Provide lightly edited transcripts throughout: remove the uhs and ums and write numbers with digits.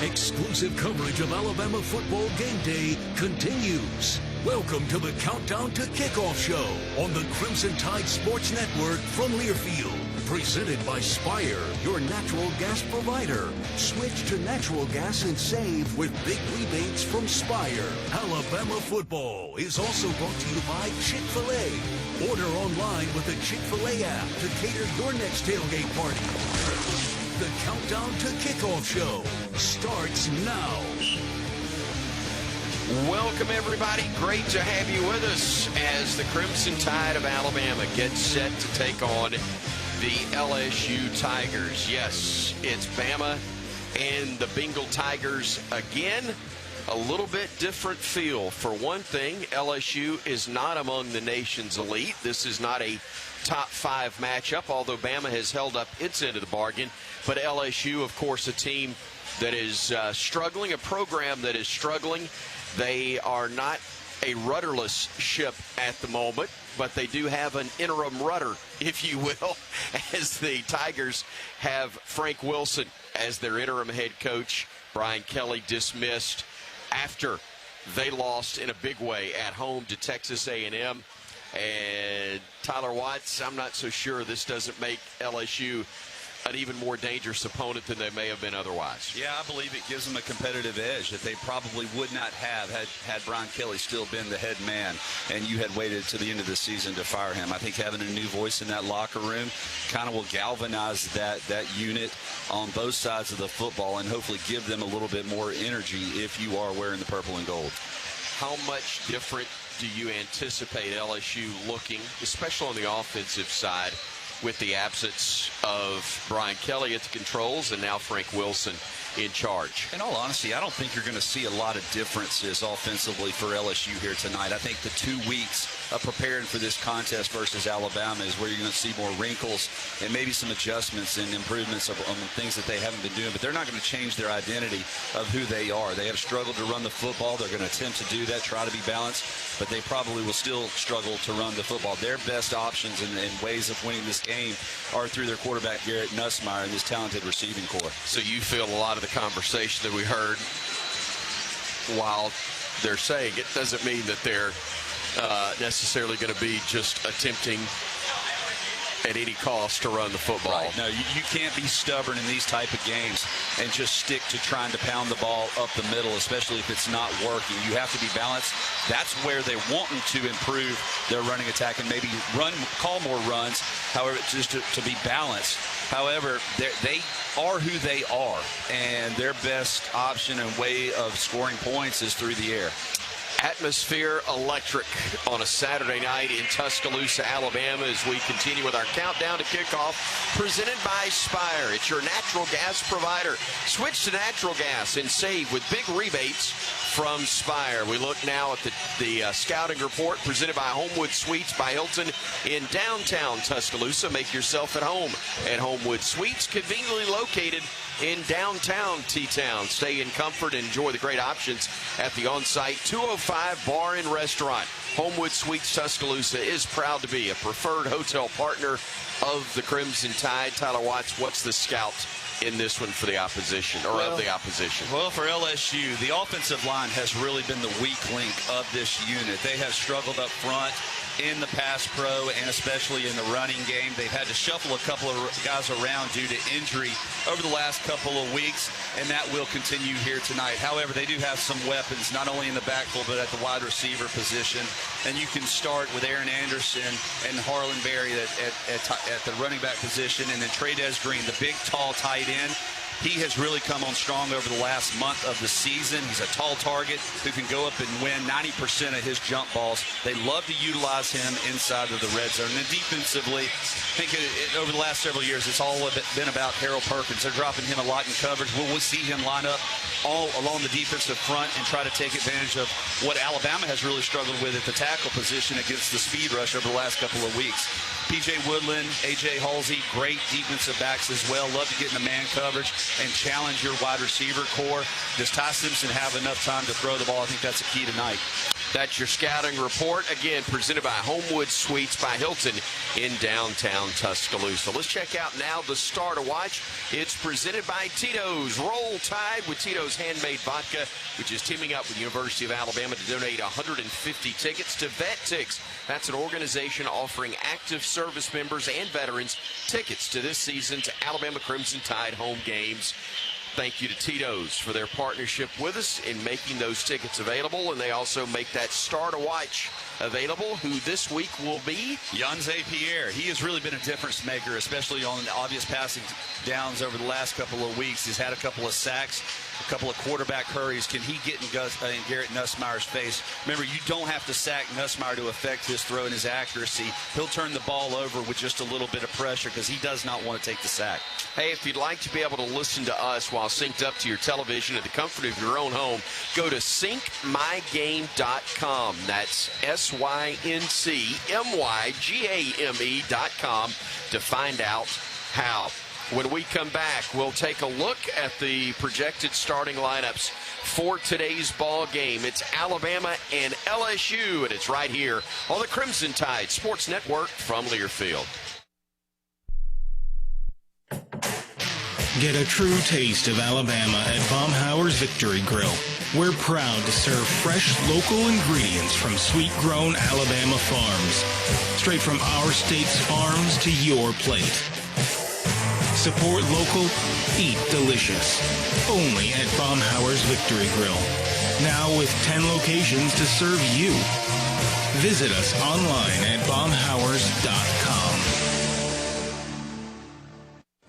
Exclusive coverage of Alabama football game day continues. Welcome to the Countdown to Kickoff show on the Crimson Tide Sports Network from Learfield. Presented by Spire, your natural gas provider. Switch to natural gas and save with big rebates from Spire. Alabama football is also brought to you by Chick-fil-A. Order online with the Chick-fil-A app to cater your next tailgate party. The Countdown to Kickoff show starts now. Welcome, everybody. Great to have you with us as the Crimson Tide of Alabama gets set to take on the LSU Tigers. Yes, it's Bama and the Bengal Tigers again. A little bit different feel. For one thing, LSU is not among the nation's elite. This is not a top 5 matchup, although Bama has held up its end of the bargain. But LSU, of course, a team that is struggling, a program that is struggling. They are not a rudderless ship at the moment, but they do have an interim rudder, if you will, as the Tigers have Frank Wilson as their interim head coach. Brian Kelly dismissed after they lost in a big way at home to Texas A&M. And Tyler Watts, I'm not so sure this doesn't make LSU an even more dangerous opponent than they may have been otherwise. Yeah, I believe it gives them a competitive edge that they probably would not have had Brian Kelly still been the head man and you had waited to the end of the season to fire him. I think having a new voice in that locker room kind of will galvanize that unit on both sides of the football and hopefully give them a little bit more energy if you are wearing the purple and gold. How much different do you anticipate LSU looking, especially on the offensive side, with the absence of Brian Kelly at the controls and now Frank Wilson in charge? In all honesty, I don't think you're going to see a lot of differences offensively for LSU here tonight. I think the 2 weeks of preparing for this contest versus Alabama is where you're going to see more wrinkles and maybe some adjustments and improvements on things that they haven't been doing. But they're not going to change their identity of who they are. They have struggled to run the football. They're going to attempt to do that, try to be balanced, but they probably will still struggle to run the football. Their best options and ways of winning this game are through their quarterback, Garrett Nussmeier, and his talented receiving corps. So you feel a lot of the conversation that we heard, while they're saying it, doesn't mean that they're necessarily going to be just attempting at any cost to run the football. Right. No, you can't be stubborn in these type of games and just stick to trying to pound the ball up the middle, especially if it's not working. You have to be balanced. That's where they're wanting to improve their running attack and maybe call more runs, however, just to be balanced. However, they are who they are, and their best option and way of scoring points is through the air. Atmosphere electric on a Saturday night in Tuscaloosa, Alabama, as we continue with our countdown to kickoff, presented by Spire. It's your natural gas provider. Switch to natural gas and save with big rebates from Spire. We look now at the scouting report presented by Homewood Suites by Hilton in downtown Tuscaloosa. Make yourself at home at Homewood Suites, conveniently located in downtown T-Town. Stay in comfort and enjoy the great options at the on-site 205 Bar and Restaurant. Homewood Suites Tuscaloosa is proud to be a preferred hotel partner of the Crimson Tide. Tyler Watts, what's the scout in this one for the opposition, or of the opposition? Well, for LSU, the offensive line has really been the weak link of this unit. They have struggled up front in the pass pro and especially in the running game. They've had to shuffle a couple of guys around due to injury over the last couple of weeks, and that will continue here tonight. However, they do have some weapons, not only in the backfield, but at the wide receiver position. And you can start with Aaron Anderson and Harlan Berry at the running back position, and then Trey'Dez Green, the big, tall tight end. He has really come on strong over the last month of the season. He's a tall target who can go up and win 90% of his jump balls. They love to utilize him inside of the red zone. And defensively, I think over the last several years, it's all been about Harold Perkins. They're dropping him a lot in coverage. We'll see him line up all along the defensive front and try to take advantage of what Alabama has really struggled with at the tackle position against the speed rush over the last couple of weeks. P.J. Woodland, A.J. Halsey, great defensive backs as well. Love to get in the man coverage and challenge your wide receiver core. Does Ty Simpson have enough time to throw the ball? I think that's the key tonight. That's your scouting report, again, presented by Homewood Suites by Hilton in downtown Tuscaloosa. Let's check out now the Star to Watch. It's presented by Tito's. Roll Tide with Tito's Handmade Vodka, which is teaming up with the University of Alabama to donate 150 tickets to VetTix. That's an organization offering active service members and veterans tickets to this season's Alabama Crimson Tide home games. Thank you to Tito's for their partnership with us in making those tickets available, and they also make that Star to Watch available, who this week will be Yanze Pierre. He has really been a difference maker, especially on obvious passing downs over the last couple of weeks. He's had a couple of sacks, a couple of quarterback hurries. Can he get in Garrett Nussmeier's face? Remember, you don't have to sack Nussmeier to affect his throw and his accuracy. He'll turn the ball over with just a little bit of pressure because he does not want to take the sack. Hey, if you'd like to be able to listen to us while synced up to your television at the comfort of your own home, go to syncmygame.com. That's syncmygame.com to find out how. When we come back, we'll take a look at the projected starting lineups for today's ball game. It's Alabama and LSU, and it's right here on the Crimson Tide Sports Network from Learfield. Get a true taste of Alabama at Baumhauer's Victory Grill. We're proud to serve fresh, local ingredients from sweet-grown Alabama farms. Straight from our state's farms to your plate. Support local, eat delicious. Only at Baumhauer's Victory Grill. Now with 10 locations to serve you. Visit us online at baumhauers.com.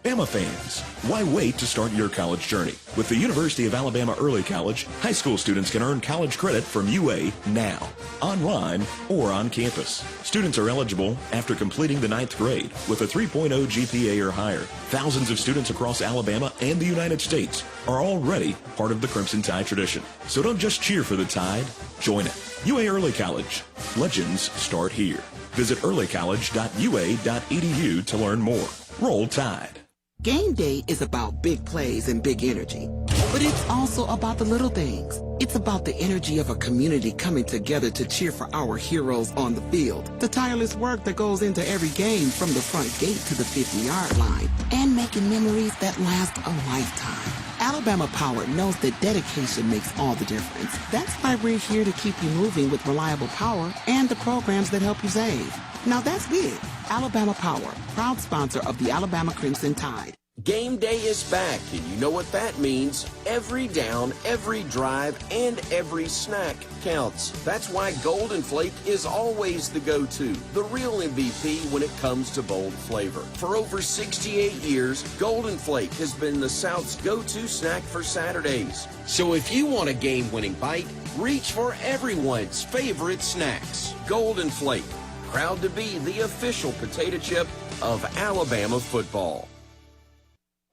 Bama fans, why wait to start your college journey? With the University of Alabama Early College, high school students can earn college credit from UA now, online or on campus. Students are eligible after completing the 9th grade with a 3.0 GPA or higher. Thousands of students across Alabama and the United States are already part of the Crimson Tide tradition. So don't just cheer for the Tide, join it. UA Early College. Legends start here. Visit earlycollege.ua.edu to learn more. Roll Tide. Game day is about big plays and big energy, but it's also about the little things. It's about the energy of a community coming together to cheer for our heroes on the field, the tireless work that goes into every game from the front gate to the 50-yard line, and making memories that last a lifetime. Alabama Power knows that dedication makes all the difference. That's why we're here to keep you moving with reliable power and the programs that help you save. Now that's big. Alabama Power, proud sponsor of the Alabama Crimson Tide. Game day is back, and you know what that means. Every down, every drive, and every snack counts. That's why Golden Flake is always the go-to, the real MVP when it comes to bold flavor. For over 68 years, Golden Flake has been the South's go-to snack for Saturdays. So if you want a game-winning bite, reach for everyone's favorite snacks. Golden Flake, proud to be the official potato chip of Alabama football.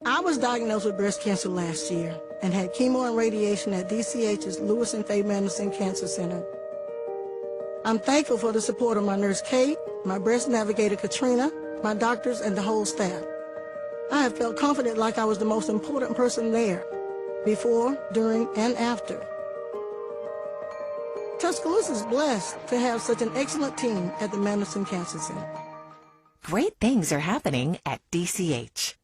I was diagnosed with breast cancer last year and had chemo and radiation at DCH's Lewis and Faye Madison Cancer Center. I'm thankful for the support of my nurse Kate, my breast navigator Katrina, my doctors, and the whole staff. I have felt confident like I was the most important person there, before, during, and after. Tuscaloosa is blessed to have such an excellent team at the Madison Cancer Center. Great things are happening at DCH.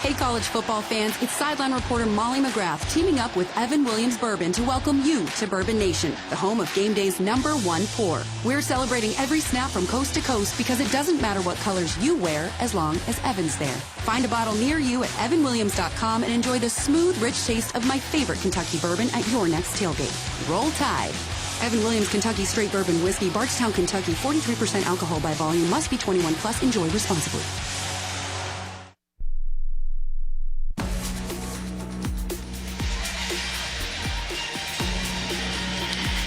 Hey, college football fans, it's sideline reporter Molly McGrath teaming up with Evan Williams Bourbon to welcome you to Bourbon Nation, the home of game day's #1 pour. We're celebrating every snap from coast to coast because it doesn't matter what colors you wear as long as Evan's there. Find a bottle near you at evanwilliams.com and enjoy the smooth, rich taste of my favorite Kentucky bourbon at your next tailgate. Roll Tide. Evan Williams Kentucky Straight Bourbon Whiskey, Bardstown, Kentucky, 43% alcohol by volume, must be 21 plus, enjoy responsibly.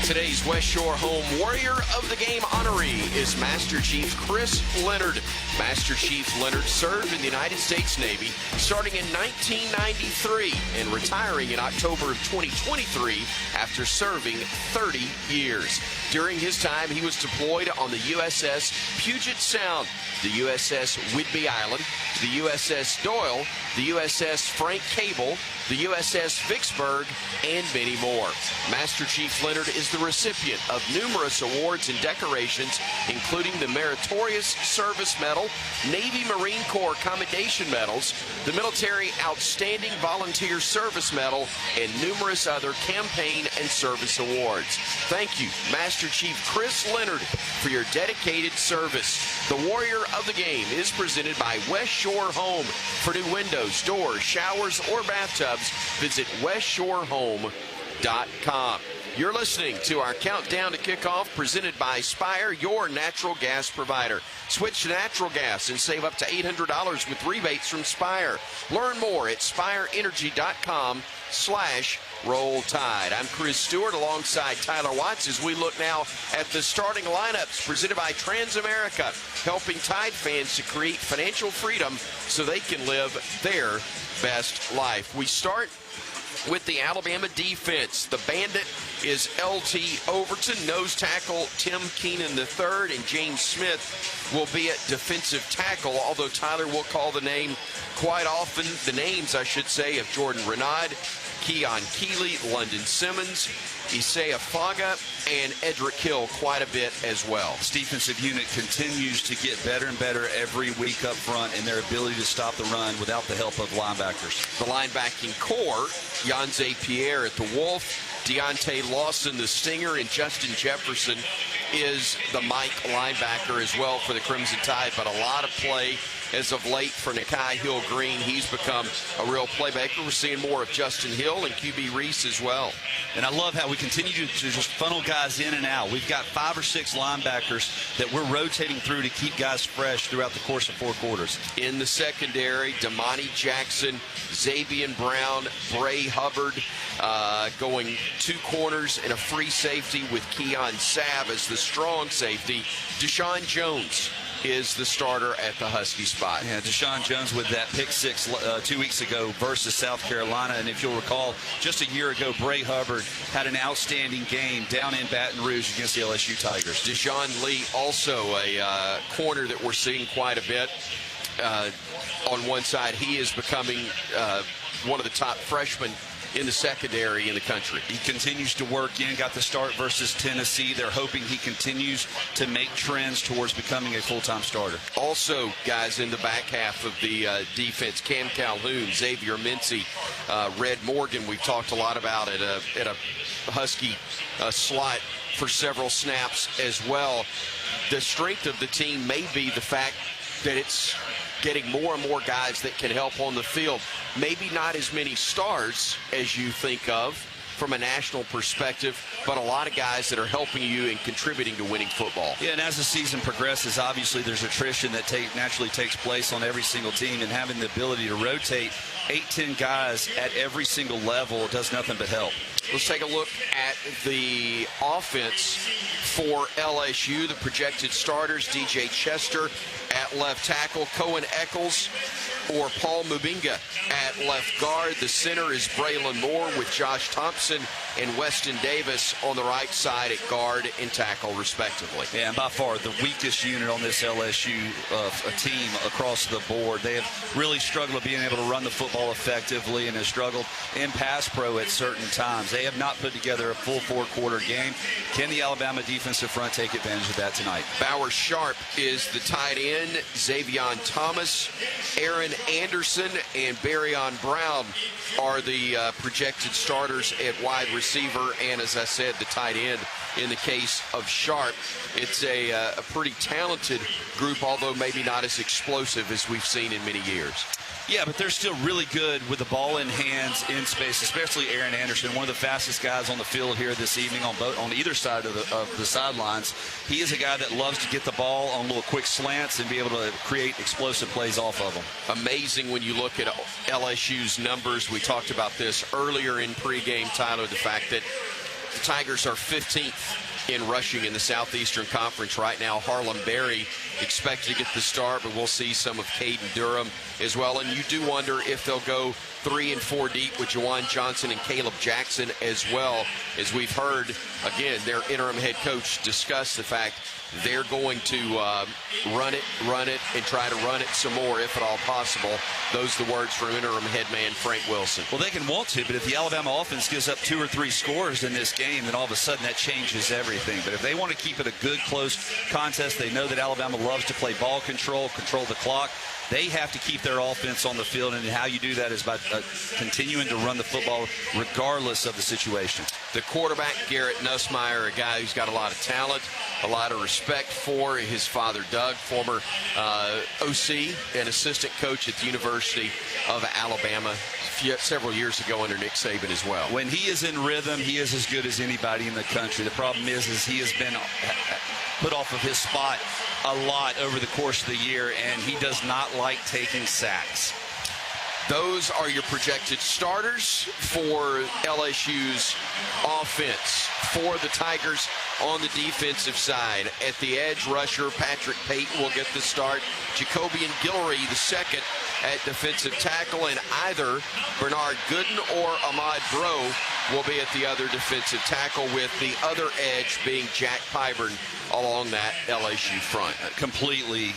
Today's West Shore home warrior of the game honoree is Master Chief Chris Leonard. Master Chief Leonard served in the United States Navy starting in 1993 and retiring in October of 2023 after serving 30 years. During his time, he was deployed on the USS Puget Sound, the USS Whidbey Island, the USS Doyle, the USS Frank Cable, the USS Vicksburg, and many more. Master Chief Leonard is the recipient of numerous awards and decorations, including the Meritorious Service Medal, Navy Marine Corps Commendation Medals, the Military Outstanding Volunteer Service Medal, and numerous other campaign and service awards. Thank you, Master Chief Chris Leonard, for your dedicated service. The Warrior of the Game is presented by West Shore Home. For new windows, doors, showers, or bathtubs, visit westshorehome.com. You're listening to our Countdown to Kickoff presented by Spire, your natural gas provider. Switch to natural gas and save up to $800 with rebates from Spire. Learn more at spireenergy.com/Roll Tide. I'm Chris Stewart alongside Tyler Watts as we look now at the starting lineups presented by Transamerica, helping Tide fans to create financial freedom so they can live their best life. We start with the Alabama defense. The Bandit is L.T. Overton, nose tackle Tim Keenan III, and James Smith will be at defensive tackle, although Tyler will call the names, I should say, of Jordan Renaud, Keon Keeley, London Simmons, Isaiah Faga, and Edric Hill quite a bit as well. This defensive unit continues to get better and better every week up front in their ability to stop the run without the help of linebackers. The linebacking core, Yanze Pierre at the Wolf, Deontay Lawson, the Stinger, and Justin Jefferson is the Mike linebacker as well for the Crimson Tide, but a lot of play as of late for Nakai Hill-Green. He's become a real playmaker. We're seeing more of Justin Hill and QB Reese as well. And I love how we continue to just funnel guys in and out. We've got 5 or 6 linebackers that we're rotating through to keep guys fresh throughout the course of 4 quarters. In the secondary, Damani Jackson, Xavier Brown, Bray Hubbard, going 2 corners and a free safety with Keon Sabb as the strong safety. Deshaun Jones is the starter at the Husky spot. Yeah, Deshaun Jones with that pick 6 2 weeks ago versus South Carolina. And if you'll recall, just a year ago, Bray Hubbard had an outstanding game down in Baton Rouge against the LSU Tigers. Deshaun Lee, also a corner that we're seeing quite a bit. On one side, he is becoming one of the top freshmen in the secondary in the country. He continues to work in, got the start versus Tennessee. They're hoping he continues to make trends towards becoming a full-time starter. Also, guys, in the back half of the defense, Cam Calhoun, Xavier Mincy, Red Morgan, we've talked a lot about at a Husky slot for several snaps as well. The strength of the team may be the fact that it's getting more and more guys that can help on the field. Maybe not as many stars as you think of from a national perspective, but a lot of guys that are helping you and contributing to winning football. Yeah, and as the season progresses, obviously there's attrition that naturally takes place on every single team, and having the ability to rotate 8-10 guys at every single level does nothing but help. Let's take a look at the offense for LSU. The projected starters, DJ Chester at left tackle, Cohen Eccles or Paul Mubinga at left guard. The center is Braylon Moore with Josh Thompson and Weston Davis on the right side at guard and tackle, respectively. Yeah, and by far the weakest unit on this LSU team across the board. They have really struggled being able to run the football effectively and have struggled in pass pro at certain times. They have not put together a full 4-quarter game. Can the Alabama defensive front take advantage of that tonight? Bauer Sharp is the tight end. Xavion Thomas, Aaron Anderson, and Barryon Brown are the projected starters at wide receiver, and as I said, the tight end in the case of Sharp. It's a pretty talented group, although maybe not as explosive as we've seen in many years. Yeah, but they're still really good with the ball in hands in space, especially Aaron Anderson, one of the fastest guys on the field here this evening on either side of the sidelines. He is a guy that loves to get the ball on little quick slants and be able to create explosive plays off of them. Amazing when you look at LSU's numbers. We talked about this earlier in pregame, Tyler, the fact that the Tigers are 15th in rushing in the Southeastern Conference right now. Harlem Berry expected to get the start, but we'll see some of Caden Durham as well. And you do wonder if they'll go 3 and 4 deep with Juwan Johnson and Caleb Jackson as well. As we've heard, again, their interim head coach discuss the fact they're going to run it, and try to run it some more if at all possible. Those are the words from interim head man Frank Wilson. Well, they can want to, but if the Alabama offense gives up 2 or 3 scores in this game, then all of a sudden that changes everything. But if they want to keep it a good, close contest, they know that Alabama loves to play ball control the clock. They have to keep their offense on the field, and how you do that is by continuing to run the football regardless of the situation. The quarterback, Garrett Nussmeier, a guy who's got a lot of talent, a lot of respect for his father, Doug, former OC and assistant coach at the University of Alabama several years ago under Nick Saban as well. When he is in rhythm, he is as good as anybody in the country. The problem is he has been put off of his spot a lot over the course of the year, and he does not like taking sacks. Those are your projected starters for LSU's offense. For the Tigers on the defensive side, at the edge rusher, Patrick Payton will get the start. Jacobian Guillory, the second at defensive tackle, and either Bernard Gooden or Ahmad Bro will be at the other defensive tackle, with the other edge being Jack Pyburn along that LSU front. Completely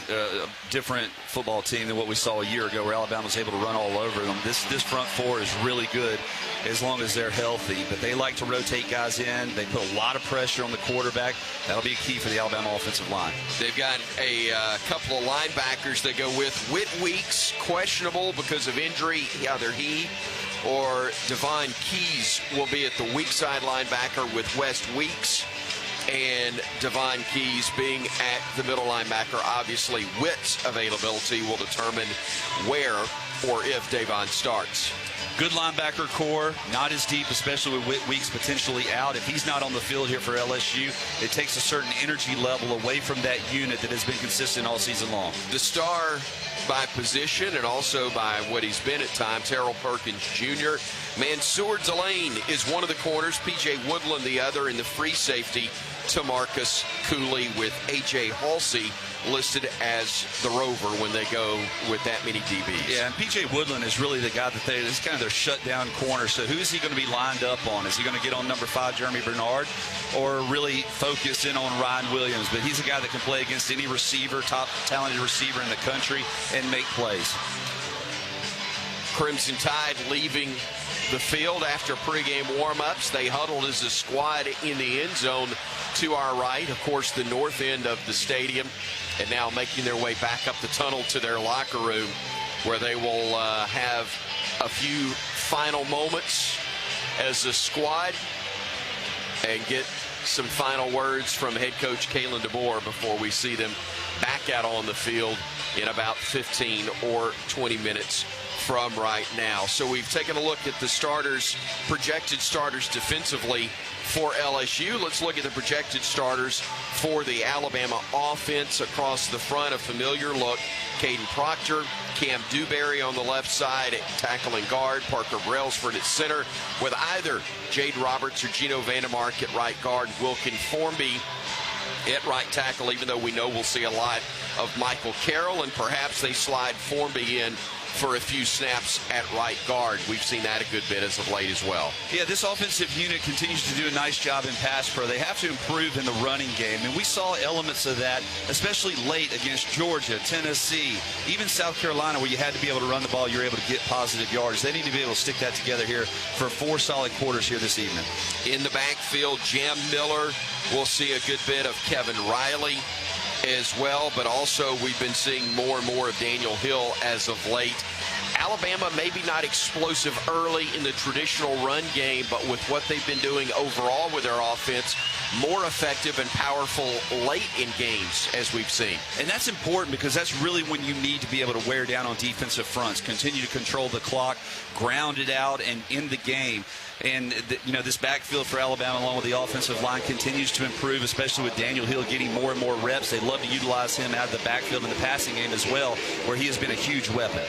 different football team than what we saw a year ago, where Alabama was able to run all over them. This front four is really good as long as they're healthy, but they like to rotate guys in. They put a lot of pressure on the quarterback. That'll be a key for the Alabama offensive line. They've got a couple of linebackers they go with. Whit Weeks, questionable because of injury. Either he or Devon Keys will be at the weak side linebacker, with West Weeks and Devon Keys being at the middle linebacker. Obviously, Witt's availability will determine where or if Devon starts. Good linebacker core, not as deep, especially with Whit Weeks potentially out. If he's not on the field here for LSU, it takes a certain energy level away from that unit that has been consistent all season long. The star by position and also by what he's been at times, Harold Perkins Jr. Mansour Delane is one of the corners, P.J. Woodland the other, and the free safety, Tamarcus Cooley, with A.J. Halsey listed as the rover when they go with that many DBs. Yeah, and P.J. Woodland is really the guy that it's kind of their shutdown corner. So who is he going to be lined up on? Is he going to get on number 5, Jeremy Bernard, or really focus in on Ryan Williams? But he's a guy that can play against any receiver, top talented receiver in the country, and make plays. Crimson Tide leaving the field after pregame warm-ups. They huddled as a squad in the end zone to our right, of course, the north end of the stadium, and now making their way back up the tunnel to their locker room, where they will have a few final moments as a squad and get some final words from head coach Kalen DeBoer before we see them back out on the field in about 15 or 20 minutes from right now. So we've taken a look at the starters, projected starters defensively for LSU. Let's look at the projected starters for the Alabama offense across the front. A familiar look: Caden Proctor, Cam Dewberry on the left side at tackle and guard, Parker Brailsford at center, with either Jade Roberts or Gino Vandemark at right guard, Wilkin Formby at right tackle, even though we know we'll see a lot of Michael Carroll, and perhaps they slide Formby in for a few snaps at right guard. We've seen that a good bit as of late as well. Yeah, this offensive unit continues to do a nice job in pass pro. They have to improve in the running game, and we saw elements of that, especially late against Georgia, Tennessee, even South Carolina, where you had to be able to run the ball. You're able to get positive yards. They need to be able to stick that together here for 4 solid quarters here this evening. In the backfield, Jam Miller. We'll see a good bit of Kevin Riley as well, but also we've been seeing more and more of Daniel Hill as of late. Alabama maybe not explosive early in the traditional run game, but with what they've been doing overall with their offense, more effective and powerful late in games, as we've seen. And that's important because that's really when you need to be able to wear down on defensive fronts, continue to control the clock, ground it out, and in the game. And, this backfield for Alabama, along with the offensive line, continues to improve, especially with Daniel Hill getting more and more reps. They love to utilize him out of the backfield in the passing game as well, where he has been a huge weapon.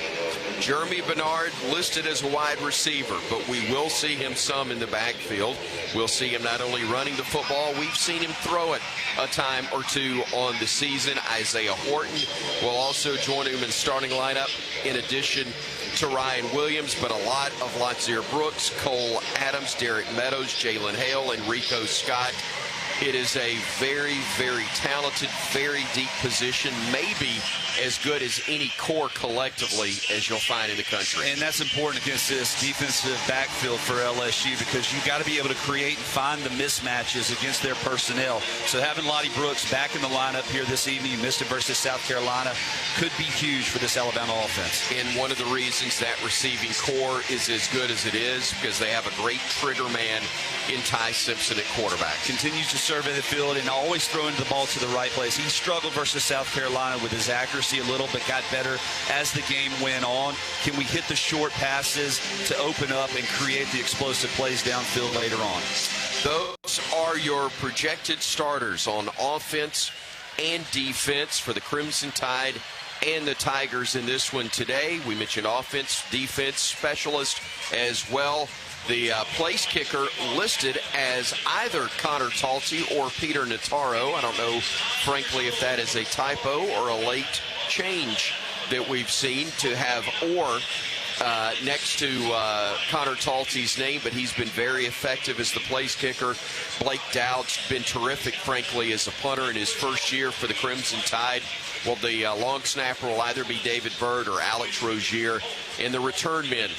Jeremy Bernard listed as a wide receiver, but we will see him some in the backfield. We'll see him not only running the football, we've seen him throw it a time or two on the season. Isaiah Horton will also join him in starting lineup in addition to Ryan Williams, but a lot of Latsier Brooks, Cole Adams, Derek Meadows, Jalen Hale, and Rico Scott. It is a very, very talented, very deep position, maybe as good as any core collectively as you'll find in the country. And that's important against this defensive backfield for LSU because you've got to be able to create and find the mismatches against their personnel. So having Lottie Brooks back in the lineup here this evening, you missed it versus South Carolina, could be huge for this Alabama offense. And one of the reasons that receiving core is as good as it is because they have a great trigger man in Ty Simpson at quarterback. Continues to survey the field and always throwing the ball to the right place. He struggled versus South Carolina with his accuracy a little, but got better as the game went on. Can we hit the short passes to open up and create the explosive plays downfield later on? Those are your projected starters on offense and defense for the Crimson Tide and the Tigers in this one today. We mentioned offense, defense, specialist as well. The place kicker listed as either Connor Talty or Peter Notaro. I don't know, frankly, if that is a typo or a late change that we've seen to have or next to Connor Talty's name, but he's been very effective as the place kicker. Blake Dowd's been terrific, frankly, as a punter in his first year for the Crimson Tide. Well, the long snapper will either be David Bird or Alex Rozier, and the return men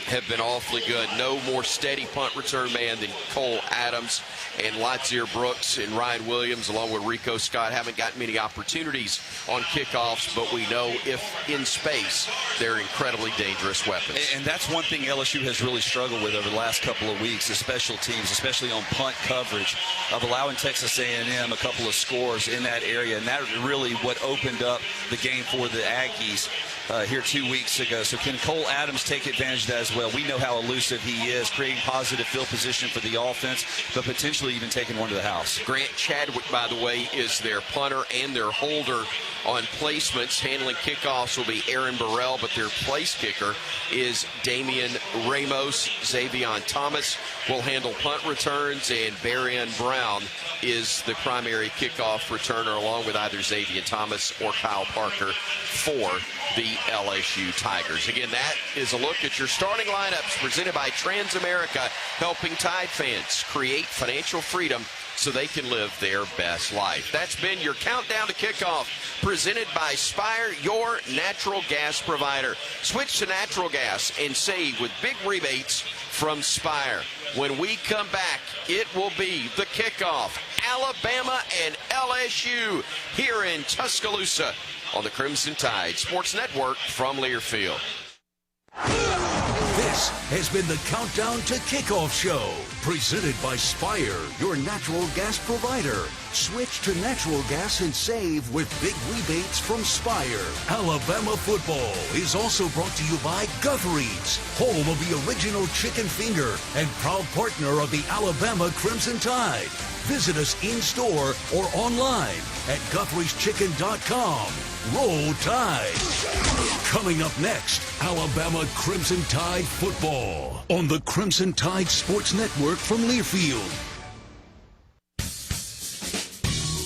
have been awfully good. No more steady punt return man than Cole Adams, and Latsier Brooks and Ryan Williams, along with Rico Scott, haven't gotten many opportunities on kickoffs, but we know if in space, they're incredibly dangerous weapons. And that's one thing LSU has really struggled with over the last couple of weeks, the special teams, especially on punt coverage, of allowing Texas A&M a couple of scores in that area, and that really what opened up the game for the Aggies here 2 weeks ago. So can Cole Adams take advantage of that as well? We know how elusive he is, creating positive field position for the offense, but potentially even taking one to the house. Grant Chadwick, by the way, is their punter and their holder on placements. Handling kickoffs will be Aaron Burrell, but their place kicker is Damian Ramos. Xavion Thomas will handle punt returns, and Barian Brown is the primary kickoff returner, along with either Xavier Thomas or Kyle Parker for the LSU Tigers. Again, that is a look at your starting lineups presented by Transamerica, helping Tide fans create financial freedom so they can live their best life. That's been your Countdown to Kickoff, presented by Spire, your natural gas provider. Switch to natural gas and save with big rebates from Spire. When we come back, it will be the kickoff, Alabama and LSU, here in Tuscaloosa on the Crimson Tide Sports Network from Learfield. This has been the Countdown to Kickoff show, presented by Spire, your natural gas provider. Switch to natural gas and save with big rebates from Spire. Alabama football is also brought to you by Guthrie's, home of the original chicken finger and proud partner of the Alabama Crimson Tide. Visit us in-store or online at Guthrie'sChicken.com. Roll Tide. Coming up next, Alabama Crimson Tide football on the Crimson Tide Sports Network from Learfield.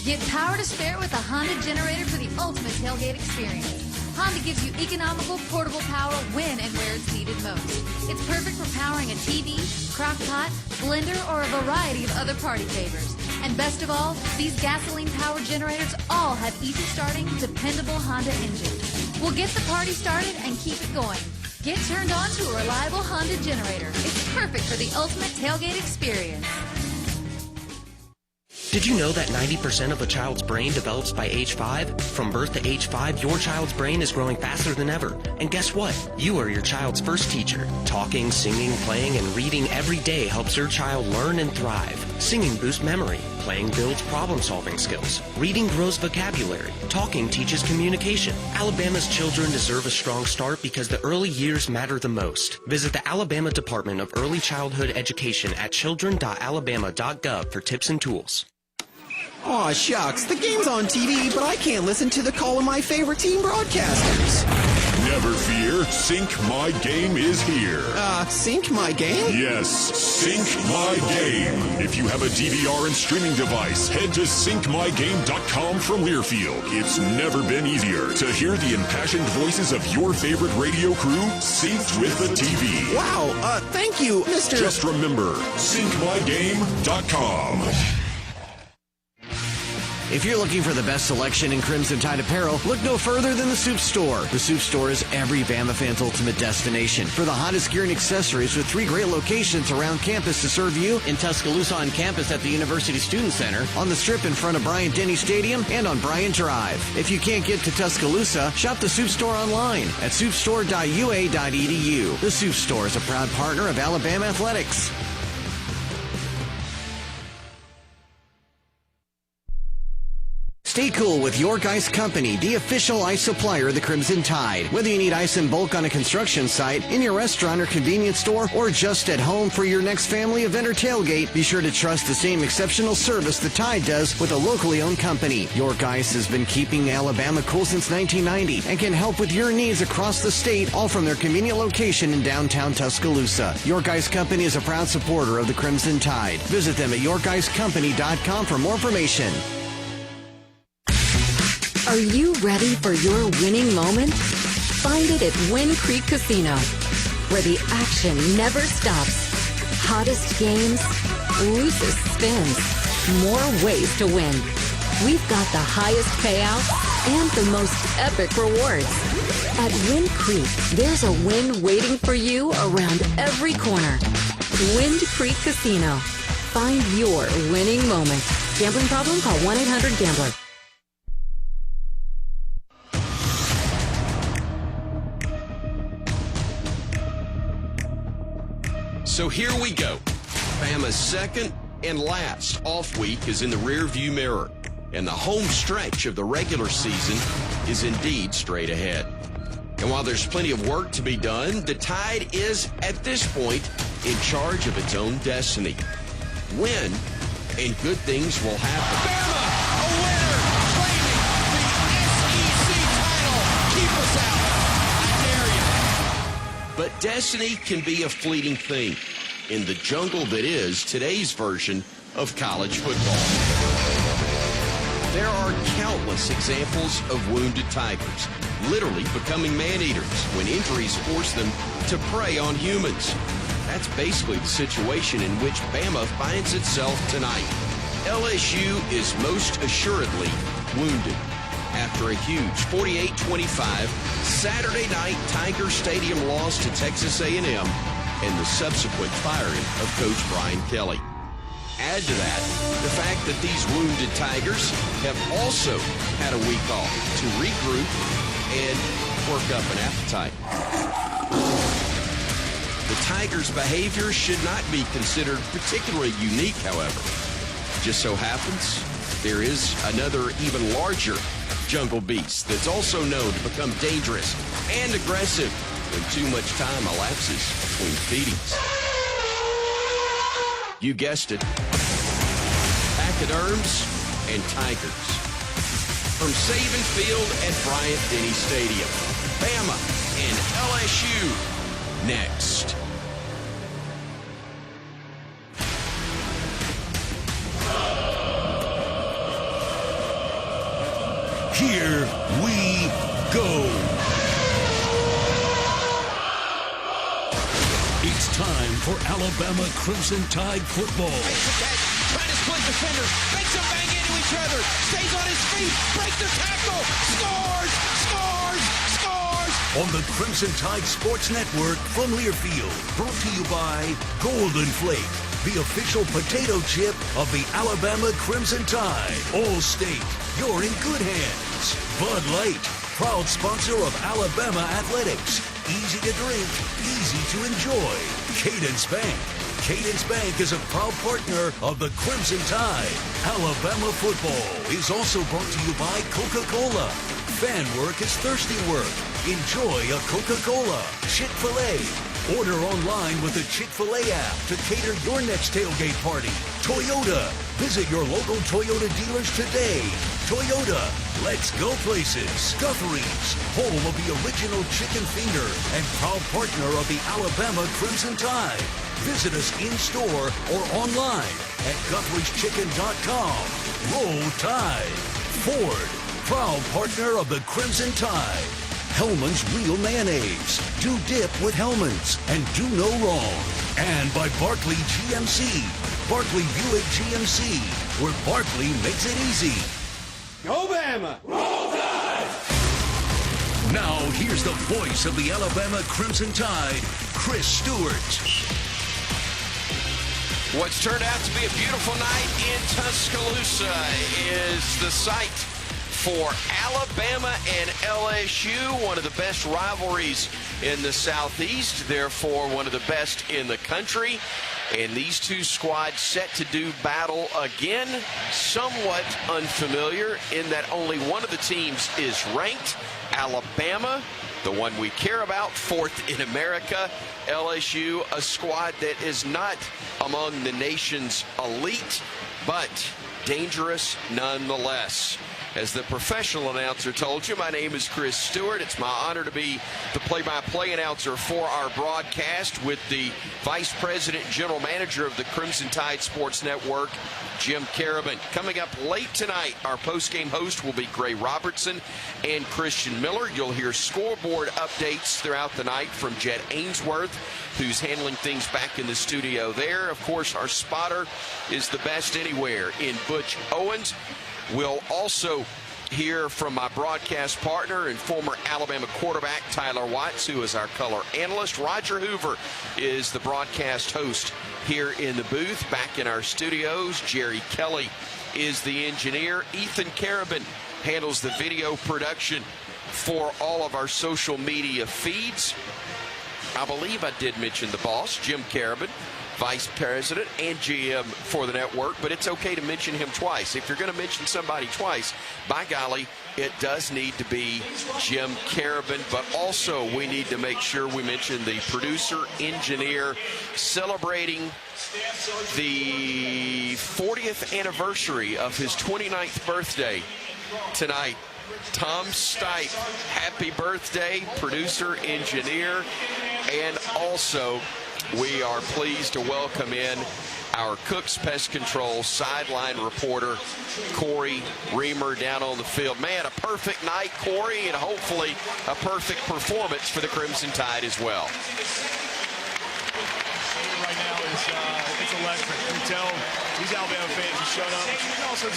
Get power to spare with a Honda generator for the ultimate tailgate experience. Honda gives you economical, portable power when and where it's needed most. It's perfect for powering a TV, crock pot, blender, or a variety of other party favors. And best of all, these gasoline-powered generators all have easy-starting, dependable Honda engines. We'll get the party started and keep it going. Get turned on to a reliable Honda generator. It's perfect for the ultimate tailgate experience. Did you know that 90% of a child's brain develops by age 5? From birth to age 5, your child's brain is growing faster than ever. And guess what? You are your child's first teacher. Talking, singing, playing, and reading every day helps your child learn and thrive. Singing boosts memory. Playing builds problem-solving skills. Reading grows vocabulary. Talking teaches communication. Alabama's children deserve a strong start because the early years matter the most. Visit the Alabama Department of Early Childhood Education at children.alabama.gov for tips and tools. Aw, shucks. The game's on TV, but I can't listen to the call of my favorite team broadcasters. Never fear, Sync My Game is here. Sync My Game? Yes, Sync My Game. If you have a DVR and streaming device, head to syncmygame.com from Learfield. It's never been easier to hear the impassioned voices of your favorite radio crew synced with the TV. Wow, thank you, Mr. Just remember, syncmygame.com. If you're looking for the best selection in Crimson Tide apparel, look no further than the Soup Store. The Soup Store is every Bama fan's ultimate destination for the hottest gear and accessories, with 3 great locations around campus to serve you: in Tuscaloosa on campus at the University Student Center, on the Strip in front of Bryant-Denny Stadium, and on Bryant Drive. If you can't get to Tuscaloosa, shop the Soup Store online at soupstore.ua.edu. The Soup Store is a proud partner of Alabama Athletics. Stay cool with York Ice Company, the official ice supplier of the Crimson Tide. Whether you need ice in bulk on a construction site, in your restaurant or convenience store, or just at home for your next family event or tailgate, be sure to trust the same exceptional service the Tide does with a locally owned company. York Ice has been keeping Alabama cool since 1990 and can help with your needs across the state, all from their convenient location in downtown Tuscaloosa. York Ice Company is a proud supporter of the Crimson Tide. Visit them at yorkicecompany.com for more information. Are you ready for your winning moment? Find it at Wind Creek Casino, where the action never stops. Hottest games, loosest spins, more ways to win. We've got the highest payouts and the most epic rewards. At Wind Creek, there's a win waiting for you around every corner. Wind Creek Casino. Find your winning moment. Gambling problem? Call 1-800-GAMBLER. So here we go. Bama's second and last off week is in the rearview mirror, and the home stretch of the regular season is indeed straight ahead. And while there's plenty of work to be done, the Tide is, at this point, in charge of its own destiny. Win, and good things will happen. Bama, a winner, claiming the SEC title. Keep us out. I dare you. But destiny can be a fleeting thing in the jungle that is today's version of college football. There are countless examples of wounded tigers, literally becoming man-eaters when injuries force them to prey on humans. That's basically the situation in which Bama finds itself tonight. LSU is most assuredly wounded after a huge 48-25 Saturday night Tiger Stadium loss to Texas A&M and the subsequent firing of Coach Brian Kelly. Add to that the fact that these wounded Tigers have also had a week off to regroup and work up an appetite. The Tigers' behavior should not be considered particularly unique, however. Just so happens there is another even larger jungle beast that's also known to become dangerous and aggressive when too much time elapses between feedings. You guessed it. Pachyderms and tigers. From Saban Field at Bryant-Denny Stadium, Bama and LSU next. Here we go. It's time for Alabama Crimson Tide football. Trying to split defenders, makes them bang into each other, stays on his feet, breaks the tackle, scores, scores, scores. On the Crimson Tide Sports Network from Learfield, brought to you by Golden Flake, the official potato chip of the Alabama Crimson Tide. All-State, you're in good hands. Bud Light, proud sponsor of Alabama Athletics. Easy to drink, easy to enjoy. Cadence Bank. Cadence Bank is a proud partner of the Crimson Tide. Alabama football is also brought to you by Coca-Cola. Fan work is thirsty work. Enjoy a Coca-Cola. Chick-fil-A. Order online with the Chick-fil-A app to cater your next tailgate party. Toyota. Visit your local Toyota dealers today. Toyota. Let's go places. Guthrie's, home of the original chicken finger and proud partner of the Alabama Crimson Tide. Visit us in-store or online at Guthrie'sChicken.com. Roll Tide. Ford, proud partner of the Crimson Tide. Hellman's Real Mayonnaise. Do dip with Hellman's and do no wrong. And by Barkley GMC. Barkley Buick GMC, where Barkley makes it easy. Go Bama! Roll Tide! Now, here's the voice of the Alabama Crimson Tide, Chris Stewart. What's turned out to be a beautiful night in Tuscaloosa is the site for Alabama and LSU, one of the best rivalries in the Southeast, therefore one of the best in the country. And these two squads set to do battle again, somewhat unfamiliar in that only one of the teams is ranked. Alabama, the one we care about, fourth in America. LSU, a squad that is not among the nation's elite, but dangerous nonetheless. As the professional announcer told you, my name is Chris Stewart. It's my honor to be the play-by-play announcer for our broadcast with the Vice President and General Manager of the Crimson Tide Sports Network, Jim Carabin. Coming up late tonight, our post-game host will be Gray Robertson and Christian Miller. You'll hear scoreboard updates throughout the night from Jet Ainsworth, who's handling things back in the studio there. Of course, our spotter is the best anywhere in Butch Owens. We'll also hear from my broadcast partner and former Alabama quarterback, Tyler Watts, who is our color analyst. Roger Hoover is the broadcast host here in the booth. Back in our studios, Jerry Kelly is the engineer. Ethan Carabin handles the video production for all of our social media feeds. I believe I did mention the boss, Jim Carabin, Vice President and GM for the network, but it's okay to mention him twice. If you're going to mention somebody twice, by golly, it does need to be Jim Carabin, but also we need to make sure we mention the producer, engineer, celebrating the 40th anniversary of his 29th birthday tonight. Tom Stipe, happy birthday, producer, engineer, and also we are pleased to welcome in our Cook's Pest Control sideline reporter, Corey Reamer, down on the field. Man, a perfect night, Corey, and hopefully a perfect performance for the Crimson Tide as well. Right now it's electric. You can tell these Alabama fans have shown up. You can also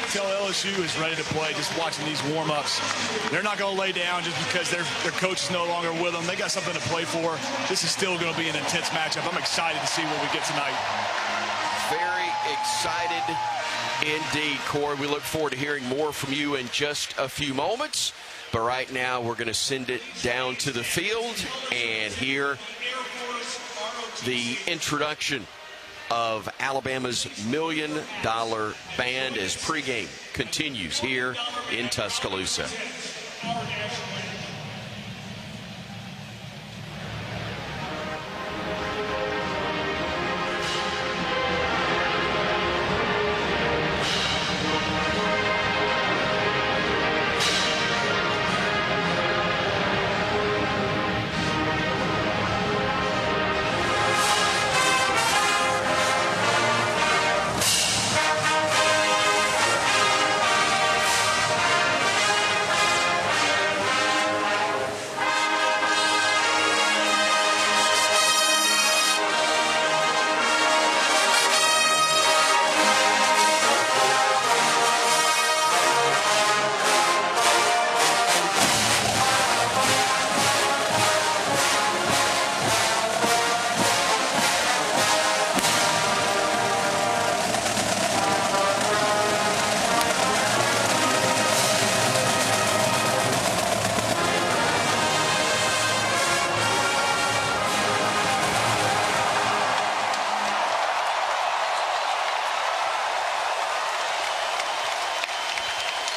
tell LSU is ready to play just watching these warm-ups. They're not going to lay down just because their coach is no longer with them. They got something to play for. This is still going to be an intense matchup. I'm excited to see what we get tonight. Very excited indeed, Corey. We look forward to hearing more from you in just a few moments. But right now we're going to send it down to the field and hear the introduction of Alabama's $1 Million Band as pregame continues here in Tuscaloosa.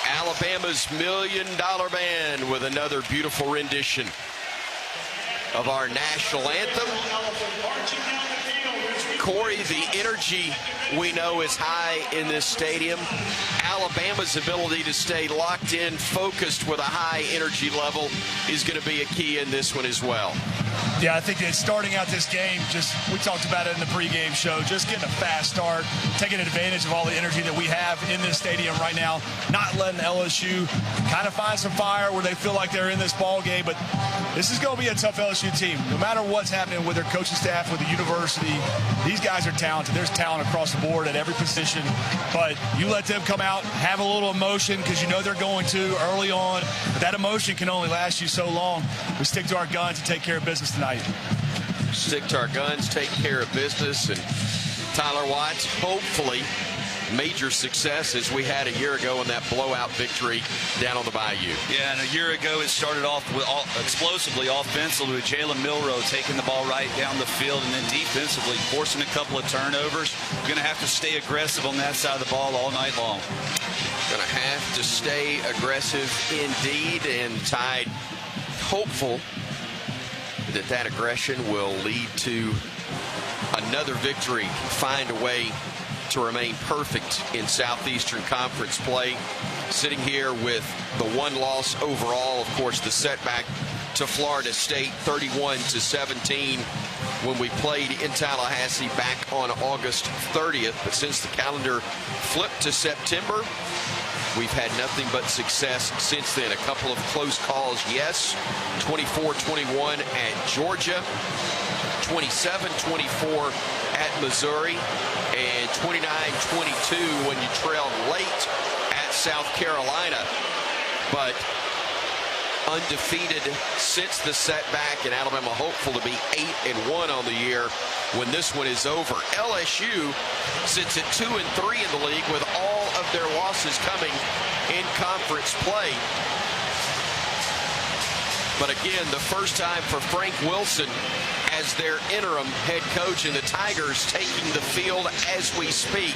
Alabama's $1 Million Band with another beautiful rendition of our national anthem. Corey, the energy we know is high in this stadium. Alabama's ability to stay locked in, focused with a high energy level is going to be a key in this one as well. Yeah, I think that starting out this game, we talked about it in the pregame show, just getting a fast start, taking advantage of all the energy that we have in this stadium right now, not letting LSU kind of find some fire where they feel like they're in this ball game. But this is going to be a tough LSU team. No matter what's happening with their coaching staff, with the university, these guys are talented. There's talent across the board at every position. But you let them come out, have a little emotion, because you know they're going to early on. But that emotion can only last you so long. We stick to our guns and take care of business tonight. Stick to our guns, take care of business, and Tyler Watts, hopefully major success as we had a year ago in that blowout victory down on the Bayou. Yeah, and a year ago it started off with explosively offensively with Jalen Milroe taking the ball right down the field, and then defensively forcing a couple of turnovers. Going to have to stay aggressive on that side of the ball all night long. Going to have to stay aggressive indeed, and Tide hopeful that aggression will lead to another victory, find a way to remain perfect in Southeastern Conference play. Sitting here with the one loss overall, of course, the setback to Florida State, 31-17 when we played in Tallahassee back on August 30th. But since the calendar flipped to September, we've had nothing but success since then. A couple of close calls, yes. 24-21 at Georgia, 27-24 at Missouri, and 29-22 when you trailed late at South Carolina. But undefeated since the setback, and Alabama hopeful to be 8-1 on the year when this one is over. LSU sits at 2-3 in the league with all of their losses coming in conference play. But again, the first time for Frank Wilson as their interim head coach, and the Tigers taking the field as we speak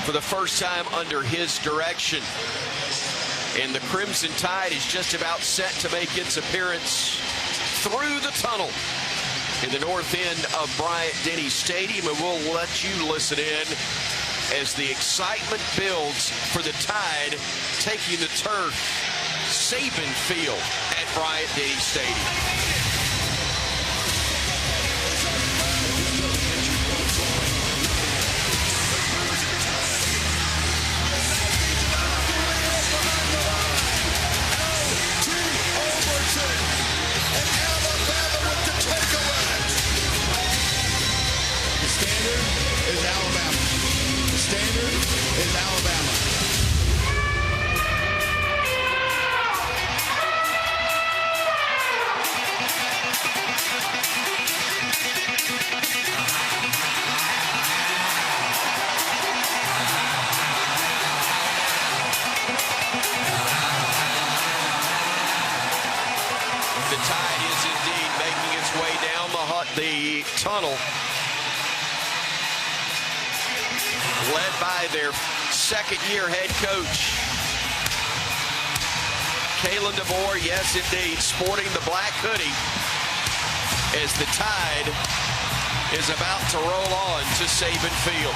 for the first time under his direction. And the Crimson Tide is just about set to make its appearance through the tunnel in the north end of Bryant-Denny Stadium, and we'll let you listen in as the excitement builds for the Tide taking the turf, Saban Field at Bryant-Denny Stadium. The tunnel, led by their second-year head coach, Kalen DeVore, yes indeed, sporting the black hoodie as the Tide is about to roll on to Saban Field.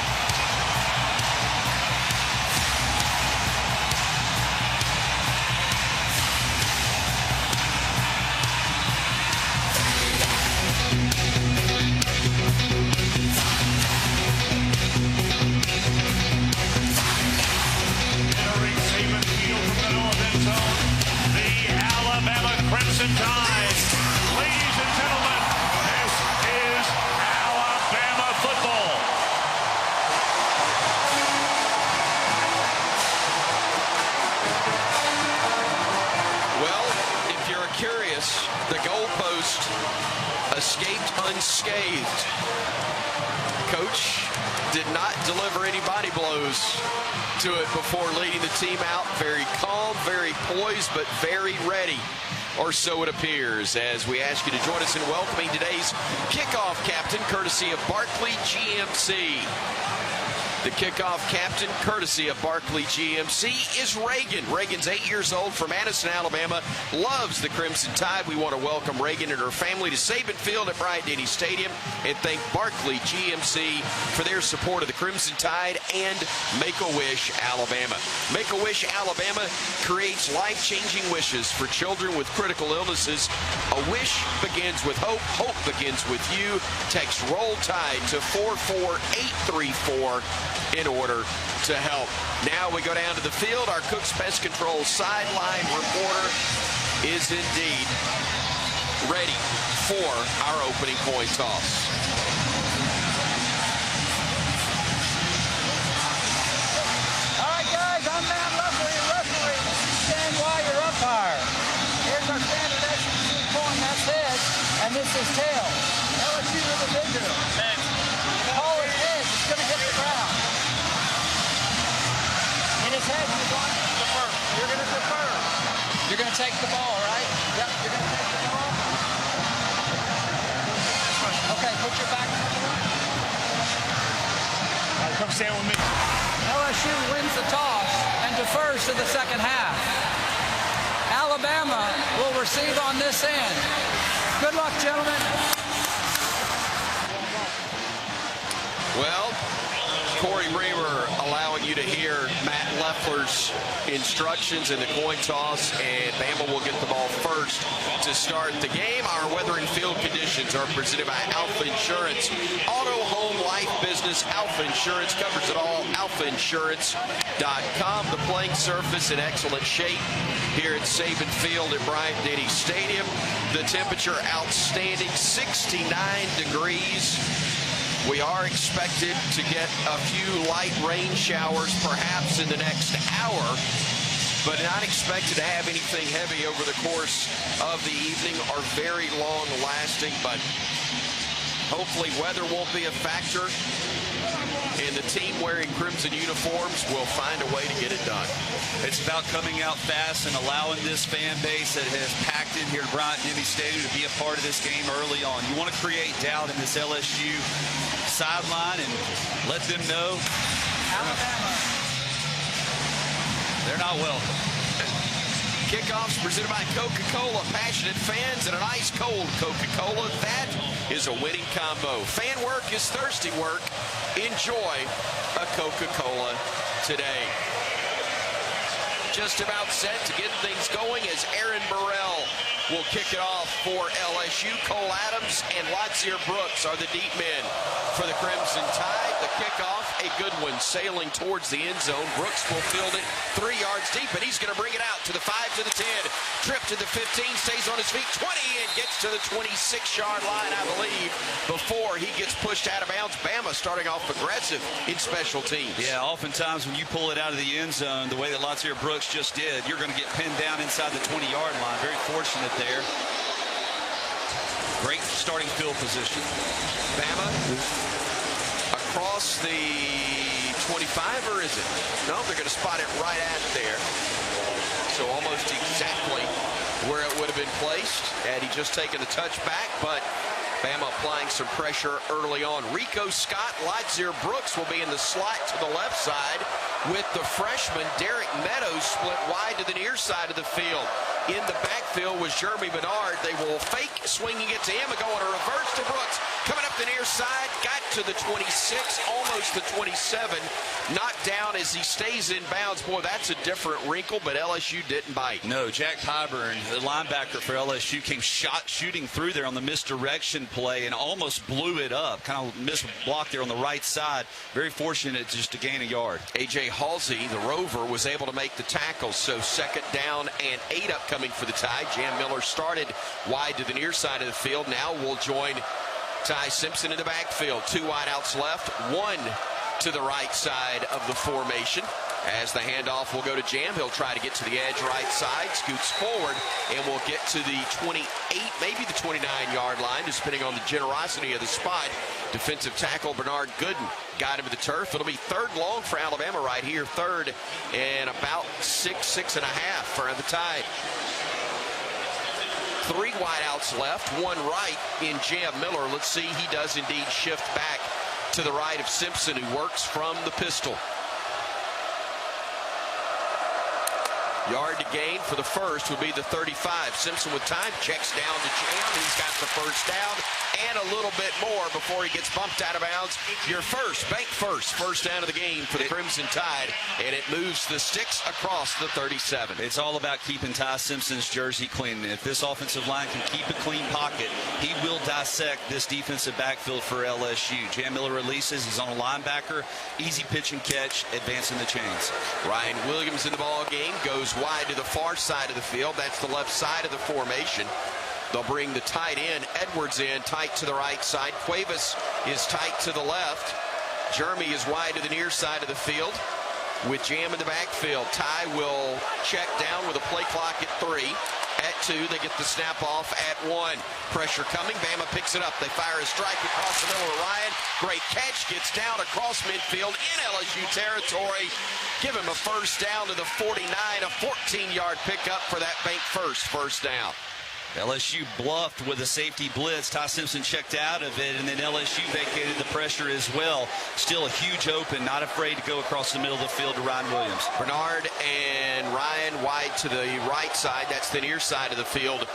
Escaped unscathed. Coach did not deliver any body blows to it before leading the team out. Very calm, very poised, but very ready, or so it appears, as we ask you to join us in welcoming today's kickoff captain, courtesy of Barclay GMC. The kickoff captain, courtesy of Barkley GMC, is Reagan. Reagan's 8 years old from Addison, Alabama, loves the Crimson Tide. We want to welcome Reagan and her family to Saban Field at Bryant-Denny Stadium and thank Barkley GMC for their support of the Crimson Tide and Make-A-Wish Alabama. Make-A-Wish Alabama creates life-changing wishes for children with critical illnesses. A wish begins with hope. Hope begins with you. Text Roll Tide to 44834 in order to help. Now we go down to the field. Our Cooks Pest Control sideline reporter is indeed ready for our opening coin toss. All right, guys, I'm Matt Leffler, your referee. Stand by your umpire. Here's our standard SEC coin. That's heads, and this is tails. LSU to the visitor. Call it heads. It's going to hit the ground. In his head, you're going to defer. You're going to defer. You're going to take the ball, right? Yep, you're going to take the ball. Okay, put your back to the ball. All right, come stand with me. LSU wins the toss and defers to the second half. Alabama will receive on this end. Good luck, gentlemen. Well, Corey Reamer allowing you to hear Matt Leffler's instructions in the coin toss, and Bama will get the ball first to start the game. Our weather and field conditions are presented by Alpha Insurance. Auto, home, life, business, Alpha Insurance covers it all. AlphaInsurance.com. The playing surface in excellent shape here at Saban Field at Bryant-Denny Stadium. The temperature outstanding, 69 degrees. We are expected to get a few light rain showers perhaps in the next hour, but not expected to have anything heavy over the course of the evening or very long lasting, but hopefully weather won't be a factor, and the team wearing crimson uniforms will find a way to get it done. It's about coming out fast and allowing this fan base that has packed in here at Bryant-Denny Stadium to be a part of this game early on. You want to create doubt in this LSU sideline and let them know Alabama. They're not welcome. Kickoffs presented by Coca-Cola. Passionate fans and an ice cold Coca-Cola. That is a winning combo. Fan work is thirsty work. Enjoy a Coca-Cola today. Just about set to get things going as Aaron Burrell will kick it off for LSU. Cole Adams and Latsier Brooks are the deep men for the Crimson Tide. The kickoff, a good one, sailing towards the end zone. Brooks will field it 3 yards deep, and he's going to bring it out to the 5, to the 10. Trip to the 15, stays on his feet, 20, and gets to the 26-yard line, I believe, before he gets pushed out of bounds. Bama starting off aggressive in special teams. Yeah, oftentimes when you pull it out of the end zone, the way that Latsier Brooks just did, you're going to get pinned down inside the 20-yard line. Very fortunate there. Great starting field position. Bama across the 25, or is it? No, they're going to spot it right at there. So almost exactly where it would have been placed had he just taken the touchback, but Bama applying some pressure early on. Rico Scott, Latsier Brooks will be in the slot to the left side with the freshman Derek Meadows split wide to the near side of the field. In the backfield was Jeremy Bernard. They will fake swinging it to him and going to reverse to Brooks. Coming up the near side, got to the 26, almost the 27. Knocked down as he stays in bounds. Boy, that's a different wrinkle, but LSU didn't bite. No, Jack Pyburn, the linebacker for LSU, came shooting through there on the misdirection play and almost blew it up. Kind of missed block there on the right side. Very fortunate just to gain a yard. A.J. Halsey, the Rover, was able to make the tackle. So second down and 8 upcoming for the Tide. Jam Miller started wide to the near side of the field. Now we'll join Ty Simpson in the backfield. 2 wideouts left, 1 to the right side of the formation. As the handoff will go to Jam, he'll try to get to the edge right side, scoots forward, and will get to the 28, maybe the 29-yard line, depending on the generosity of the spot. Defensive tackle Bernard Gooden got him to the turf. It'll be 3rd long for Alabama right here, 3rd and about 6.5 for the Tide. 3 wideouts left, 1 right in Jam Miller. Let's see, he does indeed shift back to the right of Simpson, who works from the pistol. Yard to gain for the first would be the 35. Simpson with time, checks down to Jam. He's got the first down and a little bit more before he gets bumped out of bounds. Your first, bank first down of the game for the Crimson Tide, and it moves the sticks across the 37. It's all about keeping Ty Simpson's jersey clean. If this offensive line can keep a clean pocket, he will dissect this defensive backfield for LSU. Jam Miller releases, he's on a linebacker, easy pitch and catch, advancing the chains. Ryan Williams in the ball game, goes wide to the far side of the field. That's the left side of the formation. They'll bring the tight end Edwards in tight to the right side. Cuevas is tight to the left. Jeremy is wide to the near side of the field with Jam in the backfield. Ty will check down with a play clock at 3. At 2, they get the snap off at 1. Pressure coming. Bama picks it up. They fire a strike across the middle of Ryan. Great catch. Gets down across midfield in LSU territory. Give him a first down to the 49. A 14-yard pickup for that bank first down. LSU bluffed with a safety blitz. Ty Simpson checked out of it, and then LSU vacated the pressure as well. Still a huge open, not afraid to go across the middle of the field to Ryan Williams. Bernard and Ryan wide to the right side. That's the near side of the field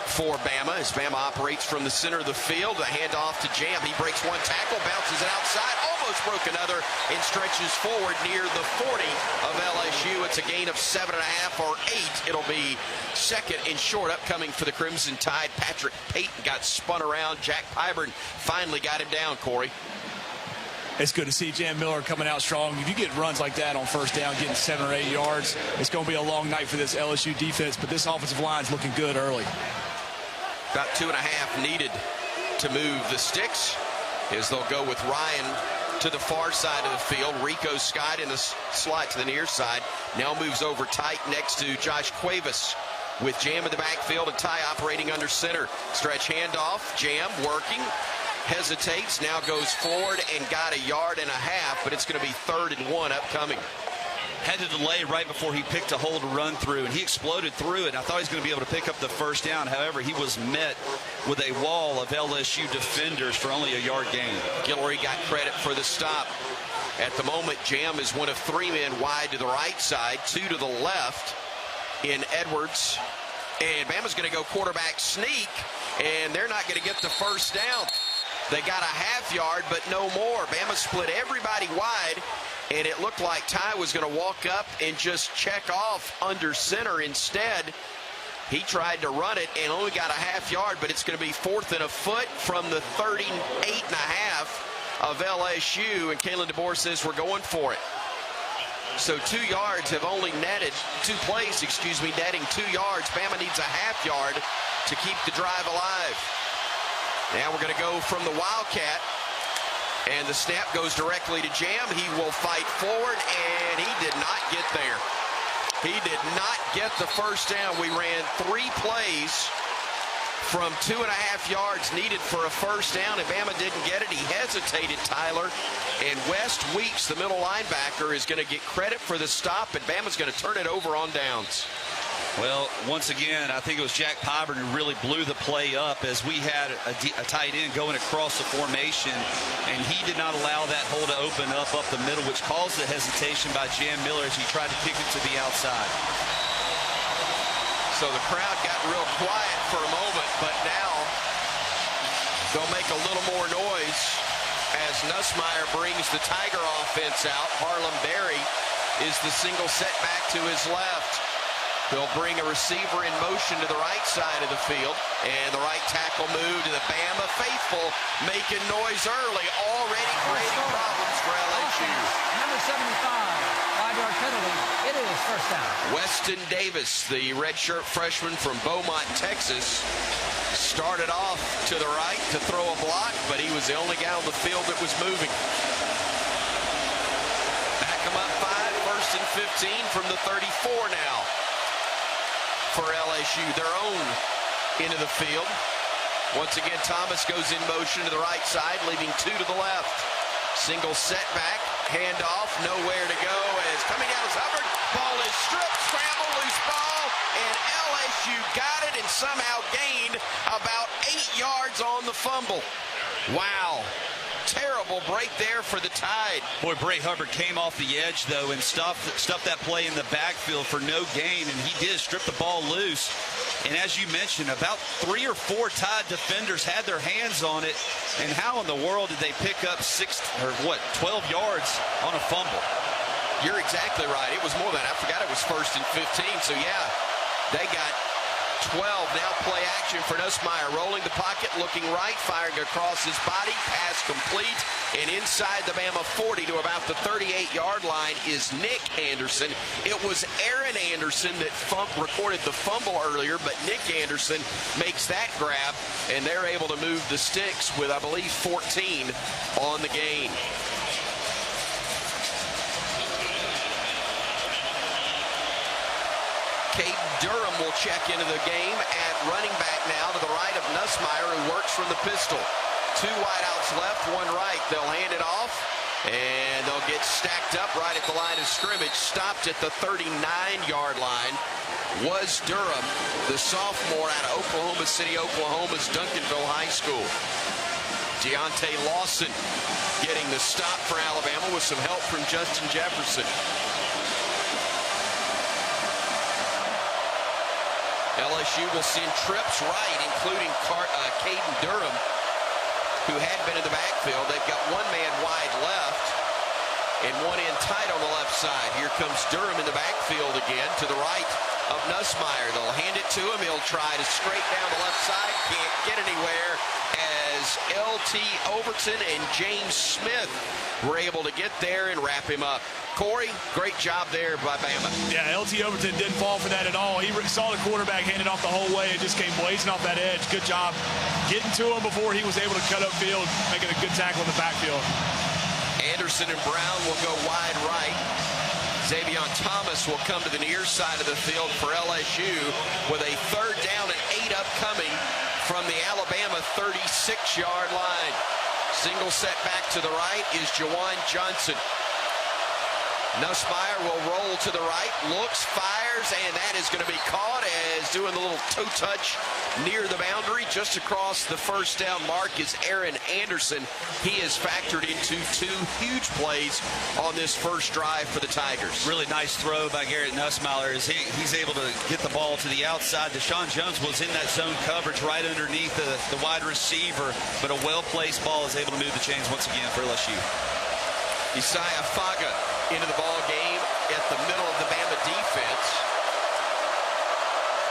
for Bama, as Bama operates from the center of the field. A handoff to Jam. He breaks one tackle, bounces it outside, almost broke another, and stretches forward near the 40 of LSU. It's a gain of 7.5 or 8. It'll be second and short upcoming for the Crimson Tide. Patrick Payton got spun around. Jack Pyburn finally got him down, Corey. It's good to see Jam Miller coming out strong. If you get runs like that on first down, getting 7 or 8 yards, it's going to be a long night for this LSU defense, but this offensive line is looking good early. About 2.5 needed to move the sticks, as they'll go with Ryan to the far side of the field. Rico Scott in the slot to the near side. Now moves over tight next to Josh Cuevas with Jam in the backfield and Ty operating under center. Stretch handoff. Jam working. Hesitates. Now goes forward and got 1.5 yards, but it's going to be 3rd and 1 upcoming. Had to delay right before he picked a hole to run through, and he exploded through it. I thought he was going to be able to pick up the first down. However, he was met with a wall of LSU defenders for only 1-yard gain. Guillory got credit for the stop. At the moment, Jam is one of 3 men wide to the right side, 2 to the left in Edwards. And Bama's going to go quarterback sneak, and they're not going to get the first down. They got 1/2 yard, but no more. Bama split everybody wide, and it looked like Ty was going to walk up and just check off under center. Instead, he tried to run it and only got 1/2 yard, but it's going to be 4th and a foot from the 38.5 of LSU, and Kalen DeBoer says we're going for it. So 2 yards have only netted, 2 plays, netting 2 yards. Bama needs 1/2 yard to keep the drive alive. Now we're going to go from the Wildcat, and the snap goes directly to Jam. He will fight forward, and he did not get there. He did not get the first down. We ran 3 plays from 2.5 yards needed for a first down, and Bama didn't get it. He hesitated, Tyler, and West Weeks, the middle linebacker, is going to get credit for the stop, and Bama's going to turn it over on downs. Well, once again, I think it was Jack Pyburn who really blew the play up, as we had a tight end going across the formation, and he did not allow that hole to open up the middle, which caused the hesitation by Jam Miller as he tried to kick it to the outside. So the crowd got real quiet for a moment, but now they'll make a little more noise as Nussmeier brings the Tiger offense out. Harlem Berry is the single setback to his left. They'll bring a receiver in motion to the right side of the field, and the right tackle move to the Bama faithful, making noise early, already creating problems for LSU. Number 75, 5-yard penalty. It is first down. Weston Davis, the redshirt freshman from Beaumont, Texas, started off to the right to throw a block, but he was the only guy on the field that was moving. Back him up 5, 1st and 15 from the 34 now. For LSU, their own into the field. Once again, Thomas goes in motion to the right side, leaving 2 to the left. Single setback, handoff, nowhere to go. As coming down is Hubbard. Ball is stripped, scramble, loose ball, and LSU got it and somehow gained about 8 yards on the fumble. Wow. terrible break there for the Tide. Boy, Bray Hubbard came off the edge, though, and stuffed that play in the backfield for no gain, and he did strip the ball loose. And as you mentioned, about 3 or 4 Tide defenders had their hands on it, and how in the world did they pick up 12 yards on a fumble? You're exactly right. It was more than that. I forgot it was 1st and 15. So, yeah, they got 12. Now play action for Nussmeier. Rolling the pocket, looking right, firing across his body. Pass complete. And inside the Bama 40 to about the 38-yard line is Nick Anderson. It was Aaron Anderson that recorded the fumble earlier, but Nick Anderson makes that grab, and they're able to move the sticks with, I believe, 14 on the gain. Caden Durham will check into the game at running back now to the right of Nussmeier, who works from the pistol. 2 wideouts left, 1 right. They'll hand it off, and they'll get stacked up right at the line of scrimmage. Stopped at the 39-yard line was Durham, the sophomore out of Oklahoma City, Oklahoma's Duncanville High School. Deontay Lawson getting the stop for Alabama with some help from Justin Jefferson. LSU will send trips right, including Caden Durham, who had been in the backfield. They've got 1 man wide left and 1 in tight on the left side. Here comes Durham in the backfield again to the right of Nussmeier. They'll hand it to him. He'll try to straight down the left side. Can't get anywhere as L.T. Overton and James Smith were able to get there and wrap him up. Corey, great job there by Bama. Yeah, L.T. Overton didn't fall for that at all. He saw the quarterback hand it off the whole way and just came blazing off that edge. Good job getting to him before he was able to cut upfield, making a good tackle in the backfield. Anderson and Brown will go wide right. Xavion Thomas will come to the near side of the field for LSU with a 3rd down and 8 upcoming from the Alabama 36-yard line. Single set back to the right is Jawan Johnson. Nussmeier will roll to the right, looks, fires, and that is going to be caught as doing the little toe touch near the boundary. Just across the 1st down mark is Aaron Anderson. He is factored into 2 huge plays on this first drive for the Tigers. Really nice throw by Garrett Nussmeier as he's able to get the ball to the outside. Deshaun Jones was in that zone coverage right underneath the wide receiver, but a well-placed ball is able to move the chains once again for LSU. Isaiah Faga into the ball game at the middle of the Bama defense,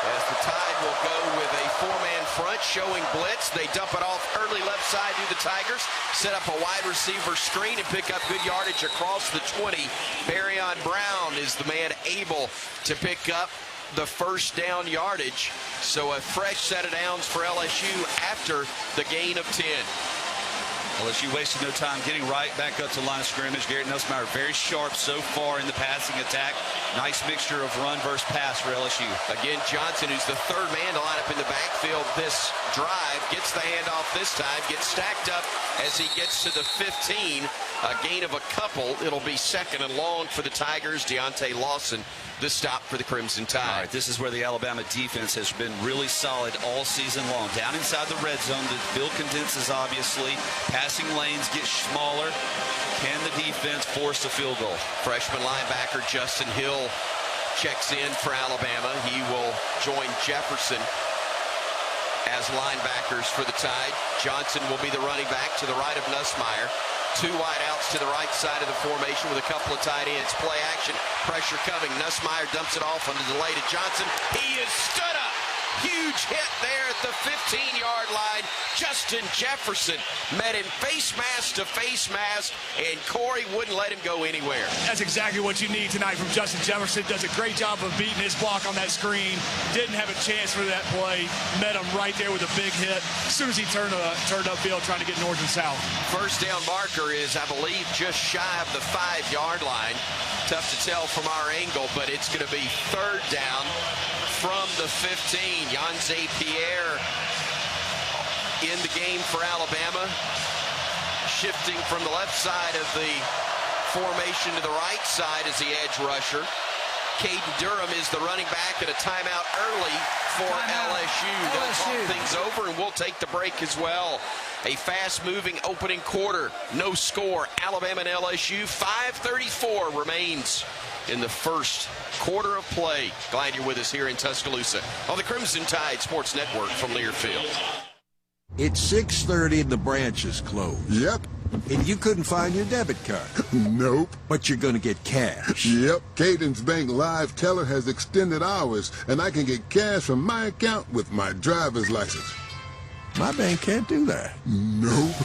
as the Tide will go with a 4-man front showing blitz. They dump it off early left side to the Tigers, set up a wide receiver screen and pick up good yardage across the 20. Barryon Brown is the man able to pick up the 1st down yardage. So a fresh set of downs for LSU after the gain of 10. LSU wasted no time getting right back up to the line of scrimmage. Garrett Nussmeier very sharp so far in the passing attack. Nice mixture of run versus pass for LSU. Again, Johnson, who's the 3rd man to line up in the backfield this drive, gets the handoff this time, gets stacked up as he gets to the 15. A gain of a couple. It'll be 2nd and long for the Tigers. Deontay Lawson, the stop for the Crimson Tide. All right, this is where the Alabama defense has been really solid all season long. Down inside the red zone, the field condenses obviously. Passing lanes get smaller. Can the defense force a field goal? Freshman linebacker Justin Hill checks in for Alabama. He will join Jefferson as linebackers for the Tide. Johnson will be the running back to the right of Nussmeier. 2 wideouts to the right side of the formation with a couple of tight ends. Play action, pressure coming. Nussmeier dumps it off on the delay to Johnson. He is stood up. Huge hit there at the 15-yard line. Justin Jefferson met him face mask to face mask, and Corey wouldn't let him go anywhere. That's exactly what you need tonight from Justin Jefferson. Does a great job of beating his block on that screen. Didn't have a chance for that play. Met him right there with a big hit as soon as he turned upfield trying to get north and south. 1st down marker is, I believe, just shy of the 5-yard line. Tough to tell from our angle, but it's going to be 3rd down from the 15. Yanze Pierre in the game for Alabama, shifting from the left side of the formation to the right side as the edge rusher. Caden Durham is the running back, and a timeout early for LSU. They'll talk things over, and we'll take the break as well. A fast-moving opening quarter. No score. Alabama and LSU. 5:34 remains in the first quarter of play. Glad you're with us here in Tuscaloosa on the Crimson Tide Sports Network from Learfield. It's 6:30 and the branch is closed. Yep. And you couldn't find your debit card. Nope. But you're going to get cash. Yep. Cadence Bank Live Teller has extended hours, and I can get cash from my account with my driver's license. My bank can't do that. Nope.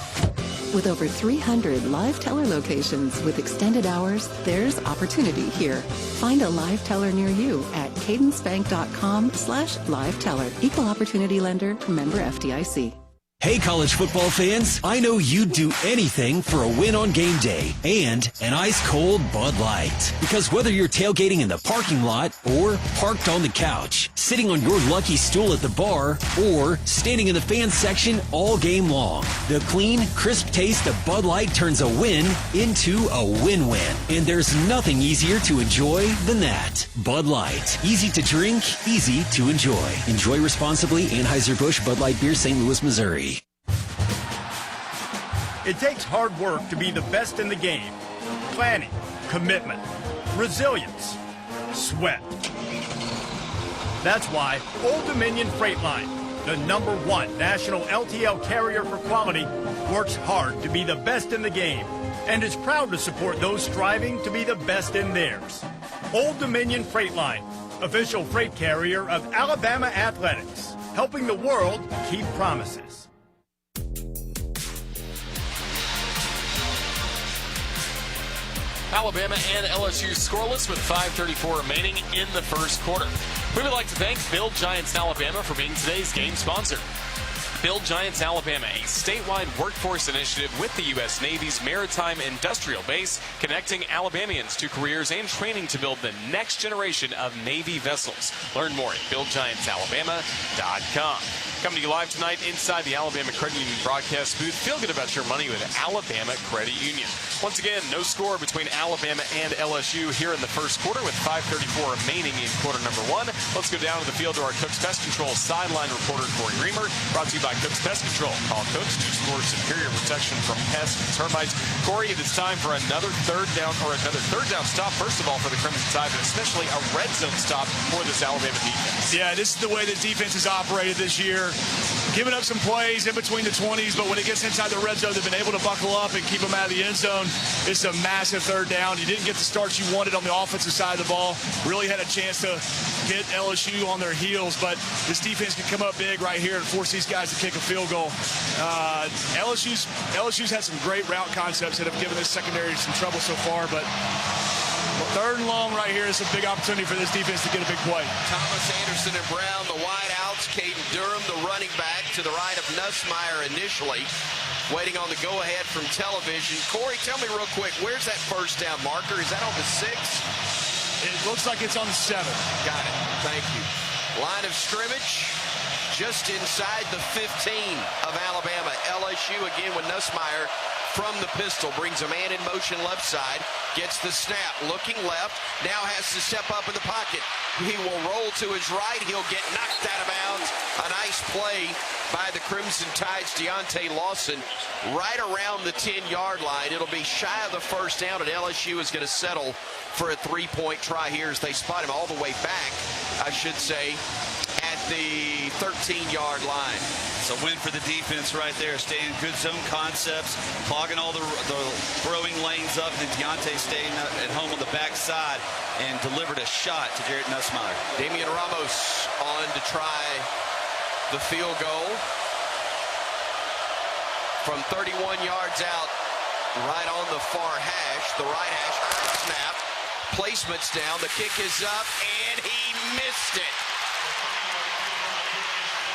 With over 300 Live Teller locations with extended hours, there's opportunity here. Find a Live Teller near you at cadencebank.com/liveteller. Equal opportunity lender, member FDIC. Hey, college football fans, I know you'd do anything for a win on game day and an ice-cold Bud Light. Because whether you're tailgating in the parking lot or parked on the couch, sitting on your lucky stool at the bar, or standing in the fan section all game long, the clean, crisp taste of Bud Light turns a win into a win-win. And there's nothing easier to enjoy than that. Bud Light. Easy to drink, easy to enjoy. Enjoy responsibly. Anheuser-Busch Bud Light Beer, St. Louis, Missouri. It takes hard work to be the best in the game. Planning, commitment, resilience, sweat. That's why Old Dominion Freight Line, the #1 national LTL carrier for quality, works hard to be the best in the game and is proud to support those striving to be the best in theirs. Old Dominion Freight Line, official freight carrier of Alabama Athletics, helping the world keep promises. Alabama and LSU scoreless with 5:34 remaining in the first quarter. We would like to thank Build Giants Alabama for being today's game sponsor. Build Giants Alabama, a statewide workforce initiative with the U.S. Navy's Maritime Industrial Base, connecting Alabamians to careers and training to build the next generation of Navy vessels. Learn more at BuildGiantsAlabama.com. Coming to you live tonight inside the Alabama Credit Union broadcast booth. Feel good about your money with Alabama Credit Union. Once again, no score between Alabama and LSU here in the first quarter with 5:34 remaining in quarter number one. Let's go down to the field to our Cooks Pest Control sideline reporter, Corey Reamer. Brought to you by Cooks Pest Control. Call Cooks to score superior protection from pests and termites. Corey, it is time for another third down stop, first of all, for the Crimson Tide, but especially a red zone stop for this Alabama defense. Yeah, this is the way the defense has operated this year. Giving up some plays in between the 20s, but when it gets inside the red zone, they've been able to buckle up and keep them out of the end zone. It's a massive third down. You didn't get the starts you wanted on the offensive side of the ball. Really had a chance to get LSU on their heels, but this defense can come up big right here and force these guys to kick a field goal. LSU's had some great route concepts that have given this secondary some trouble so far, but third and long right here is a big opportunity for this defense to get a big play. Thomas, Anderson, and Brown, the wide outs. Caden Durham, the running back, to the right of Nussmeier initially. Waiting on the go-ahead from television. Corey, tell me real quick, where's that first down marker? Is that on the 6? It looks like it's on the 7. Got it. Thank you. Line of scrimmage just inside the 15 of Alabama. LSU again with Nussmeier from the pistol. Brings a man in motion left side. Gets the snap. Looking left. Now has to step up in the pocket. He will roll to his right. He'll get knocked out of bounds. A nice play by the Crimson Tide's Deontay Lawson right around the 10-yard line. It'll be shy of the first down, and LSU is going to settle for a 3-point try here as they spot him all the way back, I should say, at the 13-yard line. It's a win for the defense right there. Staying in good zone concepts, clogging all the throwing lanes up, and Deontay staying at home on the backside and delivered a shot to Jared Nussmeier. Damian Ramos on to try the field goal from 31 yards out, right on the far hash. The right hash, snap, placement's down, the kick is up, and he missed it.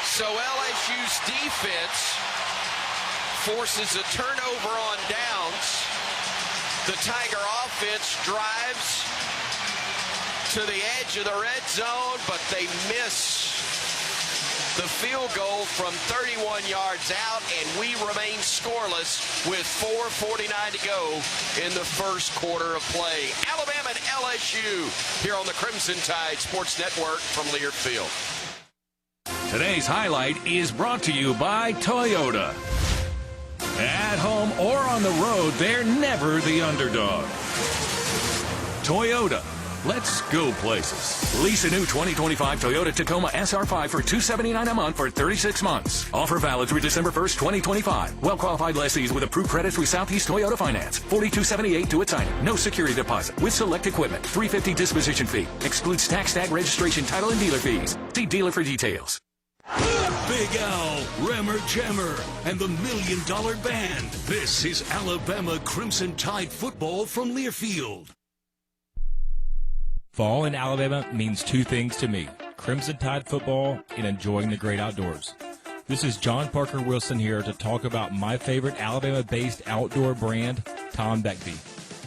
So LSU's defense forces a turnover on downs. The Tiger offense drives to the edge of the red zone, but they miss the field goal from 31 yards out, and we remain scoreless with 4:49 to go in the first quarter of play. Alabama and LSU here on the Crimson Tide Sports Network from Learfield. Today's highlight is brought to you by Toyota. At home or on the road, they're never the underdog. Toyota. Let's go places. Lease a new 2025 Toyota Tacoma SR5 for $279 a month for 36 months. Offer valid through December 1st, 2025. Well-qualified lessees with approved credit through Southeast Toyota Finance. $42.78 to its signing. No security deposit. With select equipment. $350 disposition fee. Excludes tax, tag, registration, title, and dealer fees. See dealer for details. Big Al, Remmer Jammer, and the $1 Million Band. This is Alabama Crimson Tide football from Learfield. Fall in Alabama means two things to me: Crimson Tide football and enjoying the great outdoors. This is John Parker Wilson here to talk about my favorite Alabama-based outdoor brand, Tom Beckby.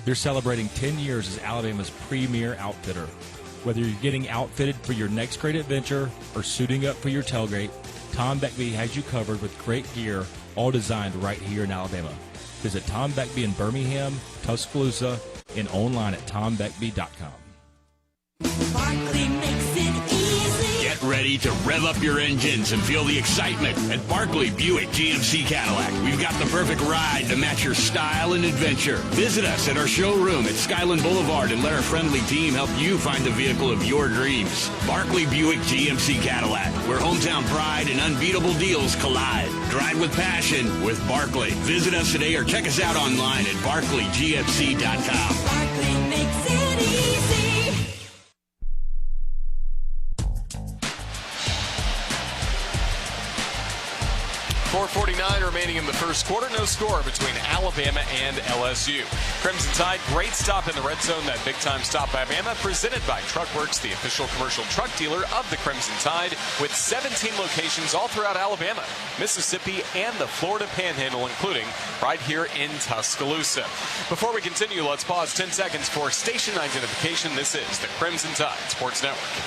They're celebrating 10 years as Alabama's premier outfitter. Whether you're getting outfitted for your next great adventure or suiting up for your tailgate, Tom Beckby has you covered with great gear, all designed right here in Alabama. Visit Tom Beckby in Birmingham, Tuscaloosa, and online at tombeckby.com. Barkley makes it easy. Get ready to rev up your engines and feel the excitement at Barkley Buick GMC Cadillac. We've got the perfect ride to match your style and adventure. Visit us at our showroom at Skyland Boulevard and let our friendly team help you find the vehicle of your dreams. Barkley Buick GMC Cadillac, where hometown pride and unbeatable deals collide. Drive with passion with Barkley. Visit us today or check us out online at barkleygmc.com. Barkley makes it easy. 4:49 remaining in the first quarter. No score between Alabama and LSU. Crimson Tide, great stop in the red zone. That big-time stop by Bama, presented by Truckworks, the official commercial truck dealer of the Crimson Tide, with 17 locations all throughout Alabama, Mississippi, and the Florida Panhandle, including right here in Tuscaloosa. Before we continue, let's pause 10 seconds for station identification. This is the Crimson Tide Sports Network.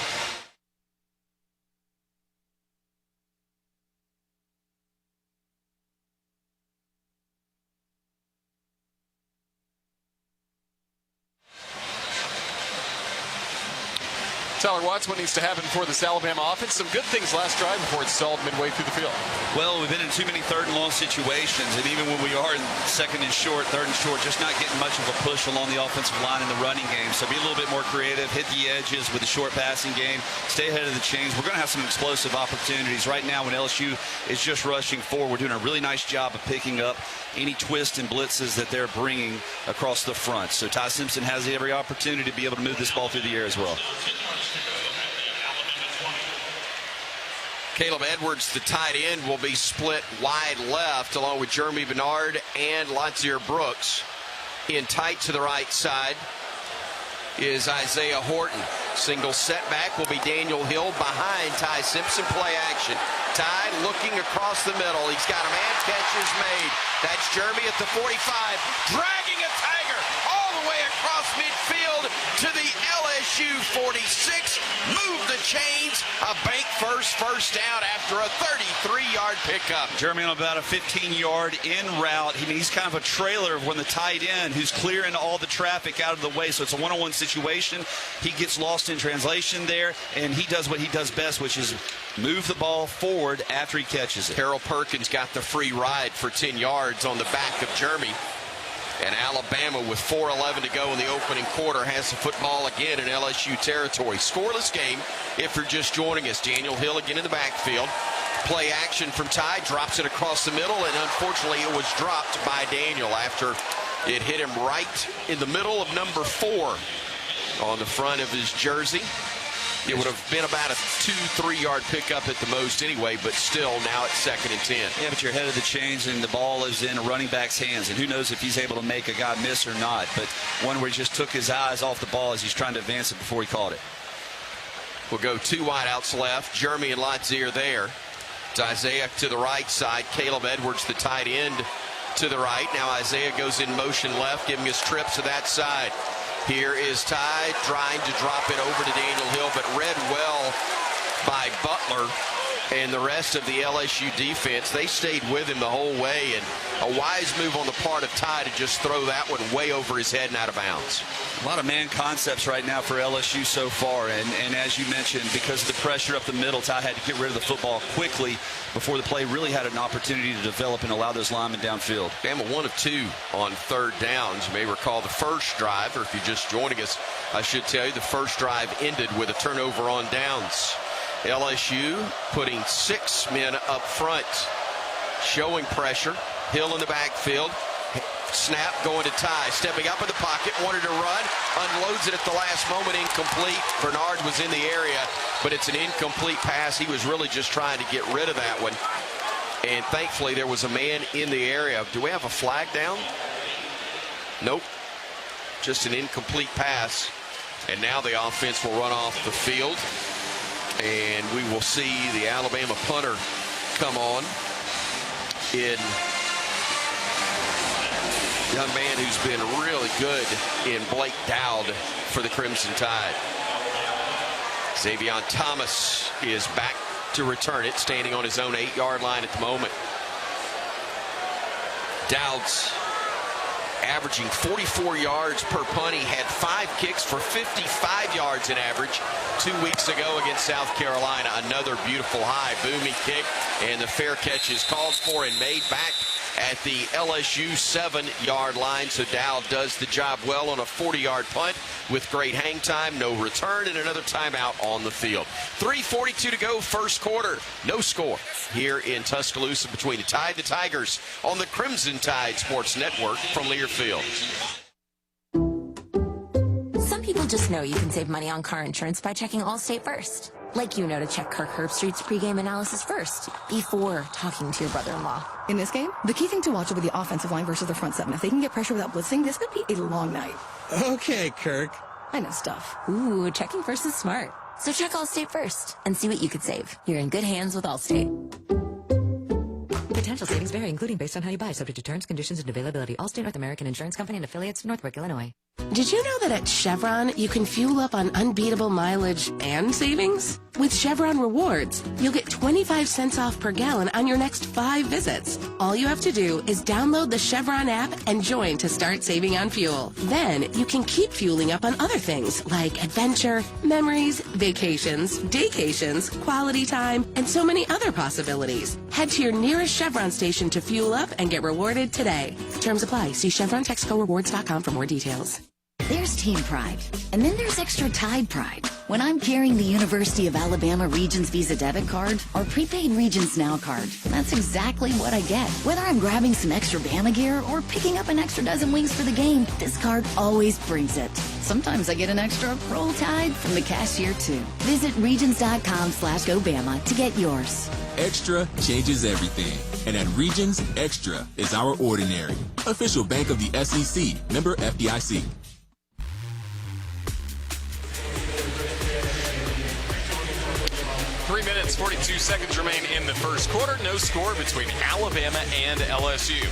Tyler Watts, what needs to happen for this Alabama offense? Some good things last drive before it's stalled midway through the field. Well, we've been in too many third and long situations, and even when we are in second and short, third and short, just not getting much of a push along the offensive line in the running game. So be a little bit more creative, hit the edges with the short passing game, stay ahead of the chains. We're going to have some explosive opportunities. Right now, when LSU is just rushing forward, we're doing a really nice job of picking up any twists and blitzes that they're bringing across the front. So Ty Simpson has every opportunity to be able to move this ball through the air as well. Caleb Edwards, the tight end, will be split wide left along with Jeremy Bernard and Latsier Brooks. In tight to the right side is Isaiah Horton. Single setback will be Daniel Hill behind Ty Simpson. Play action. Ty looking across the middle. He's got a man. Catch is made. That's Jeremy at the 45. Dragging a Tiger all the way across midfield to the LSU 46. Move the chains. A bank first down after a 33-yard pickup. Jeremy on about a 15-yard in route. He's kind of a trailer when the tight end who's clearing all the traffic out of the way. So it's a one-on-one situation. He gets lost in translation there, and he does what he does best, which is move the ball forward after he catches it. Harold Perkins got the free ride for 10 yards on the back of Jeremy. And Alabama, with 4:11 to go in the opening quarter, has the football again in LSU territory. Scoreless game if you're just joining us. Daniel Hill again in the backfield. Play action from Ty, drops it across the middle, and unfortunately it was dropped by Daniel after it hit him right in the middle of number 4 on the front of his jersey. It would have been about a 2-3 yard pickup at the most anyway, but still now it's 2nd and 10. Yeah, but you're ahead of the chains and the ball is in a running back's hands, and who knows if he's able to make a guy miss or not. But one where he just took his eyes off the ball as he's trying to advance it before he caught it. We'll go 2 wideouts left. Jeremy and Latsier there. It's Isaiah to the right side. Caleb Edwards, the tight end, to the right. Now Isaiah goes in motion left, giving us trips to that side. Here is Ty trying to drop it over to Daniel Hill, but read well by Butler. and the rest of the LSU defense, they stayed with him the whole way, and a wise move on the part of Ty to just throw that one way over his head and out of bounds. A lot of man concepts right now for LSU so far, and as you mentioned, because of the pressure up the middle, Ty had to get rid of the football quickly before the play really had an opportunity to develop and allow those linemen downfield. Bama 1 of 2 on third downs. You may recall the first drive, or if you're just joining us, I should tell you the first drive ended with a turnover on downs. LSU putting 6 men up front, showing pressure. Hill in the backfield. Snap going to Ty, stepping up in the pocket, wanted to run, unloads it at the last moment, incomplete. Bernard was in the area, but it's an incomplete pass. He was really just trying to get rid of that one. And thankfully, there was a man in the area. Do we have a flag down? Nope. Just an incomplete pass. And now the offense will run off the field. And we will see the Alabama punter come on in young man who's been really good in Blake Dowd for the Crimson Tide. Xavion Thomas is back to return it, standing on his own 8-yard line at the moment. Dowd's averaging 44 yards per punt. He had 5 kicks for 55 yards in average 2 weeks ago against South Carolina. Another beautiful high booming kick, and the fair catch is called for and made back at the LSU 7-yard line. So Dowd does the job well on a 40-yard punt with great hang time, no return, and another timeout on the field. 3:42 to go, first quarter. No score here in Tuscaloosa between the Tide and the Tigers on the Crimson Tide Sports Network from Learfield. Some people just know you can save money on car insurance by checking Allstate first. Like you know to check Kirk Herbstreit's pregame analysis first, before talking to your brother-in-law. In this game, the key thing to watch will be the offensive line versus the front seven. If they can get pressure without blitzing, this could be a long night. Okay, Kirk. I know stuff. Ooh, checking first is smart. So check Allstate first and see what you could save. You're in good hands with Allstate. Potential savings vary, including based on how you buy, subject to terms, conditions, and availability. Allstate North American Insurance Company and affiliates, Northbrook, Illinois. Did you know that at Chevron, you can fuel up on unbeatable mileage and savings? With Chevron Rewards, you'll get 25 cents off per gallon on your next 5 visits. All you have to do is download the Chevron app and join to start saving on fuel. Then you can keep fueling up on other things like adventure, memories, vacations, daycations, quality time, and so many other possibilities. Head to your nearest Chevron station to fuel up and get rewarded today. Terms apply. See ChevronTexcoRewards.com for more details. There's Team Pride, and then there's Extra Tide Pride. When I'm carrying the University of Alabama Regions Visa debit card or prepaid Regions Now card, that's exactly what I get. Whether I'm grabbing some extra Bama gear or picking up an extra dozen wings for the game, this card always brings it. Sometimes I get an extra Roll Tide from the cashier too. Visit Regions.com/GoBama to get yours. Extra changes everything. And at Regions, Extra is our ordinary. Official bank of the SEC. Member FDIC. 3 minutes, 42 seconds remain in the first quarter. No score between Alabama and LSU.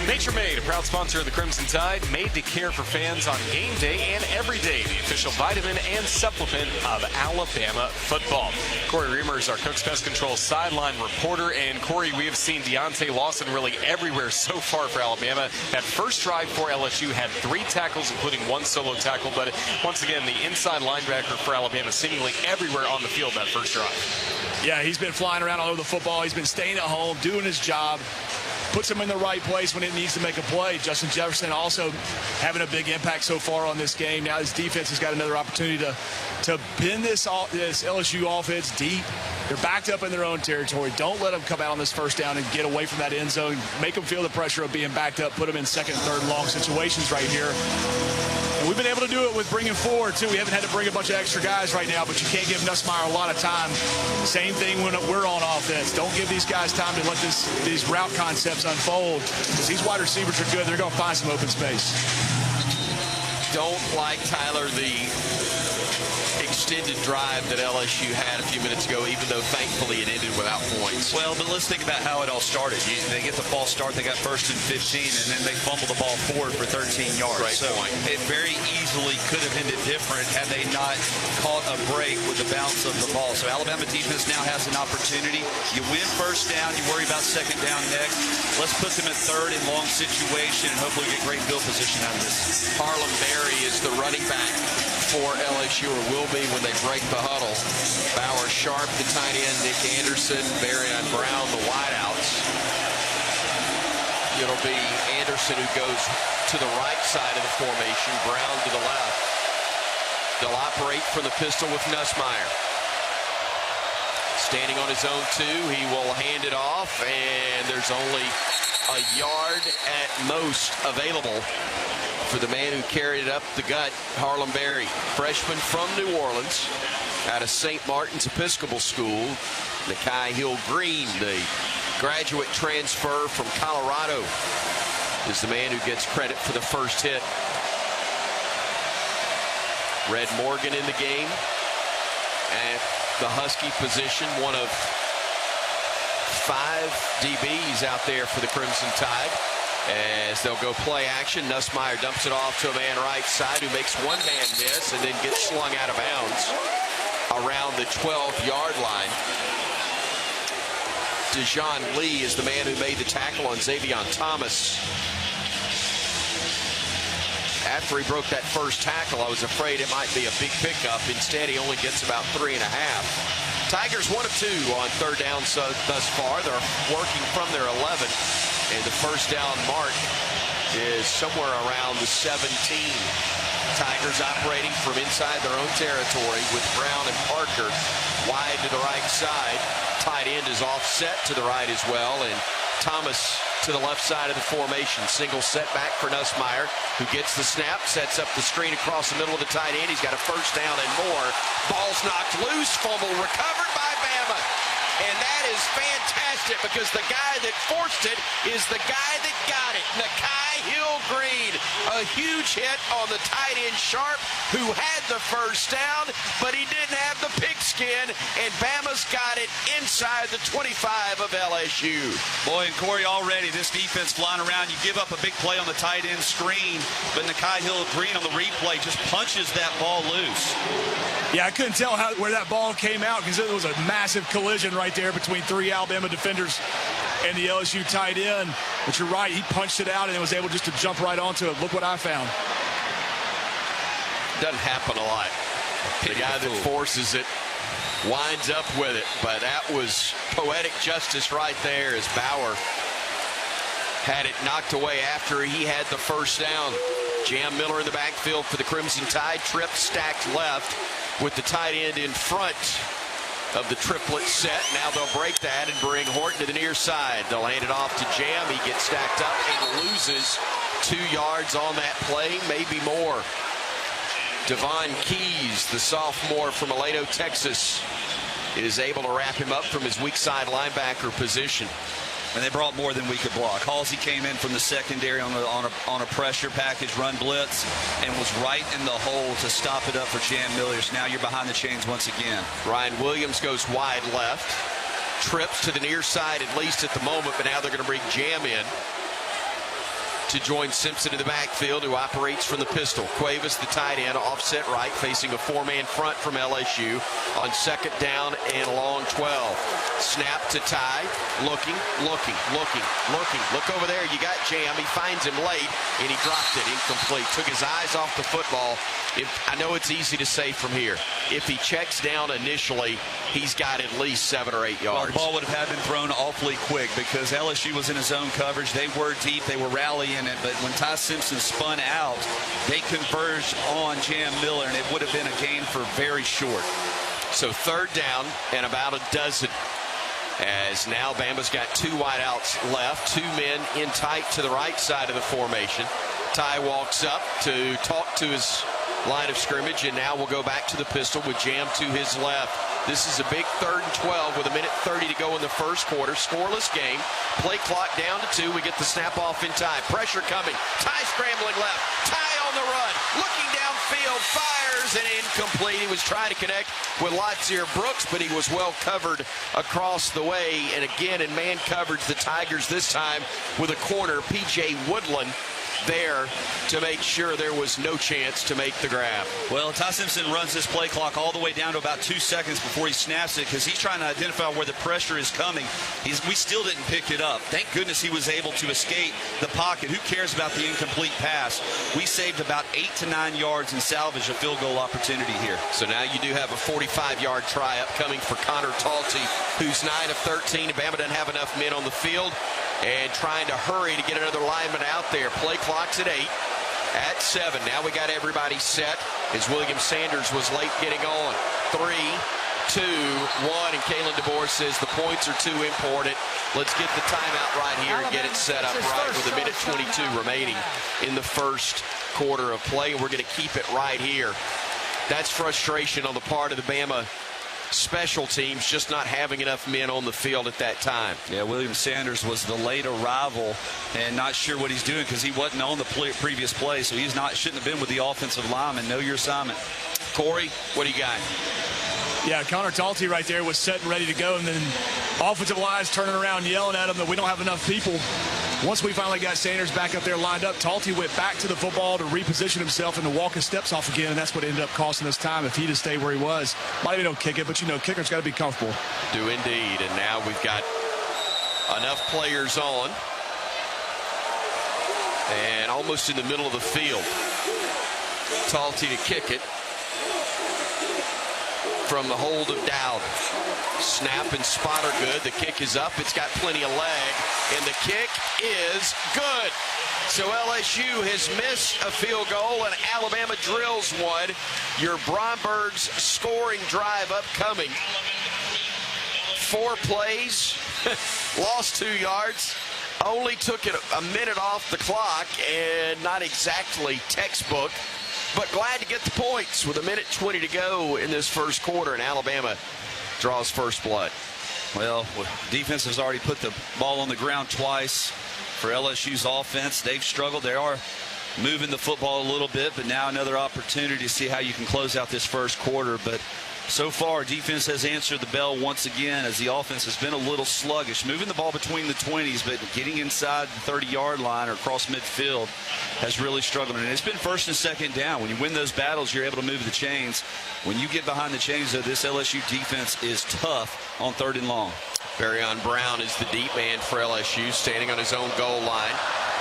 Nature Made, a proud sponsor of the Crimson Tide, made to care for fans on game day and every day. The official vitamin and supplement of Alabama football. Corey Reamer is our Cook's Pest Control sideline reporter. And Corey, we have seen Deontay Lawson really everywhere so far for Alabama. That first drive for LSU had 3 tackles, including 1 solo tackle. But once again, the inside linebacker for Alabama seemingly everywhere on the field that first drive. Yeah, he's been flying around all over the football. He's been staying at home, doing his job, puts him in the right place when it needs to make a play. Justin Jefferson also having a big impact so far on this game. Now his defense has got another opportunity to pin this LSU offense deep. They're backed up in their own territory. Don't let them come out on this first down and get away from that end zone. Make them feel the pressure of being backed up. Put them in second and third long situations right here. And we've been able to do it with bringing forward, too. We haven't had to bring a bunch of extra guys right now, but you can't give Nussmeier a lot of time. Same thing when we're on offense. Don't give these guys time to let these route concepts unfold. Because these wide receivers are good. They're going to find some open space. Don't like Tyler, the extended drive that LSU had a few minutes ago, even though thankfully it ended without points. Well, but let's think about how it all started. They get the false start. They got first and 15, and then they fumble the ball forward for 13 yards. Great so point. It very easily could have ended different had they not caught a break with the bounce of the ball. So Alabama defense now has an opportunity. You win first down. You worry about second down next. Let's put them at third in long situation and hopefully get great field position out of this. Harlem Berry is the running back for LSU, or will be when they break the huddle. Bauer Sharp, the tight end, Nick Anderson, Berry and Brown, the wideouts. It'll be Anderson who goes to the right side of the formation, Brown to the left. They'll operate from the pistol with Nussmeier. Standing on his own 2, he will hand it off, and there's only a yard at most available for the man who carried it up the gut, Harlem Berry, freshman from New Orleans, out of St. Martin's Episcopal School. Nakai Hill-Green, the graduate transfer from Colorado, is the man who gets credit for the first hit. Red Morgan in the game at the Husky position, one of 5 DBs out there for the Crimson Tide. As they'll go play action, Nussmeier dumps it off to a man right side who makes one man miss and then gets slung out of bounds around the 12-yard line. Dejon Lee is the man who made the tackle on Xavion Thomas. After he broke that first tackle, I was afraid it might be a big pickup. Instead, he only gets about 3.5. Tigers 1 of 2 on third down thus far. They're working from their 11. And the first down mark is somewhere around the 17. Tigers operating from inside their own territory with Brown and Parker wide to the right side. Tight end is offset to the right as well, and Thomas to the left side of the formation. Single setback for Nussmeier, who gets the snap, sets up the screen across the middle of the tight end. He's got a first down and more. Ball's knocked loose, fumble recovered by Bama. And that is fantastic because the guy that forced it is the guy that got it. Nakai Hill-Green, a huge hit on the tight end Sharp, who had the first down, but he didn't have the pigskin, and Bama's got it inside the 25 of LSU. Boy, and Corey, already this defense flying around. You give up a big play on the tight end screen, but Nakai Hill-Green on the replay just punches that ball loose. Yeah, I couldn't tell where that ball came out because it was a massive collision right there between 3 Alabama defenders and the LSU tight end. But you're right, he punched it out and was able just to jump right onto it. Look what I found. Doesn't happen a lot. The guy that forces it winds up with it. But that was poetic justice right there as Bauer had it knocked away after he had the first down. Jam Miller in the backfield for the Crimson Tide. Tripp stacked left with the tight end in front of the triplet set. Now they'll break that and bring Horton to the near side. They'll hand it off to Jam. He gets stacked up and loses 2 yards on that play, maybe more. Devon Keys, the sophomore from Aledo, Texas, is able to wrap him up from his weak side linebacker position. And they brought more than we could block. Halsey came in from the secondary on a pressure package run blitz and was right in the hole to stop it up for Jam Miller. So now you're behind the chains once again. Ryan Williams goes wide left. Trips to the near side, at least at the moment, but now they're going to bring Jam in to join Simpson in the backfield, who operates from the pistol. Cuevas, the tight end, offset right, facing a 4-man front from LSU on second down and a long 12. Snap to Ty, looking. Look over there, you got Jam. He finds him late, and he dropped it incomplete. Took his eyes off the football. I know it's easy to say from here. If he checks down initially, he's got at least 7 or 8 yards. Well, the ball would have had been thrown awfully quick because LSU was in his own coverage. They were deep. They were rallying it. But when Ty Simpson spun out, they converged on Jam Miller, and it would have been a gain for very short. So third down and about a dozen. As now Bama's got 2 wideouts left, 2 men in tight to the right side of the formation. Ty walks up to talk to his line of scrimmage, and now we'll go back to the pistol with Jam to his left. This is a big 3rd and 12 with 1:30 to go in the first quarter. Scoreless game. Play clock down to 2. We get the snap off in time. Pressure coming. Ty scrambling left. Ty on the run. Looking downfield. field, fires, and incomplete. He was trying to connect with Latsier Brooks, but he was well covered across the way. And again, in man coverage, the Tigers this time with a corner, P.J. Woodland, there to make sure there was no chance to make the grab. Well, Ty Simpson runs this play clock all the way down to about 2 seconds before he snaps it because he's trying to identify where the pressure is coming. We still didn't pick it up. Thank goodness he was able to escape the pocket. Who cares about the incomplete pass? We saved about 8 to 9 yards and salvaged a field goal opportunity here. So now you do have a 45-yard try upcoming for Connor Talty, who's 9 of 13. Bama doesn't have enough men on the field and trying to hurry to get another lineman out there. Play clock's at 8. At 7. Now we got everybody set as William Sanders was late getting on. 3, 2, 1. And Kalen DeBoer says the points are too important. Let's get the timeout right here and get it set up right with a minute 22 remaining in the first quarter of play. We're going to keep it right here. That's frustration on the part of the Bama special teams, just not having enough men on the field at that time. Yeah, William Sanders was the late arrival and not sure what he's doing because he wasn't on the previous play, so he's not shouldn't have been with the offensive lineman. Know your assignment. Corey, what do you got? Yeah, Connor Talty right there was set and ready to go, and then offensive line's turning around yelling at him that we don't have enough people. Once we finally got Sanders back up there lined up, Talty went back to the football to reposition himself and to walk his steps off again, and that's what ended up costing us time. If he'd have stayed where he was, might even don't kick it, but, you know, kicker's got to be comfortable. Do indeed, and now we've got enough players on and almost in the middle of the field. Talty to kick it from the hold of Dowd. Snap and spot are good. The kick is up. It's got plenty of leg, and the kick is good. So LSU has missed a field goal, and Alabama drills one. Your Bromberg's scoring drive upcoming. 4 plays, lost 2 yards, only took it a minute off the clock, and not exactly textbook, but glad to get the points with a minute 20 to go in this first quarter, and Alabama draws first blood. Well, defense has already put the ball on the ground twice for LSU's offense. They've struggled. They are moving the football a little bit, but now another opportunity to see how you can close out this first quarter. But so far, defense has answered the bell once again as the offense has been a little sluggish, moving the ball between the 20s, but getting inside the 30-yard line or across midfield has really struggled. And it's been first and second down. When you win those battles, you're able to move the chains. When you get behind the chains, though, this LSU defense is tough on 3rd and long. Barryon Brown is the deep man for LSU, standing on his own goal line.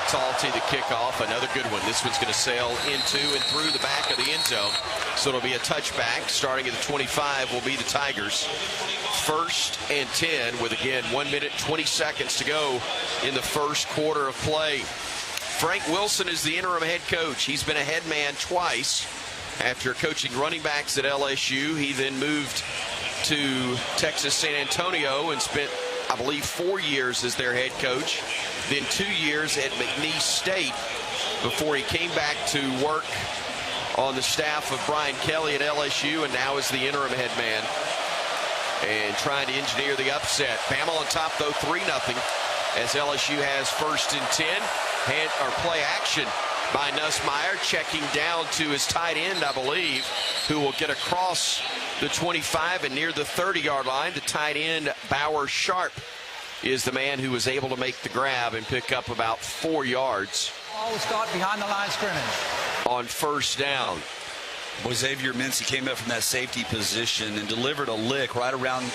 Talty the kickoff, another good one. This one's going to sail into and through the back of the end zone. So it'll be a touchback. Starting at the 25 will be the Tigers. 1st and 10 with, again, 1 minute, 20 seconds to go in the first quarter of play. Frank Wilson is the interim head coach. He's been a head man twice. After coaching running backs at LSU, he then moved to Texas San Antonio and spent, I believe, 4 years as their head coach. Then 2 years at McNeese State before he came back to work on the staff of Brian Kelly at LSU, and now is the interim head man and trying to engineer the upset. Bama on top, though, 3-0 as LSU has 1st and 10. Play action by Nussmeier, checking down to his tight end, I believe, who will get across the 25 and near the 30-yard line. The tight end, Bauer Sharp, is the man who was able to make the grab and pick up about 4 yards. Ball was caught behind the line of scrimmage. On 1st down. Boy, Xavier Mincy came up from that safety position and delivered a lick right around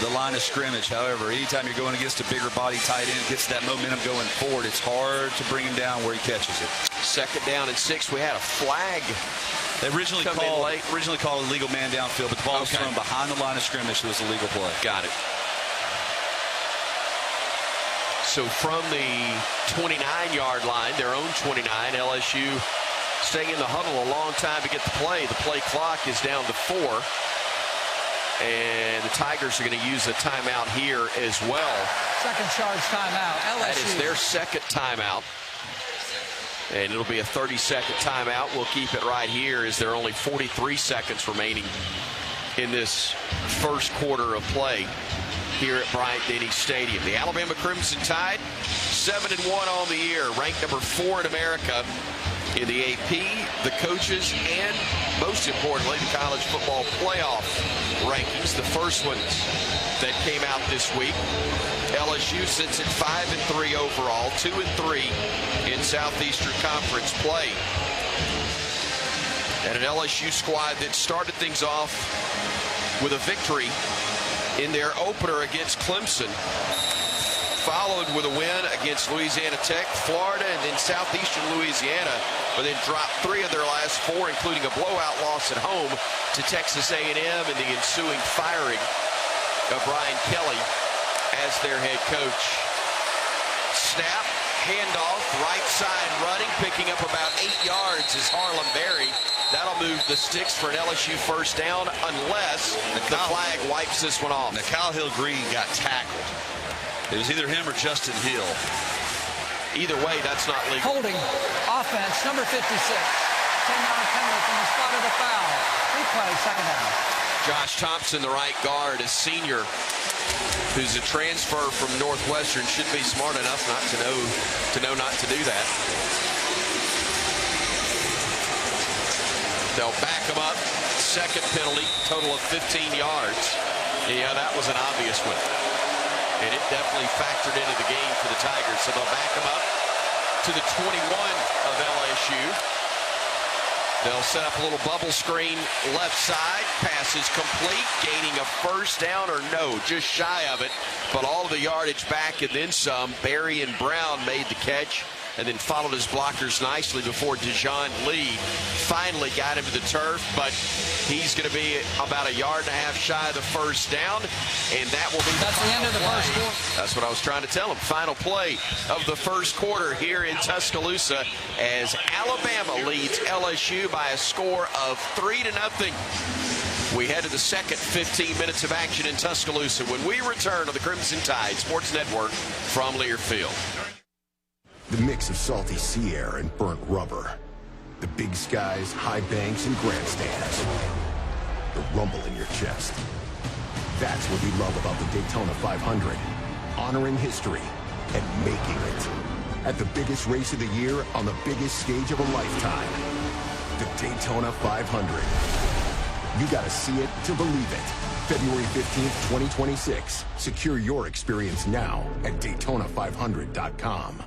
the line of scrimmage. However, anytime you're going against a bigger body tight end, gets that momentum going forward, it's hard to bring him down where he catches it. 2nd down and 6. We had a flag. They originally called a legal man downfield, but the ball was thrown behind the line of scrimmage, so it was a legal play. Got it. So from the 29-yard line, their own 29, LSU staying in the huddle a long time to get the play. The play clock is down to 4. And the Tigers are going to use a timeout here as well. Second charge timeout, LSU. That is their 2nd timeout. And it'll be a 30-second timeout. We'll keep it right here as there are only 43 seconds remaining in this first quarter of play here at Bryant-Denny Stadium. The Alabama Crimson Tide, 7-1 on the year, ranked number 4 in America, in the AP, the coaches, and most importantly, the college football playoff rankings. The first ones that came out this week. LSU sits at 5-3 overall, 2-3 in Southeastern Conference play. And an LSU squad that started things off with a victory in their opener against Clemson, followed with a win against Louisiana Tech, Florida, and then Southeastern Louisiana, but then dropped 3 of their last 4, including a blowout loss at home to Texas A&M and the ensuing firing of Brian Kelly as their head coach. Snap, handoff, right side running, picking up about 8 yards is Harlem Berry. That'll move the sticks for an LSU first down unless the flag wipes this one off. Kyle Hill-Green got tackled. It was either him or Justin Hill. Either way, that's not legal. Holding offense, number 56. 10-yard penalty from the spot of the foul. 3 plays, second down. Josh Thompson, the right guard, a senior who's a transfer from Northwestern, should be smart enough not to know not to do that. They'll back him up. Second penalty, total of 15 yards. Yeah, that was an obvious one. And it definitely factored into the game for the Tigers. So they'll back him up to the 21 of LSU. They'll set up a little bubble screen left side. Pass is complete, gaining a first down or no, just shy of it. But all of the yardage back and then some. Berry and Brown made the catch and then followed his blockers nicely before Dejon Lee finally got him to the turf. But he's going to be about 1.5 yards shy of the first down, and that will be the end of the first quarter. That's what I was trying to tell him. Final play of the first quarter here in Tuscaloosa as Alabama leads LSU by a score of 3-0. We head to the second 15 minutes of action in Tuscaloosa when we return to the Crimson Tide Sports Network from Learfield. The mix of salty sea air and burnt rubber. The big skies, high banks, and grandstands. The rumble in your chest. That's what we love about the Daytona 500. Honoring history and making it. At the biggest race of the year on the biggest stage of a lifetime. The Daytona 500. You gotta see it to believe it. February 15th, 2026. Secure your experience now at Daytona500.com.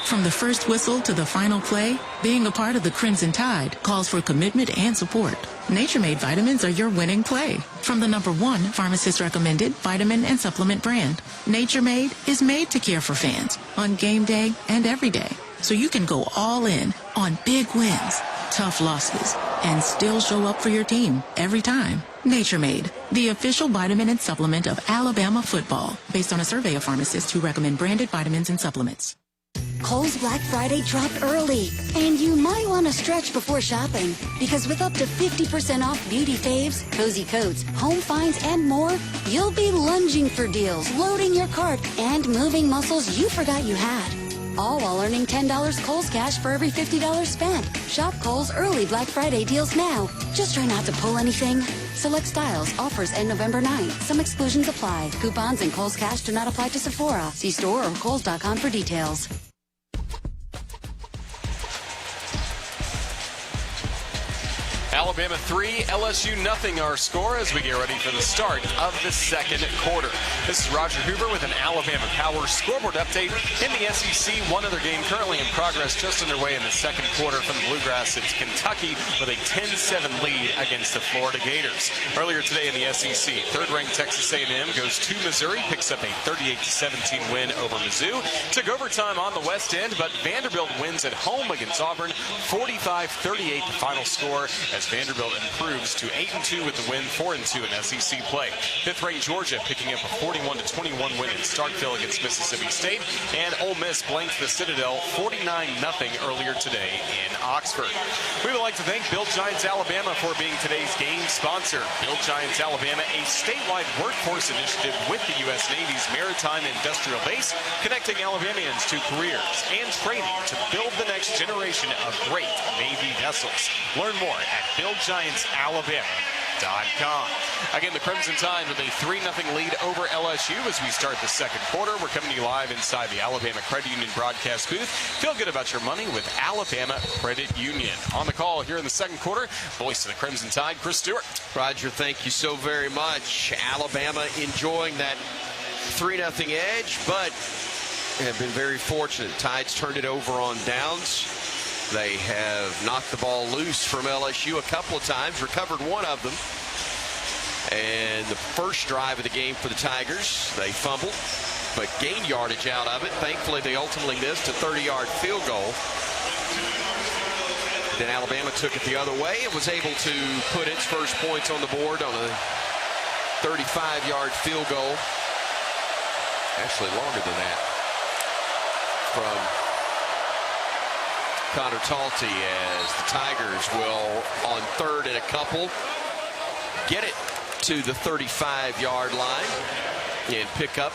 From the first whistle to the final play, being a part of the Crimson Tide calls for commitment and support. Nature Made vitamins are your winning play. From the #1 pharmacist-recommended vitamin and supplement brand, Nature Made is made to care for fans on game day and every day. So you can go all in on big wins, tough losses, and still show up for your team every time. Nature Made, the official vitamin and supplement of Alabama football, based on a survey of pharmacists who recommend branded vitamins and supplements. Kohl's Black Friday dropped early, and you might want to stretch before shopping, because with up to 50% off beauty faves, cozy coats, home finds, and more, you'll be lunging for deals, loading your cart, and moving muscles you forgot you had. All while earning $10 Kohl's cash for every $50 spent. Shop Kohl's early Black Friday deals now. Just try not to pull anything. Select styles, offers end November 9th. Some exclusions apply. Coupons and Kohl's cash do not apply to Sephora. See store or Kohls.com for details. Alabama 3, LSU nothing our score as we get ready for the start of the second quarter. This is Roger Hoover with an Alabama Power scoreboard update. In the SEC, one other game currently in progress, just underway in the second quarter from the Bluegrass. It's Kentucky with a 10-7 lead against the Florida Gators. Earlier today in the SEC, third-ranked Texas A&M goes to Missouri, picks up a 38-17 win over Mizzou. Took overtime on the West End, but Vanderbilt wins at home against Auburn, 45-38 the final score as Vanderbilt improves to 8-2 with the win, 4-2 in SEC play. Fifth-ranked Georgia picking up a 41-21 win in Starkville against Mississippi State, and Ole Miss blanked the Citadel 49-0 earlier today in Oxford. We would like to thank Build Giants Alabama for being today's game sponsor. Build Giants Alabama, a statewide workforce initiative with the U.S. Navy's Maritime Industrial Base, connecting Alabamians to careers and training to build the next generation of great Navy vessels. Learn more at BuildGiantsAlabama.com. Again, the Crimson Tide with a 3-0 lead over LSU as we start the second quarter. We're coming to you live inside the Alabama Credit Union broadcast booth. Feel good about your money with Alabama Credit Union. On the call here in the second quarter, voice of the Crimson Tide, Chris Stewart. Roger, thank you so very much. Alabama enjoying that 3-0 edge, but have been very fortunate. Tides turned it over on downs. They have knocked the ball loose from LSU a couple of times, recovered one of them. And the first drive of the game for the Tigers, they fumbled, but gained yardage out of it. Thankfully, they ultimately missed a 30-yard field goal. Then Alabama took it the other way and was able to put its first points on the board on a 35-yard field goal. Actually, longer than that. From Connor Talty, as the Tigers will, on third and a couple, get it to the 35-yard line and pick up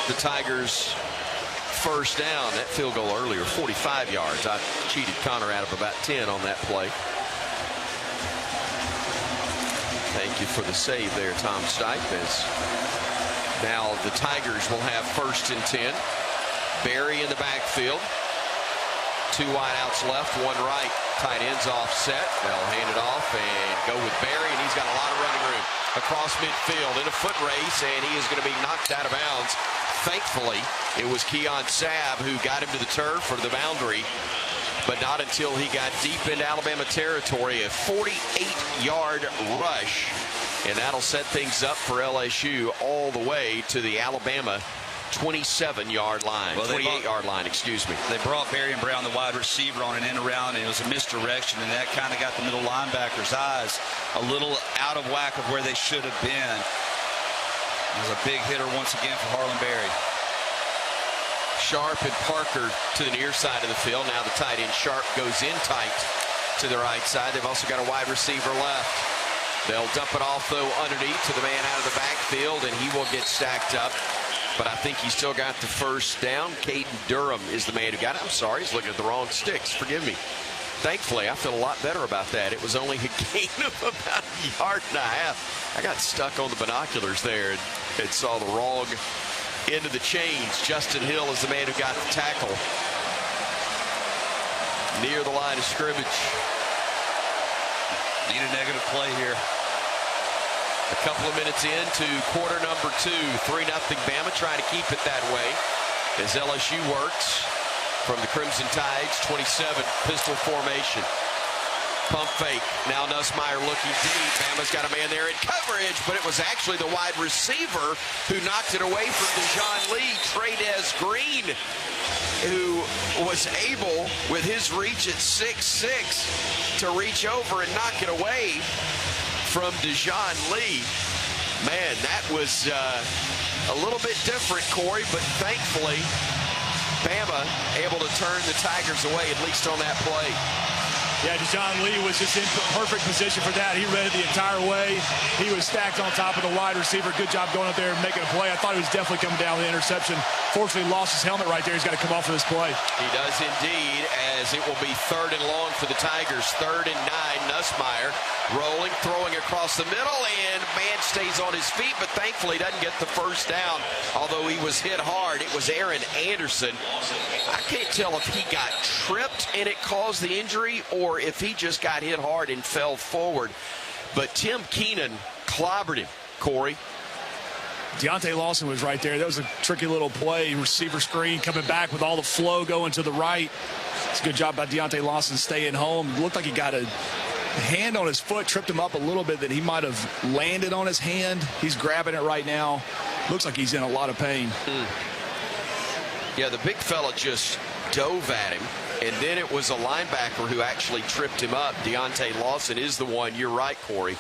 the Tigers' first down. That field goal earlier, 45 yards. I cheated Connor out of about 10 on that play. Thank you for the save there, Tom Stipes. Now the Tigers will have first and 10. Barry in the backfield. Two wideouts left, one right. Tight ends offset. They'll hand it off and go with Barry, and he's got a lot of running room across midfield in a foot race, and he is going to be knocked out of bounds. Thankfully, it was Keon Sabb who got him to the turf for the boundary, but not until he got deep into Alabama territory. A 48-yard rush, and that'll set things up for LSU all the way to the Alabama 27-yard line, 28-yard line, excuse me. They brought Barry and Brown, the wide receiver, on an end around, and it was a misdirection, and that kind of got the middle linebacker's eyes a little out of whack of where they should have been. It was a big hitter once again for Harlan Barry. Sharp and Parker to the near side of the field. Now the tight end Sharp goes in tight to the right side. They've also got a wide receiver left. They'll dump it off, though, underneath to the man out of the backfield, and he will get stacked up. But I think he still got the first down. Caden Durham is the man who got it. I'm sorry, he's looking at the wrong sticks. Forgive me. Thankfully, I feel a lot better about that. It was only a gain of about a yard and a half. I got stuck on the binoculars there and saw the wrong end of the chains. Justin Hill is the man who got the tackle near the line of scrimmage. Need a negative play here. A couple of minutes into quarter number 2, 3-0 Bama, trying to keep it that way as LSU works from the Crimson Tide's 27 pistol formation. Pump fake. Now Nussmeier looking deep. Bama's got a man there in coverage, but it was actually the wide receiver who knocked it away from Dejon Lee, Trades Green, who was able, with his reach at 6'6", to reach over and knock it away from Dejon Lee. Man, that was a little bit different, Corey, but thankfully Bama able to turn the Tigers away, at least on that play. Yeah, Dejon Lee was just in perfect position for that. He read it the entire way. He was stacked on top of the wide receiver. Good job going up there and making a play. I thought he was definitely coming down with the interception. Fortunately, lost his helmet right there. He's got to come off for this play. He does indeed, as it will be 3rd and long for the Tigers. 3rd and 9. Nussmeier rolling, throwing across the middle, and man stays on his feet, but thankfully doesn't get the first down, although he was hit hard. It was Aaron Anderson. I can't tell if he got tripped and it caused the injury, or if he just got hit hard and fell forward. But Tim Keenan clobbered him, Corey. Deontay Lawson was right there. That was a tricky little play. Receiver screen coming back with all the flow going to the right. It's a good job by Deontay Lawson staying home. It looked like he got a hand on his foot, tripped him up a little bit, that he might have landed on his hand. He's grabbing it right now. Looks like he's in a lot of pain. Yeah, the big fella just dove at him, and then it was a linebacker who actually tripped him up. Deontay Lawson is the one, you're right, Corey,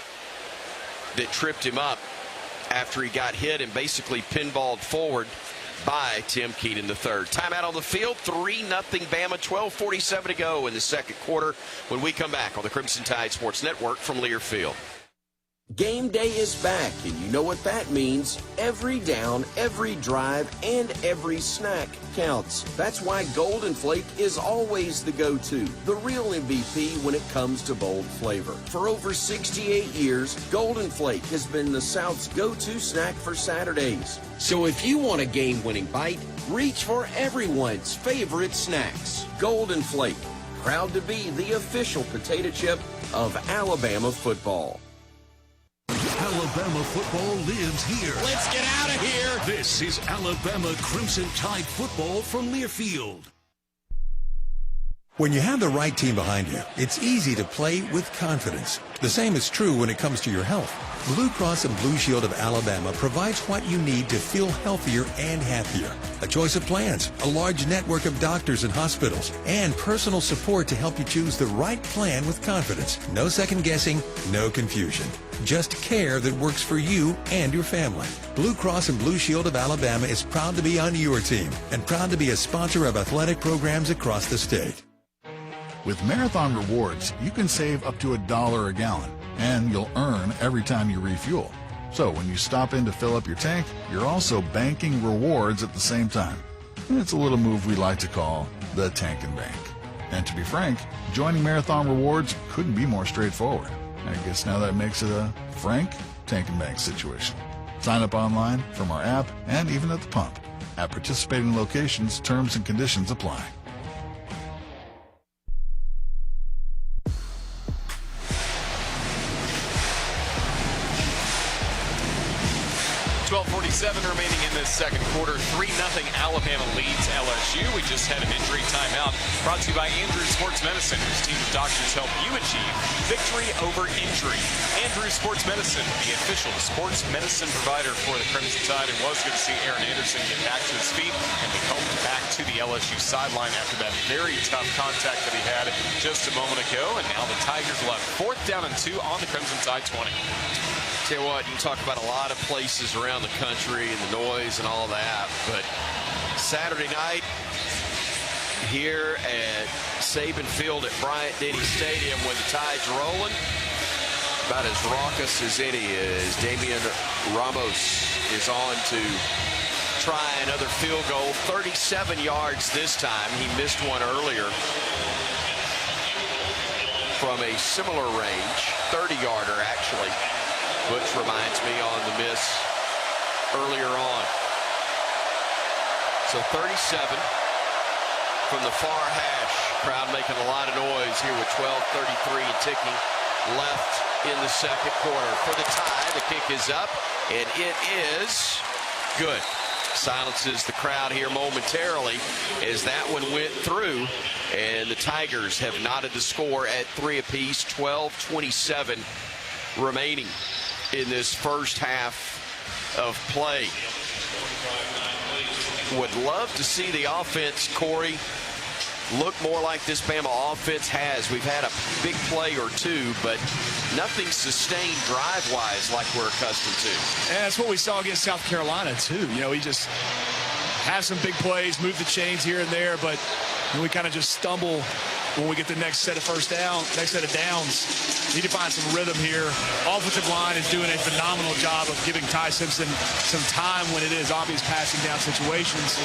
that tripped him up after he got hit and basically pinballed forward by Tim Keenan III. Timeout on the field, 3-0 Bama, 12:47 to go in the second quarter when we come back on the Crimson Tide Sports Network from Learfield. Game day is back, and you know what that means. Every down, every drive, and every snack counts. That's why Golden Flake is always the go-to, the real MVP when it comes to bold flavor. For over 68 years, Golden Flake has been the South's go-to snack for Saturdays. So if you want a game-winning bite, reach for everyone's favorite snacks. Golden Flake, proud to be the official potato chip of Alabama football. Alabama football lives here. Let's get out of here. This is Alabama Crimson Tide football from Learfield. When you have the right team behind you, it's easy to play with confidence. The same is true when it comes to your health. Blue Cross and Blue Shield of Alabama provides what you need to feel healthier and happier. A choice of plans, a large network of doctors and hospitals, and personal support to help you choose the right plan with confidence. No second guessing, no confusion. Just care that works for you and your family. Blue Cross and Blue Shield of Alabama is proud to be on your team and proud to be a sponsor of athletic programs across the state. With Marathon Rewards, you can save up to $1 a gallon, and you'll earn every time you refuel. So when you stop in to fill up your tank, you're also banking rewards at the same time. And it's a little move we like to call the tank and bank. And to be frank, joining Marathon Rewards couldn't be more straightforward. I guess now that makes it a frank tank and bank situation. Sign up online, from our app, and even at the pump. At participating locations, terms and conditions apply. 12:47 remaining in this second quarter. 3-0 Alabama leads LSU. We just had an injury timeout brought to you by Andrews Sports Medicine, whose team of doctors help you achieve victory over injury. Andrews Sports Medicine, the official sports medicine provider for the Crimson Tide, and was good to see Aaron Anderson get back to his feet and be helped back to the LSU sideline after that very tough contact that he had just a moment ago. And now the Tigers left 4th down and 2 on the Crimson Tide 20. Tell you what, you can talk about a lot of places around the country and the noise and all that, but Saturday night here at Saban Field at Bryant-Denny Stadium when the Tide's rolling, about as raucous as any is. Damian Ramos is on to try another field goal, 37 yards this time. He missed one earlier from a similar range, 30-yarder actually, which reminds me on the miss earlier on. So 37 from the far hash. Crowd making a lot of noise here with 12:33 and ticking left in the second quarter. For the Tide, the kick is up, and it is good. Silences the crowd here momentarily as that one went through, and the Tigers have knotted the score at 3 apiece, 12:27 remaining in this first half of play. Would love to see the offense, Corey, look more like this Bama offense has. We've had a big play or two, but nothing sustained drive-wise like we're accustomed to. And that's what we saw against South Carolina, too. You know, he just has some big plays, move the chains here and there, but we kind of just stumble when we get the next set of downs. Need to find some rhythm here. Offensive line is doing a phenomenal job of giving Ty Simpson some time when it is obvious passing down situations.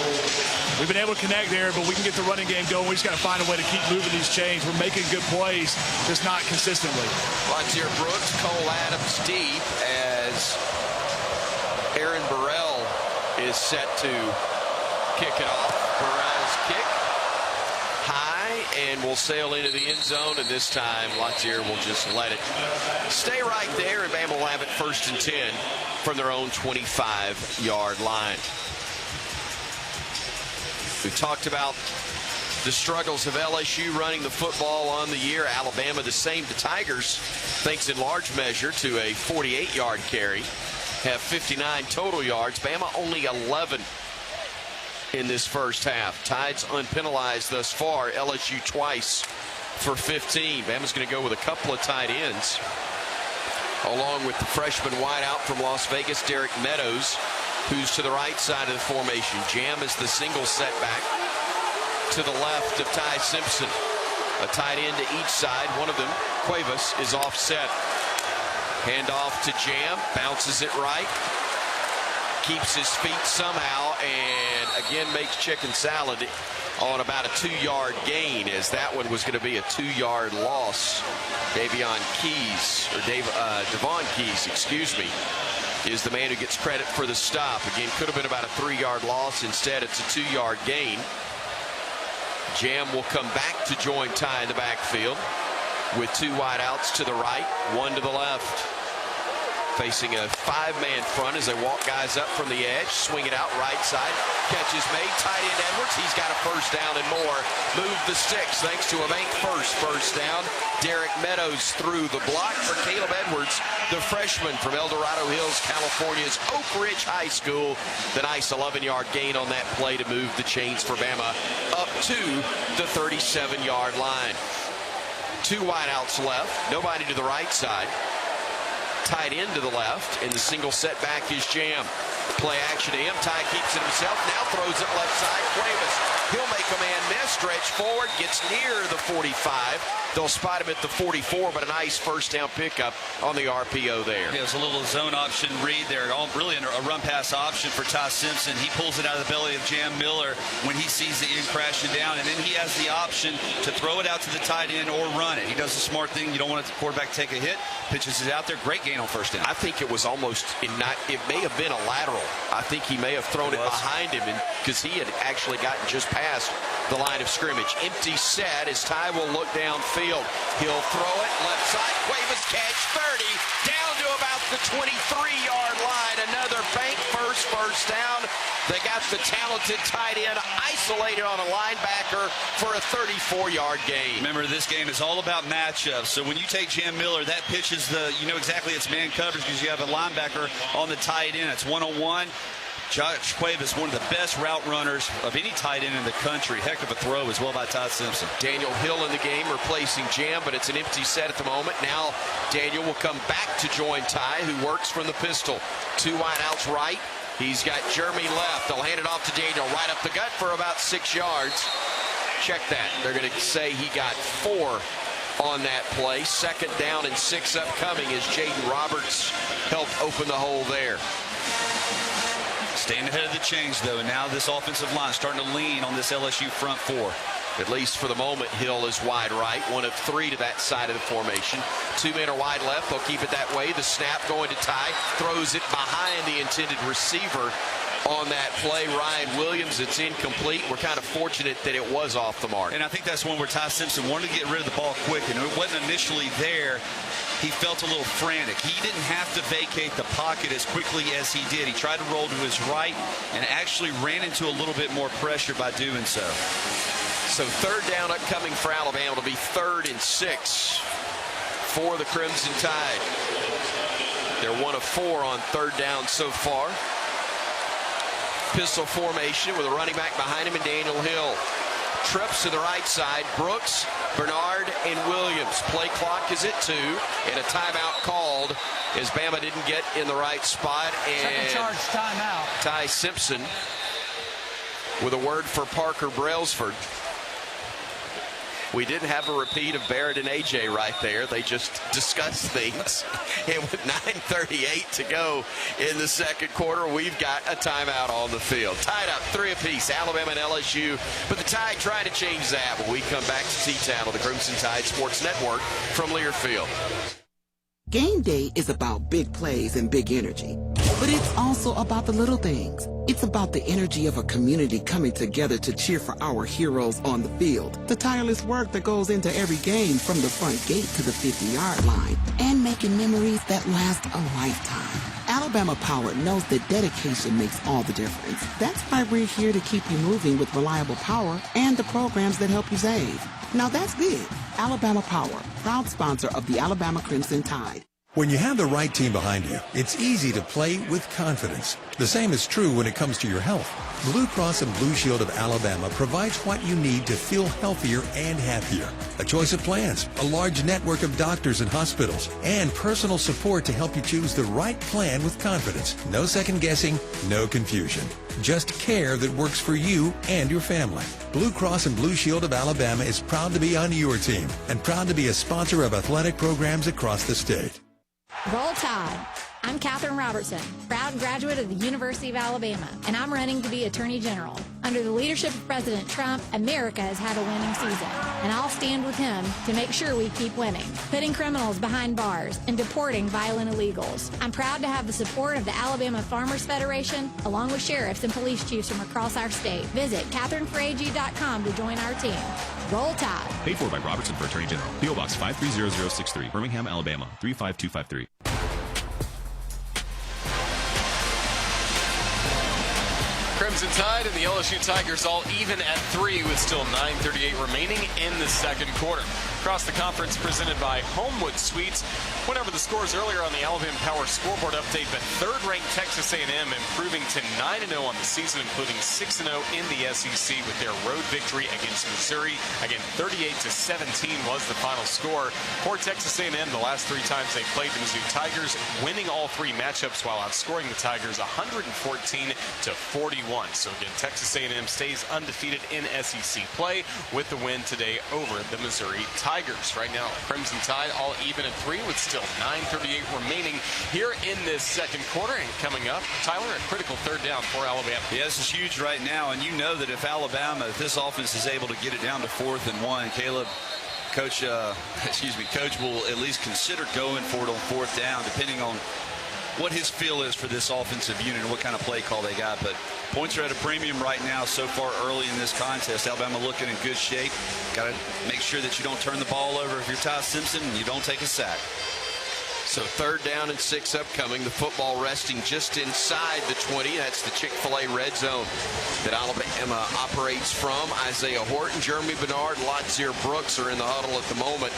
We've been able to connect there, but we can get the running game going. We just got to find a way to keep moving these chains. We're making good plays, just not consistently. Vontae Brooks, Cole Adams deep as Aaron Burrell is set to kick it off. Burrell's kick high and will sail into the end zone, and this time Latier will just let it stay right there, and Bama will have it 1st and 10 from their own 25-yard line. We've talked about the struggles of LSU running the football on the year. Alabama the same. The Tigers, thanks in large measure to a 48-yard carry, have 59 total yards. Bama only 11 in this first half. Tides unpenalized thus far. LSU twice for 15. Bama's going to go with a couple of tight ends, along with the freshman wideout from Las Vegas, Derek Meadows, who's to the right side of the formation. Jam is the single setback to the left of Ty Simpson. A tight end to each side. One of them, Cuevas, is offset. Handoff to Jam, bounces it right, keeps his feet somehow, and again makes chicken salad on about a 2-yard gain, as that one was going to be a 2-yard loss. Devon Keys, excuse me, is the man who gets credit for the stop. Again, could have been about a 3-yard loss. Instead, it's a 2-yard gain. Jam will come back to join Ty in the backfield with 2 wideouts to the right, 1 to the left. Facing a 5-man front as they walk guys up from the edge, swing it out right side. Catch is made, tight end Edwards. He's got a first down and more. Move the sticks thanks to a bank first down. Derek Meadows through the block for Caleb Edwards, the freshman from El Dorado Hills, California's Oak Ridge High School. The nice 11-yard gain on that play to move the chains for Bama up to the 37-yard line. 2 wideouts left, nobody to the right side. Tight end to the left, and the single setback is Jam. Play action to him. Ty keeps it himself. Now throws it left side. Cuevas. He'll make a man miss. Stretch forward. Gets near the 45. They'll spot him at the 44, but a nice first down pickup on the RPO there. Yeah, it was a little zone option read there. Really a run pass option for Ty Simpson. He pulls it out of the belly of Jam Miller when he sees the end crashing down, and then he has the option to throw it out to the tight end or run it. He does the smart thing. You don't want the quarterback to take a hit. Pitches it out there. Great gain on first down. I think it was almost it may have been a lateral. I think he may have thrown it behind him because he had actually gotten just past the line of scrimmage. Empty set as Ty will look downfield. He'll throw it left side. Cuevas catch 30 down to about the 23-yard line. Another bank first down. They got the talented tight end isolated on a linebacker for a 34-yard gain. Remember, this game is all about matchups. So when you take Jam Miller, that pitch is you know exactly it's man coverage because you have a linebacker on the tight end. It's 1-on-1. Josh Cuevas, one of the best route runners of any tight end in the country. Heck of a throw as well by Ty Simpson. Daniel Hill in the game replacing Jam, but it's an empty set at the moment. Now Daniel will come back to join Ty, who works from the pistol. 2 wideouts right. He's got Jeremy left. They'll hand it off to Daniel right up the gut for about 6 yards. Check that. They're going to say he got 4 on that play. 2nd down and 6 upcoming as Jaden Roberts helped open the hole there. Staying ahead of the chains, though, and now this offensive line starting to lean on this LSU front 4. At least for the moment, Hill is wide right. 1 of 3 to that side of the formation. 2 men are wide left. They'll keep it that way. The snap going to Ty. Throws it behind the intended receiver on that play. Ryan Williams, it's incomplete. We're kind of fortunate that it was off the mark. And I think that's one where Ty Simpson wanted to get rid of the ball quick, and it wasn't initially there. He felt a little frantic. He didn't have to vacate the pocket as quickly as he did. He tried to roll to his right and actually ran into a little bit more pressure by doing so. So 3rd down upcoming for Alabama. It'll be 3rd and 6 for the Crimson Tide. They're 1 of 4 on 3rd down so far. Pistol formation with a running back behind him and Daniel Hill. Trips to the right side. Brooks, Bernard, and Williams. Play clock is at 2, and a timeout called as Bama didn't get in the right spot. And second charge timeout. Ty Simpson with a word for Parker Brailsford. We didn't have a repeat of Barrett and AJ right there. They just discussed things. And with 9:38 to go in the 2nd quarter, we've got a timeout on the field. Tied up 3 apiece, Alabama and LSU. But the Tide trying to change that when we come back to T-Town on the Crimson Tide Sports Network from Learfield. Game day is about big plays and big energy, but it's also about the little things. It's about the energy of a community coming together to cheer for our heroes on the field, the tireless work that goes into every game from the front gate to the 50-yard line, and making memories that last a lifetime. Alabama Power knows that dedication makes all the difference. That's why we're here to keep you moving with reliable power and the programs that help you save. Now that's big. Alabama Power, proud sponsor of the Alabama Crimson Tide. When you have the right team behind you, it's easy to play with confidence. The same is true when it comes to your health. Blue Cross and Blue Shield of Alabama provides what you need to feel healthier and happier. A choice of plans, a large network of doctors and hospitals, and personal support to help you choose the right plan with confidence. No second guessing, no confusion. Just care that works for you and your family. Blue Cross and Blue Shield of Alabama is proud to be on your team and proud to be a sponsor of athletic programs across the state. Roll Tide. I'm Katherine Robertson, proud graduate of the University of Alabama, and I'm running to be Attorney General. Under the leadership of President Trump, America has had a winning season, and I'll stand with him to make sure we keep winning, putting criminals behind bars and deporting violent illegals. I'm proud to have the support of the Alabama Farmers Federation, along with sheriffs and police chiefs from across our state. Visit KatherineFrage.com to join our team. Roll Tide. Paid for by Robertson for Attorney General. P.O. Box 530063, Birmingham, Alabama 35253. Crimson Tide and the LSU Tigers all even at 3 with still 9:38 remaining in the second quarter. Across the conference presented by Homewood Suites. Went over the scores earlier on the Alabama Power scoreboard update, but third-ranked Texas A&M improving to 9-0 on the season, including 6-0 in the SEC with their road victory against Missouri. Again, 38-17 was the final score for Texas A&M the last 3 times they played the Mizzou Tigers, winning all 3 matchups while outscoring the Tigers 114-41. So again, Texas A&M stays undefeated in SEC play with the win today over the Missouri Tigers. Right now, Crimson Tide all even at 3 with still 9:38 remaining here in this second quarter. And coming up, Tyler, a critical third down for Alabama. Yeah, this is huge right now, and you know that if this offense is able to get it down to 4th and 1, Coach will at least consider going for it on 4th down, depending on what his feel is for this offensive unit and what kind of play call they got. But points are at a premium right now so far early in this contest. Alabama looking in good shape. Got to make sure that you don't turn the ball over if you're Ty Simpson and you don't take a sack. So 3rd down and 6 upcoming. The football resting just inside the 20. That's the Chick-fil-A red zone that Alabama operates from. Isaiah Horton, Jeremy Bernard, Latzir Brooks are in the huddle at the moment,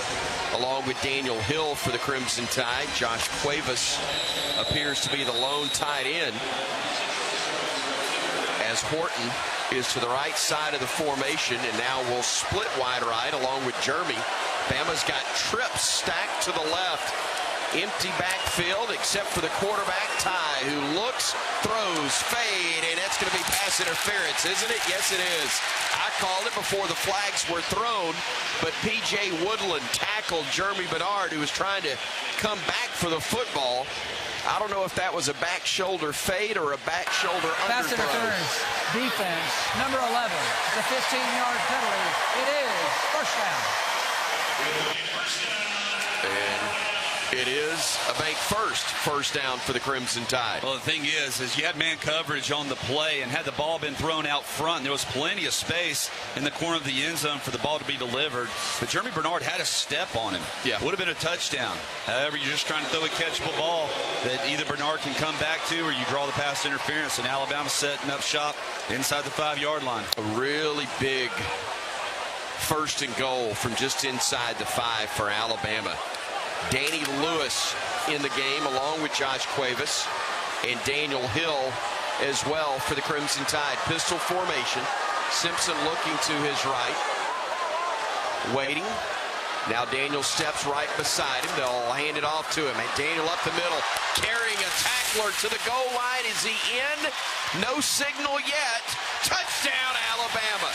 along with Daniel Hill for the Crimson Tide. Josh Cuevas appears to be the lone tight end, as Horton is to the right side of the formation and now will split wide right along with Jeremy. Bama's got trips stacked to the left. Empty backfield except for the quarterback, Ty, who looks, throws, fade, and that's going to be pass interference, isn't it? Yes, it is. I called it before the flags were thrown, but P.J. Woodland tackled Jeremy Bernard, who was trying to come back for the football. I don't know if that was a back shoulder fade or a back shoulder Pass underthrow. interference, defense, number 11, the 15-yard penalty. It is first down. And it is a bank first down for the Crimson Tide. Well, the thing is you had man coverage on the play, and had the ball been thrown out front, there was plenty of space in the corner of the end zone for the ball to be delivered. But Jeremy Bernard had a step on him. Yeah. Would have been a touchdown. However, you're just trying to throw a catchable ball that either Bernard can come back to or you draw the pass interference, and Alabama setting up shop inside the 5-yard line. A really big 1st and goal from just inside the 5 for Alabama. Danny Lewis in the game along with Josh Cuevas and Daniel Hill as well for the Crimson Tide. Pistol formation. Simpson looking to his right. Waiting. Now Daniel steps right beside him. They'll hand it off to him. And Daniel up the middle, carrying a tackler to the goal line. Is he in? No signal yet. Touchdown, Alabama.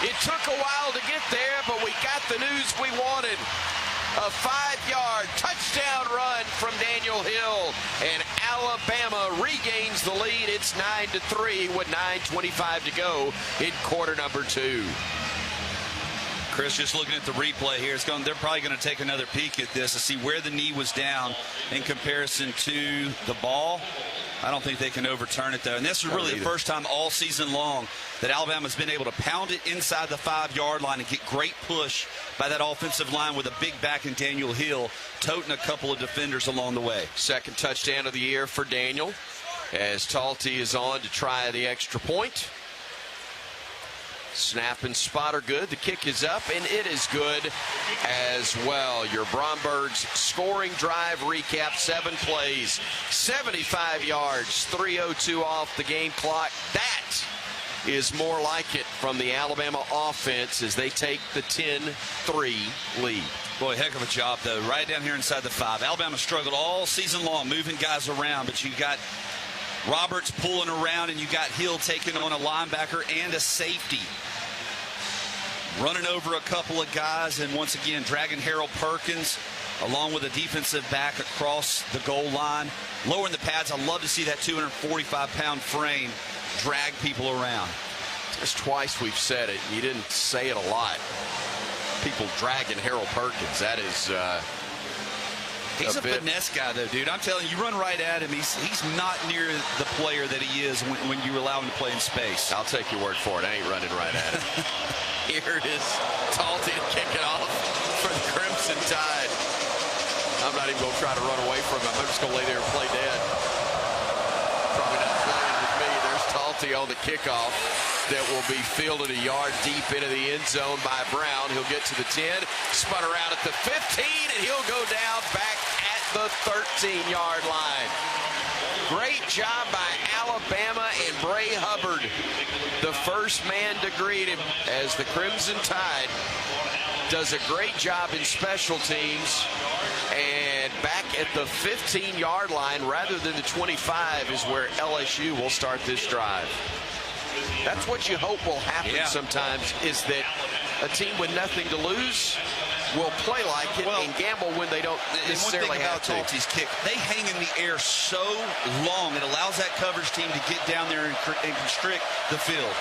It took a while to get there, but we got the news we wanted. A 5-yard touchdown run from Daniel Hill, and Alabama regains the lead. It's 9-3 with 9:25 to go in quarter number 2. Chris, just looking at the replay here, they're probably going to take another peek at this to see where the knee was down in comparison to the ball. I don't think they can overturn it, though. And this is really the first time all season long that Alabama's been able to pound it inside the 5-yard line and get great push by that offensive line with a big back in Daniel Hill, toting a couple of defenders along the way. Second touchdown of the year for Daniel, as Talty is on to try the extra point. Snap and spot are good. The kick is up, and it is good as well. Your Bromberg's scoring drive recap, 7 plays, 75 yards, 3:02 off the game clock. That is more like it from the Alabama offense as they take the 10-3 lead. Boy, heck of a job, though, right down here inside the 5. Alabama struggled all season long moving guys around, but you got Roberts pulling around, and you got Hill taking on a linebacker and a safety. running over a couple of guys, and once again, dragging Harold Perkins along with a defensive back across the goal line, lowering the pads. I love to see that 245-pound frame drag people around. There's twice we've said it. You didn't say it a lot. People dragging Harold Perkins. That is he's a finesse guy, though, dude. I'm telling you, you run right at him. He's not near the player that he is when you allow him to play in space. I'll take your word for it. I ain't running right at him. Here it is. Talty to kick it off for the Crimson Tide. I'm not even going to try to run away from him. I'm just going to lay there and play dead. Probably not playing with me. There's Talty on the kickoff that will be fielded a yard deep into the end zone by Brown. He'll get to the 10, spun around at the 15, and he'll go down back at the 13-yard line. Great job by Alabama and Bray Hubbard, the first man to greet him, as the Crimson Tide does a great job in special teams. And back at the 15-yard line rather than the 25 is where LSU will start this drive. That's what you hope will happen sometimes, is that a team with nothing to lose will play like it and gamble when they don't necessarily have to. One thing about Talty's kick, they hang in the air so long, it allows that coverage team to get down there and constrict the field.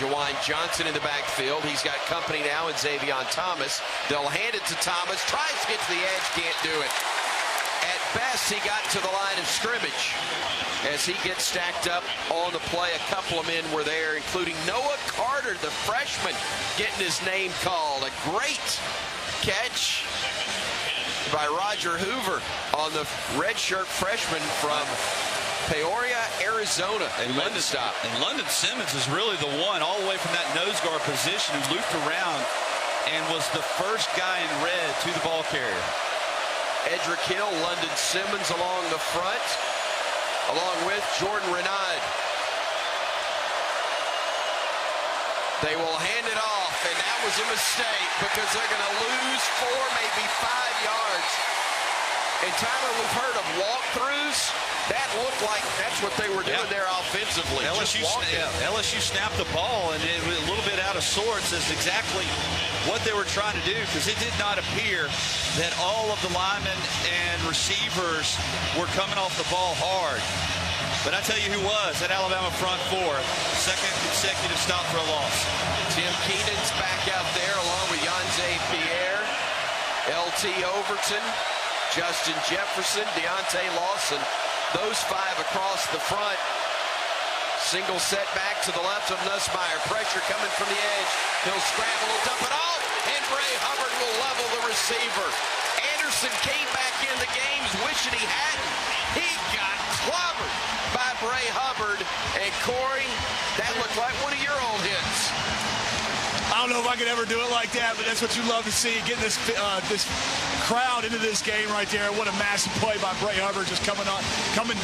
Jawine Johnson in the backfield. He's got company now in Xavion Thomas. They'll hand it to Thomas. Tries to get to the edge, can't do it. At best, he got to the line of scrimmage as he gets stacked up on the play. A couple of men were there, including Noah Carter, the freshman, getting his name called. A great catch by Roger Hoover on the redshirt freshman from Peoria, Arizona. And London Simmons is really the one all the way from that nose guard position who looped around and was the first guy in red to the ball carrier. Edric Hill, London Simmons along the front, along with Jordan Renaud. They will hand it off, and that was a mistake because they're going to lose 4, maybe 5 yards. And Tyler, we've heard of walkthroughs. That looked like that's what they were doing there offensively. LSU snapped the ball, and it was a little bit out of sorts. Is exactly what they were trying to do, because it did not appear that all of the linemen and receivers were coming off the ball hard. But I tell you who was, that Alabama front four, second consecutive stop for a loss. Tim Keenan's back out there along with Yanze Pierre, LT Overton, Justin Jefferson, Deontay Lawson. Those 5 across the front. Single set back to the left of Nussmeier. Pressure coming from the edge. He'll scramble, he'll dump it off, and Bray Hubbard will level the receiver. Anderson came back in the games wishing he hadn't. He got clobbered by Bray Hubbard. And Corey, that looked like one of your old hits. I don't know if I could ever do it like that, but that's what you love to see, getting this crowd into this game right there. What a massive play by Bray Hubbard, just coming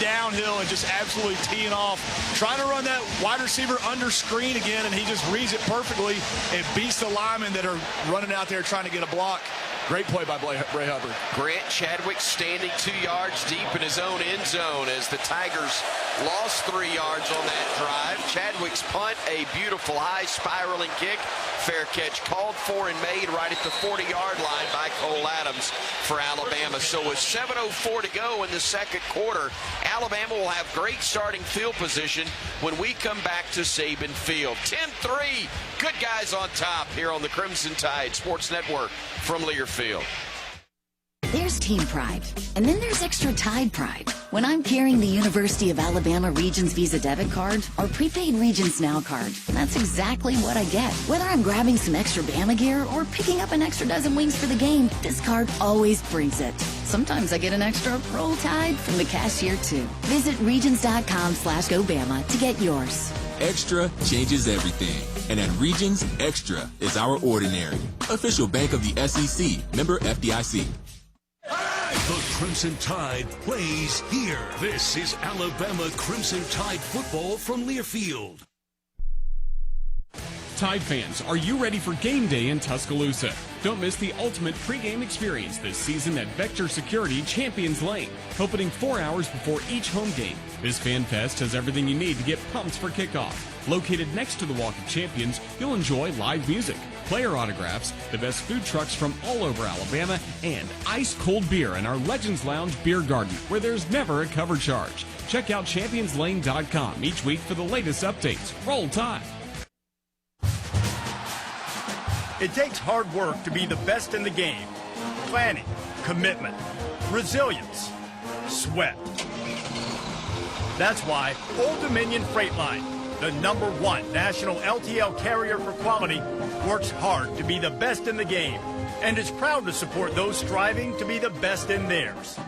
downhill and just absolutely teeing off. Trying to run that wide receiver under screen again, and he just reads it perfectly and beats the linemen that are running out there trying to get a block. Great play by Bray Hubbard. Grant Chadwick standing 2 yards deep in his own end zone as the Tigers lost 3 yards on that drive. Chadwick's punt, a beautiful high spiraling kick. Fair catch called for and made right at the 40-yard line by Cole Adams for Alabama. So with 7:04 to go in the second quarter, Alabama will have great starting field position when we come back to Saban Field. 10-3, good guys on top here on the Crimson Tide Sports Network from Learfield. There's team pride, and then there's extra Tide pride. When I'm carrying the University of Alabama Regions Visa debit card or prepaid Regions Now card, that's exactly what I get. Whether I'm grabbing some extra Bama gear or picking up an extra dozen wings for the game, this card always brings it. Sometimes I get an extra roll Tide from the cashier too. Visit regions.com/GoBama to get yours. Extra changes everything. And at Regions, Extra is our ordinary. Official bank of the SEC. Member FDIC. The Crimson Tide plays here. This is Alabama Crimson Tide football from Learfield. Tide fans, are you ready for game day in Tuscaloosa? Don't miss the ultimate pregame experience this season at Vector Security Champions Lane, opening 4 hours before each home game. This fan fest has everything you need to get pumped for kickoff. Located next to the Walk of Champions, you'll enjoy live music, player autographs, the best food trucks from all over Alabama, and ice-cold beer in our Legends Lounge Beer Garden, where there's never a cover charge. Check out ChampionsLane.com each week for the latest updates. Roll Tide! It takes hard work to be the best in the game. Planning, commitment, resilience, sweat. That's why Old Dominion Freight Line, the #1 national LTL carrier for quality, works hard to be the best in the game and is proud to support those striving to be the best in theirs.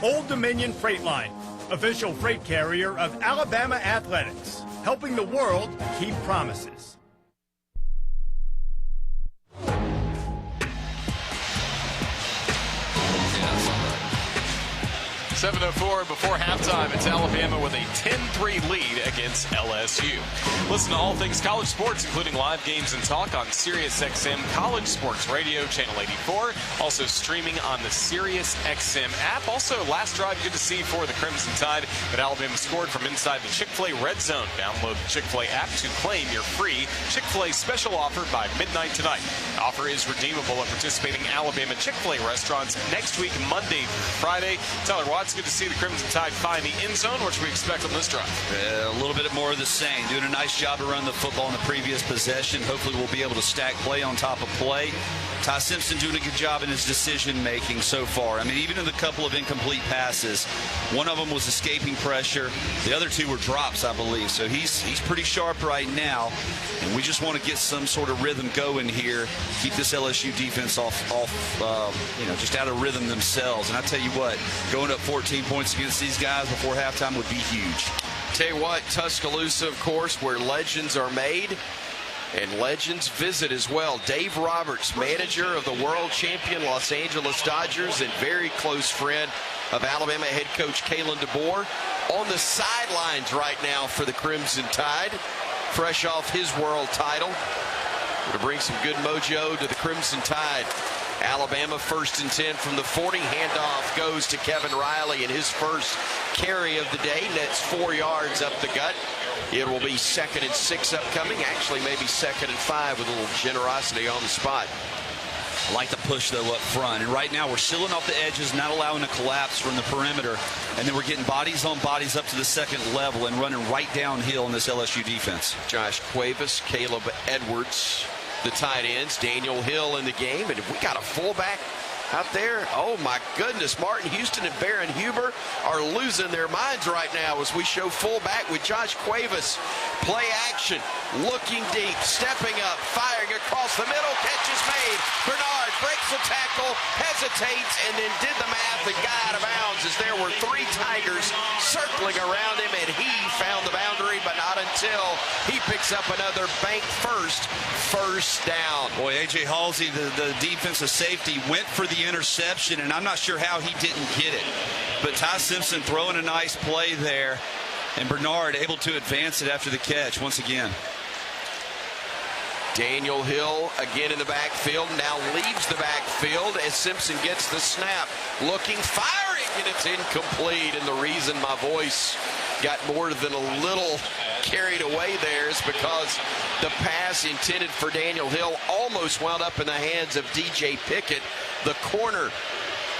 Old Dominion Freight Line, official freight carrier of Alabama Athletics, helping the world keep promises. 7:04 before halftime. It's Alabama with a 10-3 lead against LSU. Listen to all things college sports, including live games and talk on SiriusXM College Sports Radio, Channel 84. Also streaming on the SiriusXM app. Also, last drive good to see for the Crimson Tide that Alabama scored from inside the Chick-fil-A Red Zone. Download the Chick-fil-A app to claim your free Chick-fil-A special offer by midnight tonight. The offer is redeemable at participating Alabama Chick-fil-A restaurants next week, Monday through Friday. Tyler Watts, good to see the Crimson Tide find the end zone. What should we expect on this drive? A little bit more of the same. Doing a nice job to run the football in the previous possession. Hopefully we'll be able to stack play on top of play. Ty Simpson doing a good job in his decision-making so far. I mean, even in the couple of incomplete passes, one of them was escaping pressure. The other two were drops, I believe. So he's pretty sharp right now. And we just want to get some sort of rhythm going here. Keep this LSU defense just out of rhythm themselves. And I tell you what, going up 14 points against these guys before halftime would be huge. Tell you what, Tuscaloosa, of course, where legends are made and legends visit as well. Dave Roberts, manager of the world champion Los Angeles Dodgers and very close friend of Alabama head coach Kalen DeBoer, on the sidelines right now for the Crimson Tide, fresh off his world title. Going to bring some good mojo to the Crimson Tide. Alabama 1st and 10 from the 40. Handoff goes to Kevin Riley, and his first carry of the day nets 4 yards up the gut. It will be 2nd and 6 upcoming. Actually, maybe 2nd and 5 with a little generosity on the spot. I like the push, though, up front. And right now we're sealing off the edges, not allowing a collapse from the perimeter. And then we're getting bodies on bodies up to the second level and running right downhill in this LSU defense. Josh Cuevas, Caleb Edwards, the tight ends. Daniel Hill in the game. And if we got a fullback out there, oh my goodness, Martin Houston and Baron Huber are losing their minds right now as we show fullback with Josh Cuevas. Play action, looking deep, stepping up, firing across the middle, catch is made. Bernard breaks the tackle, hesitates, and then did the math and got out of bounds as there were 3 Tigers circling around him, and he found the boundary, but not until he picks up another bank first down. Boy, A.J. Halsey, the defensive safety, went for the interception, and I'm not sure how he didn't get it. But Ty Simpson throwing a nice play there, and Bernard able to advance it after the catch once again. Daniel Hill again in the backfield, now leaves the backfield as Simpson gets the snap. Looking, firing, and it's incomplete. And the reason my voice got more than a little carried away there is because the pass intended for Daniel Hill almost wound up in the hands of DJ Pickett, the corner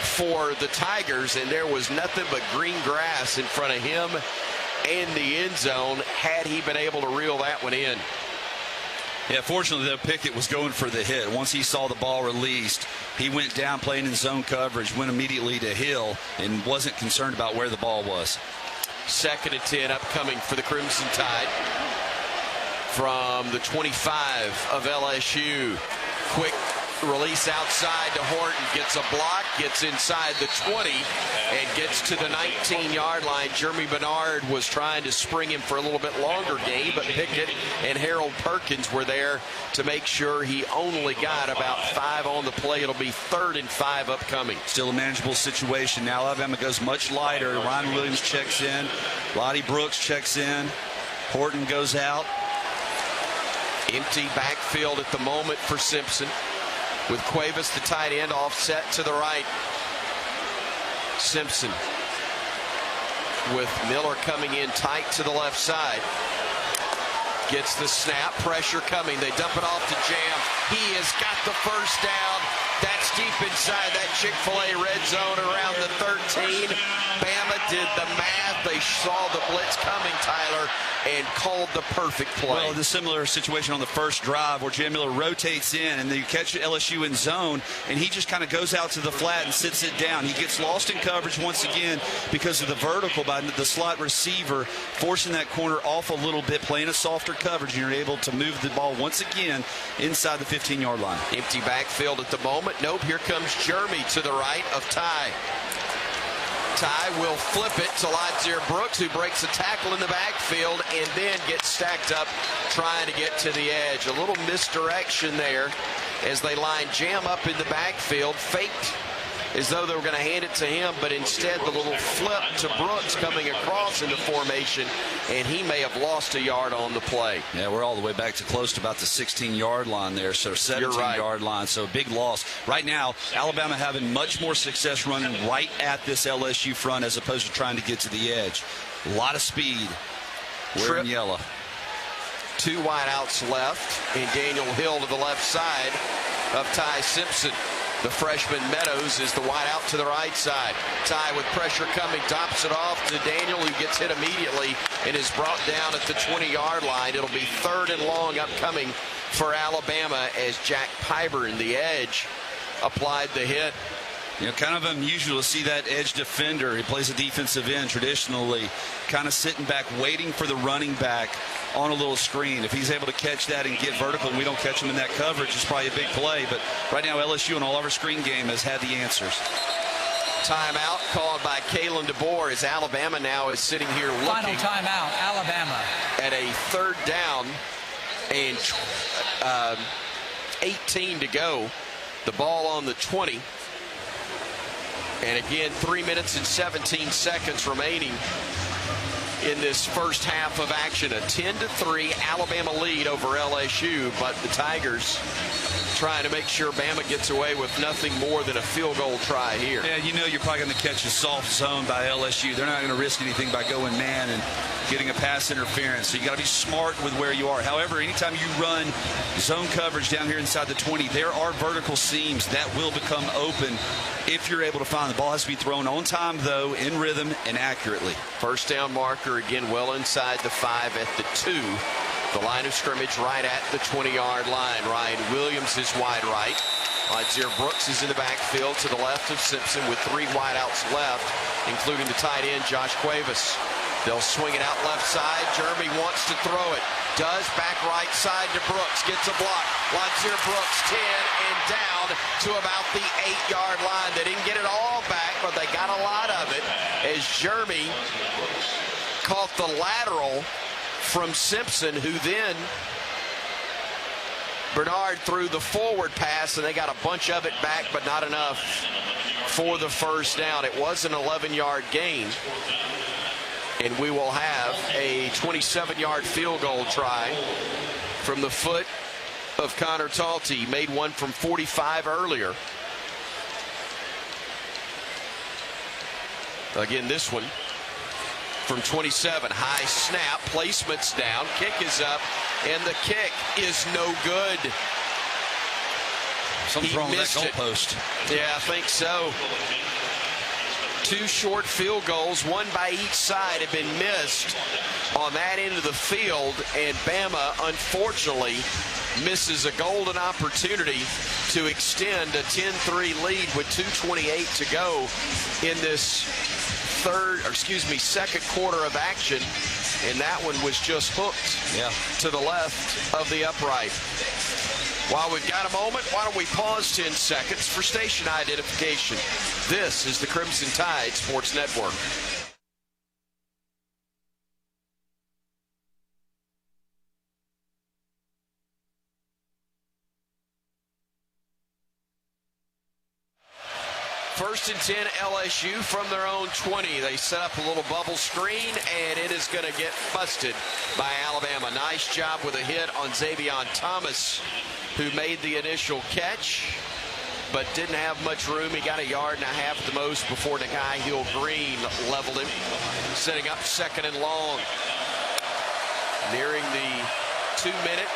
for the Tigers, and there was nothing but green grass in front of him and the end zone had he been able to reel that one in. Yeah, fortunately, though, Pickett was going for the hit. Once he saw the ball released, he went down playing in zone coverage, went immediately to Hill, and wasn't concerned about where the ball was. 2nd and 10 upcoming for the Crimson Tide from the 25 of LSU. Quick release outside to Horton, gets a block, gets inside the 20, and gets to the 19-yard line. Jeremy Bernard was trying to spring him for a little bit longer game, but Pickett and Harold Perkins were there to make sure he only got about 5 on the play. It'll be 3rd and 5 upcoming. Still a manageable situation. Now Alabama goes much lighter. Ryan Williams checks in. Lottie Brooks checks in. Horton goes out. Empty backfield at the moment for Simpson, with Cuevas, the tight end, offset to the right. Simpson with Miller coming in tight to the left side. Gets the snap, pressure coming. They dump it off to Jam. He has got the first down. That's deep inside that Chick-fil-A red zone around the 13. Bama did the math. They saw the blitz coming, Tyler, and called the perfect play. Well, the similar situation on the first drive where Jam Miller rotates in and you catch LSU in zone, and he just kind of goes out to the flat and sits it down. He gets lost in coverage once again because of the vertical by the slot receiver, forcing that corner off a little bit, playing a softer coverage, and you're able to move the ball once again inside the 15-yard line. Empty backfield at the moment. Nope, here comes Jeremy to the right of Ty. Ty will flip it to Ladzier Brooks, who breaks a tackle in the backfield and then gets stacked up trying to get to the edge. A little misdirection there as they line Jam up in the backfield, faked as though they were going to hand it to him, but instead the little flip to Brooks coming across into formation, and he may have lost a yard on the play. Yeah, we're all the way back to close to about the 16-yard line there, so 17-yard line, so big loss. Right now, Alabama having much more success running right at this LSU front as opposed to trying to get to the edge. A lot of speed. We're in yellow. 2 wideouts left, and Daniel Hill to the left side of Ty Simpson. The freshman Meadows is the wide out to the right side. Ty with pressure coming, tops it off to Daniel, who gets hit immediately and is brought down at the 20-yard line. It'll be 3rd and long upcoming for Alabama as Jack Piber in the edge applied the hit. You know, kind of unusual to see that edge defender. He plays a defensive end traditionally, kind of sitting back, waiting for the running back on a little screen. If he's able to catch that and get vertical and we don't catch him in that coverage, it's probably a big play. But right now, LSU in all of our screen game has had the answers. Timeout called by Kalen DeBoer as Alabama now is sitting here looking. Final timeout, Alabama. At a 3rd down and 18 to go. The ball on the 20. And again, 3 minutes and 17 seconds remaining in this first half of action. A 10-3 Alabama lead over LSU, but the Tigers trying to make sure Bama gets away with nothing more than a field goal try here. Yeah, you know you're probably going to catch a soft zone by LSU. They're not going to risk anything by going man and getting a pass interference. So you got to be smart with where you are. However, anytime you run zone coverage down here inside the 20, there are vertical seams that will become open if you're able to find. The ball has to be thrown on time, though, in rhythm and accurately. First down marker again well inside the 5 at the 2. The line of scrimmage right at the 20-yard line. Ryan Williams is wide right. Ladzier Brooks is in the backfield to the left of Simpson with 3 wideouts left, including the tight end Josh Cuevas. They'll swing it out left side. Jeremy wants to throw it. Does back right side to Brooks. Gets a block. Ladzier Brooks 10 and down to about the 8-yard line. They didn't get it all back, but they got a lot of it as Jeremy caught the lateral from Simpson, who then Bernard threw the forward pass, and they got a bunch of it back, but not enough for the first down. It was an 11-yard gain, and we will have a 27-yard field goal try from the foot of Connor Talty. He made one from 45 earlier. Again, this one from 27. High snap, placement's down, kick is up, and the kick is no good. Something's wrong with that goalpost. Yeah, I think so. 2 short field goals, one by each side, have been missed on that end of the field, and Bama, unfortunately, misses a golden opportunity to extend a 10-3 lead with 2:28 to go in this second quarter of action, and that one was just hooked to the left of the upright. While we've got a moment, why don't we pause 10 seconds for station identification. This is the Crimson Tide Sports Network. First and 10, LSU from their own 20. They set up a little bubble screen, and it is going to get busted by Alabama. Nice job with a hit on Xavion Thomas, who made the initial catch, but didn't have much room. He got 1.5 yards at the most before Nakai Hill-Green leveled him, setting up 2nd and long. Nearing the 2-minute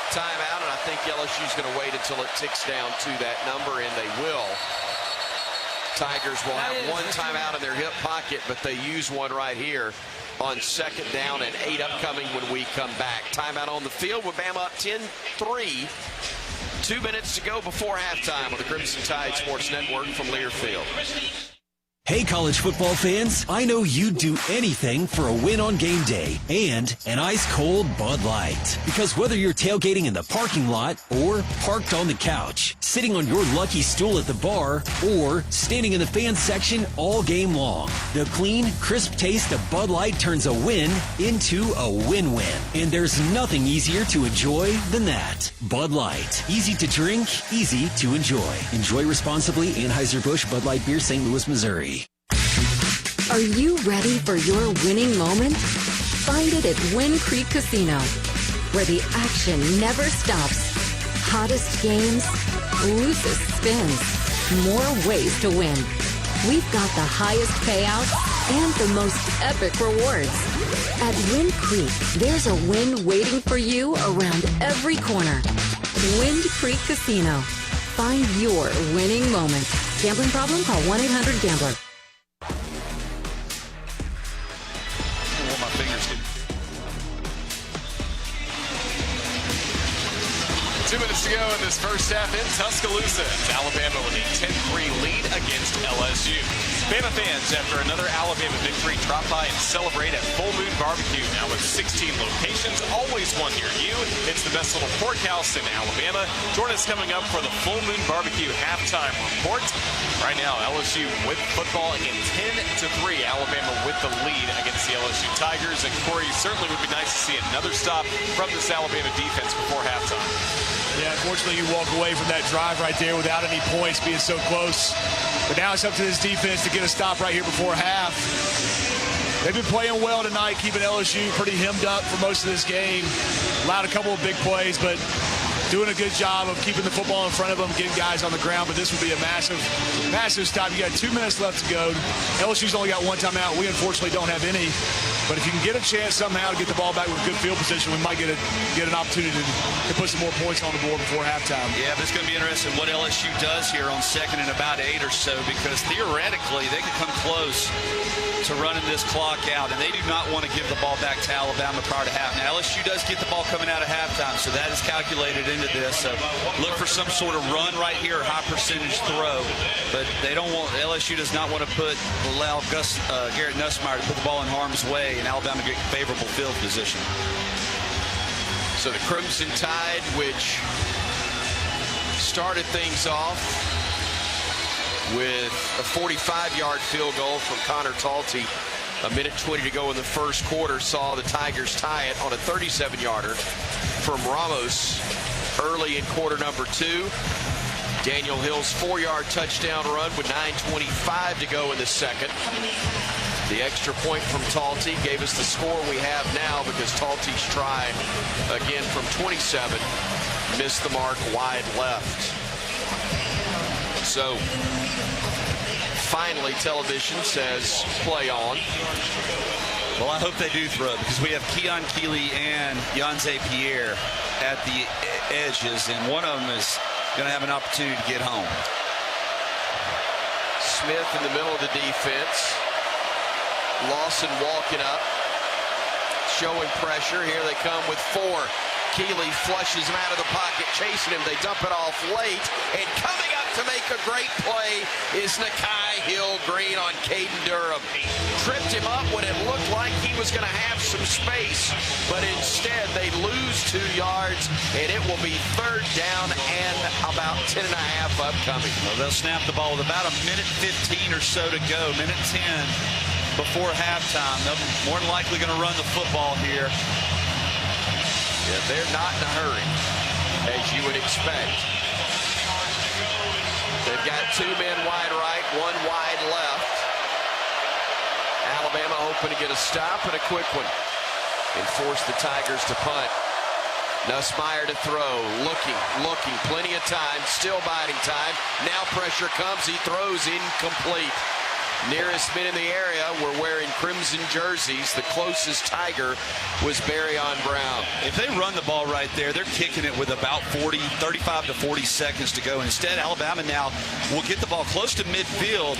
timeout, and I think LSU's going to wait until it ticks down to that number, and they will. Tigers will have one timeout in their hip pocket, but they use one right here on 2nd down and 8 upcoming when we come back. Timeout on the field with Bama up 10-3. 2 minutes to go before halftime on the Crimson Tide Sports Network from Learfield. Hey, college football fans, I know you'd do anything for a win on game day and an ice-cold Bud Light. Because whether you're tailgating in the parking lot or parked on the couch, sitting on your lucky stool at the bar, or standing in the fan section all game long, the clean, crisp taste of Bud Light turns a win into a win-win. And there's nothing easier to enjoy than that. Bud Light. Easy to drink, easy to enjoy. Enjoy responsibly. Anheuser-Busch Bud Light Beer, St. Louis, Missouri. Are you ready for your winning moment? Find it at Wind Creek Casino, where the action never stops. Hottest games, loosest spins, more ways to win. We've got the highest payouts and the most epic rewards. At Wind Creek, there's a win waiting for you around every corner. Wind Creek Casino. Find your winning moment. Gambling problem? Call 1-800-GAMBLER. 2 minutes to go in this first half in Tuscaloosa. It's Alabama with a 10-3 lead against LSU. Bama fans, after another Alabama victory, drop by and celebrate at Full Moon Barbecue. Now with 16 locations, always one near you. It's the best little pork house in Alabama. Join us coming up for the Full Moon Barbecue halftime report. Right now, LSU with football in 10-3. Alabama with the lead against the LSU Tigers. And Corey, certainly would be nice to see another stop from this Alabama defense before halftime. Yeah, unfortunately, you walk away from that drive right there without any points, being so close. But now it's up to this defense to get a stop right here before half. They've been playing well tonight, keeping LSU pretty hemmed up for most of this game. Allowed a couple of big plays, but doing a good job of keeping the football in front of them, getting guys on the ground. But this would be a massive, massive stop. You got 2 minutes left to go. LSU's only got one timeout. We unfortunately don't have any. But if you can get a chance somehow to get the ball back with good field position, we might get an opportunity to put some more points on the board before halftime. Yeah, but it's going to be interesting what LSU does here on 2nd and about 8 or so, because theoretically they could come close to running this clock out, and they do not want to give the ball back to Alabama prior to half. Now, LSU does get the ball coming out of halftime, so that is calculated into this. So look for some sort of run right here, high percentage throw. But they don't want, LSU does not want to allow Garrett Nussmeier to put the ball in harm's way and Alabama get favorable field position. So the Crimson Tide, which started things off with a 45-yard field goal from Connor Talty. 1:20 to go in the first quarter, saw the Tigers tie it on a 37-yarder from Ramos early in quarter number 2. Daniel Hill's 4-yard touchdown run with 9:25 to go in the second. The extra point from Talty gave us the score we have now, because Talty's try again from 27 missed the mark wide left. So finally television says play on. Well, I hope they do throw, because we have Keon Keeley and Yanze Pierre at the edges, and one of them is going to have an opportunity to get home. Smith in the middle of the defense. Lawson walking up, showing pressure. Here they come with 4. Keeley flushes him out of the pocket, chasing him. They dump it off late, and coming up to make a great play is Nakai Hill-Green on Caden Durham. Tripped him up when it looked like he was going to have some space, but instead they lose 2 yards, and it will be 3rd down and about 10 and a half upcoming. Well, they'll snap the ball with about 1:15 or so to go, 1:10 before halftime. They're more than likely going to run the football here. Yeah, they're not in a hurry, as you would expect. They've got 2 men wide right, 1 wide left. Alabama hoping to get a stop and a quick one and force the Tigers to punt. Nussmeier to throw, looking, plenty of time, still biding time. Now pressure comes, he throws incomplete. Nearest men in the area were wearing crimson jerseys. The closest Tiger was Barryon Brown. If they run the ball right there, they're kicking it with about 35 to 40 seconds to go. Instead, Alabama now will get the ball close to midfield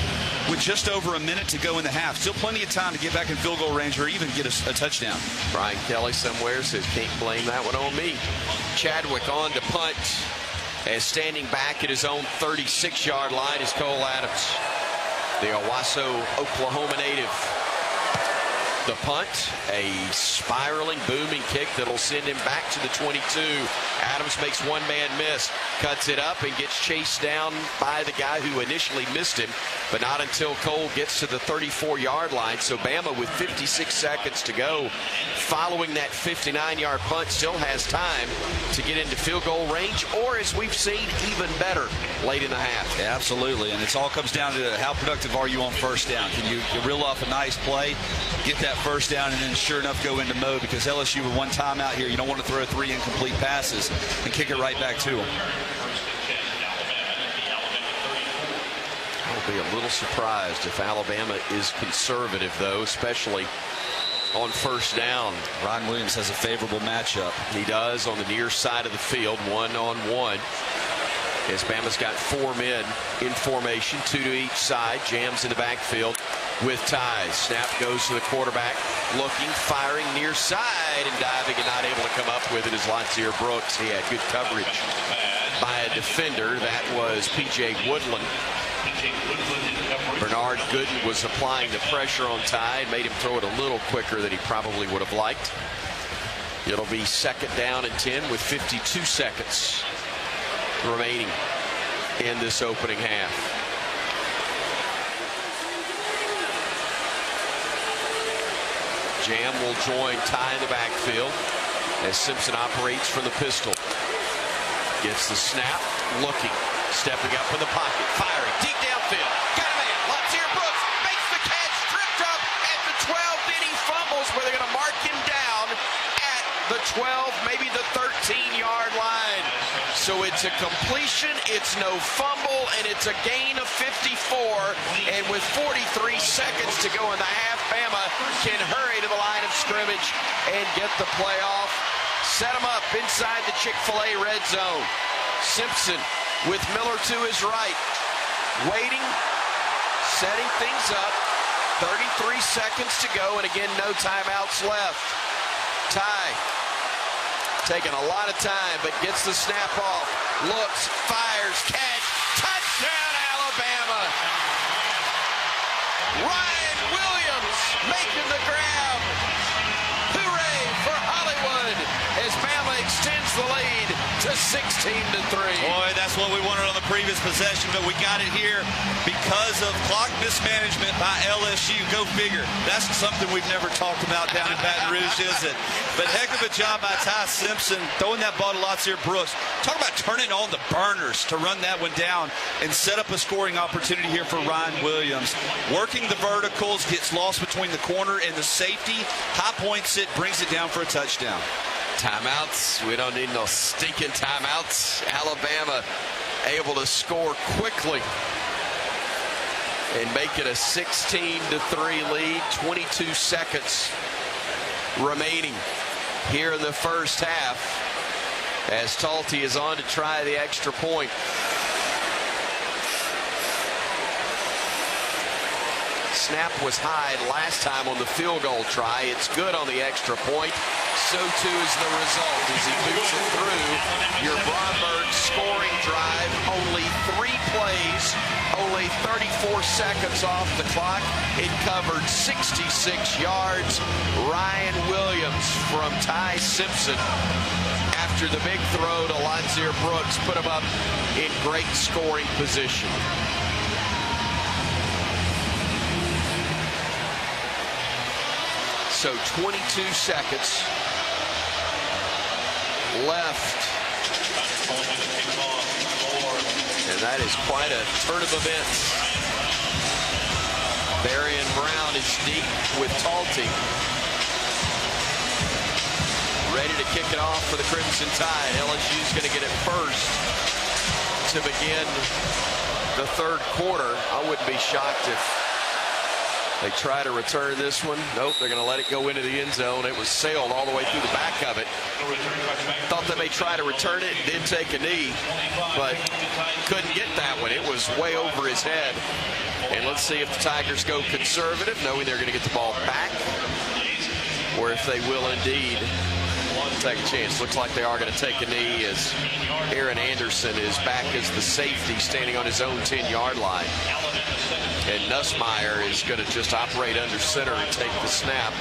with just over a minute to go in the half. Still plenty of time to get back in field goal range or even get a touchdown. Brian Kelly somewhere says, can't blame that one on me. Chadwick on to punt, as standing back at his own 36-yard line is Cole Adams, the Owasso, Oklahoma native. The punt, a spiraling, booming kick that'll send him back to the 22. Adams makes one man miss, cuts it up, and gets chased down by the guy who initially missed him, but not until Cole gets to the 34-yard line. So Bama, with 56 seconds to go, following that 59-yard punt, still has time to get into field goal range, or as we've seen, even better late in the half. Yeah, absolutely, and it all comes down to how productive are you on first down. Can you reel off a nice play, get that first down, and then sure enough go into mode, because LSU with one timeout here, you don't want to throw 3 incomplete passes and kick it right back to them. I'll be a little surprised if Alabama is conservative, though, especially on first down. Ryan Williams has a favorable matchup. He does, on the near side of the field, 1-on-1. As Bama's got 4 men in formation, 2 to each side, jams in the backfield with ties. Snap goes to the quarterback, looking, firing near side, and diving and not able to come up with it is Lonzier Brooks. He had good coverage by a defender. That was P.J. Woodland. Bernard Gooden was applying the pressure on Ty and made him throw it a little quicker than he probably would have liked. It'll be 2nd down and 10 with 52 seconds remaining in this opening half. Jam will join Ty in the backfield as Simpson operates from the pistol. Gets the snap, looking, stepping up in the pocket, firing deep downfield. Got a man, Lonzier Brooks makes the catch, tripped up at the 12, then he fumbles, where they're going to mark him down at the 12, maybe the 13-yard line. So it's a completion, it's no fumble, and it's a gain of 54. And with 43 seconds to go in the half, Bama can hurry to the line of scrimmage and get the play off. Set him up inside the Chick-fil-A red zone. Simpson with Miller to his right, waiting, setting things up. 33 seconds to go, and again, no timeouts left. Ty taking a lot of time, but gets the snap off, looks, fires, catch, touchdown Alabama. Ryan Williams making the grab. Hooray for Hollywood as Bama extends the lead to 16-3. Boy, that's what we wanted on the previous possession, but we got it here because of clock mismanagement by LSU. Go figure. That's something we've never talked about down in Baton Rouge, is it? But heck of a job by Ty Simpson throwing that ball to Lonzier Brooks. Talk about turning on the burners to run that one down and set up a scoring opportunity here for Ryan Williams. Working the verticals, gets lost between the corner and the safety. High points it, brings it down for a touchdown. Timeouts. We don't need no stinking timeouts. Alabama able to score quickly and make it a 16-3 lead. 22 seconds remaining here in the first half as Talty is on to try the extra point. Snap was high last time on the field goal try. It's good on the extra point. So too is the result as he boots it through. Your Bromberg scoring drive, only 3 plays, only 34 seconds off the clock. It covered 66 yards. Ryan Williams from Ty Simpson, after the big throw to Lonzier Brooks, put him up in great scoring position. So 22 seconds left. And that is quite a turn of events. Barryon Brown is deep with Talty. Ready to kick it off for the Crimson Tide. LSU's going to get it first to begin the third quarter. I wouldn't be shocked if They try to return this one. Nope, they're going to let it go into the end zone. It was sailed all the way through the back of it. Thought they may try to return it and did take a knee, but couldn't get that one. It was way over his head. And let's see if the Tigers go conservative, knowing they're going to get the ball back, or if they will indeed take a chance. Looks like they are going to take a knee as Aaron Anderson is back as the safety, standing on his own 10-yard line. And Nussmeier is going to just operate under center and take the snap.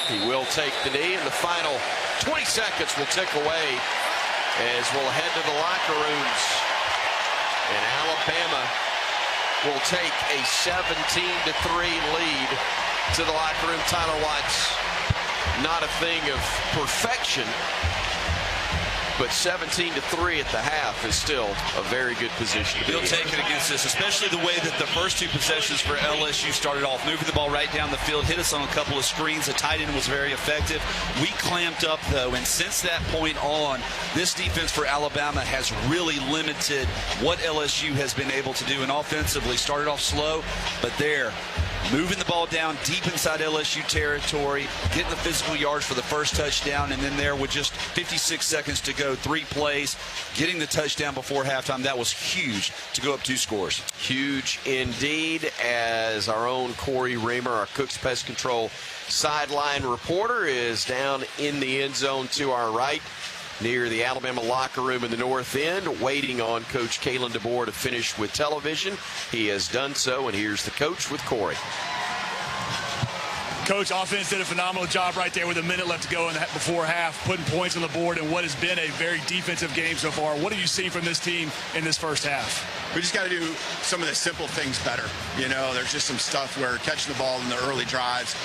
He will take the knee, and the final 20 seconds will tick away as we'll head to the locker rooms. And Alabama will take a 17-3 lead to the locker room. Tyler Watts, not a thing of perfection, but 17-3 at the half is still a very good position to be in. He'll take it against this, especially the way that the first two possessions for LSU started off, moving the ball right down the field, hit us on a couple of screens. The tight end was very effective. We clamped up, though, and since that point on, this defense for Alabama has really limited what LSU has been able to do. And offensively, started off slow, but there, moving the ball down deep inside LSU territory, getting the physical yards for the first touchdown, and then there with just 56 seconds to go, 3 plays, getting the touchdown before halftime. That was huge to go up 2 scores. Huge indeed, as our own Corey Reamer, our Cooks Pest Control sideline reporter, is down in the end zone to our right, near the Alabama locker room in the north end, waiting on Coach Kalen DeBoer to finish with television. He has done so, and here's the coach with Corey. Coach, offense did a phenomenal job right there with a minute left to go before half, putting points on the board in what has been a very defensive game so far. What have you seen from this team in this first half? We just got to do some of the simple things better. You know, there's just some stuff where catching the ball in the early drives,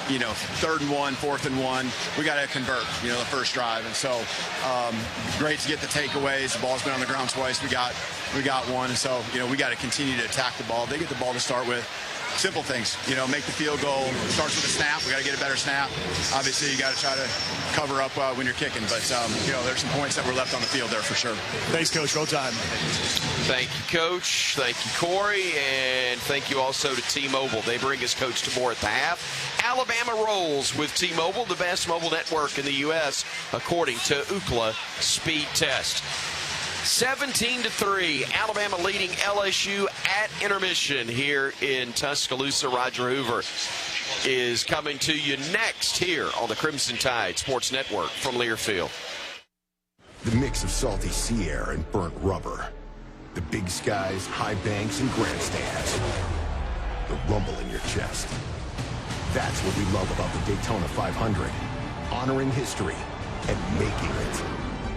you know, 3rd and 1, 4th and 1, we got to convert, you know, the first drive. And so great to get the takeaways. The ball's been on the ground twice. We got one. And so, you know, we got to continue to attack the ball. They get the ball to start with. Simple things, you know, make the field goal. Starts with a snap. We got to get a better snap. Obviously, you got to try to cover up when you're kicking. But, you know, there's some points that were left on the field there for sure. Thanks, Coach. Roll time. Thank you, Coach. Thank you, Corey. And thank you also to T-Mobile. They bring us Coach DeBoer at the half. Alabama rolls with T-Mobile, the best mobile network in the U.S., according to Ookla Speed Test. 17-3, Alabama leading LSU at intermission here in Tuscaloosa. Roger Hoover is coming to you next here on the Crimson Tide Sports Network from Learfield. The mix of salty sea air and burnt rubber. The big skies, high banks, and grandstands. The rumble in your chest. That's what we love about the Daytona 500. Honoring history and making it.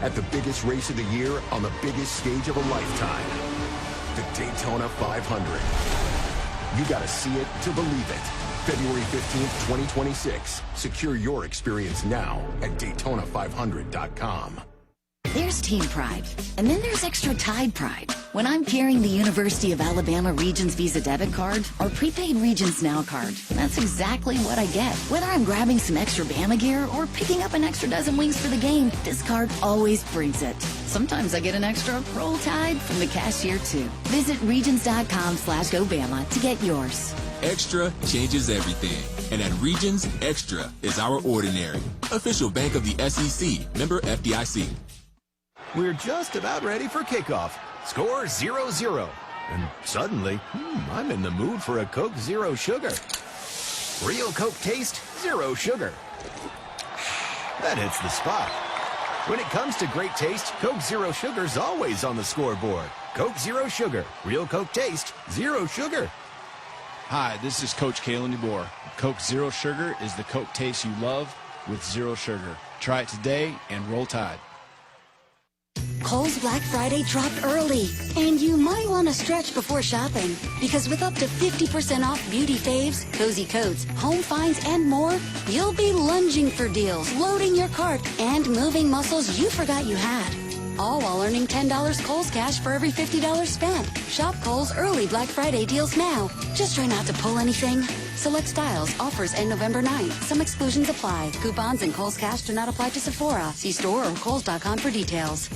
At the biggest race of the year on the biggest stage of a lifetime. The Daytona 500. You gotta see it to believe it. February 15th, 2026. Secure your experience now at Daytona500.com. There's team pride, and then there's extra Tide pride. When I'm carrying the University of Alabama Regions Visa debit card or prepaid Regions Now card, that's exactly what I get. Whether I'm grabbing some extra Bama gear or picking up an extra dozen wings for the game, this card always brings it. Sometimes I get an extra Roll Tide from the cashier too. Visit Regions.com/GoBama to get yours. Extra changes everything. And at Regions, Extra is our ordinary. Official bank of the SEC. Member FDIC. We're just about ready for kickoff. Score 0-0. And suddenly, I'm in the mood for a Coke Zero Sugar. Real Coke taste, zero sugar. That hits the spot. When it comes to great taste, Coke Zero Sugar's always on the scoreboard. Coke Zero Sugar. Real Coke taste, zero sugar. Hi, this is Coach Kalen DeBoer. Coke Zero Sugar is the Coke taste you love with zero sugar. Try it today and roll Tide. Kohl's Black Friday dropped early, and you might want to stretch before shopping, because with up to 50% off beauty faves, cozy coats, home finds, and more, you'll be lunging for deals, loading your cart, and moving muscles you forgot you had. All while earning $10 Kohl's cash for every $50 spent. Shop Kohl's early Black Friday deals now. Just try not to pull anything. Select styles, offers end November 9th. Some exclusions apply. Coupons and Kohl's cash do not apply to Sephora. See store or Kohl's.com for details.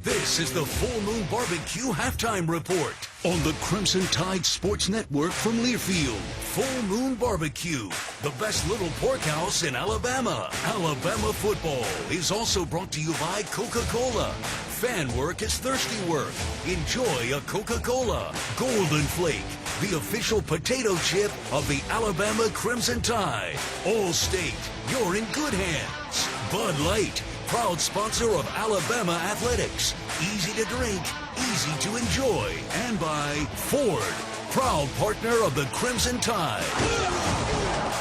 This is the Full Moon Barbecue Halftime Report on the Crimson Tide Sports Network from Learfield. Full Moon Barbecue, the best little pork house in Alabama. Alabama football is also brought to you by Coca-Cola. Fan work is thirsty work. Enjoy a Coca-Cola. Golden Flake, the official potato chip of the Alabama Crimson Tide. All-State, you're in good hands. Bud Light, proud sponsor of Alabama athletics. Easy to drink, easy to enjoy. And by Ford, proud partner of the Crimson Tide.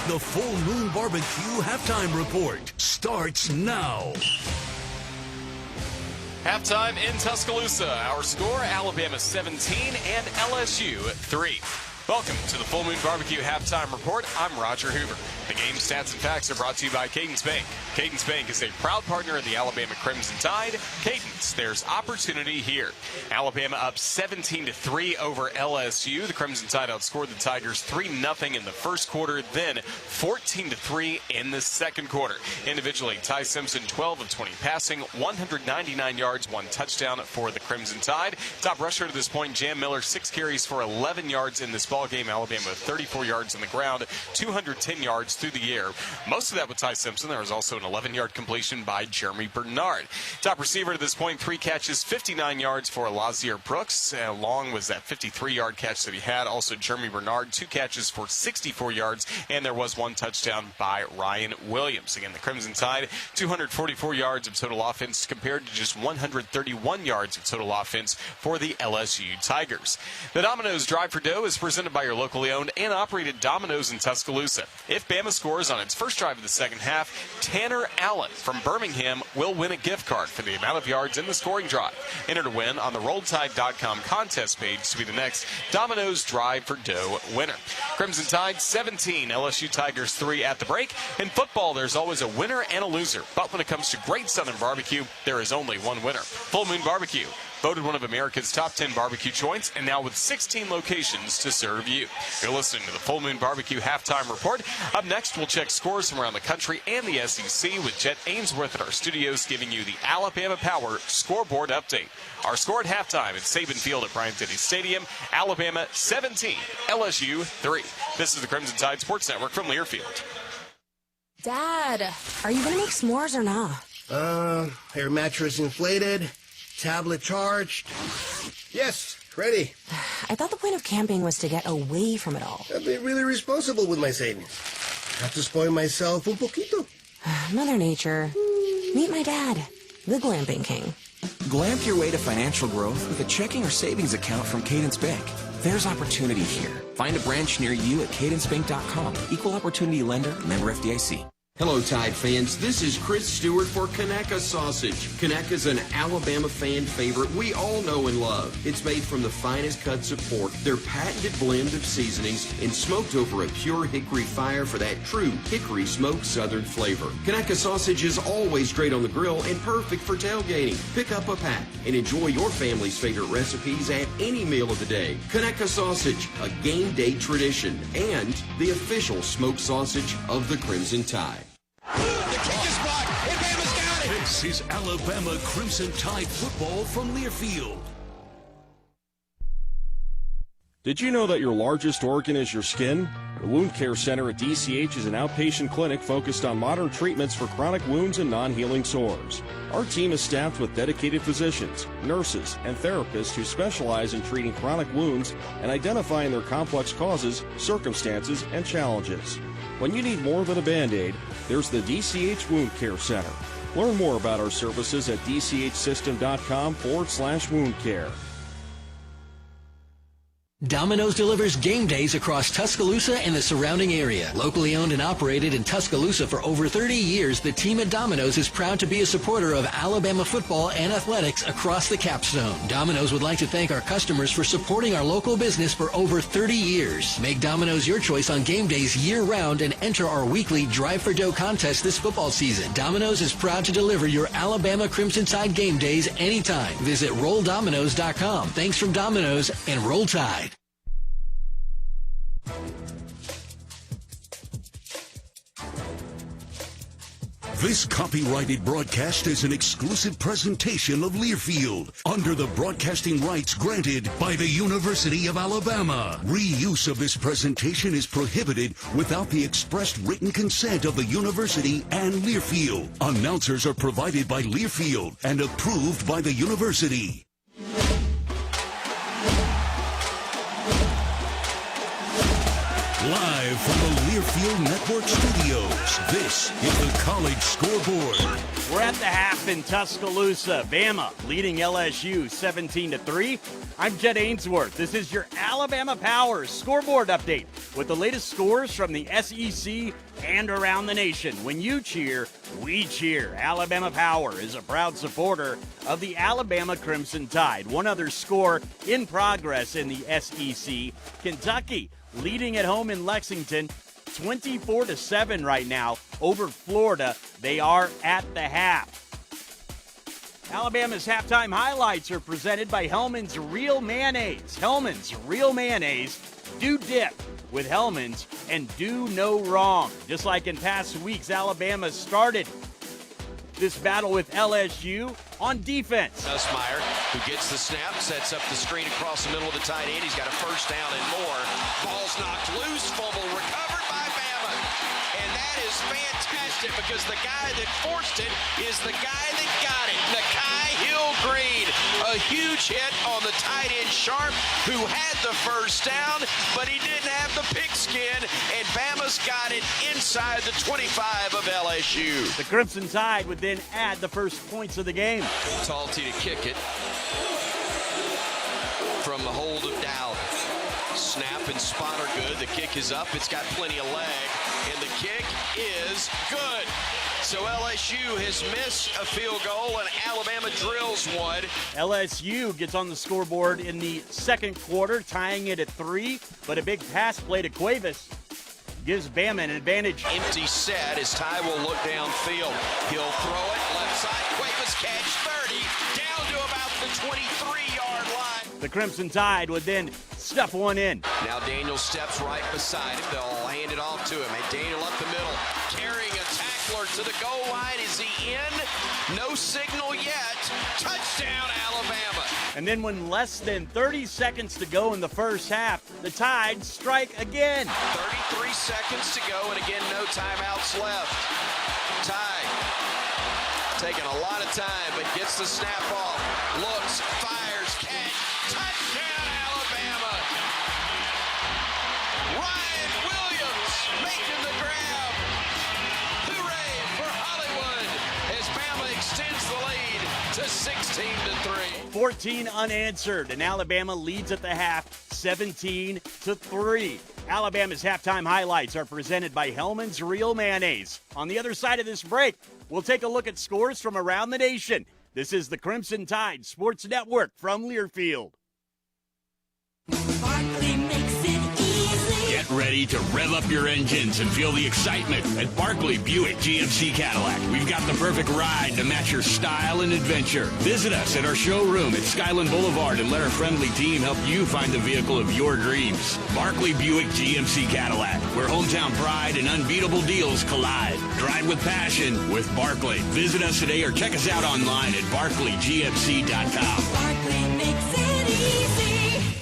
The Full Moon Barbecue Halftime Report starts now. Halftime in Tuscaloosa. Our score, Alabama 17 and LSU 3. Welcome to the Full Moon Barbecue Halftime Report. I'm Roger Hoover. The game stats and facts are brought to you by Cadence Bank. Cadence Bank is a proud partner of the Alabama Crimson Tide. Cadence, there's opportunity here. Alabama up 17-3 over LSU. The Crimson Tide outscored the Tigers 3-0 in the first quarter, then 14-3 in the second quarter. Individually, Ty Simpson 12 of 20 passing, 199 yards, 1 touchdown for the Crimson Tide. Top rusher to this point, Jam Miller, 6 carries for 11 yards in this ball game. Alabama with 34 yards on the ground, 210 yards through the air. Most of that with Ty Simpson. There was also an 11-yard completion by Jeremy Bernard. Top receiver to this point, 3 catches, 59 yards for Lazier Brooks. Long was that 53-yard catch that he had. Also Jeremy Bernard, 2 catches for 64 yards, and there was 1 touchdown by Ryan Williams. Again, the Crimson Tide, 244 yards of total offense compared to just 131 yards of total offense for the LSU Tigers. The Domino's Drive for Dough is presented by your locally owned and operated Domino's in Tuscaloosa. If Bama scores on its first drive of the second half, Tanner Allen from Birmingham will win a gift card for the amount of yards in the scoring drive. Enter to win on the RolledTide.com contest page to be the next Domino's Drive for Dough winner. Crimson Tide 17, LSU Tigers 3 at the break. In football, there's always a winner and a loser. But when it comes to great Southern barbecue, there is only one winner. Full Moon Barbecue, voted one of America's top 10 barbecue joints, and now with 16 locations to serve you. You're listening to the Full Moon Barbecue Halftime Report. Up next, we'll check scores from around the country and the SEC with Jet Ainsworth at our studios giving you the Alabama Power scoreboard update. Our score at halftime at Saban Field at Bryant-Denny Stadium, Alabama 17, LSU 3. This is the Crimson Tide Sports Network from Learfield. Dad, are you going to make s'mores or not? Air mattress inflated, tablet charged. Yes, ready. I thought the point of camping was to get away from it all. I've been really responsible with my savings. Have to spoil myself un poquito. Mother Nature. Meet my dad, the Glamping King. Glamp your way to financial growth with a checking or savings account from Cadence Bank. There's opportunity here. Find a branch near you at cadencebank.com. Equal opportunity lender, member FDIC. Hello, Tide fans. This is Chris Stewart for Conecuh Sausage. Conecuh's an Alabama fan favorite we all know and love. It's made from the finest cuts of pork, their patented blend of seasonings, and smoked over a pure hickory fire for that true hickory smoked southern flavor. Conecuh Sausage is always great on the grill and perfect for tailgating. Pick up a pack and enjoy your family's favorite recipes at any meal of the day. Conecuh Sausage, a game day tradition, and the official smoked sausage of the Crimson Tide. This is Alabama Crimson Tide football from Learfield. Did you know that your largest organ is your skin? The Wound Care Center at DCH is an outpatient clinic focused on modern treatments for chronic wounds and non-healing sores. Our team is staffed with dedicated physicians, nurses, and therapists who specialize in treating chronic wounds and identifying their complex causes, circumstances, and challenges. When you need more than a Band-Aid, there's the DCH Wound Care Center. Learn more about our services at dchsystem.com/wound care. Domino's delivers game days across Tuscaloosa and the surrounding area. Locally owned and operated in Tuscaloosa for over 30 years, the team at Domino's is proud to be a supporter of Alabama football and athletics across the capstone. Domino's would like to thank our customers for supporting our local business for over 30 years. Make Domino's your choice on game days year-round and enter our weekly Drive for Dough contest this football season. Domino's is proud to deliver your Alabama Crimson Tide game days anytime. Visit RollDomino's.com. Thanks from Domino's and Roll Tide. This copyrighted broadcast is an exclusive presentation of Learfield under the broadcasting rights granted by the University of Alabama. Reuse of this presentation is prohibited without the expressed written consent of the university and Learfield. Announcers are provided by Learfield and approved by the university. Live from the Learfield Network studios, this is the College Scoreboard. We're at the half in Tuscaloosa. Bama leading LSU 17-3. I'm Jed Ainsworth. This is your Alabama Power scoreboard update with the latest scores from the SEC and around the nation. When you cheer, we cheer. Alabama Power is a proud supporter of the Alabama Crimson Tide. One other score in progress in the SEC. Kentucky leading at home in Lexington, 24-7 right now over Florida. They are at the half. Alabama's halftime highlights are presented by Hellman's Real Mayonnaise. Hellman's Real Mayonnaise. Do dip with Hellman's and do no wrong. Just like in past weeks, Alabama started this battle with LSU on defense. Nussmeier, who gets the snap, sets up the screen across the middle of the tight end. He's got a first down and more. Ball's knocked loose, fumble recovered by Bama. And that is fantastic because the guy that forced it is the guy that got it. Nakai Hill-Green, a huge hit on the tight end Sharp, who had the first down, but he didn't have the pigskin, and Bama's got it inside the 25 of LSU. The Crimson Tide would then add the first points of the game. Talty to kick it from the hold of Dowd. Snap and spot are good. The kick is up. It's got plenty of leg, and the kick is good. So LSU has missed a field goal, and Alabama drills one. LSU gets on the scoreboard in the second quarter, tying it at 3, but a big pass play to Cuevas gives Bama an advantage. Empty set as Ty will look downfield. He'll throw it left side. Cuevas catch 30, down to about the 23-yard line. The Crimson Tide would then stuff one in. Now Daniel steps right beside him. They'll hand it off to him. And Daniel up the middle, carrying a tackler to the goal line. Is he in? No signal yet. Touchdown, Alabama. And then when less than 30 seconds to go in the first half, the Tide strike again. 33 seconds to go, and again, no timeouts left. Tide taking a lot of time, but gets the snap off. Looks, fires, catch. Touchdown, Alabama. Ryan Williams making the grab. Hooray for Hollywood as Bama extends the lead to 16-3. 14 unanswered, and Alabama leads at the half 17-3. Alabama's halftime highlights are presented by Hellman's Real Mayonnaise. On the other side of this break, we'll take a look at scores from around the nation. This is the Crimson Tide Sports Network from Learfield. Get ready to rev up your engines and feel the excitement at Barkley Buick GMC Cadillac. We've got the perfect ride to match your style and adventure. Visit us at our showroom at Skyland Boulevard and let our friendly team help you find the vehicle of your dreams. Barkley Buick GMC Cadillac, where hometown pride and unbeatable deals collide. Drive with passion with Barkley. Visit us today or check us out online at barclaygmc.com. Barkley makes it easy.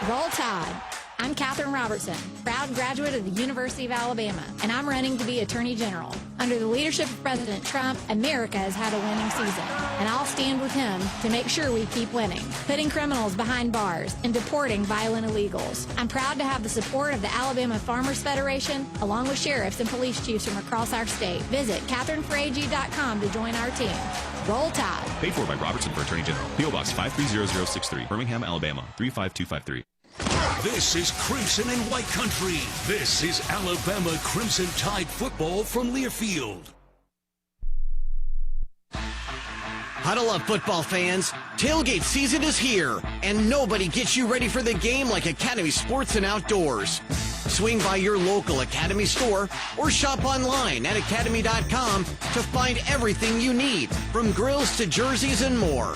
Roll Tide. I'm Katherine Robertson, proud graduate of the University of Alabama, and I'm running to be Attorney General. Under the leadership of President Trump, America has had a winning season, and I'll stand with him to make sure we keep winning, putting criminals behind bars and deporting violent illegals. I'm proud to have the support of the Alabama Farmers Federation, along with sheriffs and police chiefs from across our state. Visit KatherineFrage.com to join our team. Roll Tide. Paid for by Robertson for Attorney General. P.O. Box 530063, Birmingham, Alabama 35253. This is Crimson and White Country. This is Alabama Crimson Tide football from Learfield. Huddle up, football fans. Tailgate season is here, and nobody gets you ready for the game like Academy Sports and Outdoors. Swing by your local Academy store or shop online at academy.com to find everything you need, from grills to jerseys and more.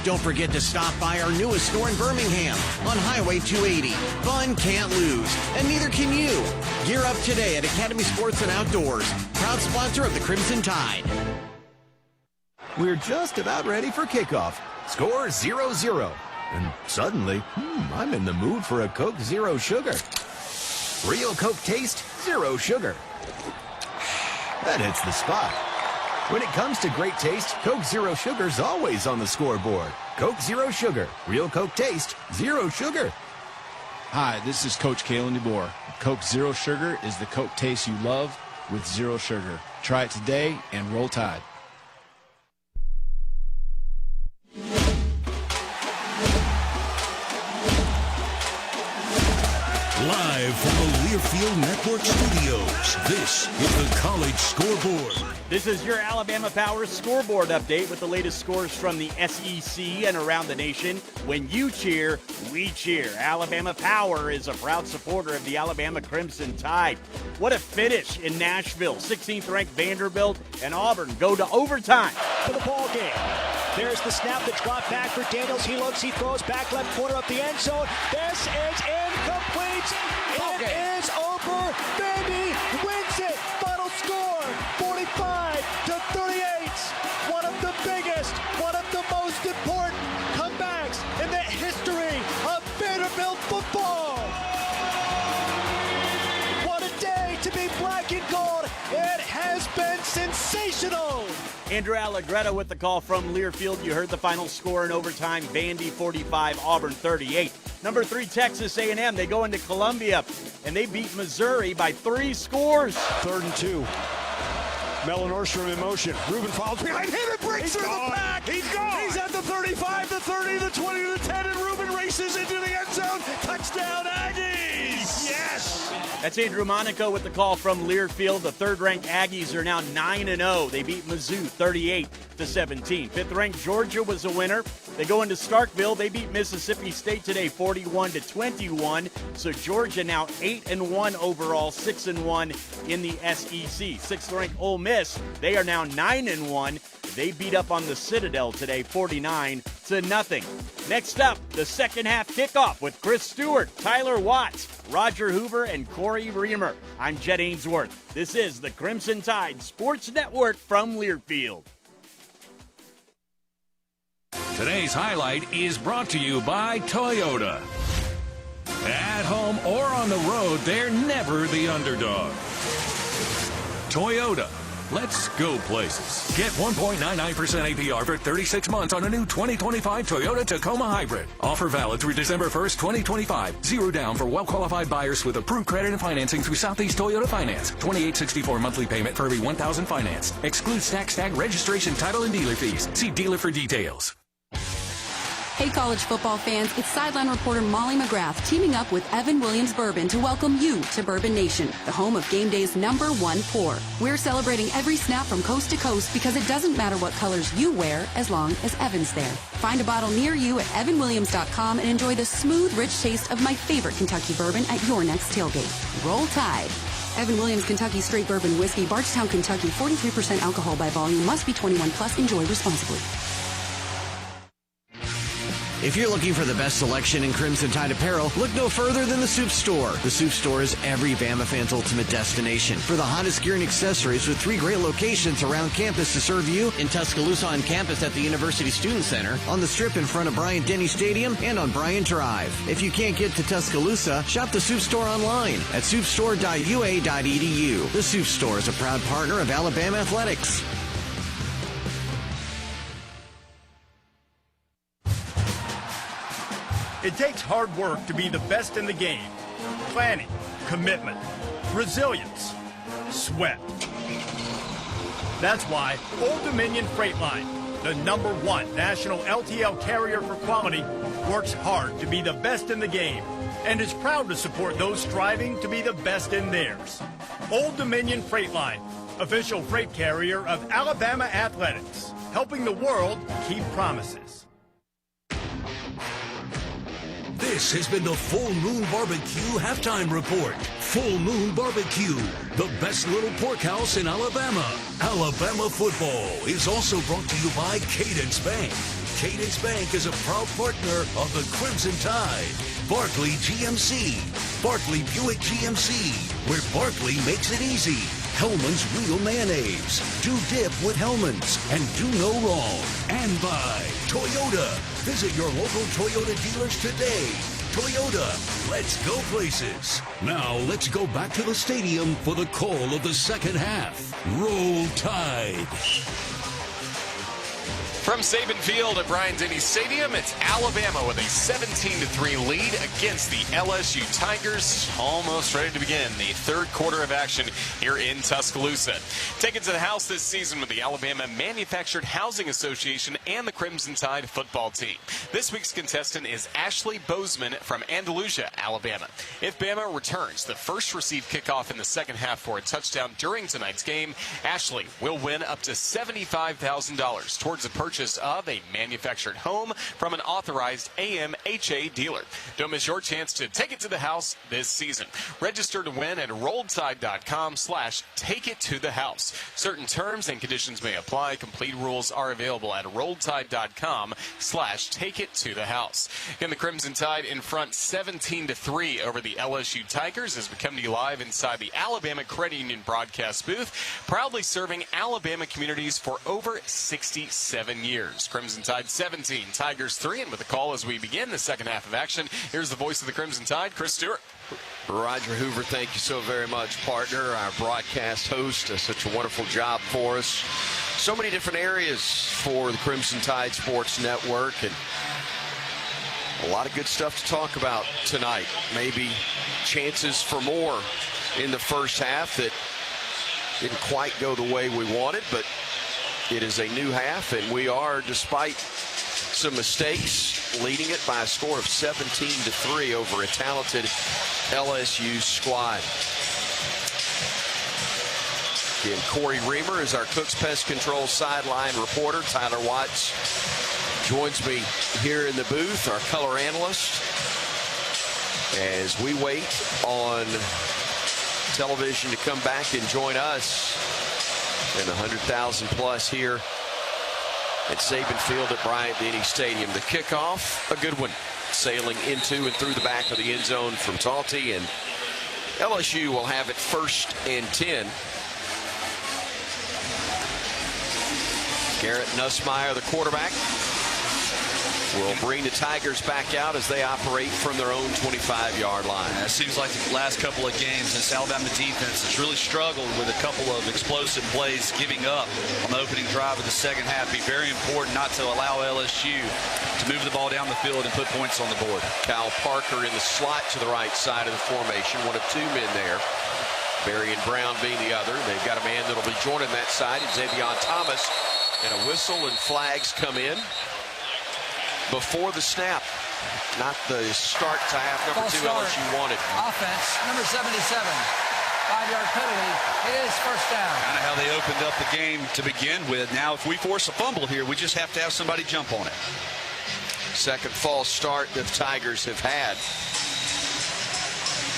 Don't forget to stop by our newest store in Birmingham on Highway 280. Fun can't lose, and neither can you. Gear up today at Academy Sports and Outdoors, proud sponsor of the Crimson Tide. We're just about ready for kickoff. Score 0-0. And suddenly, I'm in the mood for a Coke Zero Sugar. Real Coke taste, zero sugar. That hits the spot. When it comes to great taste, Coke Zero Sugar's always on the scoreboard. Coke Zero Sugar. Real Coke taste, zero sugar. Hi, this is Coach Kalen DeBoer. Coke Zero Sugar is the Coke taste you love with zero sugar. Try it today and roll Tide. Live from the Learfield Network Studios, this is the College Scoreboard. This is your Alabama Power scoreboard update with the latest scores from the SEC and around the nation. When you cheer, we cheer. Alabama Power is a proud supporter of the Alabama Crimson Tide. What a finish in Nashville. 16th-ranked Vanderbilt and Auburn go to overtime. For the ball game. There's the snap, the drop back for Daniels. He looks, he throws back left corner up the end zone. This is incomplete. It is over. Vandy wins it. Final score, 45-38. One of the biggest, one of the most important comebacks in the history of Vanderbilt football. What a day to be black and gold. It has been sensational. Andrew Allegretta with the call from Learfield. You heard the final score in overtime. Vandy 45, Auburn 38. Number 3, Texas A&M. They go into Columbia, and they beat Missouri by 3 scores. 3rd and 2. Mellon Nordstrom in motion. Ruben follows behind him and breaks through the pack. He's gone. He's at the 35, the 30, the 20, the 10, and Ruben races into the end zone. Touchdown, Aggies. Yes. That's Andrew Monaco with the call from Learfield. The 3rd-ranked Aggies are now 9-0. They beat Mizzou 38-17. 5th-ranked Georgia was a winner. They go into Starkville. They beat Mississippi State today 41-21. So Georgia now 8-1 overall, 6-1 in the SEC. 6th-ranked Ole Miss, they are now 9-1. They beat up on the Citadel today 49-0. Next up, the second half kickoff with Chris Stewart, Tyler Watts, Roger Hoover, and Corey Reamer. I'm Jed Ainsworth. This is the Crimson Tide Sports Network from Learfield. Today's highlight is brought to you by Toyota. At home or on the road, they're never the underdog. Toyota. Let's go places. Get 1.99% APR for 36 months on a new 2025 Toyota Tacoma Hybrid. Offer valid through December 1st, 2025. Zero down for well-qualified buyers with approved credit and financing through Southeast Toyota Finance. $28.64 monthly payment for every $1,000 financed. Excludes tax tag, registration, title, and dealer fees. See dealer for details. Hey, college football fans, it's sideline reporter Molly McGrath teaming up with Evan Williams Bourbon to welcome you to Bourbon Nation, the home of game day's #1 pour. We're celebrating every snap from coast to coast because it doesn't matter what colors you wear as long as Evan's there. Find a bottle near you at evanwilliams.com and enjoy the smooth, rich taste of my favorite Kentucky bourbon at your next tailgate. Roll Tide. Evan Williams Kentucky Straight Bourbon Whiskey, Bardstown, Kentucky, 43% alcohol by volume, must be 21 plus, enjoy responsibly. If you're looking for the best selection in Crimson Tide apparel, look no further than the Soup Store. The Soup Store is every Bama fan's ultimate destination for the hottest gear and accessories, with 3 great locations around campus to serve you: in Tuscaloosa on campus at the University Student Center, on the Strip in front of Bryant-Denny Stadium, and on Bryant Drive. If you can't get to Tuscaloosa, shop the Soup Store online at soupstore.ua.edu. The Soup Store is a proud partner of Alabama Athletics. It takes hard work to be the best in the game. Planning, commitment, resilience, sweat. That's why Old Dominion Freight Line, the #1 national LTL carrier for quality, works hard to be the best in the game and is proud to support those striving to be the best in theirs. Old Dominion Freight Line, official freight carrier of Alabama Athletics, helping the world keep promises. This has been the Full Moon Barbecue Halftime Report. Full Moon Barbecue, the best little pork house in Alabama. Alabama football is also brought to you by Cadence Bank. Cadence Bank is a proud partner of the Crimson Tide. Barkley GMC. Barkley Buick GMC, where Barkley makes it easy. Hellman's Real Mayonnaise. Do dip with Hellman's and do no wrong. And by Toyota. Visit your local Toyota dealers today. Toyota, let's go places. Now let's go back to the stadium for the call of the second half. Roll Tide. From Saban Field at Bryant-Denny Stadium, it's Alabama with a 17-3 lead against the LSU Tigers. Almost ready to begin the third quarter of action here in Tuscaloosa. Take it to the house this season with the Alabama Manufactured Housing Association and the Crimson Tide football team. This week's contestant is Ashley Bozeman from Andalusia, Alabama. If Bama returns the first received kickoff in the second half for a touchdown during tonight's game, Ashley will win up to $75,000 towards the purchase of a manufactured home from an authorized AMHA dealer. Don't miss your chance to take it to the house this season. Register to win at rolledtide.com/take-it-to-the-house. Certain terms and conditions may apply. Complete rules are available at rolledtide.com/take-it-to-the-house. Again, the Crimson Tide in front 17-3 over the LSU Tigers as we come to you live inside the Alabama Credit Union broadcast booth, proudly serving Alabama communities for over 67 years. Crimson Tide 17, Tigers 3, and with a call as we begin the second half of action, here's the voice of the Crimson Tide, Chris Stewart. Roger Hoover, thank you so very much, partner. Our broadcast host does such a wonderful job for us. So many different areas for the Crimson Tide Sports Network, and a lot of good stuff to talk about tonight. Maybe chances for more in the first half that didn't quite go the way we wanted, but it is a new half, and we are, despite some mistakes, leading it by a score of 17-3 over a talented LSU squad. Again, Corey Reamer is our Cooks Pest Control sideline reporter. Tyler Watts joins me here in the booth, our color analyst, as we wait on television to come back and join us. And 100,000 plus here at Saban Field at Bryant-Denny Stadium. The kickoff, a good one, sailing into and through the back of the end zone from Talty, and LSU will have it 1st and 10. Garrett Nussmeier, the quarterback, will bring the Tigers back out as they operate from their own 25-yard line. It seems like the last couple of games, this Alabama defense has really struggled with a couple of explosive plays, giving up on the opening drive of the second half. Be very important not to allow LSU to move the ball down the field and put points on the board. Kyle Parker in the slot to the right side of the formation, one of two men there. Barry and Brown being the other. They've got a man that'll be joining that side, Xavier Thomas, and a whistle and flags come in before the snap. Not the start to half number 2 LSU wanted. Offense, number 77. 5-yard penalty. It is first down. Kind of how they opened up the game to begin with. Now, if we force a fumble here, we just have to have somebody jump on it. Second false start the Tigers have had.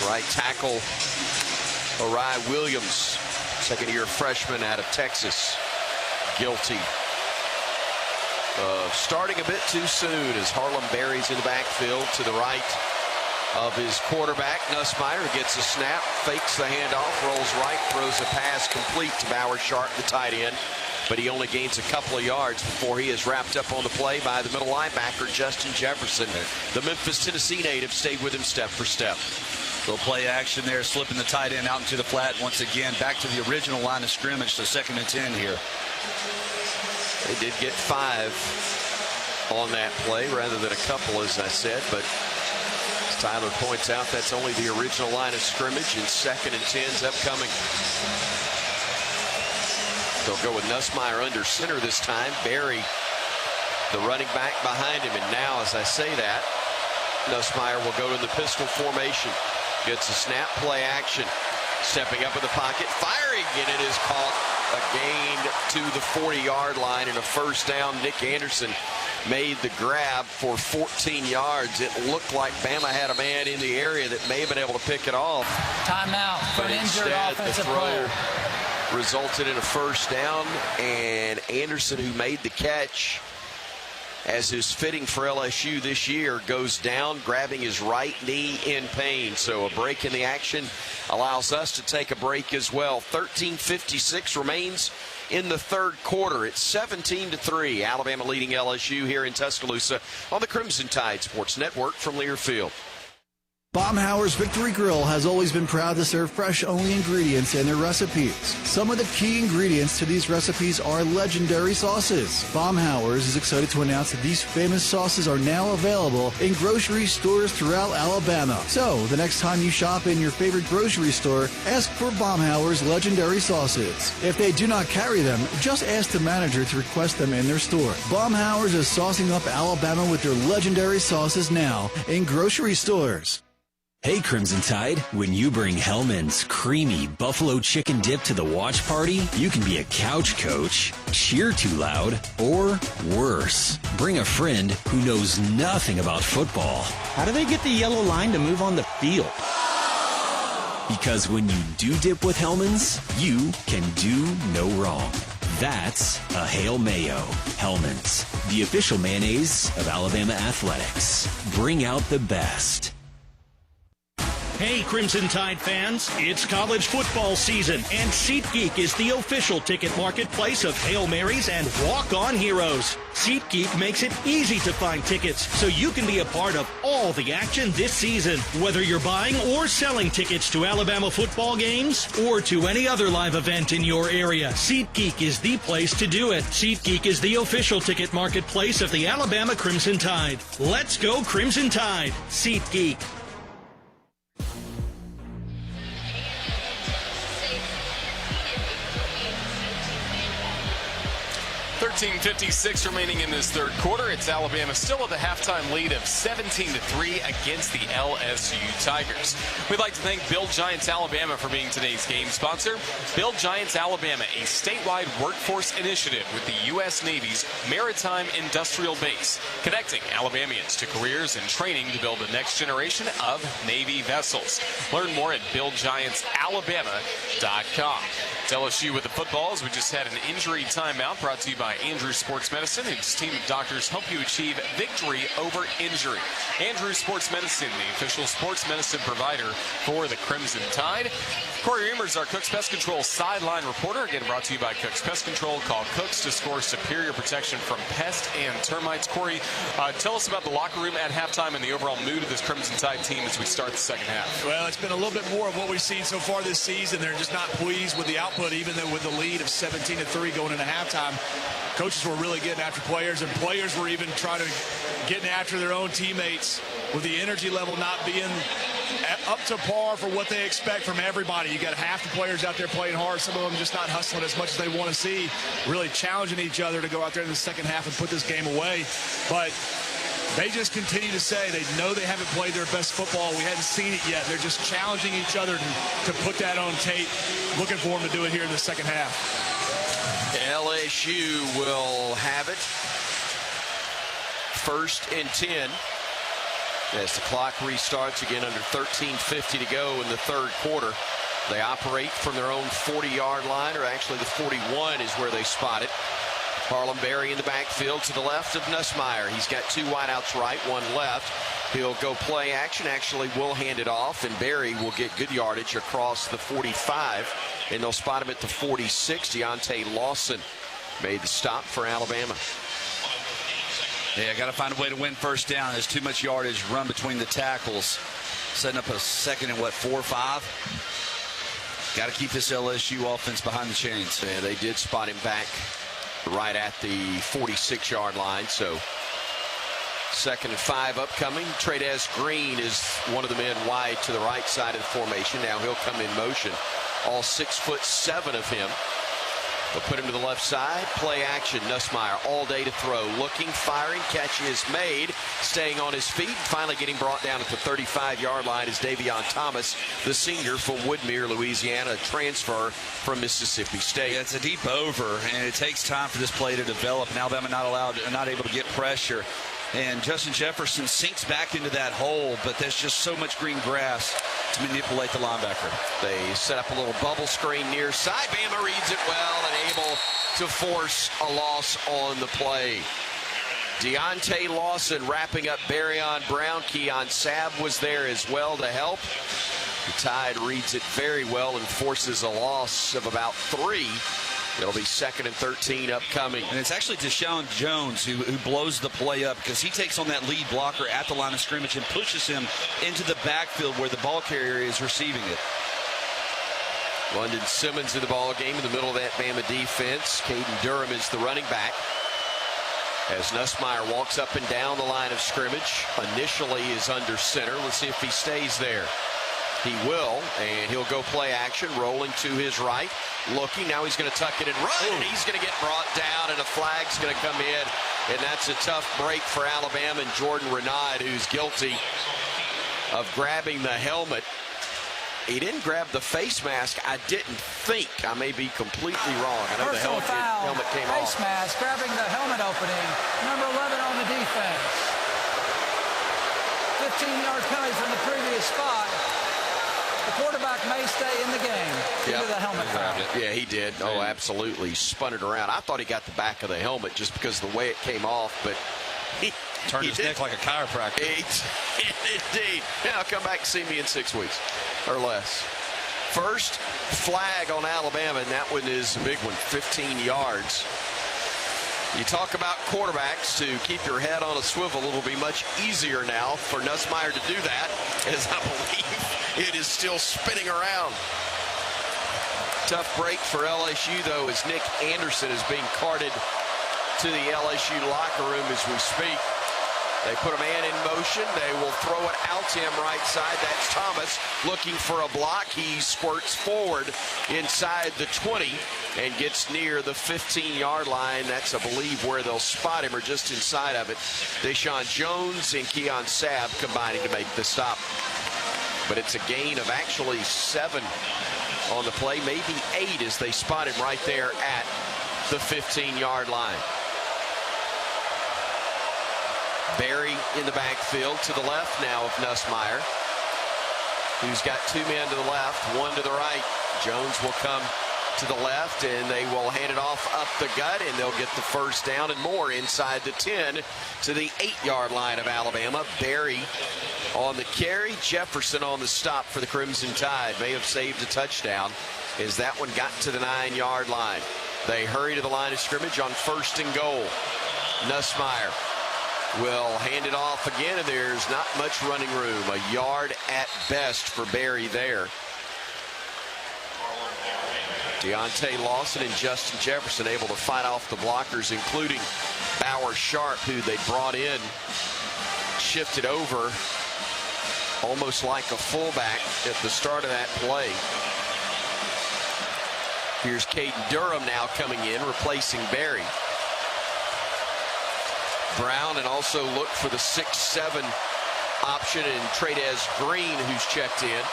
Right tackle, Orion Williams, second-year freshman out of Texas, guilty of starting a bit too soon as Harlem Berry's in the backfield to the right of his quarterback. Nussmeier gets a snap, fakes the handoff, rolls right, throws a pass complete to Bauer Sharp, the tight end, but he only gains a couple of yards before he is wrapped up on the play by the middle linebacker, Justin Jefferson. The Memphis, Tennessee native stayed with him step for step. Little play action there, slipping the tight end out into the flat once again. Back to the original line of scrimmage, so 2nd and 10 here. They did get 5 on that play rather than a couple, as I said, but as Tyler points out, that's only the original line of scrimmage, and 2nd and 10's upcoming. They'll go with Nussmeier under center this time. Barry, the running back, behind him, and now, as I say that, Nussmeier will go in the pistol formation. Gets a snap, play action, stepping up in the pocket, firing, and it is caught. A gain to the 40-yard line and a first down. Nick Anderson made the grab for 14 yards. It looked like Bama had a man in the area that may have been able to pick it off. Timeout for an injured offensive player. Resulted in a first down, and Anderson, who made the catch, as is fitting for LSU this year, goes down, grabbing his right knee in pain. So a break in the action allows us to take a break as well. 13:56 remains in the third quarter. It's 17-3. Alabama leading LSU here in Tuscaloosa on the Crimson Tide Sports Network from Learfield. Baumhauer's Victory Grill has always been proud to serve fresh-only ingredients in their recipes. Some of the key ingredients to these recipes are legendary sauces. Baumhauer's is excited to announce that these famous sauces are now available in grocery stores throughout Alabama. So, the next time you shop in your favorite grocery store, ask for Baumhauer's legendary sauces. If they do not carry them, just ask the manager to request them in their store. Baumhauer's is saucing up Alabama with their legendary sauces now in grocery stores. Hey Crimson Tide, when you bring Hellman's creamy buffalo chicken dip to the watch party, you can be a couch coach, cheer too loud, or worse. Bring a friend who knows nothing about football. How do they get the yellow line to move on the field? Because when you do dip with Hellman's, you can do no wrong. That's a Hail Mayo. Hellman's, the official mayonnaise of Alabama athletics. Bring out the best. Hey, Crimson Tide fans, it's college football season, and SeatGeek is the official ticket marketplace of Hail Marys and walk-on heroes. SeatGeek makes it easy to find tickets so you can be a part of all the action this season. Whether you're buying or selling tickets to Alabama football games or to any other live event in your area, SeatGeek is the place to do it. SeatGeek is the official ticket marketplace of the Alabama Crimson Tide. Let's go Crimson Tide. SeatGeek. 13:56 remaining in this third quarter. It's Alabama still with a halftime lead of 17-3 against the LSU Tigers. We'd like to thank Build Giants Alabama for being today's game sponsor. Build Giants Alabama, a statewide workforce initiative with the U.S. Navy's Maritime Industrial Base, connecting Alabamians to careers and training to build the next generation of Navy vessels. Learn more at BuildGiantsAlabama.com. It's LSU with the football as we just had an injury timeout brought to you by Andrews Sports Medicine. His team of doctors help you achieve victory over injury. Andrews Sports Medicine, the official sports medicine provider for the Crimson Tide. Corey Reimers, our Cook's Pest Control sideline reporter. Again, brought to you by Cook's Pest Control. Call Cook's to score superior protection from pest and termites. Corey, tell us about the locker room at halftime and the overall mood of this Crimson Tide team as we start the second half. Well, it's been a little bit more of what we've seen so far this season. They're just not pleased with the output, even though with the lead of 17-3 going into halftime. Coaches were really getting after players, and players were even trying to get after their own teammates with the energy level not being up to par for what they expect from everybody. You got half the players out there playing hard, some of them just not hustling as much as they want to see, really challenging each other to go out there in the second half and put this game away. But they just continue to say they know they haven't played their best football. We hadn't seen it yet. They're just challenging each other to put that on tape. Looking for them to do it here in the second half. LSU will have it. 1st and 10 as the clock restarts again under 13:50 to go in the third quarter. They operate from their own 40-yard line, or actually the 41 is where they spot it. Harlem Berry in the backfield to the left of Nussmeier. He's got 2 wideouts right, 1 left. He'll go play action. Actually, will hand it off, and Berry will get good yardage across the 45, and they'll spot him at the 46. Deontay Lawson made the stop for Alabama. Yeah, got to find a way to win first down. There's too much yardage run between the tackles. Setting up a second and 4 or 5. Got to keep this LSU offense behind the chains. Yeah, they did spot him back right at the 46-yard line. So 2nd and 5 upcoming. Trades Green is one of the men wide to the right side of the formation. Now he'll come in motion. All 6'7" of him. They'll put him to the left side. Play action. Nussmeier all day to throw. Looking, firing. Catch is made. Staying on his feet. Finally getting brought down at the 35-yard line is Davion Thomas, the senior from Woodmere, Louisiana, transfer from Mississippi State. Yeah, it's a deep over, and it takes time for this play to develop. And Alabama not able to get pressure. And Justin Jefferson sinks back into that hole, but there's just so much green grass to manipulate the linebacker. They set up a little bubble screen near side. Bama reads it well and able to force a loss on the play. Deontay Lawson wrapping up Barryon Brown. Keon Sabb was there as well to help. The Tide reads it very well and forces a loss of about 3. It'll be 2nd and 13 upcoming. And it's actually Deshaun Jones who blows the play up because he takes on that lead blocker at the line of scrimmage and pushes him into the backfield where the ball carrier is receiving it. London Simmons in the ball game in the middle of that Bama defense. Caden Durham is the running back. As Nussmeier walks up and down the line of scrimmage, initially is under center. Let's see if he stays there. He will, and he'll go play action, rolling to his right, looking. Now he's going to tuck it and run, and he's going to get brought down, and a flag's going to come in, and that's a tough break for Alabama and Jordan Renaud, who's guilty of grabbing the helmet. He didn't grab the face mask, I didn't think. I may be completely wrong. I know the helmet came off. Face mask, grabbing the helmet opening. Number 11 on the defense. 15-yard penalty from the previous spot. The quarterback may stay in the game due to the helmet foul. Yeah, he did. Oh, absolutely. Spun it around. I thought he got the back of the helmet just because of the way it came off, but he turned his neck like a chiropractor. Indeed. Now come back and see me in 6 weeks or less. First flag on Alabama, and that one is a big one, 15 yards. You talk about quarterbacks to keep your head on a swivel. It'll be much easier now for Nussmeier to do that, as I believe it is still spinning around. Tough break for LSU, though, as Nick Anderson is being carted to the LSU locker room as we speak. They put a man in motion. They will throw it out to him right side. That's Thomas looking for a block. He squirts forward inside the 20 and gets near the 15-yard line. That's, I believe, where they'll spot him, or just inside of it. Deshaun Jones and Keon Sabb combining to make the stop. But it's a gain of actually 7 on the play, maybe 8 as they spot him right there at the 15-yard line. Barry in the backfield to the left now of Nussmeier, who's got 2 men to the left, 1 to the right. Jones will come to the left, and they will hand it off up the gut, and they'll get the first down and more inside the 10 to the 8-yard line of Alabama. Barry on the carry, Jefferson on the stop for the Crimson Tide. May have saved a touchdown as that one got to the 9-yard line. They hurry to the line of scrimmage on 1st and goal. Nussmeier will hand it off again, and there's not much running room. A yard at best for Barry there. Deontay Lawson and Justin Jefferson able to fight off the blockers, including Bauer Sharp, who they brought in, shifted over almost like a fullback at the start of that play. Here's Caden Durham now coming in, replacing Barry. Brown, and also look for the 6-7 option in Tradez Green, who's checked in.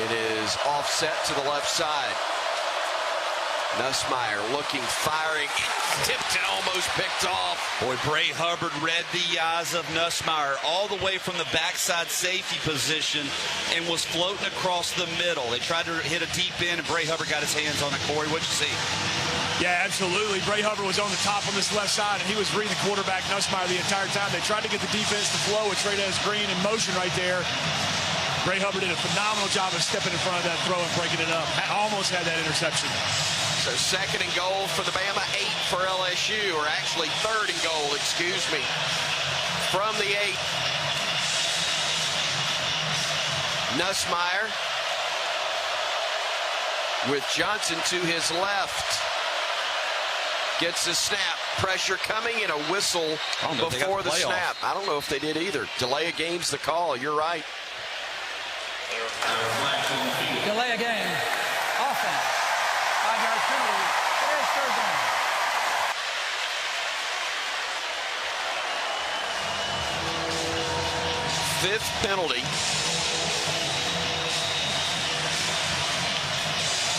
It is offset to the left side. Nussmeier looking, firing, tipped and almost picked off. Boy, Bray Hubbard read the eyes of Nussmeier all the way from the backside safety position and was floating across the middle. They tried to hit a deep end, and Bray Hubbard got his hands on it. Corey, what'd you see? Yeah, absolutely. Bray Hubbard was on the top on this left side, and he was reading the quarterback, Nussmeier, the entire time. They tried to get the defense to flow with Tradez Green in motion right there. Bray Hubbard did a phenomenal job of stepping in front of that throw and breaking it up. Almost had that interception. So 2nd and goal for the Bama, 8 for LSU, or actually 3rd and goal, excuse me, from the 8. Nussmeier with Johnson to his left. Gets the snap, pressure coming, and a whistle before the snap. I don't know if they did either. Delay of game's the call. You're right. Delay a game. Offense. 5-yard penalty. It is 3rd down. Fifth penalty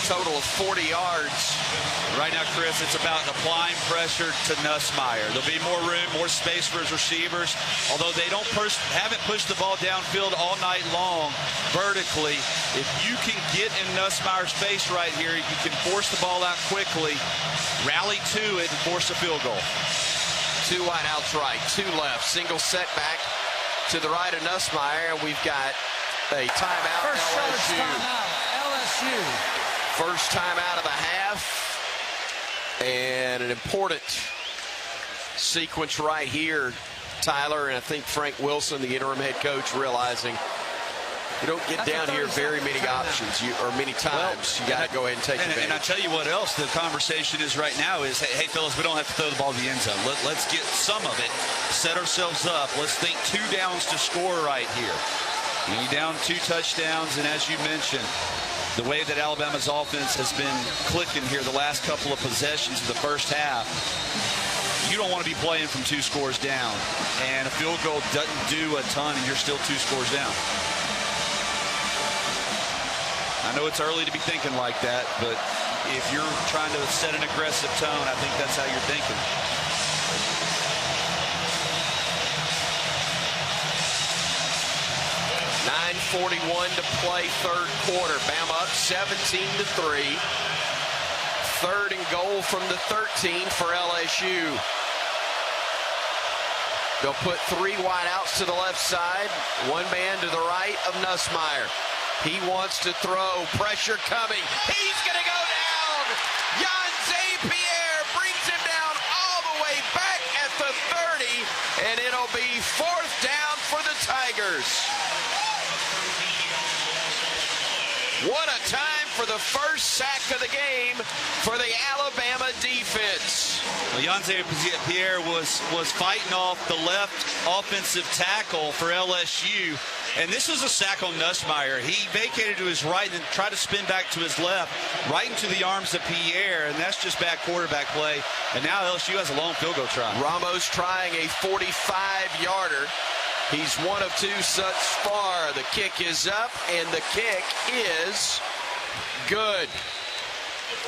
total of 40 yards. Right now, Chris, it's about applying pressure to Nussmeier. There'll be more room, more space for his receivers. Although they haven't pushed the ball downfield all night long vertically, if you can get in Nussmeier's face right here, you can force the ball out quickly, rally to it, and force a field goal. 2 wideouts right, 2 left. Single setback to the right of Nussmeier, and we've got a timeout. First LSU. timeout, LSU. First timeout of the half. And an important sequence right here, Tyler, and I think Frank Wilson, the interim head coach, realizing you don't get down here very many options or many times. You got to go ahead and take advantage. And I tell you what else the conversation is right now is, hey, fellas, we don't have to throw the ball to the end zone. Let's get some of it, set ourselves up. Let's think 2 downs to score right here. You down 2 touchdowns, and as you mentioned, the way that Alabama's offense has been clicking here the last couple of possessions of the first half, you don't want to be playing from 2 scores down. And a field goal doesn't do a ton, and you're still 2 scores down. I know it's early to be thinking like that, but if you're trying to set an aggressive tone, I think that's how you're thinking. .41 to play, third quarter. Bama up 17-3. Third and goal from the 13 for LSU. They'll put 3 wideouts to the left side, 1 man to the right of Nussmeier. He wants to throw. Pressure coming. He's going to go down. Jan Pierre brings him down all the way back at the 30, and it'll be 4th down for the Tigers. What a time for the first sack of the game for the Alabama defense. Well, Jan Pierre was fighting off the left offensive tackle for LSU, and this was a sack on Nussmeier. He vacated to his right and tried to spin back to his left, right into the arms of Pierre, and that's just bad quarterback play. And now LSU has a long field goal try. Ramos trying a 45-yarder. He's 1 of 2 such far. The kick is up, and the kick is good.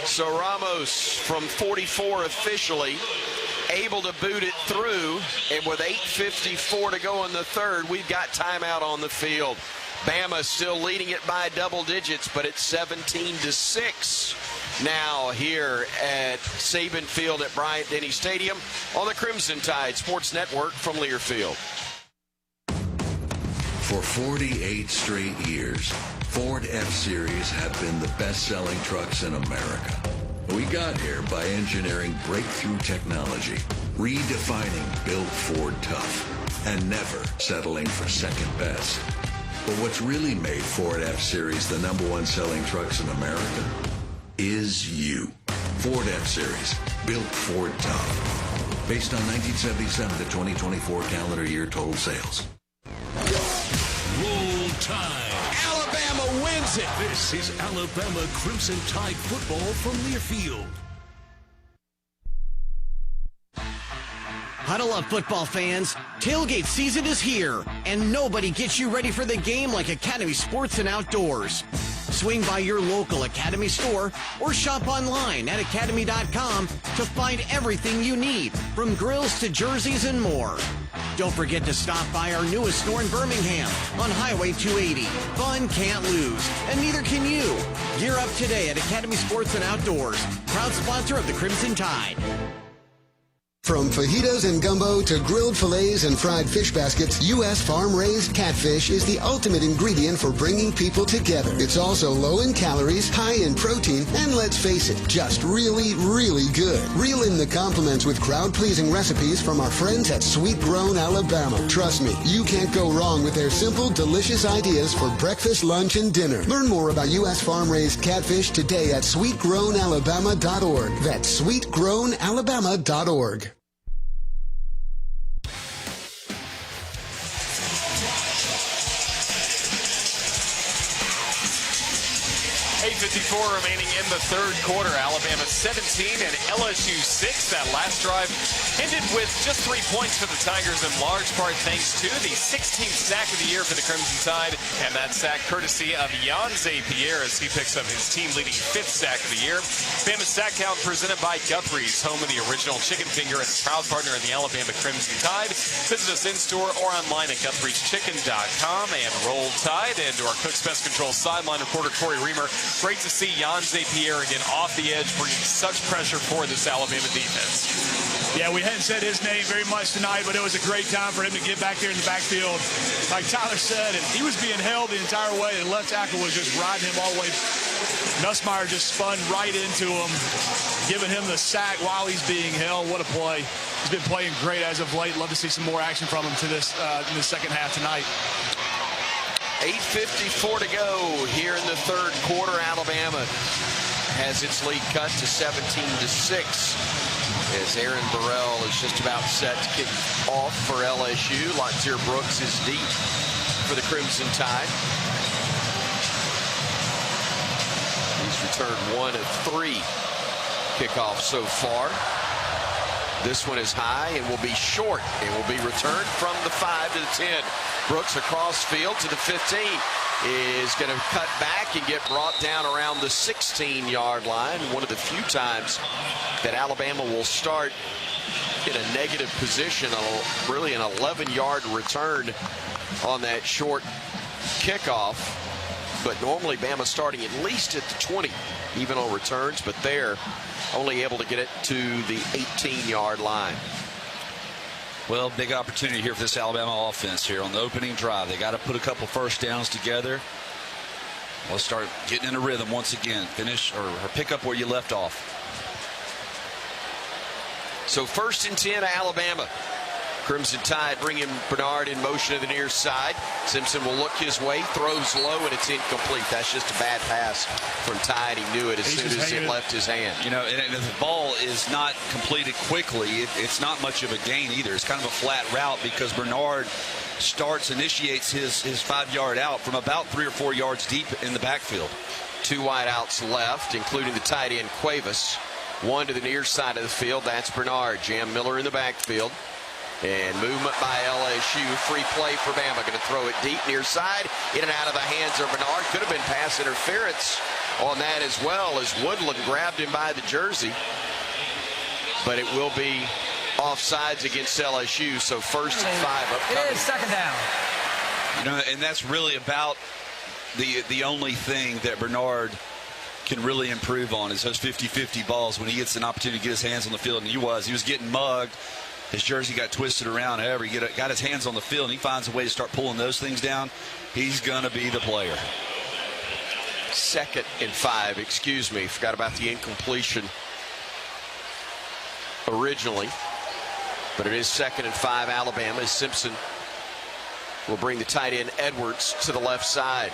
So Ramos from 44 officially able to boot it through, and with 8:54 to go in the third, we've got timeout on the field. Bama still leading it by double digits, but it's 17-6 now here at Saban Field at Bryant-Denny Stadium on the Crimson Tide Sports Network from Learfield. For 48 straight years, Ford F-Series have been the best-selling trucks in America. We got here by engineering breakthrough technology, redefining Built Ford Tough, and never settling for second best. But what's really made Ford F-Series the #1 selling trucks in America is you. Ford F-Series, Built Ford Tough. Based on 1977 to 2024 calendar year total sales. Roll Tide. Alabama wins it. This is Alabama Crimson Tide football from Learfield. Huddle up, football fans. Tailgate season is here, and nobody gets you ready for the game like Academy Sports and Outdoors. Swing by your local Academy store or shop online at academy.com to find everything you need, from grills to jerseys and more. Don't forget to stop by our newest store in Birmingham on Highway 280. Fun can't lose, and neither can you. Gear up today at Academy Sports and Outdoors, proud sponsor of the Crimson Tide. From fajitas and gumbo to grilled fillets and fried fish baskets, U.S. farm-raised catfish is the ultimate ingredient for bringing people together. It's also low in calories, high in protein, and let's face it, just really, really good. Reel in the compliments with crowd-pleasing recipes from our friends at Sweet Grown Alabama. Trust me, you can't go wrong with their simple, delicious ideas for breakfast, lunch, and dinner. Learn more about U.S. farm-raised catfish today at sweetgrownalabama.org. That's sweetgrownalabama.org. 8:56 8:54 remaining in the third quarter. Alabama 17 and LSU 6. That last drive ended with just 3 points for the Tigers, in large part thanks to the 16th sack of the year for the Crimson Tide, and that sack courtesy of Yanze Pierre as he picks up his team-leading 5th sack of the year. Bama's sack count presented by Guthrie's, home of the original chicken finger and proud partner in the Alabama Crimson Tide. Visit us in-store or online at Guthrie'sChicken.com. And Roll Tide. And to our Cooks Pest Control sideline reporter Corey Reamer, great to see Yanze Pierre again off the edge, bringing such pressure for this Alabama defense. Yeah, we hadn't said his name very much tonight, but it was a great time for him to get back there in the backfield. Like Tyler said, and he was being held the entire way, and left tackle was just riding him all the way. Nussmeier just spun right into him, giving him the sack while he's being held. What a play. He's been playing great as of late. Love to see some more action from him to this in the second half tonight. 8:54 to go here in the third quarter. Alabama has its lead cut to 17-6 as Aaron Burrell is just about set to kick off for LSU. Lontier Brooks is deep for the Crimson Tide. He's returned 1 of 3 kickoffs so far. This one is high and will be short. It will be returned from the 5 to the 10. Brooks across field to the 15 is going to cut back and get brought down around the 16-yard line. One of the few times that Alabama will start in a negative position, really an 11-yard return on that short kickoff. But normally Bama starting at least at the 20, even on returns, but they're only able to get it to the 18-yard line. Well, big opportunity here for this Alabama offense here on the opening drive. They got to put a couple first downs together. Let's start getting in a rhythm once again. Finish or pick up where you left off. So 1st and 10, Alabama. Crimson Tide bringing Bernard in motion to the near side. Simpson will look his way, throws low, and it's incomplete. That's just a bad pass from Tide. He knew it as soon as it left his hand. You know, and if the ball is not completed quickly, it's not much of a gain either. It's kind of a flat route because Bernard initiates his 5-yard out from about 3 or 4 yards deep in the backfield. 2 wideouts left, including the tight end Cuevas. 1 to the near side of the field. That's Bernard. Jam Miller in the backfield. And movement by LSU. Free play for Bama. Going to throw it deep near side. In and out of the hands of Bernard. Could have been pass interference on that as well, as Woodland grabbed him by the jersey. But it will be offsides against LSU. So 1st and 5 upcoming. It is second down. You know, and that's really about the only thing that Bernard can really improve on is those 50-50 balls when he gets an opportunity to get his hands on the field. And he was getting mugged. His jersey got twisted around. However, he got his hands on the field, and he finds a way to start pulling those things down. He's going to be the player. 2nd and 5, excuse me. Forgot about the incompletion originally. But it is 2nd and 5, Alabama, as Simpson will bring the tight end Edwards to the left side.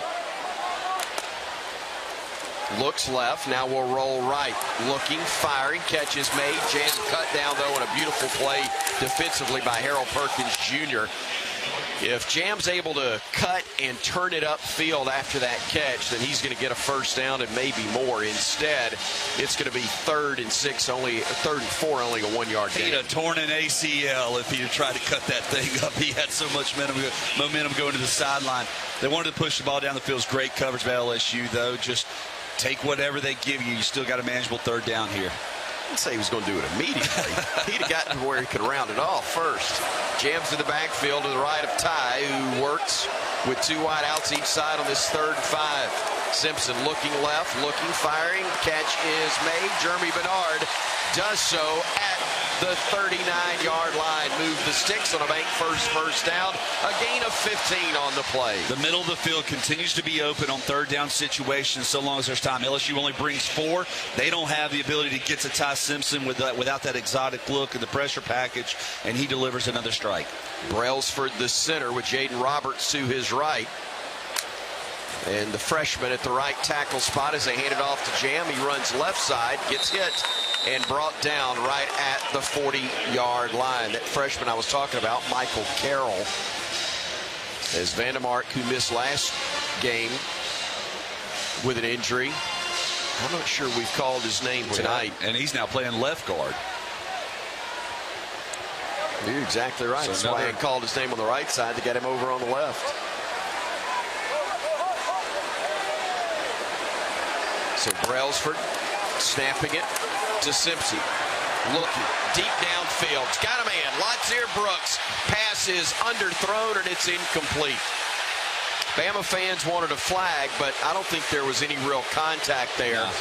Looks left, now we'll roll right. Looking, firing, catch is made. Jam cut down, though, and a beautiful play defensively by Harold Perkins Jr. If Jam's able to cut and turn it upfield after that catch, then he's going to get a first down and maybe more. Instead, it's going to be 3rd and 4, only a 1-yard gain. He'd have torn an ACL if he had tried to cut that thing up. He had so much momentum going to the sideline. They wanted to push the ball down the field. Great coverage by LSU, though. Just take whatever they give you. You still got a manageable 3rd down here. I'd say he was going to do it immediately. He'd have gotten to where he could round it off first. Jams in the backfield to the right of Ty, who works with 2 wideouts each side on this 3rd and 5. Simpson looking left, looking, firing. Catch is made. Jeremy Bernard does so at the 39-yard line. Move the sticks on a bank first down. A gain of 15 on the play. The middle of the field continues to be open on 3rd down situations so long as there's time. LSU only brings 4. They don't have the ability to get to Ty Simpson without that exotic look and the pressure package, and he delivers another strike. Brailsford the center with Jaden Roberts to his right. And the freshman at the right tackle spot as they hand it off to Jam. He runs left side, gets hit, and brought down right at the 40-yard line. That freshman I was talking about, Michael Carroll, as Vandemark, who missed last game with an injury, I'm not sure we've called his name tonight. And he's now playing left guard. You're exactly right. That's why I called his name on the right side to get him over on the left. So Brailsford snapping it to Simpson. Looking deep downfield. It's got a man. Latzir Brooks. Pass is underthrown and it's incomplete. Bama fans wanted a flag, but I don't think there was any real contact there. No.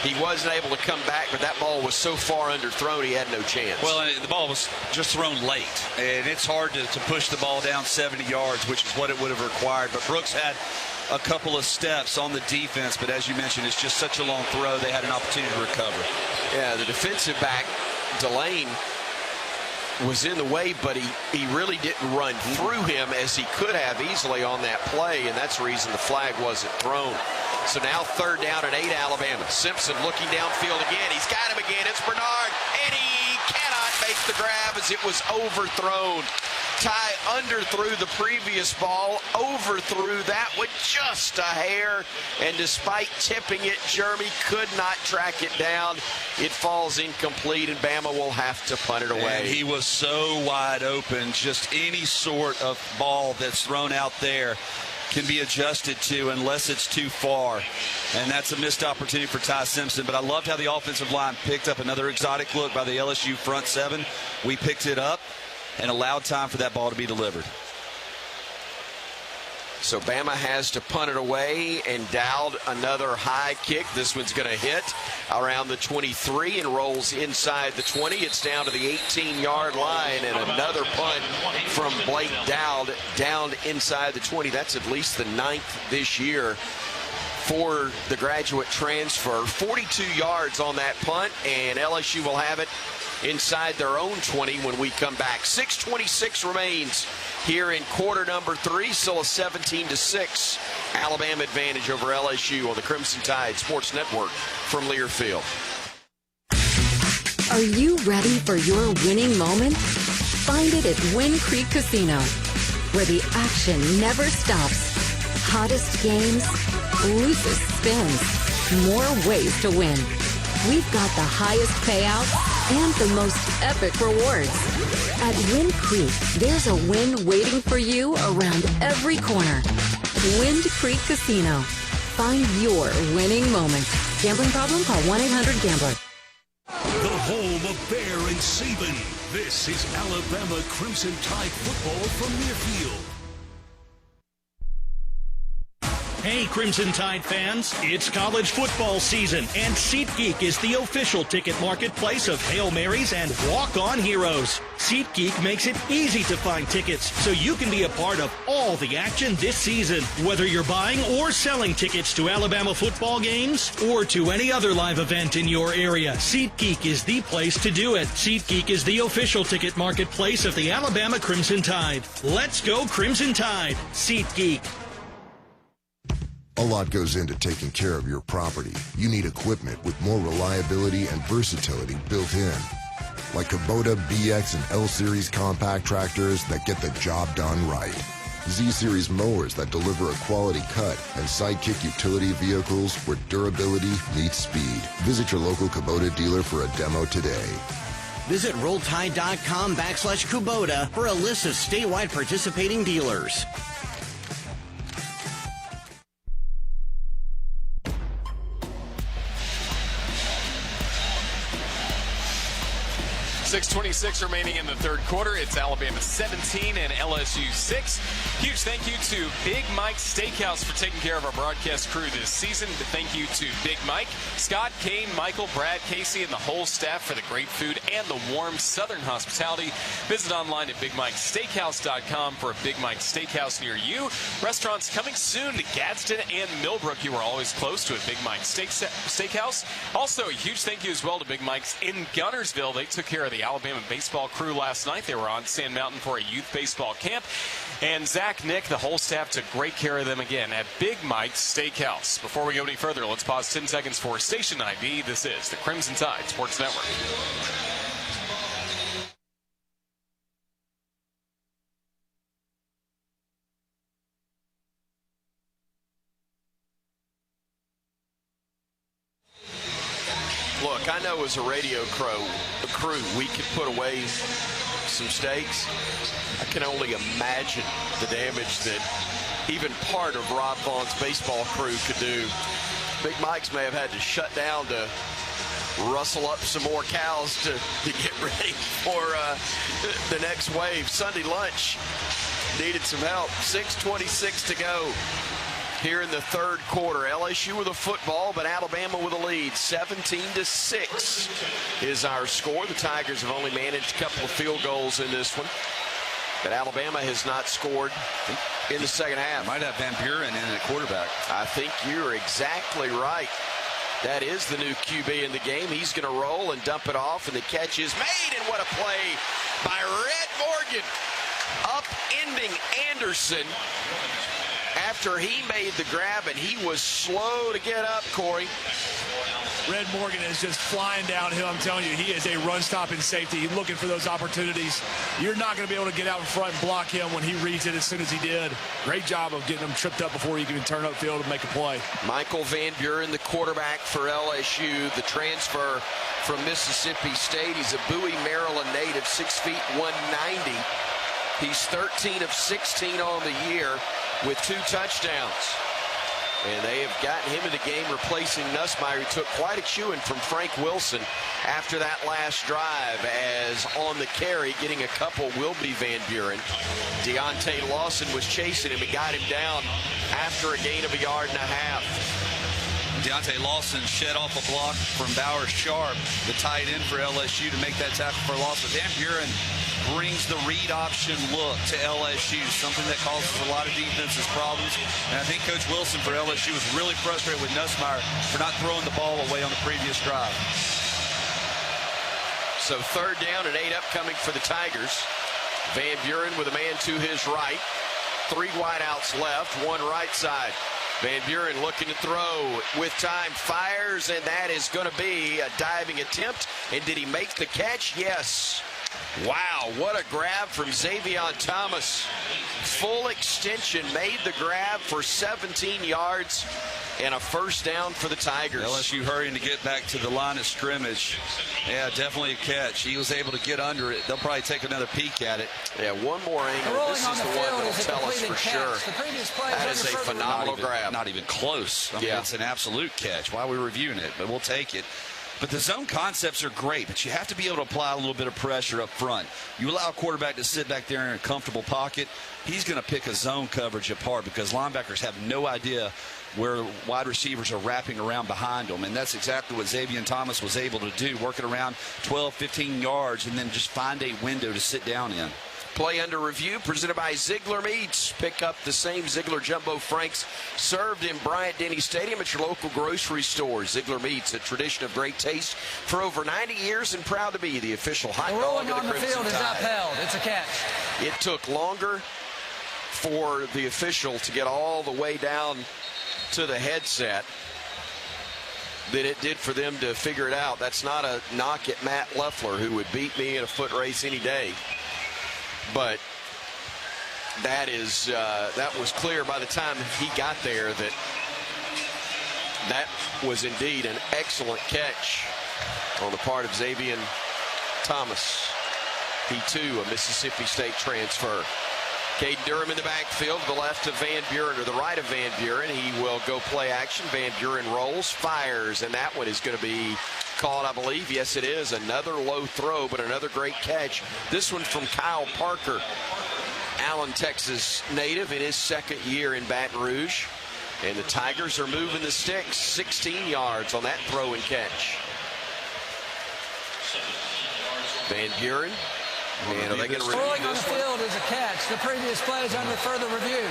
He wasn't able to come back, but that ball was so far underthrown, he had no chance. Well, the ball was just thrown late, and it's hard to push the ball down 70 yards, which is what it would have required. But Brooks had a couple of steps on the defense, but as you mentioned, it's just such a long throw, they had an opportunity to recover. Yeah, the defensive back, Delane, was in the way, but he really didn't run through him as he could have easily on that play, and that's the reason the flag wasn't thrown. So now 3rd down and 8, Alabama. Simpson looking downfield again. He's got him again. It's Bernard, and he cannot make the grab as it was overthrown. Ty underthrew the previous ball, overthrew that with just a hair, and despite tipping it, Jeremy could not track it down. It falls incomplete, and Bama will have to punt it away. And he was so wide open. Just any sort of ball that's thrown out there can be adjusted to unless it's too far. And that's a missed opportunity for Ty Simpson. But I loved how the offensive line picked up another exotic look by the LSU front seven. We picked it up and allowed time for that ball to be delivered. So Bama has to punt it away, and Dowd another high kick. This one's going to hit around the 23 and rolls inside the 20. It's down to the 18-yard line, and another punt from Blake Dowd down inside the 20. That's at least the 9th this year for the graduate transfer. 42 yards on that punt, and LSU will have it inside their own 20 when we come back. 6:26 remains here in quarter number 3. Still a 17-6 Alabama advantage over LSU on the Crimson Tide Sports Network from Learfield. Are you ready for your winning moment? Find it at Wind Creek Casino, where the action never stops. Hottest games, loosest spins, more ways to win. We've got the highest payouts and the most epic rewards. At Wind Creek, there's a win waiting for you around every corner. Wind Creek Casino. Find your winning moment. Gambling problem? Call 1-800-GAMBLER. The home of Bear and Saban. This is Alabama Crimson Tide football from Learfield. Hey, Crimson Tide fans, it's college football season, and SeatGeek is the official ticket marketplace of Hail Marys and walk-on heroes. SeatGeek makes it easy to find tickets so you can be a part of all the action this season. Whether you're buying or selling tickets to Alabama football games or to any other live event in your area, SeatGeek is the place to do it. SeatGeek is the official ticket marketplace of the Alabama Crimson Tide. Let's go Crimson Tide. SeatGeek. A lot goes into taking care of your property. You need equipment with more reliability and versatility built in. Like Kubota BX and L-Series compact tractors that get the job done right. Z-Series mowers that deliver a quality cut, and Sidekick utility vehicles where durability meets speed. Visit your local Kubota dealer for a demo today. Visit rolltide.com/Kubota for a list of statewide participating dealers. 6:26 remaining in the third quarter. It's Alabama 17 and LSU 6. Huge thank you to Big Mike Steakhouse for taking care of our broadcast crew this season. Thank you to Big Mike, Scott, Kane, Michael, Brad, Casey, and the whole staff for the great food and the warm southern hospitality. Visit online at BigMikeSteakhouse.com for a Big Mike Steakhouse near you. Restaurants coming soon to Gadsden and Millbrook. You are always close to a Big Mike Steakhouse. Also, a huge thank you as well to Big Mike's in Gunnersville. They took care of the Alabama baseball crew last night. They were on Sand Mountain for a youth baseball camp. And Zach, Nick, the whole staff took great care of them again at Big Mike's Steakhouse. Before we go any further, let's pause 10 seconds for station ID. This is the Crimson Tide Sports Network. Look, I know as a radio crew, we could put away some stakes. I can only imagine the damage that even part of Rob Vaughn's baseball crew could do. Big Mike's may have had to shut down to rustle up some more cows to get ready for the next wave. Sunday lunch needed some help. 6:26 to go here in the third quarter. LSU with a football, but Alabama with a lead. 17-6 is our score. The Tigers have only managed a couple of field goals in this one, but Alabama has not scored in the second half. Might have Van Buren in at quarterback. I think you're exactly right. That is the new QB in the game. He's going to roll and dump it off, and the catch is made, and what a play by Red Morgan, upending Anderson after he made the grab, and he was slow to get up, Corey. Red Morgan is just flying downhill. I'm telling you, he is a run-stopping safety. He's looking for those opportunities. You're not going to be able to get out in front and block him when he reads it as soon as he did. Great job of getting him tripped up before he can turn upfield and make a play. Michael Van Buren, the quarterback for LSU, the transfer from Mississippi State. He's a Bowie, Maryland native, 6 feet 190. He's 13 of 16 on the year with 2 touchdowns. And they have gotten him in the game, replacing Nussmeier. He took quite a chewing from Frank Wilson after that last drive, as on the carry, getting a couple will be Van Buren. Deontay Lawson was chasing him and got him down after a gain of 1.5 yards. Deontay Lawson shed off a block from Bauer Sharp, the tight end for LSU, to make that tackle for loss. But Van Buren brings the read option look to LSU, something that causes a lot of defenses problems. And I think Coach Wilson for LSU was really frustrated with Nussmeier for not throwing the ball away on the previous drive. So 3rd down and 8 upcoming for the Tigers. Van Buren with a man to his right. 3 wideouts left, 1 right side. Van Buren looking to throw with time, fires, and that is going to be a diving attempt. And did he make the catch? Yes. Wow, what a grab from Xavion Thomas. Full extension, made the grab for 17 yards and a 1st down for the Tigers. LSU hurrying to get back to the line of scrimmage. Yeah, definitely a catch. He was able to get under it. They'll probably take another peek at it. Yeah, one more angle. This is the one that will tell us for sure. That is a phenomenal grab. Not even close. I mean, it's an absolute catch. Why are we reviewing it? But we'll take it. But the zone concepts are great, but you have to be able to apply a little bit of pressure up front. You allow a quarterback to sit back there in a comfortable pocket, he's going to pick a zone coverage apart because linebackers have no idea where wide receivers are wrapping around behind them. And that's exactly what Xavier Thomas was able to do, working around 12, 15 yards and then just find a window to sit down in. Play under review presented by Ziegler Meats. Pick up the same Ziegler Jumbo Franks served in Bryant-Denny Stadium at your local grocery store. Ziegler Meats, a tradition of great taste for over 90 years and proud to be the official hot dog of the Crimson Tide. The ruling on the field is upheld. It's a catch. It took longer for the official to get all the way down to the headset than it did for them to figure it out. That's not a knock at Matt Leffler, who would beat me in a foot race any day. But that was clear by the time he got there that was indeed an excellent catch on the part of Xavier Thomas. He too a Mississippi State transfer. Caden Durham in the backfield, to the left of Van Buren, or the right of Van Buren. He will go play action. Van Buren rolls, fires, and that one is going to be called, I believe. Yes, it is. Another low throw, but another great catch. This one from Kyle Parker, Allen, Texas native, in his 2nd year in Baton Rouge. And the Tigers are moving the sticks, 16 yards on that throw and catch. Van Buren. And are they going to review Rolling on the this one? field is a catch. The previous play is under further review.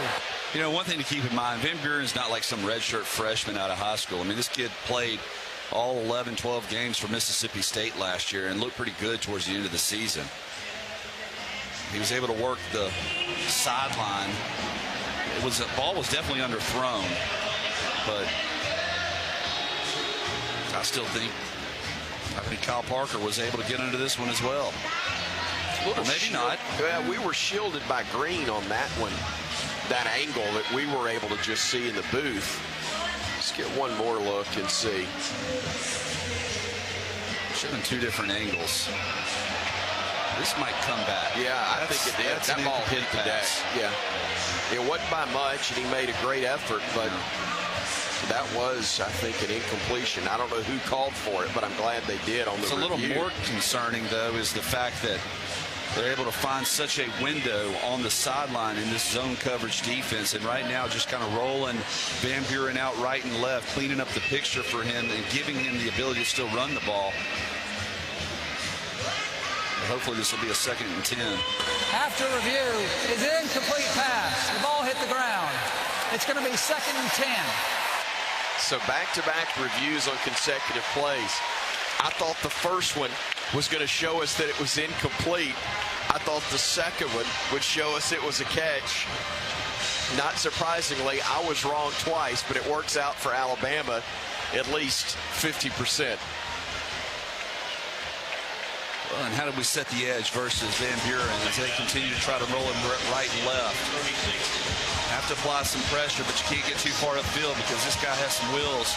You know, one thing to keep in mind, Van Buren's not like some redshirt freshman out of high school. I mean, this kid played all 11, 12 games for Mississippi State last year and looked pretty good towards the end of the season. He was able to work the sideline. The ball was definitely underthrown, but I think Kyle Parker was able to get into this one as well. Maybe not. Well, we were shielded by green on that one, that angle that we were able to just see in the booth. Let's get one more look and see. Showing two different angles. This might come back. Yeah, I think it did. That ball hit the deck. Yeah. It wasn't by much, and he made a great effort, but that was, I think, an incompletion. I don't know who called for it, but I'm glad they did on the review. What's a little more concerning, though, is the fact that they're able to find such a window on the sideline in this zone coverage defense, and right now just kind of rolling Van Buren out right and left, cleaning up the picture for him and giving him the ability to still run the ball. Hopefully this will be a 2nd and 10. After review, is an incomplete pass. The ball hit the ground. It's going to be 2nd and 10. So back-to-back reviews on consecutive plays. I thought the first one was going to show us that it was incomplete. I thought the second one would show us it was a catch. Not surprisingly, I was wrong twice, but it works out for Alabama at least 50%. Well, and how did we set the edge versus Van Buren as they continue to try to roll him right and left? Have to apply some pressure, but you can't get too far upfield because this guy has some wheels.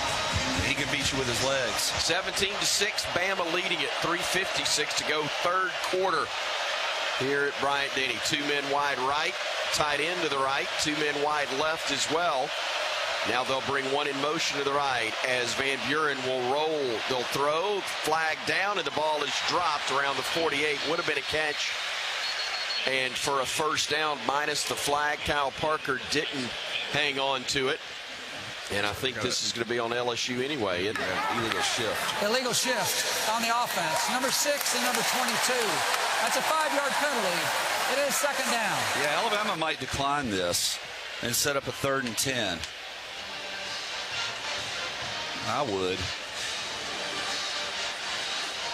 He can beat you with his legs. 17-6, Bama leading it. 3:56 to go, third quarter here at Bryant-Denny. 2 men wide right, tight end to the right, 2 men wide left as well. Now they'll bring one in motion to the right as Van Buren will roll. They'll throw, flag down, and the ball is dropped around the 48. Would have been a catch. And for a first down, minus the flag, Kyle Parker didn't hang on to it. And I think this is going to be on LSU anyway. Illegal shift. Illegal shift on the offense. Number 6 and number 22. That's a 5-yard penalty. It is 2nd down. Yeah, Alabama might decline this and set up a 3rd and 10. I would.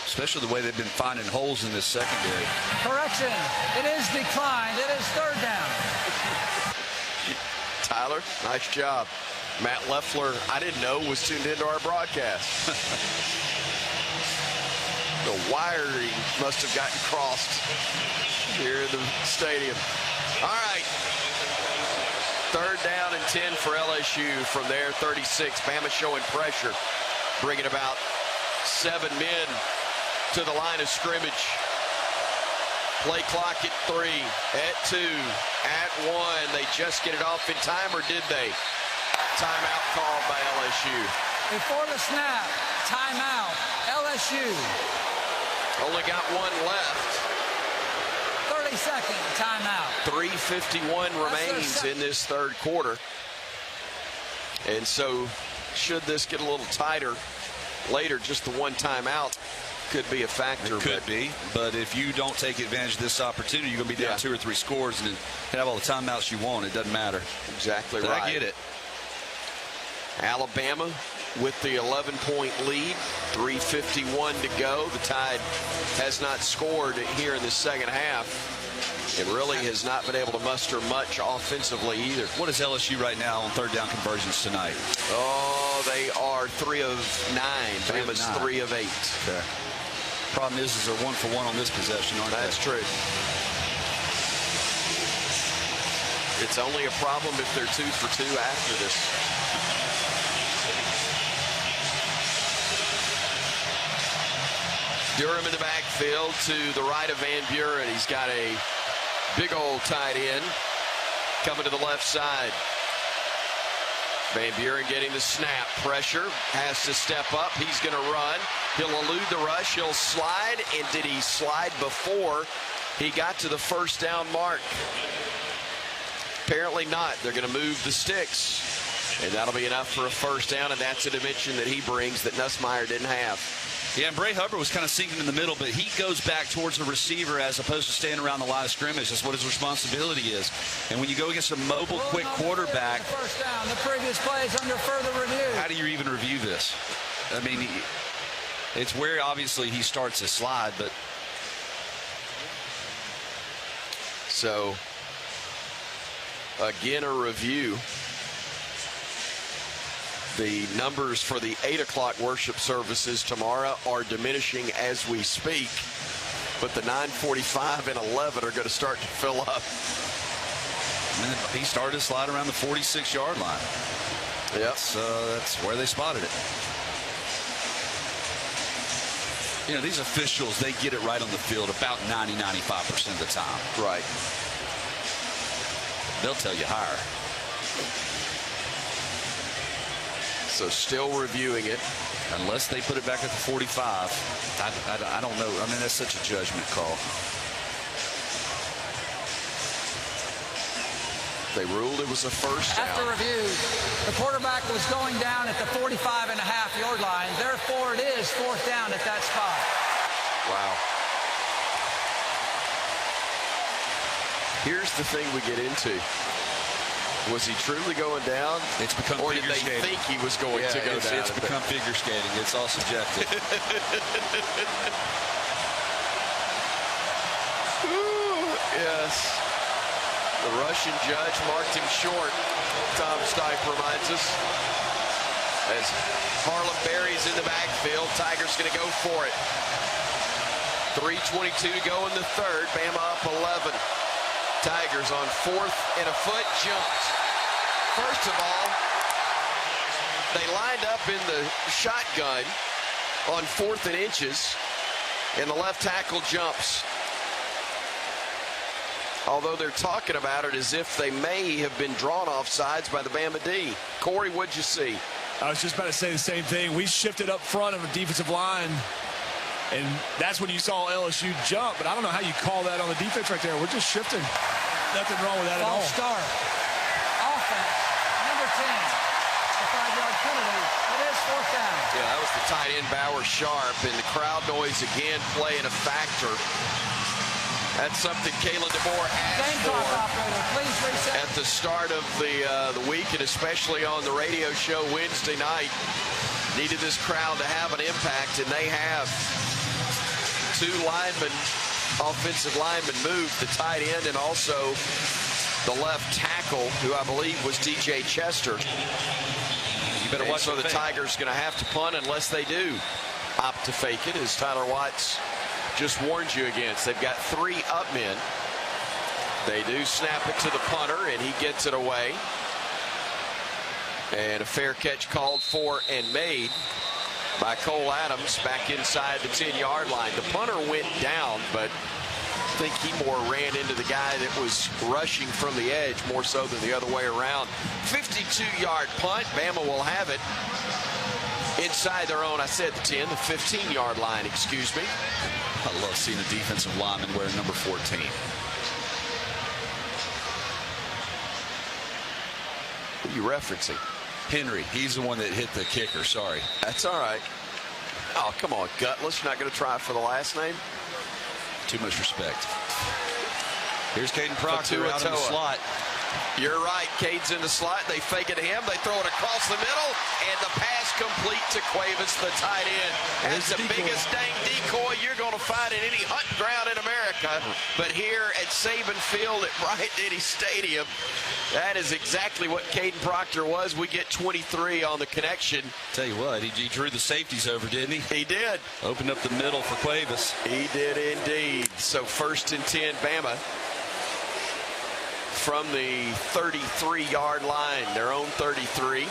Especially the way they've been finding holes in this secondary. Correction. It is declined. It is 3rd down. Tyler, nice job. Matt Leffler, I didn't know, was tuned into our broadcast. The wiring must have gotten crossed here in the stadium. All right. 3rd down and 10 for LSU. From there, 36. Bama showing pressure, bringing about 7 men to the line of scrimmage. Play clock at 3, at 2, at 1. They just get it off in time, or did they? Timeout called by LSU. Before the snap, timeout, LSU. Only got 1 left. 30-second timeout. 3:51 remains in this 3rd quarter. And so should this get a little tighter later, just the 1 timeout could be a factor. It could be, but if you don't take advantage of this opportunity, you're going to be down 2 or 3 scores and have all the timeouts you want. It doesn't matter. Exactly Did right. I get it? Alabama with the 11-point lead, 3:51 to go. The Tide has not scored here in the second half. It really has not been able to muster much offensively either. What is LSU right now on 3rd down conversions tonight? Oh, they are 3 of 9. Bama's 3 of 8. Okay. Problem is they're 1 for 1 on this possession, aren't That's they? true. It's only a problem if they're 2 for 2 after this. Durham in the backfield to the right of Van Buren. He's got a big old tight end coming to the left side. Van Buren getting the snap. Pressure. Has to step up. He's going to run. He'll elude the rush. He'll slide. And did he slide before he got to the first down mark? Apparently not. They're going to move the sticks. And that'll be enough for a first down. And that's a dimension that he brings that Nussmeier didn't have. Yeah, and Bray Hubbard was kind of sinking in the middle, but he goes back towards the receiver as opposed to staying around the line of scrimmage. That's what his responsibility is. And when you go against a mobile, quick quarterback, First down. The previous play is under further review. how do you even review this? I mean, it's where obviously he starts his slide, but so again a review. The numbers for the 8 o'clock worship services tomorrow are diminishing as we speak, but the 9:45 and 11 are going to start to fill up. And he started to slide around the 46-yard line. Yep. That's where they spotted it. You know, these officials, they get it right on the field about 90-95% of the time. Right. They'll tell you higher. So still reviewing it. Unless they put it back at the 45. I don't know. I mean, that's such a judgment call. They ruled it was a first down. After review, the quarterback was going down at the 45.5-yard line. Therefore, it is fourth down at that spot. Wow. Here's the thing we get into. Was he truly going down? It's become or figure did they skating. think he was going to go down? It's become figure skating. It's all subjective. Ooh, yes. The Russian judge marked him short, Tom Stipe reminds us. As Harlem Berry's in the backfield, Tigers going to go for it. 3:22 to go in the third. Bama up 11. Tigers on fourth and a foot, jumps. First of all, they lined up in the shotgun on 4th and inches, and the left tackle jumps. Although they're talking about it as if they may have been drawn off sides by the Bama D. Corey, what'd you see? I was just about to say the same thing. We shifted up front of a defensive line, and that's when you saw LSU jump. But I don't know how you call that on the defense right there. We're just shifting. Nothing wrong with that at all. Start. Offense, number 10. A 5-yard penalty. It is fourth down. Yeah, that was the tight end Bauer Sharp, and the crowd noise again playing a factor. That's something Kalen DeBoer asked for Please reset. at the start of the week, and especially on the radio show Wednesday night. Needed this crowd to have an impact, and they have. 2 linemen, offensive linemen, moved, the tight end and also the left tackle, who I believe was DJ Chester. You better watch. So the Tigers going to have to punt unless they do opt to fake it, as Tyler Watts just warned you against. They've got 3 up men. They do snap it to the punter, and he gets it away. And a fair catch called for and made by Cole Adams back inside the 10-yard line. The punter went down, but I think he more ran into the guy that was rushing from the edge more so than the other way around. 52-yard punt. Bama will have it inside their own, I said the 10, the 15-yard line, excuse me. I love seeing a defensive lineman wearing number 14. What are you referencing? Henry. He's the one that hit the kicker. Sorry. That's all right. Oh, come on, Gutless. You're not going to try for the last name? Too much respect. Here's Caden Proctor out in the slot. You're right. Cade's in the slot. They fake it to him. They throw it across the middle, and the pass complete to Cuevas, the tight end. That's the biggest dang decoy you're going to find in any hunting ground in America. But here at Saban Field at Bryant-Denny Stadium, that is exactly what Caden Proctor was. We get 23 on the connection. Tell you what, he drew the safeties over, didn't he? He did. Opened up the middle for Cuevas. He did indeed. So 1st and 10, Bama. From the 33-yard line, their own 33.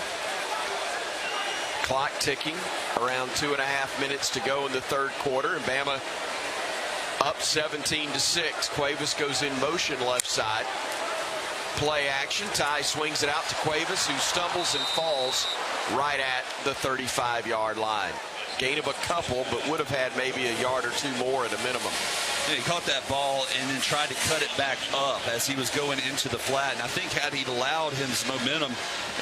Clock ticking, around 2.5 minutes to go in the third quarter, and Bama up 17-6. Cuevas goes in motion left side. Play action. Ty swings it out to Cuevas, who stumbles and falls right at the 35-yard line. Gain of a couple, but would have had maybe a yard or 2 more at a minimum. Yeah, he caught that ball and then tried to cut it back up as he was going into the flat. And I think had he allowed his momentum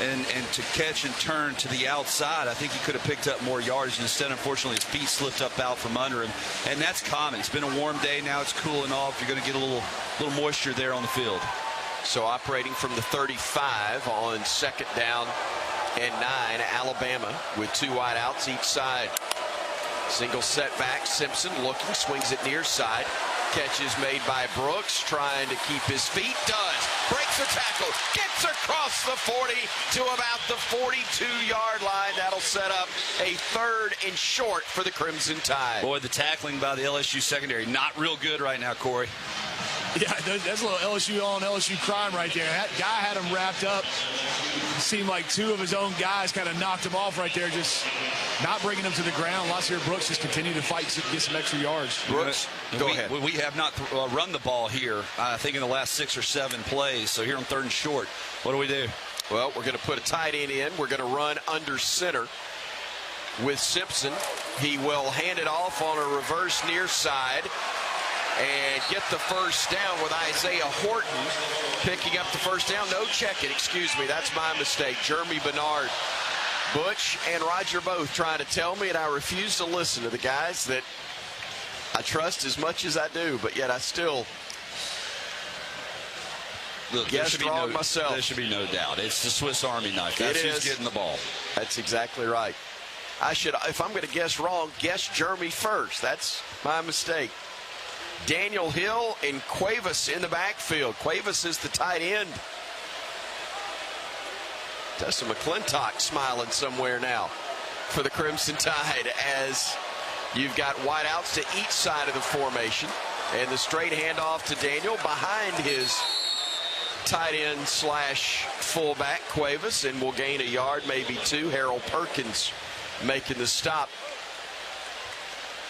and to catch and turn to the outside, I think he could have picked up more yards. Instead, unfortunately, his feet slipped up out from under him. And that's common. It's been a warm day. Now it's cooling off. You're going to get a little moisture there on the field. So operating from the 35 on 2nd down and 9, Alabama with 2 wideouts each side. Single setback. Simpson looking, swings it near side. Catch is made by Brooks, trying to keep his feet. Does. Breaks the tackle. Gets across the 40 to about the 42-yard line. That'll set up a 3rd and short for the Crimson Tide. Boy, the tackling by the LSU secondary, not real good right now, Corey. Yeah, that's a little LSU on LSU crime right there. That guy had him wrapped up. It seemed like two of his own guys kind of knocked him off right there, just not bringing him to the ground. Lasir Brooks just continued to fight to get some extra yards. Brooks, go ahead. We have not run the ball here, I think, in the last 6 or 7 plays. So here on 3rd and short, what do we do? Well, we're going to put a tight end in. We're going to run under center with Simpson. He will hand it off on a reverse near side and get the first down with Isaiah Horton picking up the first down. No, check it. Excuse me. That's my mistake. Jeremy Bernard. Butch and Roger both trying to tell me, and I refuse to listen to the guys that I trust as much as I do, but yet I still guessed wrong myself. There should be no doubt. It's the Swiss Army knife. That's who's getting the ball. That's exactly right. I should, if I'm going to guess wrong, guess Jeremy first. That's my mistake. Daniel Hill and Cuevas in the backfield. Cuevas is the tight end. Dustin McClintock smiling somewhere now for the Crimson Tide as you've got wideouts to each side of the formation. And the straight handoff to Daniel behind his tight end slash fullback Cuevas, and will gain a yard, maybe 2. Harold Perkins making the stop.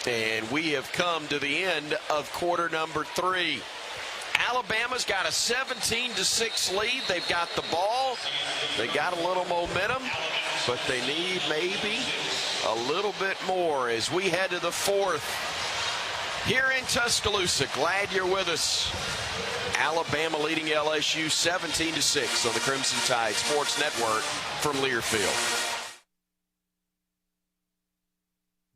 And we have come to the end of quarter number 3. Alabama's got a 17-6 lead. They've got the ball. They got a little momentum, but they need maybe a little bit more as we head to the 4th here in Tuscaloosa. Glad you're with us. Alabama leading LSU 17-6 on the Crimson Tide Sports Network from Learfield.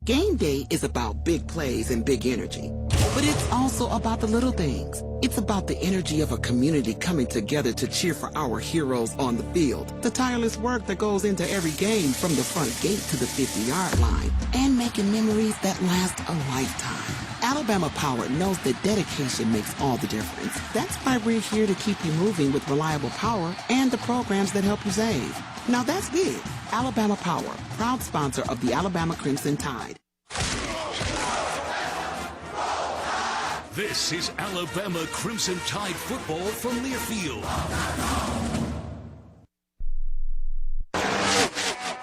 Game day is about big plays and big energy, but it's also about the little things. It's about the energy of a community coming together to cheer for our heroes on the field, the tireless work that goes into every game from the front gate to the 50-yard line, and making memories that last a lifetime. Alabama Power knows that dedication makes all the difference. That's why we're here to keep you moving with reliable power and the programs that help you save. Now that's big. Alabama Power, proud sponsor of the Alabama Crimson Tide. This is Alabama Crimson Tide football from Learfield.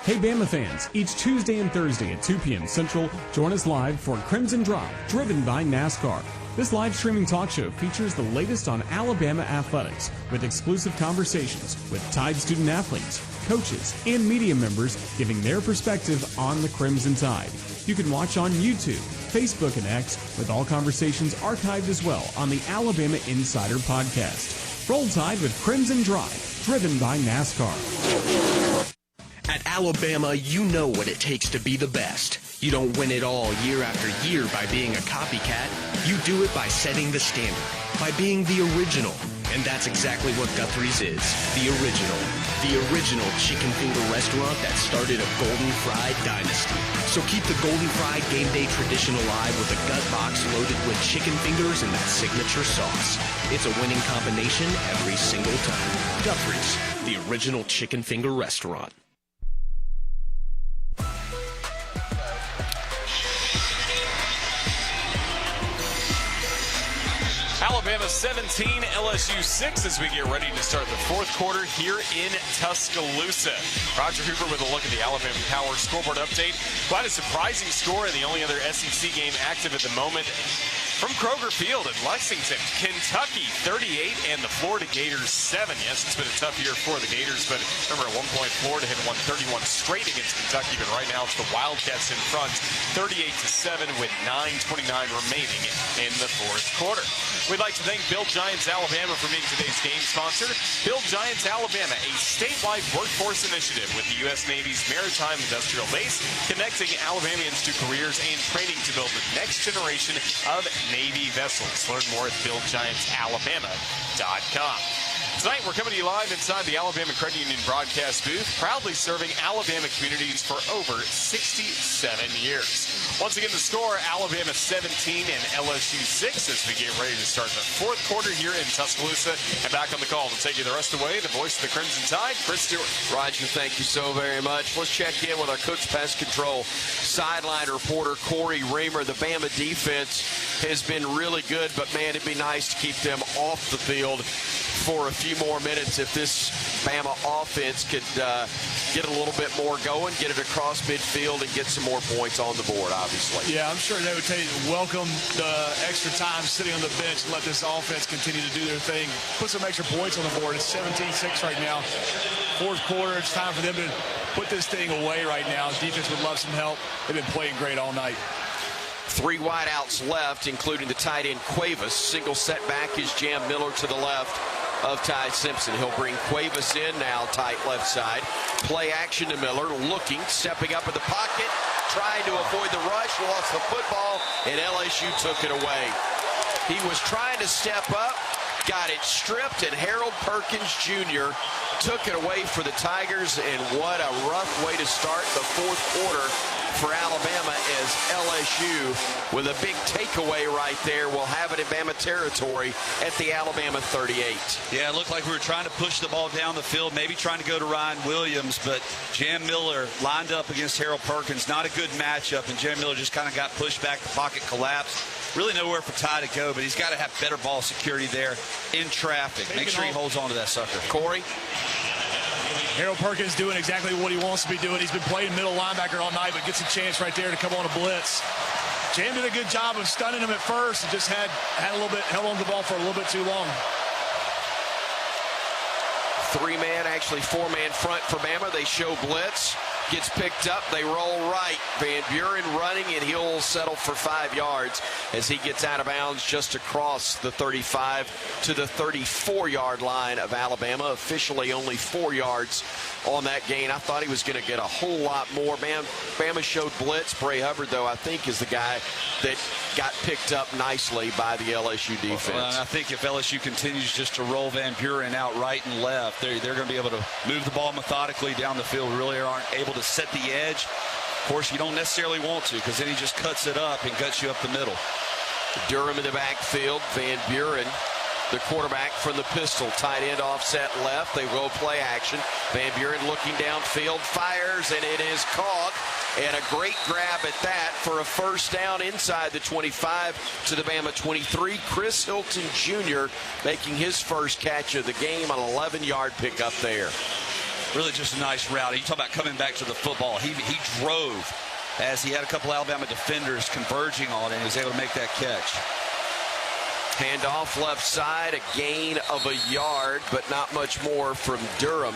Hey Bama fans, each Tuesday and Thursday at 2 p.m. Central, join us live for Crimson Drop, driven by NASCAR. This live streaming talk show features the latest on Alabama athletics with exclusive conversations with Tide student athletes, coaches, and media members giving their perspective on the Crimson Tide. You can watch on YouTube, Facebook, and X, with all conversations archived as well on the Alabama Insider podcast. Roll Tide with Crimson Drive, driven by NASCAR. At Alabama, you know what it takes to be the best. You don't win it all year after year by being a copycat. You do it by setting the standard, by being the original. And that's exactly what Guthrie's is, the original. The original chicken finger restaurant that started a Golden Fried dynasty. So keep the Golden Fried game day tradition alive with a gut box loaded with chicken fingers and that signature sauce. It's a winning combination every single time. Guthrie's, the original chicken finger restaurant. Alabama 17, LSU 6 as we get ready to start the 4th quarter here in Tuscaloosa. Roger Hooper with a look at the Alabama Power scoreboard update. Quite a surprising score, and the only other SEC game active at the moment from Kroger Field in Lexington. Kentucky 38 and the Florida Gators 7. Yes, it's been a tough year for the Gators, but remember at one point Florida had won 31 straight against Kentucky, but right now it's the Wildcats in front 38-7 with 9:29 remaining in the 4th quarter. We'd like to thank Bill Giants Alabama for being today's game sponsor. Bill Giants Alabama, a statewide workforce initiative with the U.S. Navy's Maritime Industrial Base, connecting Alabamians to careers and training to build the next generation of Navy vessels. Learn more at BillGiantsAlabama.com. Tonight, we're coming to you live inside the Alabama Credit Union broadcast booth, proudly serving Alabama communities for over 67 years. Once again, the score, Alabama 17 and LSU 6 as we get ready to start the fourth quarter here in Tuscaloosa. And back on the call to take you the rest of the way, the voice of the Crimson Tide, Chris Stewart. Roger, thank you so very much. Let's check in with our Coach Pest Control sideline reporter, Corey Reamer. The Bama defense has been really good, but man, it'd be nice to keep them off the field for a few more minutes if this Bama offense could get a little bit more going, get it across midfield, and get some more points on the board, obviously. Yeah, I'm sure they would tell you to welcome the extra time sitting on the bench and let this offense continue to do their thing. Put some extra points on the board. It's 17-6 right now. Fourth quarter, it's time for them to put this thing away right now. Defense would love some help. They've been playing great all night. 3 wideouts left, including the tight end Cuevas. Single setback is Jam Miller to the left of Ty Simpson. He'll bring Cuevas in now, tight left side. Play action to Miller, looking, stepping up in the pocket, trying to avoid the rush, lost the football, and LSU took it away. He was trying to step up, got it stripped, and Harold Perkins Jr. took it away for the Tigers, and what a rough way to start the fourth quarter for Alabama as LSU, with a big takeaway right there, will have it in Bama territory at the Alabama 38. Yeah, it looked like we were trying to push the ball down the field, maybe trying to go to Ryan Williams, but Jam Miller lined up against Harold Perkins. Not a good matchup, and Jam Miller just kind of got pushed back, the pocket collapsed. Really nowhere for Ty to go, but he's got to have better ball security there in traffic. Make sure he holds on to that sucker. Corey? Harold Perkins doing exactly what he wants to be doing. He's been playing middle linebacker all night, but gets a chance right there to come on a blitz. Jam did a good job of stunning him at first and just had a little bit, held on to the ball for a little bit too long. 3-man, actually 4-man front for Bama. They show blitz. Gets picked up. They roll right. Van Buren running, and he'll settle for 5 yards as he gets out of bounds just across the 35 to the 34-yard line of Alabama. Officially only 4 yards on that gain. I thought he was going to get a whole lot more. Bama showed blitz. Bray Hubbard, though, I think is the guy that got picked up nicely by the LSU defense. Well, and I think if LSU continues just to roll Van Buren out right and left, they're going to be able to move the ball methodically down the field. Really aren't able to set the edge. Of course, you don't necessarily want to, because then he just cuts it up and guts you up the middle. Durham in the backfield. Van Buren, the quarterback from the pistol. Tight end offset left. They roll play action. Van Buren looking downfield, fires, and it is caught. And a great grab at that for a first down inside the 25 to the Bama 23. Chris Hilton Jr. making his first catch of the game, an 11-yard pickup there. Really just a nice route. You talk about coming back to the football. He drove as he had a couple Alabama defenders converging on it and was able to make that catch. Handoff left side, a gain of a yard, but not much more from Durham.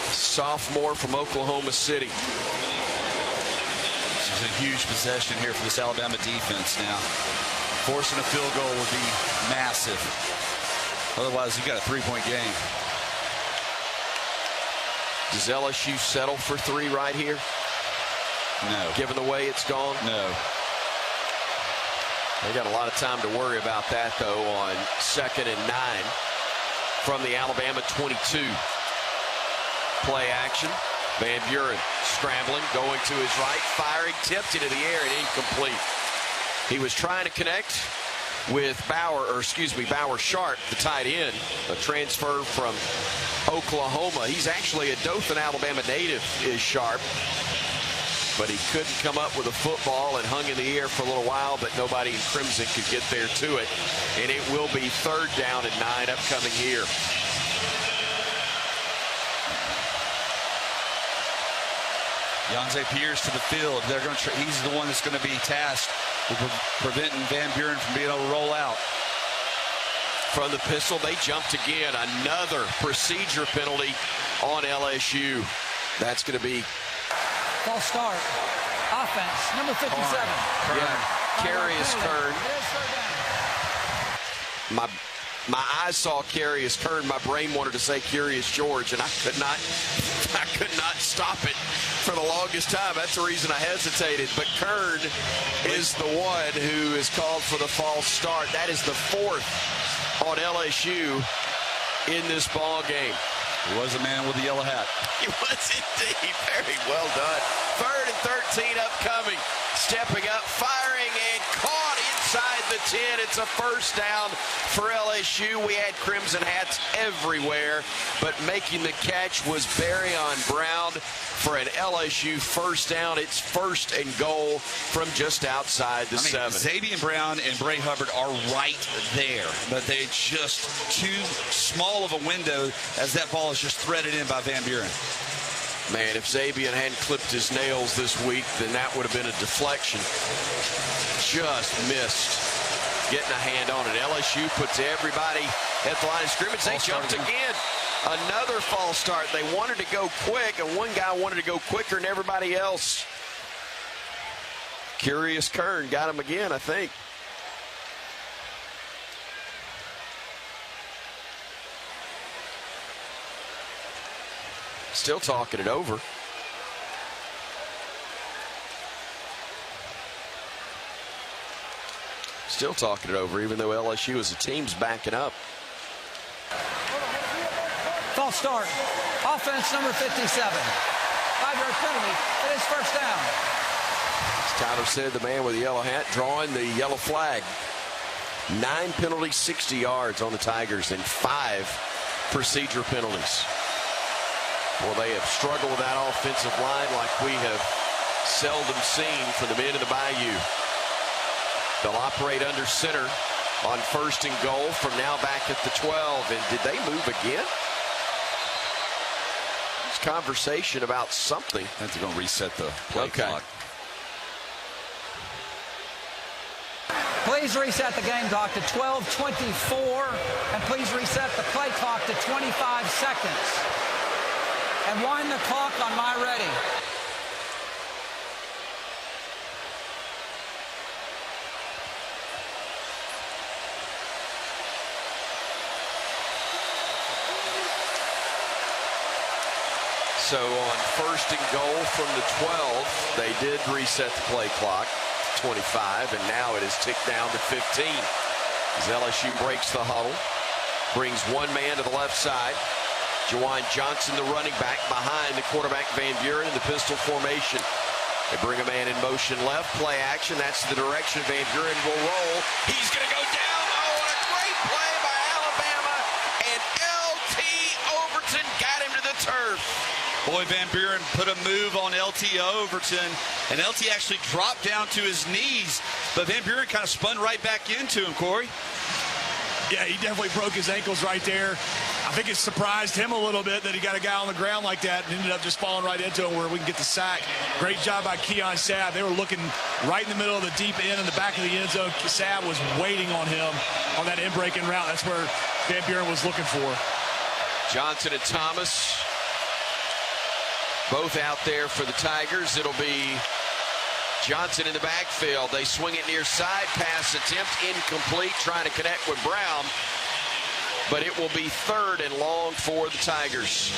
Sophomore from Oklahoma City. This is a huge possession here for this Alabama defense now. Forcing a field goal would be massive. Otherwise, you've got a 3-point game. Does LSU settle for 3 right here? No. Given the way it's gone? No. They got a lot of time to worry about that, though, on 2nd and 9 from the Alabama 22. Play action. Van Buren scrambling, going to his right, firing, tipped into the air and incomplete. He was trying to connect with Bauer Sharp, the tight end, a transfer from Oklahoma. He's actually a Dothan, Alabama native, is Sharp. But he couldn't come up with a football and hung in the air for a little while, but nobody in Crimson could get there to it. And it will be 3rd down and 9 upcoming here. Yonze Pierce to the field. They're going to. He's the one that's going to be tasked with preventing Van Buren from being able to roll out. From the pistol, they jumped again. Another procedure penalty on LSU. That's going to be false start. Offense, number 57. Yeah, Carius Kern. My eyes saw Carius Kern. My brain wanted to say Curious George, and I could not stop it for the longest time. That's the reason I hesitated. But Kern is the one who is called for the false start. That is the 4th on LSU in this ball game. He was a man with the yellow hat. He was indeed. Very well done. 3rd and 13 upcoming. Stepping up, firing, and caught inside the 10. It's a first down for LSU. We had crimson hats everywhere, but making the catch was Barryon Brown for an LSU first down. It's 1st and goal from just outside the 7. Xavier Brown and Bray Hubbard are right there, but they're just too small of a window as that ball is just threaded in by Van Buren. Man, if Xavier hadn't clipped his nails this week, then that would have been a deflection. Just missed getting a hand on it. LSU puts everybody at the line of scrimmage. They jumped again. Another false start. They wanted to go quick, and one guy wanted to go quicker than everybody else. Curious Kern got him again, I think. Still talking it over. Still talking it over, even though LSU as a team's backing up. False start. Offense number 57. 5-yard penalty. It is first down. As Tyler said, the man with the yellow hat drawing the yellow flag. 9 penalties, 60 yards on the Tigers, and 5 procedure penalties. Well, they have struggled with that offensive line like we have seldom seen for the men in the Bayou. They'll operate under center on 1st and goal from now back at the 12. And did they move again? There's conversation about something. I think they're going to reset the play clock. Please reset the game clock to 12:24, and please reset the play clock to 25 seconds. And wind the clock on my ready. So on 1st and goal from the 12, they did reset the play clock to 25, and now it is ticked down to 15. As LSU breaks the huddle, brings one man to the left side. Juwan Johnson, the running back, behind the quarterback Van Buren in the pistol formation. They bring a man in motion left, play action. That's the direction Van Buren will roll. He's going to go down. Oh, what a great play by Alabama. And L.T. Overton got him to the turf. Boy, Van Buren put a move on L.T. Overton, and L.T. actually dropped down to his knees, but Van Buren kind of spun right back into him, Corey. Yeah, he definitely broke his ankles right there. I think it surprised him a little bit that he got a guy on the ground like that and ended up just falling right into him where we can get the sack. Great job by Keon Sabb. They were looking right in the middle of the deep end in the back of the end zone. Sabb was waiting on him on that in-breaking route. That's where Van Buren was looking for. Johnson and Thomas both out there for the Tigers. It'll be Johnson in the backfield. They swing it near side. Pass attempt incomplete, trying to connect with Brown. But it will be 3rd and long for the Tigers.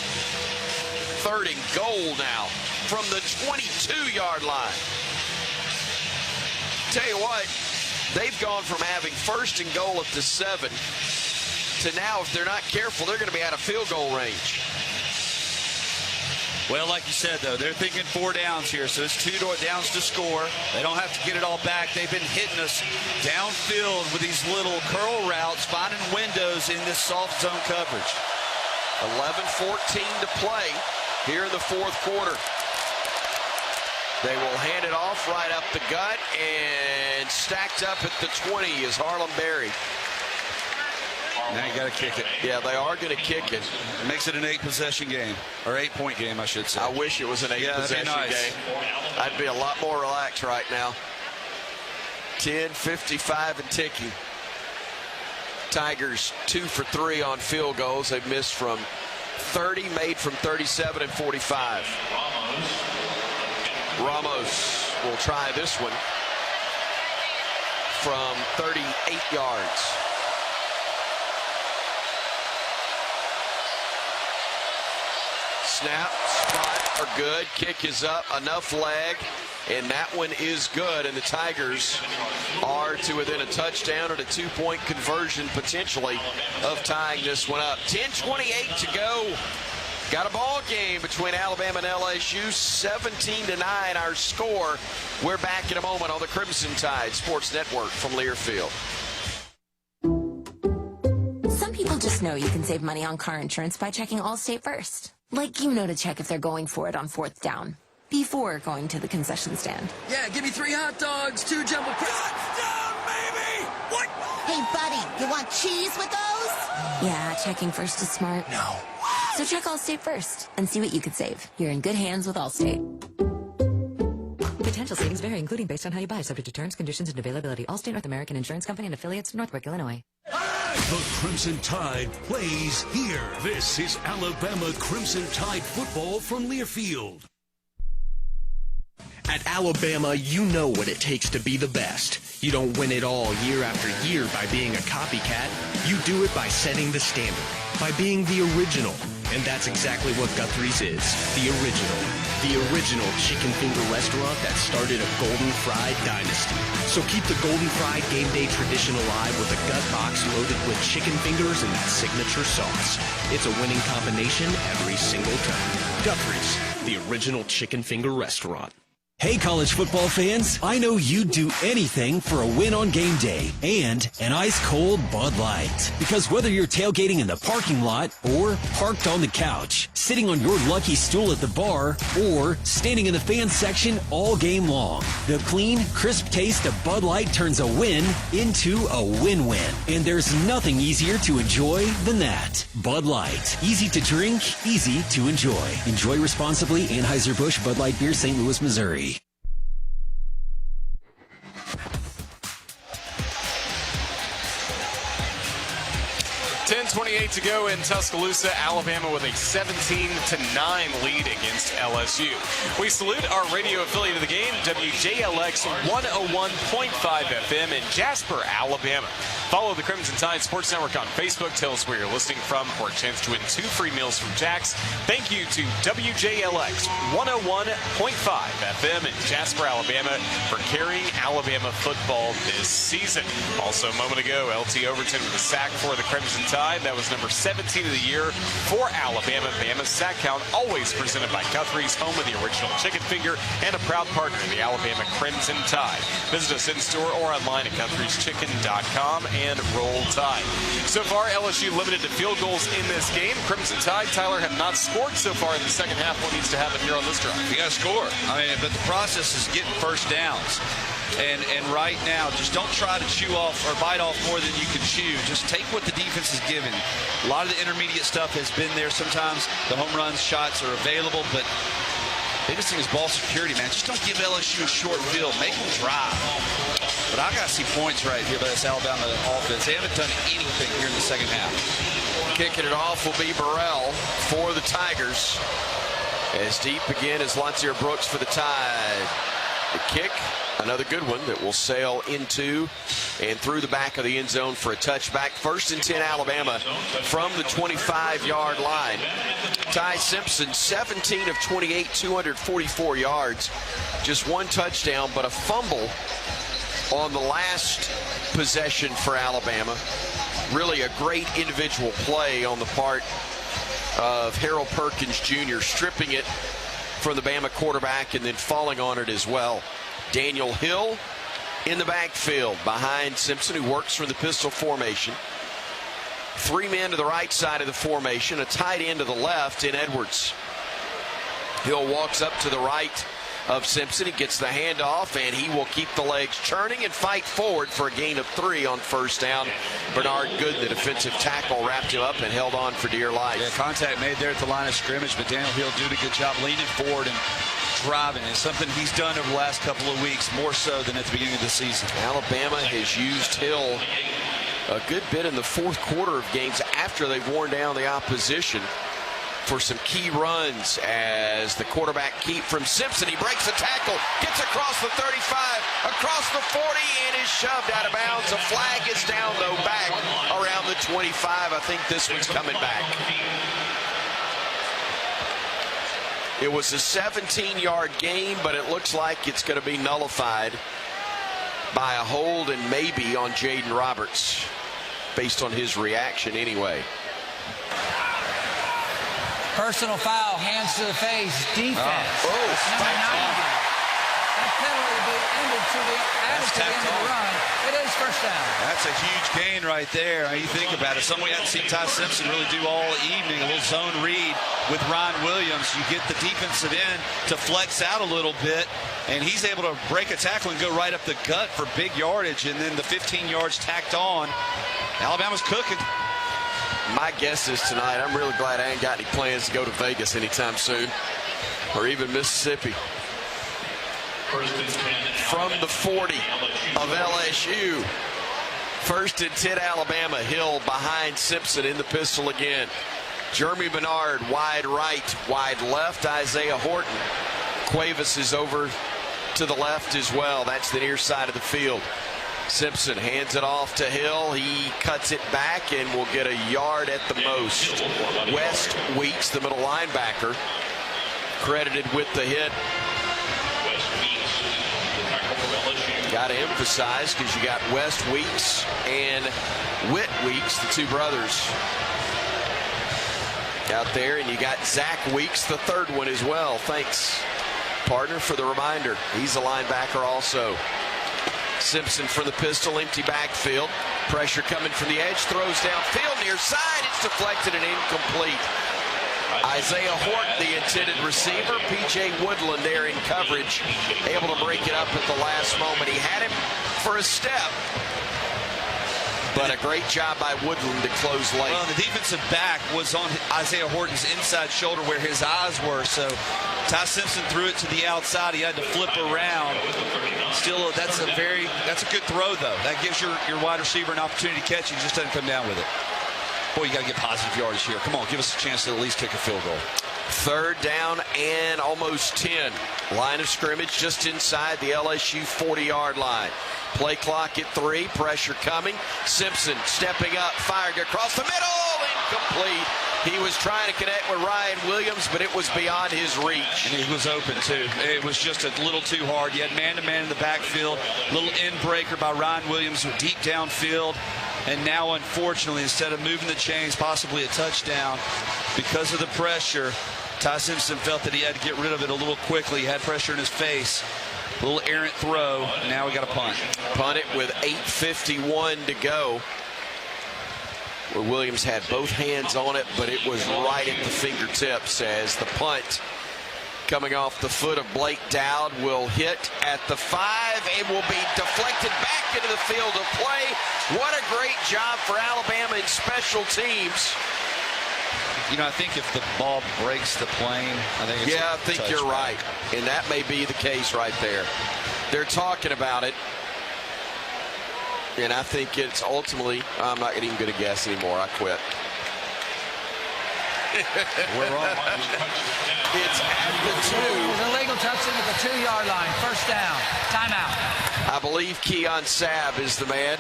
3rd and goal now from the 22-yard line. Tell you what, they've gone from having 1st and goal at the 7 to now, if they're not careful, they're going to be out of field goal range. Well, like you said, though, they're thinking 4 downs here, so it's 2 downs to score. They don't have to get it all back. They've been hitting us downfield with these little curl routes, finding windows in this soft zone coverage. 11:14 to play here in the 4th quarter. They will hand it off right up the gut, and stacked up at the 20 is Harlem Berry. Now you got to kick it. Yeah, they are going to kick it. It makes it an 8-possession game, or 8-point game, I should say. I wish it was an 8-possession game. I'd be a lot more relaxed right now. 10:55 and ticking. Tigers 2 for 3 on field goals. They've missed from 30, made from 37 and 45. Ramos will try this one from 38 yards. Snap, spot, are good. Kick is up, enough leg, and that one is good. And the Tigers are to within a touchdown and a 2-point conversion potentially of tying this one up. 10:28 to go. Got a ball game between Alabama and LSU, 17-9 our score. We're back in a moment on the Crimson Tide Sports Network from Learfield. Some people just know you can save money on car insurance by checking Allstate first. Like you know to check if they're going for it on 4th down before going to the concession stand. Yeah, give me 3 hot dogs, 2 jumbo. Touchdown, baby! What? Hey, buddy, you want cheese with those? Yeah, checking first is smart. No. So check Allstate first and see what you could save. You're in good hands with Allstate. Potential savings vary, including based on how you buy, subject to terms, conditions, and availability. Allstate North American Insurance Company and affiliates, Northbrook, Illinois. The Crimson Tide plays here. This is Alabama Crimson Tide football from Learfield. At Alabama, you know what it takes to be the best. You don't win it all year after year by being a copycat. You do it by setting the standard, by being the original. And that's exactly what Guthrie's is, the original. The original chicken finger restaurant that started a Golden Fried dynasty. So keep the Golden Fried game day tradition alive with a gut box loaded with chicken fingers and that signature sauce. It's a winning combination every single time. Guthrie's, the original chicken finger restaurant. Hey, college football fans, I know you'd do anything for a win on game day and an ice-cold Bud Light. Because whether you're tailgating in the parking lot or parked on the couch, sitting on your lucky stool at the bar, or standing in the fan section all game long, the clean, crisp taste of Bud Light turns a win into a win-win. And there's nothing easier to enjoy than that. Bud Light. Easy to drink, easy to enjoy. Enjoy responsibly. Anheuser-Busch Bud Light Beer, St. Louis, Missouri. 10:28 to go in Tuscaloosa, Alabama with a 17-9 lead against LSU. We salute our radio affiliate of the game, WJLX 101.5 FM in Jasper, Alabama. Follow the Crimson Tide Sports Network on Facebook. Tell us where you're listening from for a chance to win 2 free meals from Jack's. Thank you to WJLX 101.5 FM in Jasper, Alabama for carrying Alabama football this season. Also, a moment ago, LT Overton with a sack for the Crimson Tide. That was number 17 of the year for Alabama. Bama's sack count always presented by Guthrie's, home of the original chicken finger and a proud partner of the Alabama Crimson Tide. Visit us in store or online at Guthrie'sChicken.com and roll Tide. So far, LSU limited to field goals in this game. Crimson Tide, Tyler, have not scored so far in the second half. What needs to happen here on this drive? You got to score. I mean, but the process is getting first downs. And right now, just don't try to chew off or bite off more than you can chew. Just take what the defense is giving. A lot of the intermediate stuff has been there. Sometimes the home runs, shots are available, but biggest thing is ball security, man. Just don't give LSU a short field. Make them drive. But I got to see points right here by this Alabama offense. They haven't done anything here in the second half. Kicking it off will be Burrell for the Tigers. As deep again is Lontier Brooks for the Tide. The kick, another good one that will sail into and through the back of the end zone for a touchback. 1st and 10 Alabama from the 25-yard line. Ty Simpson, 17 of 28, 244 yards. Just 1 touchdown, but a fumble on the last possession for Alabama. Really a great individual play on the part of Harold Perkins Jr., stripping it from the Bama quarterback and then falling on it as well. Daniel Hill in the backfield behind Simpson, who works from the pistol formation. 3 men to the right side of the formation, a tight end to the left in Edwards. Hill walks up to the right of Simpson. He gets the handoff, and he will keep the legs churning and fight forward for a gain of 3 on 1st down. Bernard Good, the defensive tackle, wrapped him up and held on for dear life. Yeah, contact made there at the line of scrimmage, but Daniel Hill doing a good job leaning forward and driving. It's something he's done over the last couple of weeks, more so than at the beginning of the season. Alabama has used Hill a good bit in the 4th quarter of games after they've worn down the opposition for some key runs as the quarterback keep from Simpson. He breaks a tackle, gets across the 35, across the 40, and is shoved out of bounds. A flag is down, though, back around the 25. I think this one's coming back. It was a 17-yard gain, but it looks like it's going to be nullified by a hold and maybe on Jaden Roberts, based on his reaction anyway. Personal foul, hands to the face, defense. Number 90. That penalty will be ended to the end of the run. It is first down. That's a huge gain right there. You think about it. Something we haven't seen Ty Simpson really do all evening. A little zone read with Ryan Williams. You get the defensive end to flex out a little bit, and he's able to break a tackle and go right up the gut for big yardage, and then the 15 yards tacked on. Alabama's cooking. My guess is tonight, I'm really glad I ain't got any plans to go to Vegas anytime soon, or even Mississippi. From the 40 of LSU. 1st and 10 Alabama. Hill behind Simpson in the pistol again. Jeremy Bernard wide right, wide left. Isaiah Horton. Cuevas is over to the left as well. That's the near side of the field. Simpson hands it off to Hill. He cuts it back and will get a yard at the most. West Weeks, the middle linebacker, credited with the hit. Got to emphasize, because you got West Weeks and Whit Weeks, the two brothers, out there, and you got Zach Weeks, the third one as well. Thanks, partner, for the reminder. He's a linebacker also. Simpson for the pistol, empty backfield. Pressure coming from the edge, throws downfield, near side. It's deflected and incomplete. Isaiah Horton, the intended receiver. P.J. Woodland there in coverage, able to break it up at the last moment. He had him for a step, but a great job by Woodland to close late. Well, the defensive back was on Isaiah Horton's inside shoulder where his eyes were, so Ty Simpson threw it to the outside. He had to flip around. Still, that's a good throw, though. That gives your wide receiver an opportunity to catch. He just doesn't come down with it. Boy, you got to get positive yardage here. Come on, give us a chance to at least kick a field goal. 3rd down and almost 10. Line of scrimmage just inside the LSU 40-yard line. Play clock at 3. Pressure coming. Simpson stepping up, firing across the middle. Incomplete. He was trying to connect with Ryan Williams, but it was beyond his reach. And he was open, too. It was just a little too hard. You had man-to-man in the backfield. Little end breaker by Ryan Williams with deep downfield. And now, unfortunately, instead of moving the chains, possibly a touchdown, because of the pressure, Ty Simpson felt that he had to get rid of it a little quickly. He had pressure in his face. A little errant throw. Now we got a punt. Punt it with 8:51 to go. Where Williams had both hands on it, but it was right at the fingertips as the punt coming off the foot of Blake Dowd will hit at the 5 and will be deflected back into the field of play. What a great job for Alabama in special teams. You know, I think if the ball breaks the plane, I think it's I think you're right. And that may be the case right there. They're talking about it. And I think it's ultimately, I'm not even going to guess anymore. I quit. We're wrong. It's at the 2. It was illegal touching at the 2-yard line. First down. Timeout. I believe Keon Sabb is the man.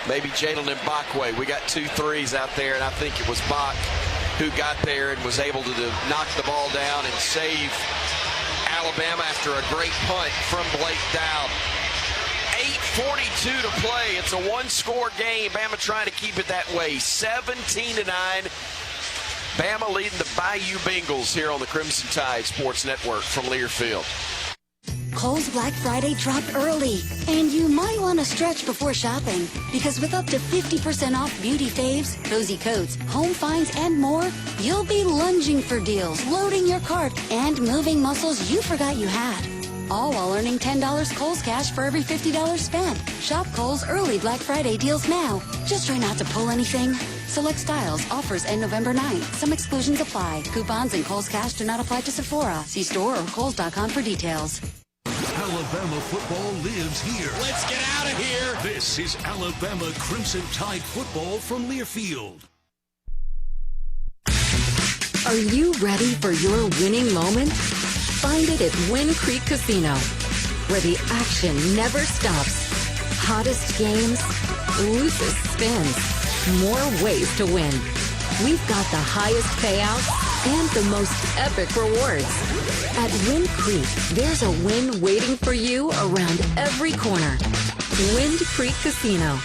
Maybe Jalen Mbakwe. We got 2 threes out there, and I think it was Bach who got there and was able to knock the ball down and save Alabama after a great punt from Blake Dowd. 8:42 to play. It's a one-score game. Bama trying to keep it that way. 17-9. Bama leading the Bayou Bengals here on the Crimson Tide Sports Network from Learfield. Kohl's Black Friday dropped early, and you might want to stretch before shopping, because with up to 50% off beauty faves, cozy coats, home finds, and more, you'll be lunging for deals, loading your cart, and moving muscles you forgot you had. All while earning $10 Kohl's cash for every $50 spent. Shop Kohl's early Black Friday deals now. Just try not to pull anything. Select styles, offers end November 9th. Some exclusions apply. Coupons and Kohl's cash do not apply to Sephora. See store or Kohls.com for details. Alabama football lives here. Let's get out of here. This is Alabama Crimson Tide football from Learfield. Are you ready for your winning moment? Find it at Wind Creek Casino, where the action never stops. Hottest games, loosest spins, more ways to win. We've got the highest payouts and the most epic rewards. At Wind Creek, there's a win waiting for you around every corner. Wind Creek Casino.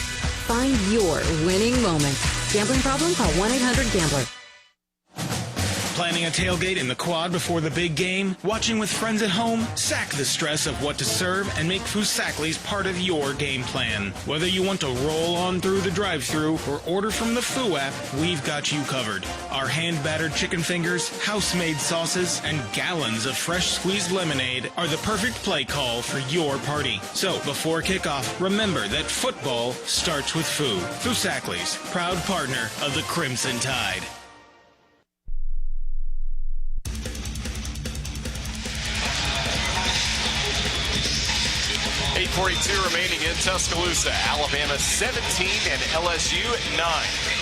Find your winning moment. Gambling problem? Call 1-800-GAMBLER. Planning a tailgate in the quad before the big game? Watching with friends at home? Sack the stress of what to serve and make Foosackly's part of your game plan. Whether you want to roll on through the drive-thru or order from the Foo app, we've got you covered. Our hand-battered chicken fingers, house-made sauces, and gallons of fresh squeezed lemonade are the perfect play call for your party. So, before kickoff, remember that football starts with Foo. Foosackly's, proud partner of the Crimson Tide. 8:42 remaining in Tuscaloosa. Alabama 17 and LSU 9.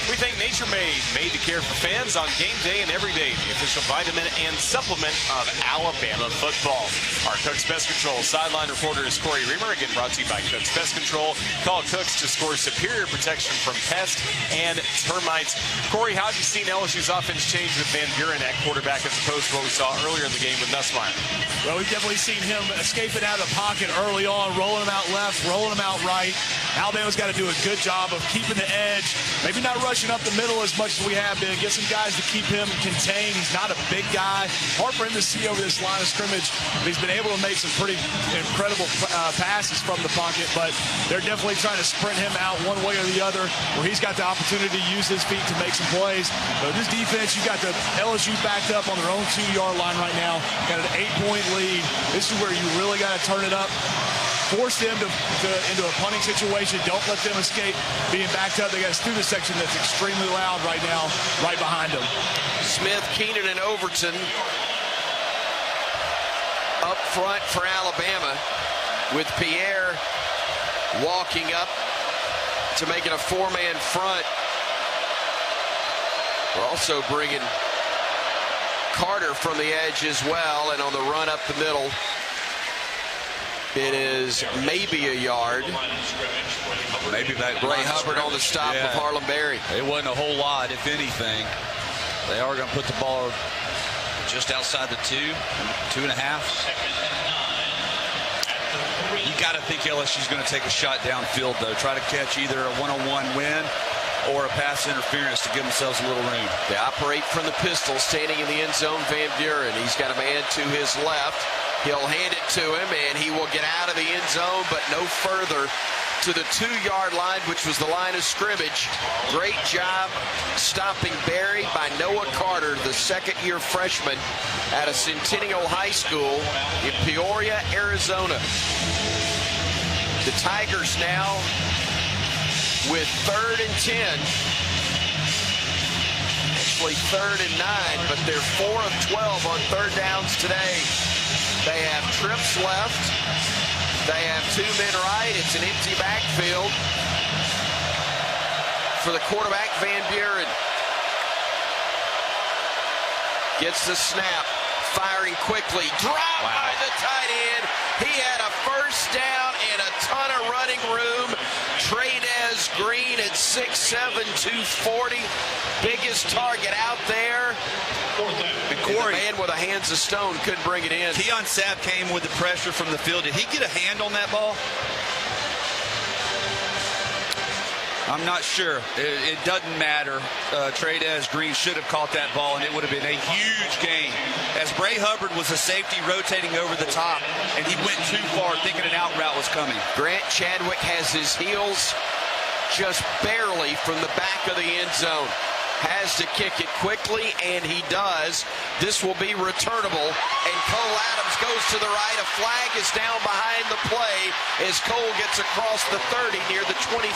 We thank Nature made to care for fans on game day and every day. The official vitamin and supplement of Alabama football. Our Cook's Pest Control sideline reporter is Corey Reamer. Again, brought to you by Cook's Pest Control. Call Cook's to score superior protection from pests and termites. Corey, how have you seen LSU's offense change with Van Buren at quarterback as opposed to what we saw earlier in the game with Nussmeier? Well, we've definitely seen him escaping out of the pocket early on, rolling him out left, rolling him out right. Alabama's got to do a good job of keeping the edge, maybe not rushing up the middle as much as we have been. Get some guys to keep him contained. He's not a big guy. Hard for him to see over this line of scrimmage. He's been able to make some pretty incredible passes from the pocket, but they're definitely trying to sprint him out one way or the other, where he's got the opportunity to use his feet to make some plays. But this defense, you got the LSU backed up on their own 2-yard line right now. Got an 8-point lead. This is where you really got to turn it up. Force them into a punting situation. Don't let them escape being backed up. They got a student section that's extremely loud right now, right behind them. Smith, Keenan, and Overton up front for Alabama, with Pierre walking up to make it a 4-man front. We're also bringing Carter from the edge as well, and on the run up the middle, it is maybe a yard. Maybe that Bray Hubbard on the stop of Harlem Berry. It wasn't a whole lot, if anything. They are going to put the ball just outside the 2.5. You got to think LSU's going to take a shot downfield, though. Try to catch either a one-on-one win or a pass interference to give themselves a little room. They operate from the pistol, standing in the end zone, Van Buren. He's got a man to his left. He'll hand it to him, and he will get out of the end zone, but no further to the 2-yard line, which was the line of scrimmage. Great job stopping Berry by Noah Carter, the second-year freshman out of Centennial High School in Peoria, Arizona. The Tigers now with 3rd and 10. Actually 3rd and 9, but they're 4 of 12 on 3rd downs today. They have trips left. They have 2 men right. It's an empty backfield for the quarterback, Van Buren. Gets the snap, firing quickly, dropped by the tight end. He had a first down and a ton of running room. Trades Green at 6'7", 240. Biggest target out there. And Corey, the man with a hands of stone, couldn't bring it in. Keon Sapp came with the pressure from the field. Did he get a hand on that ball? I'm not sure. It doesn't matter. Trades Green should have caught that ball, and it would have been a huge gain. As Bray Hubbard was a safety rotating over the top, and he went too far thinking an out route was coming. Grant Chadwick has his heels just barely from the back of the end zone. Has to kick it quickly, and he does. This will be returnable, and Cole Adams goes to the right. A flag is down behind the play as Cole gets across the 30 near the 25.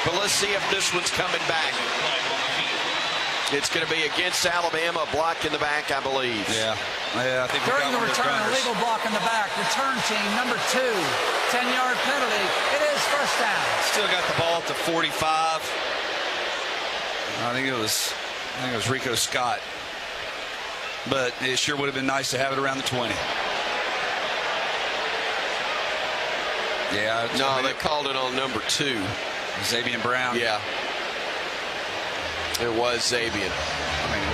But let's see if this one's coming back. It's going to be against Alabama, a block in the back, I believe. Yeah, I think during the return, a legal block in the back. Return team number 2, 10-yard penalty. It is first down. Still got the ball at the 45. I think it was Rico Scott, but it sure would have been nice to have it around the 20. Yeah. No, they called it on number 2. Xavier Brown. Yeah. It was Zabian. I mean,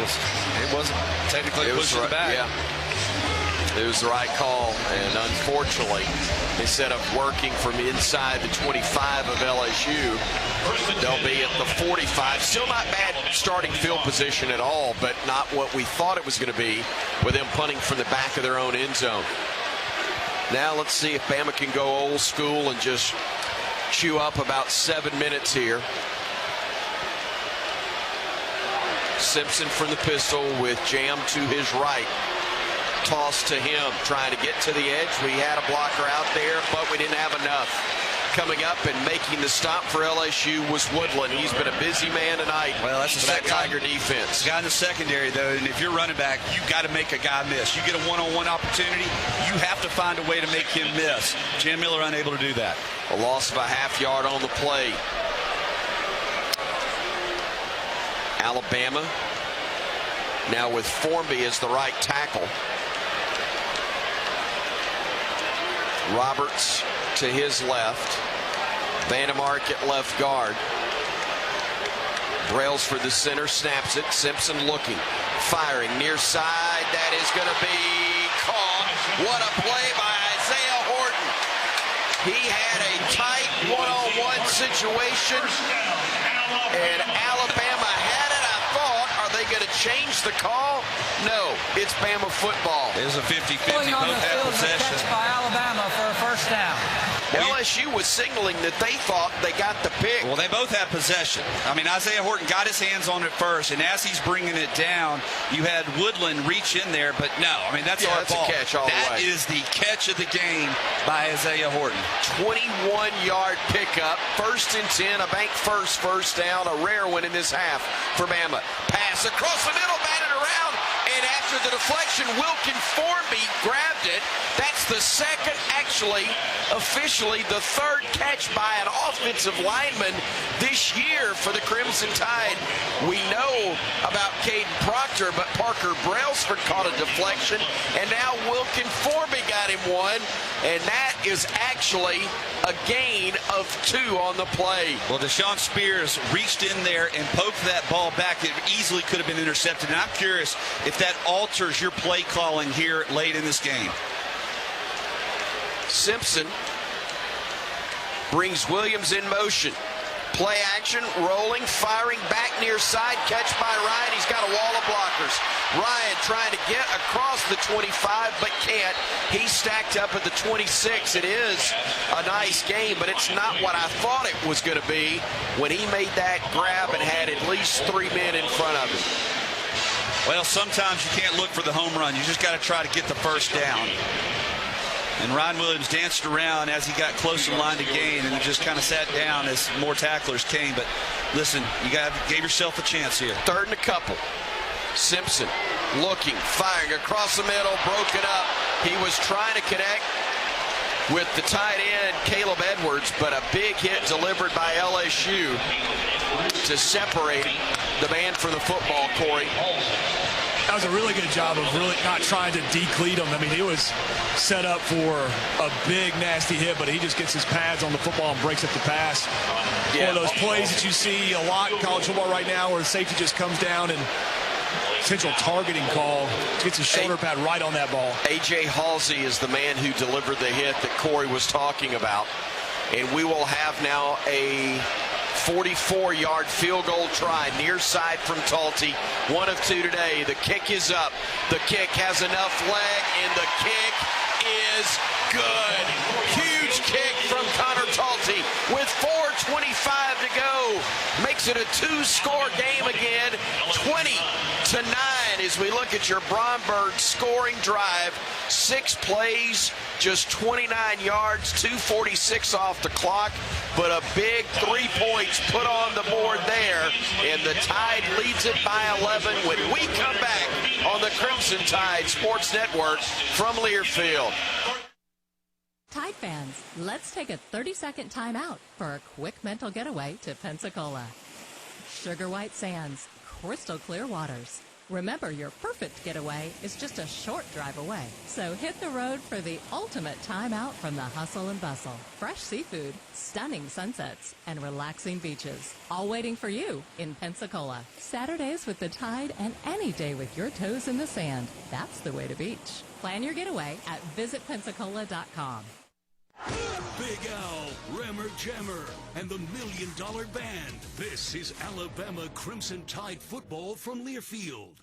it wasn't technically pushing right, the back. Yeah. It was the right call, and unfortunately, instead of working from inside the 25 of LSU, they'll be at the 45. Still not bad starting field position at all, but not what we thought it was going to be with them punting from the back of their own end zone. Now let's see if Bama can go old school and just chew up about 7 minutes here. Simpson from the pistol with Jam to his right. Toss to him, trying to get to the edge. We had a blocker out there, but we didn't have enough. Coming up and making the stop for LSU was Woodland. He's been a busy man tonight. Well, that's for that Tiger defense. Guy in the secondary, though, and if you're running back, you got to make a guy miss. You get a one-on-one opportunity, you have to find a way to make him miss. Jam Miller unable to do that. A loss of a half yard on the play. Alabama now with Formby as the right tackle. Roberts to his left. Vandemark at left guard. Brailsford the center, snaps it. Simpson looking, firing near side. That is going to be caught. What a play by Isaiah Horton. He had a tight one-on-one situation, and Alabama had it. I thought, are they going to change the call? No, it's Bama football. It was a 50-50. Pulling on the Both had field, possession. catch by Alabama for a first down. LSU was signaling that they thought they got the pick. Well, they both had possession. I mean, Isaiah Horton got his hands on it first, and as he's bringing it down, you had Woodland reach in there, but no, I mean, that's our ball. A catch all the way. That is the catch of the game by Isaiah Horton. 21-yard pickup, 1st and 10, a bank first down, a rare one in this half for Bama. Pass across the middle, batted around, and after the deflection, Wilkin Formby grabbed it. That's the second, actually, officially the third catch by an offensive lineman this year for the Crimson Tide. We know about Caden Proctor, but Parker Brailsford caught a deflection, and now Wilkin Formby got him one, and that is actually a gain of 2 on the play. Well, Deshaun Spears reached in there and poked that ball back. It easily could have been intercepted, and I'm curious if that alters your play calling here late in this game. Simpson brings Williams in motion. Play action, rolling, firing back near side, catch by Ryan. He's got a wall of blockers. Ryan trying to get across the 25, but can't. He's stacked up at the 26. It is a nice game, but it's not what I thought it was going to be when he made that grab and had at least 3 men in front of him. Well, sometimes you can't look for the home run. You just got to try to get the first down. And Ryan Williams danced around as he got close in line to gain, and just kind of sat down as more tacklers came. But listen, you gave yourself a chance here. 3rd and a couple. Simpson looking, firing across the middle, broke it up. He was trying to connect with the tight end, Caleb Edwards, but a big hit delivered by LSU to separate the man from the football, Corey. That was a really good job of really not trying to decleat him. I mean, he was set up for a big, nasty hit, but he just gets his pads on the football and breaks up the pass. Yeah. One of those plays that you see a lot in college football right now where the safety just comes down and potential targeting call, gets his shoulder pad right on that ball. A.J. Halsey is the man who delivered the hit that Corey was talking about. And we will have now a 44-yard field goal try near side from Talty. 1 of 2 today. The kick is up. The kick has enough leg, and the kick is good. Huge kick from Connor Talty with 4:25 to go. Makes it a 2-score game again. 20-9 as we look at your Bromberg scoring drive. 6 plays, just 29 yards, 2:46 off the clock, but a big 3 points put on the board there, and the Tide leads it by 11 when we come back on the Crimson Tide Sports Network from Learfield. Tide fans, let's take a 30-second timeout for a quick mental getaway to Pensacola. Sugar white sands, crystal clear waters, Remember, your perfect getaway is just a short drive away. So hit the road for the ultimate time out from the hustle and bustle. Fresh seafood, stunning sunsets, and relaxing beaches. All waiting for you in Pensacola. Saturdays with the tide and any day with your toes in the sand. That's the way to beach. Plan your getaway at visitpensacola.com. Big Al, Rammer Jammer, and the $1 Million Band. This is Alabama Crimson Tide football from Learfield.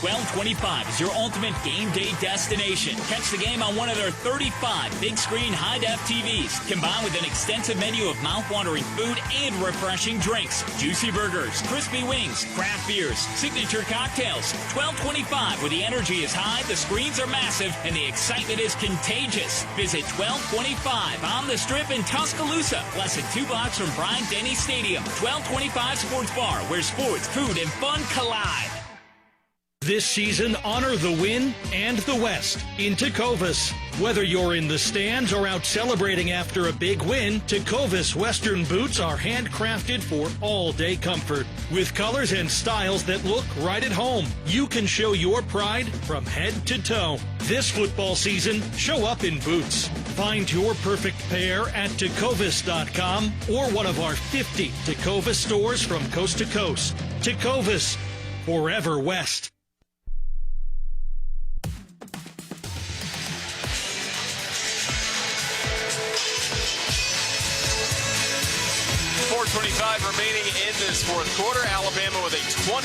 1225 is your ultimate game day destination. Catch the game on one of their 35 big-screen high-def TVs, combined with an extensive menu of mouth-watering food and refreshing drinks. Juicy burgers, crispy wings, craft beers, signature cocktails. 1225, where the energy is high, the screens are massive, and the excitement is contagious. Visit 1225 on the Strip in Tuscaloosa, less than 2 blocks from Bryant-Denny Stadium. 1225 Sports Bar, where sports, food, and fun collide. This season, honor the win and the West in Tecovas. Whether you're in the stands or out celebrating after a big win, Tecovas Western boots are handcrafted for all-day comfort. With colors and styles that look right at home, you can show your pride from head to toe. This football season, show up in boots. Find your perfect pair at Tecovas.com or one of our 50 Tecovas stores from coast to coast. Tecovas, forever West. 4:25 remaining in this fourth quarter. Alabama with a 20-9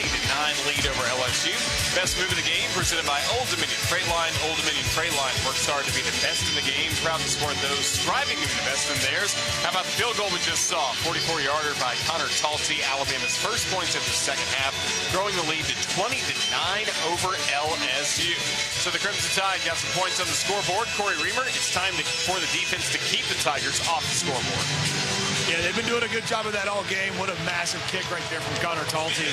lead over LSU. Best move of the game presented by Old Dominion Freight Line. Old Dominion Freight Line works hard to be the best in the game. Proud to support those striving to be the best in theirs. How about the field goal we just saw? 44-yarder by Connor Talty. Alabama's first points of the second half, growing the lead to 20-9 over LSU. So the Crimson Tide got some points on the scoreboard. Corey Reamer, it's time for the defense to keep the Tigers off the scoreboard. Yeah, they've been doing a good job of that all game. What a massive kick right there from Connor Talty.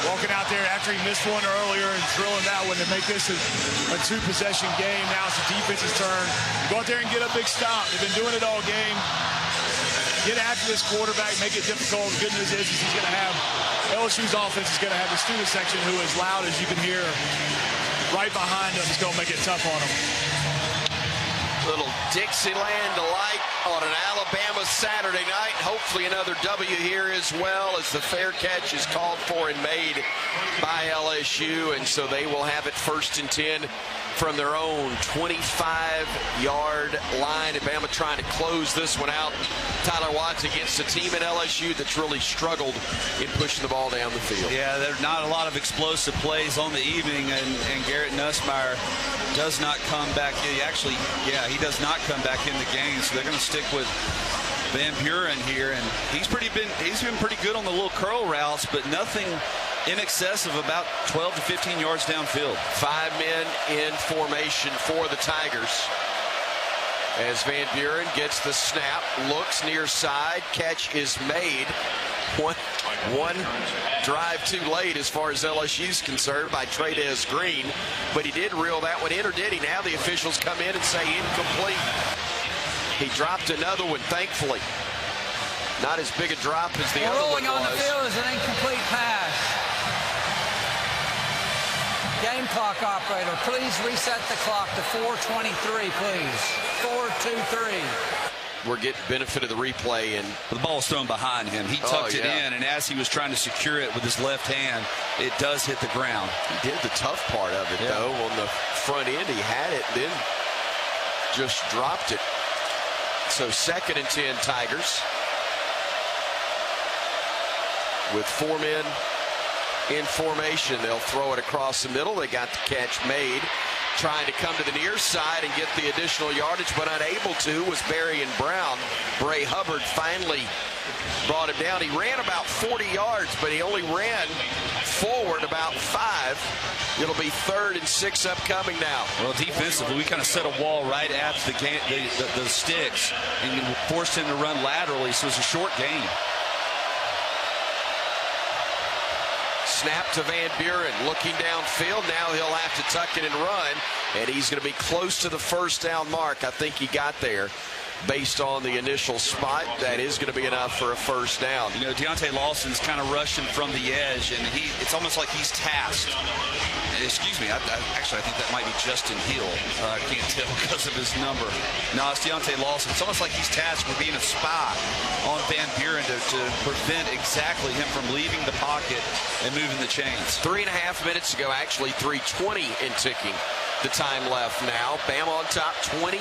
Walking out there after he missed one earlier and drilling that one to make this a two-possession game. Now it's the defense's turn. Go out there and get a big stop. They've been doing it all game. Get after this quarterback, make it difficult. The good news is he's going to have LSU's offense is going to have the student section who is loud as you can hear right behind them. It's going to make it tough on them. Little Dixieland delight on an Alabama Saturday night. Hopefully another W here as well, as the fair catch is called for and made by LSU, and so they will have it 1st and 10 from their own 25-yard line. Alabama trying to close this one out. Tyler Watts against a team at LSU that's really struggled in pushing the ball down the field. Yeah, there's not a lot of explosive plays on the evening, and Garrett Nussmeier does not come back. He does not come back in the game, so they're going to stick with Van Buren here, and he's been pretty good on the little curl routes, but nothing in excess of about 12 to 15 yards downfield. 5 men in formation for the Tigers. As Van Buren gets the snap, looks near side, catch is made. One drive too late as far as LSU's concerned by Trades Green, but he did reel that one in, or did he? Now the officials come in and say incomplete. He dropped another one, thankfully. Not as big a drop as the other one was. Rolling on the field is an incomplete pass. Game clock operator, please reset the clock to 4:23, please. 4:23. We're getting benefit of the replay, and the ball was thrown behind him. He tucked it in, and as he was trying to secure it with his left hand, it does hit the ground. He did the tough part of it, though. On the front end, he had it, then just dropped it. So 2nd and 10 Tigers. With 4 men in formation, they'll throw it across the middle. They got the catch made. Trying to come to the near side and get the additional yardage, but unable to, was Barry and Brown. Bray Hubbard finally brought him down. He ran about 40 yards, but he only ran forward about 5. It'll be 3rd and 6 upcoming now. Well, defensively, we kind of set a wall right at the sticks and forced him to run laterally, so it's a short gain. Snap to Van Buren, looking downfield. Now he'll have to tuck it and run, and he's going to be close to the 1st down mark. I think he got there. based on the initial spot, that is going to be enough for a first down. You know, Deontay Lawson's kind of rushing from the edge, and it's almost like he's tasked. Excuse me, I think that might be Justin Hill. I can't tell because of his number. No, it's Deontay Lawson. It's almost like he's tasked with being a spy on Van Buren to prevent exactly him from leaving the pocket and moving the chains. 3.5 minutes ago, actually 3:20 and ticking. The time left now. Bama on top, 20-9.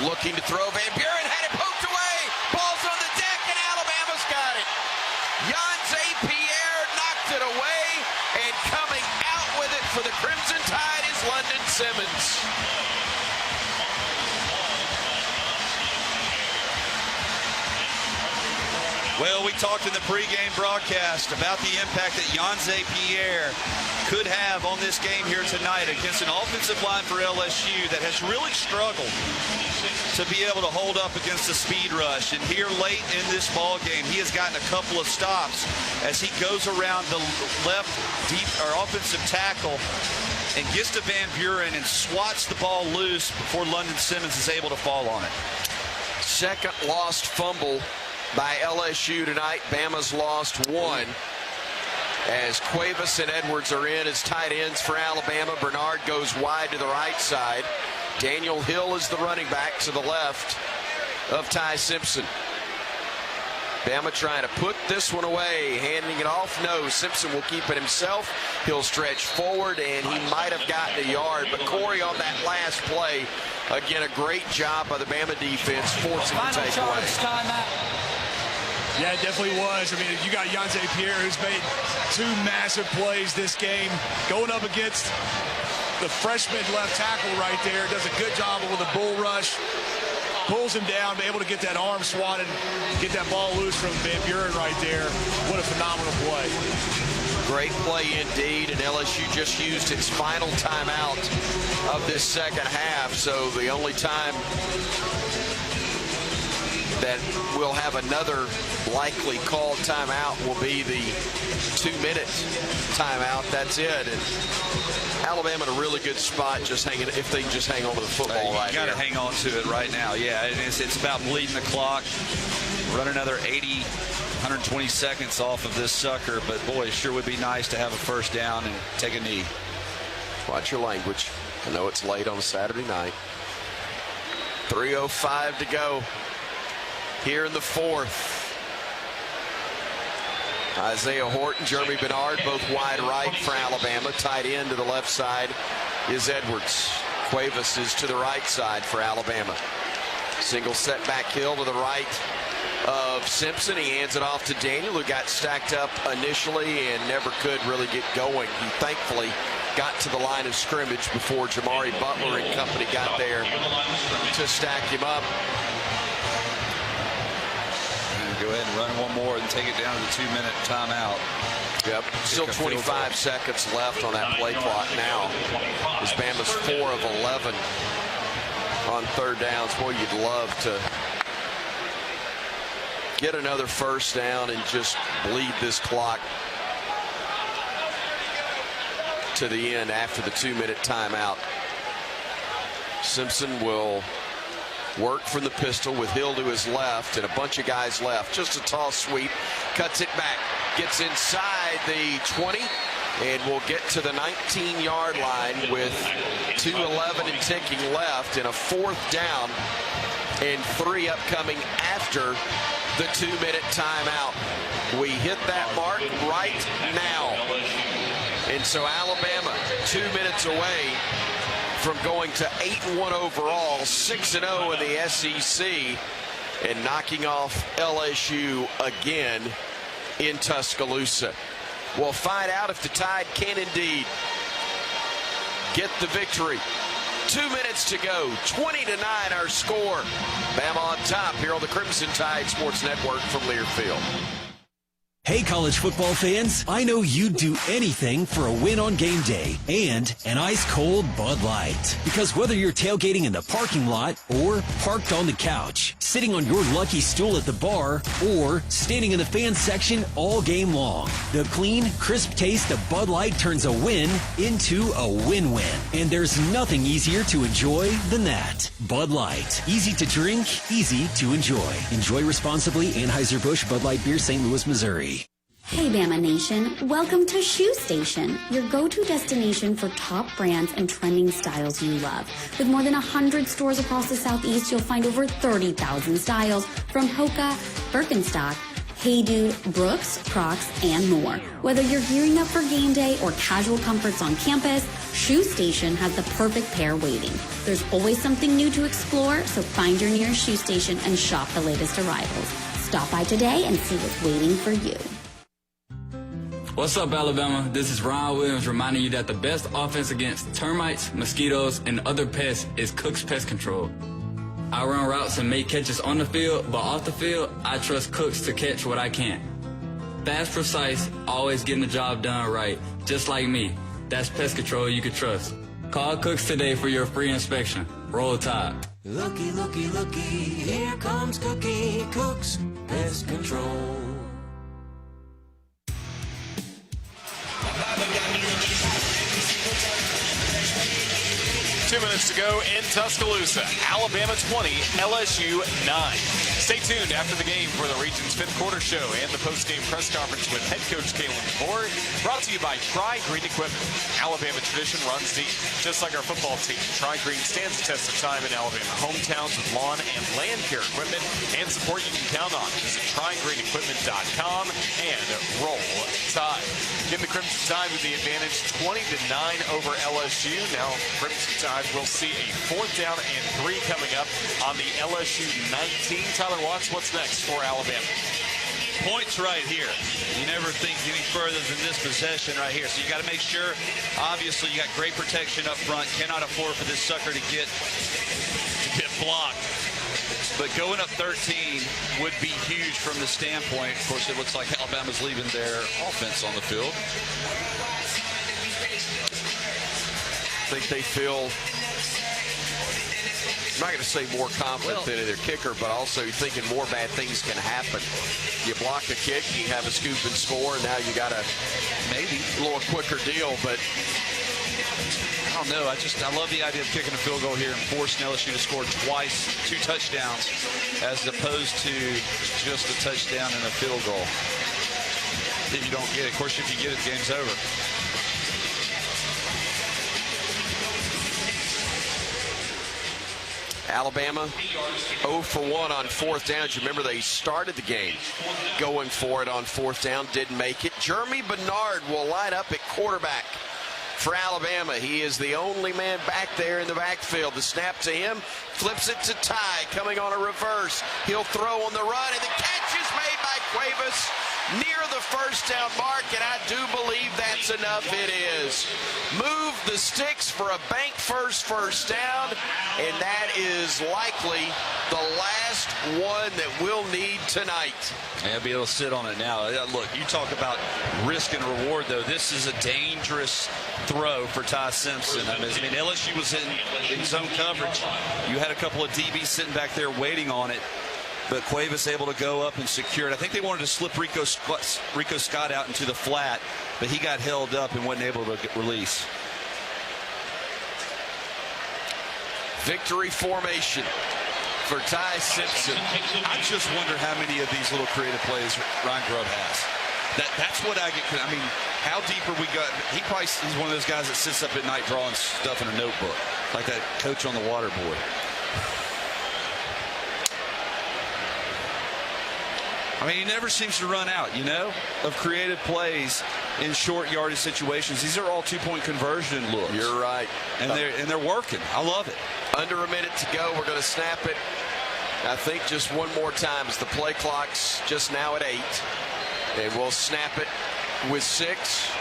Looking to throw. Van Buren had it poked away. Ball's on the deck, and Alabama's got it. Yanze Pierre knocked it away, and coming out with it for the Crimson Tide is London Simmons. Well, we talked in the pregame broadcast about the impact that Yanze Pierre could have on this game here tonight against an offensive line for LSU that has really struggled to be able to hold up against the speed rush. And here late in this ball game, he has gotten a couple of stops as he goes around the left deep or offensive tackle and gets to Van Buren and swats the ball loose before London Simmons is able to fall on it. Second lost fumble by LSU tonight. Bama's lost one. As Cuevas and Edwards are in as tight ends for Alabama. Bernard goes wide to the right side. Daniel Hill is the running back to the left of Ty Simpson. Bama trying to put this one away, handing it off. No, Simpson will keep it himself. He'll stretch forward, and he might have gotten a yard. But Corey on that last play, again, a great job by the Bama defense, forcing the takeaway. Yeah, it definitely was. I mean, you got Yanze Pierre, who's made 2 massive plays this game, going up against the freshman left tackle right there. Does a good job with a bull rush. Pulls him down, be able to get that arm swatted, get that ball loose from Van Buren right there. What a phenomenal play. Great play indeed, and LSU just used its final timeout of this second half, so the only time that we'll have another likely called timeout will be the 2-minute timeout. That's it. And Alabama in a really good spot, just hanging, if they just hang on to the football right now. You got to hang on to it right now. Yeah, it's about bleeding the clock. Run another 120 seconds off of this sucker, but boy, it sure would be nice to have a first down and take a knee. Watch your language. I know it's late on a Saturday night. 3:05 to go here in the fourth. Isaiah Horton, Jeremy Bernard, both wide right for Alabama. Tight end to the left side is Edwards. Cuevas is to the right side for Alabama. Single setback hill to the right of Simpson. He hands it off to Daniel, who got stacked up initially and never could really get going. He thankfully got to the line of scrimmage before Jamari Butler and company got there to stack him up. Go ahead and run one more and take it down to the 2-minute timeout. Yep, still 25 seconds left on that play clock now. As Bama's 4 of 11 on third downs. Boy, you'd love to get another first down and just bleed this clock to the end after the 2-minute timeout. Simpson will work from the pistol with Hill to his left and a bunch of guys left. Just a toss sweep, cuts it back, gets inside the 20, and will get to the 19-yard line with 2:11 and ticking left, and a fourth down and 3 upcoming after the 2-minute timeout. We hit that mark right now. And so Alabama 2 minutes away from going to 8-1 overall, 6-0 in the SEC, and knocking off LSU again in Tuscaloosa. We'll find out if the Tide can indeed get the victory. 2 minutes to go, 20-9 our score. Bama on top here on the Crimson Tide Sports Network from Learfield. Hey, college football fans, I know you'd do anything for a win on game day and an ice-cold Bud Light. Because whether you're tailgating in the parking lot or parked on the couch, sitting on your lucky stool at the bar, or standing in the fan section all game long, the clean, crisp taste of Bud Light turns a win into a win-win. And there's nothing easier to enjoy than that. Bud Light. Easy to drink, easy to enjoy. Enjoy responsibly. Anheuser-Busch Bud Light Beer, St. Louis, Missouri. Hey Bama Nation, welcome to Shoe Station, your go-to destination for top brands and trending styles you love. With more than 100 stores across the Southeast, you'll find over 30,000 styles from Hoka, Birkenstock, Hey Dude, Brooks, Crocs, and more. Whether you're gearing up for game day or casual comforts on campus, Shoe Station has the perfect pair waiting. There's always something new to explore, so find your nearest Shoe Station and shop the latest arrivals. Stop by today and see what's waiting for you. What's up, Alabama? This is Ron Williams reminding you that the best offense against termites, mosquitoes, and other pests is Cook's Pest Control. I run routes and make catches on the field, but off the field, I trust Cooks to catch what I can't. Fast, precise, always getting the job done right, just like me. That's pest control you can trust. Call Cooks today for your free inspection. Roll Tide. Looky, looky, looky, here comes Cookie, Cook's Pest Control. 2 minutes to go in Tuscaloosa. Alabama 20, LSU 9. Stay tuned after the game for the region's 5th quarter show and the post-game press conference with head coach Kalen DeBoer. Brought to you by Tri-Green Equipment. Alabama tradition runs deep. Just like our football team, Tri-Green stands the test of time in Alabama. Hometowns with lawn and land care equipment and support you can count on. Visit TriGreenEquipment.com and roll Tide. Give the Crimson Tide with the advantage 20-9 over LSU. Now Crimson Tide will see a 4th down and 3 coming up on the LSU 19. Tyler Watts, what's next for Alabama? Points right here. You never think any further than this possession right here. So you got to make sure, obviously, you got great protection up front. Cannot afford for this sucker to get blocked. But going up 13 would be huge from the standpoint. Of course, it looks like Alabama's leaving their offense on the field. I think they feel, I'm not going to say more confident than their kicker, but also you're thinking more bad things can happen. You block a kick, you have a scoop and score, and now you got a maybe a little quicker deal, but I don't know. I love the idea of kicking a field goal here and forcing LSU to score twice, 2 touchdowns, as opposed to just a touchdown and a field goal. If you don't get it, of course, if you get it, the game's over. Alabama 0 for 1 on 4th downs. You remember they started the game going for it on 4th down, didn't make it. Jeremy Bernard will line up at quarterback for Alabama. He is the only man back there in the backfield. The snap to him, flips it to Ty, coming on a reverse. He'll throw on the run, and the catch is made by Cuevas near the 1st down mark, and I do believe that's enough. It is. Move the sticks for a bank first down, and that is likely the last one that we'll need tonight. I'll be able to sit on it now. Look, you talk about risk and reward, though. This is a dangerous throw for Ty Simpson. I mean, LSU was in zone coverage. You had a couple of DBs sitting back there waiting on it. But Cuevas able to go up and secure it. I think they wanted to slip Rico Scott out into the flat, but he got held up and wasn't able to release. Victory formation for Ty Simpson. I just wonder how many of these little creative plays Ryan Grubb has. That's what I get. I mean, how deep are we got? He's one of those guys that sits up at night drawing stuff in a notebook, like that coach on the water board. I mean, he never seems to run out, of creative plays in short yardage situations. These are all 2-point conversion looks. You're right. And they're working. I love it. Under a minute to go. We're going to snap it, I think, just one more time as the play clock's just now at 8. And we'll snap it with 6.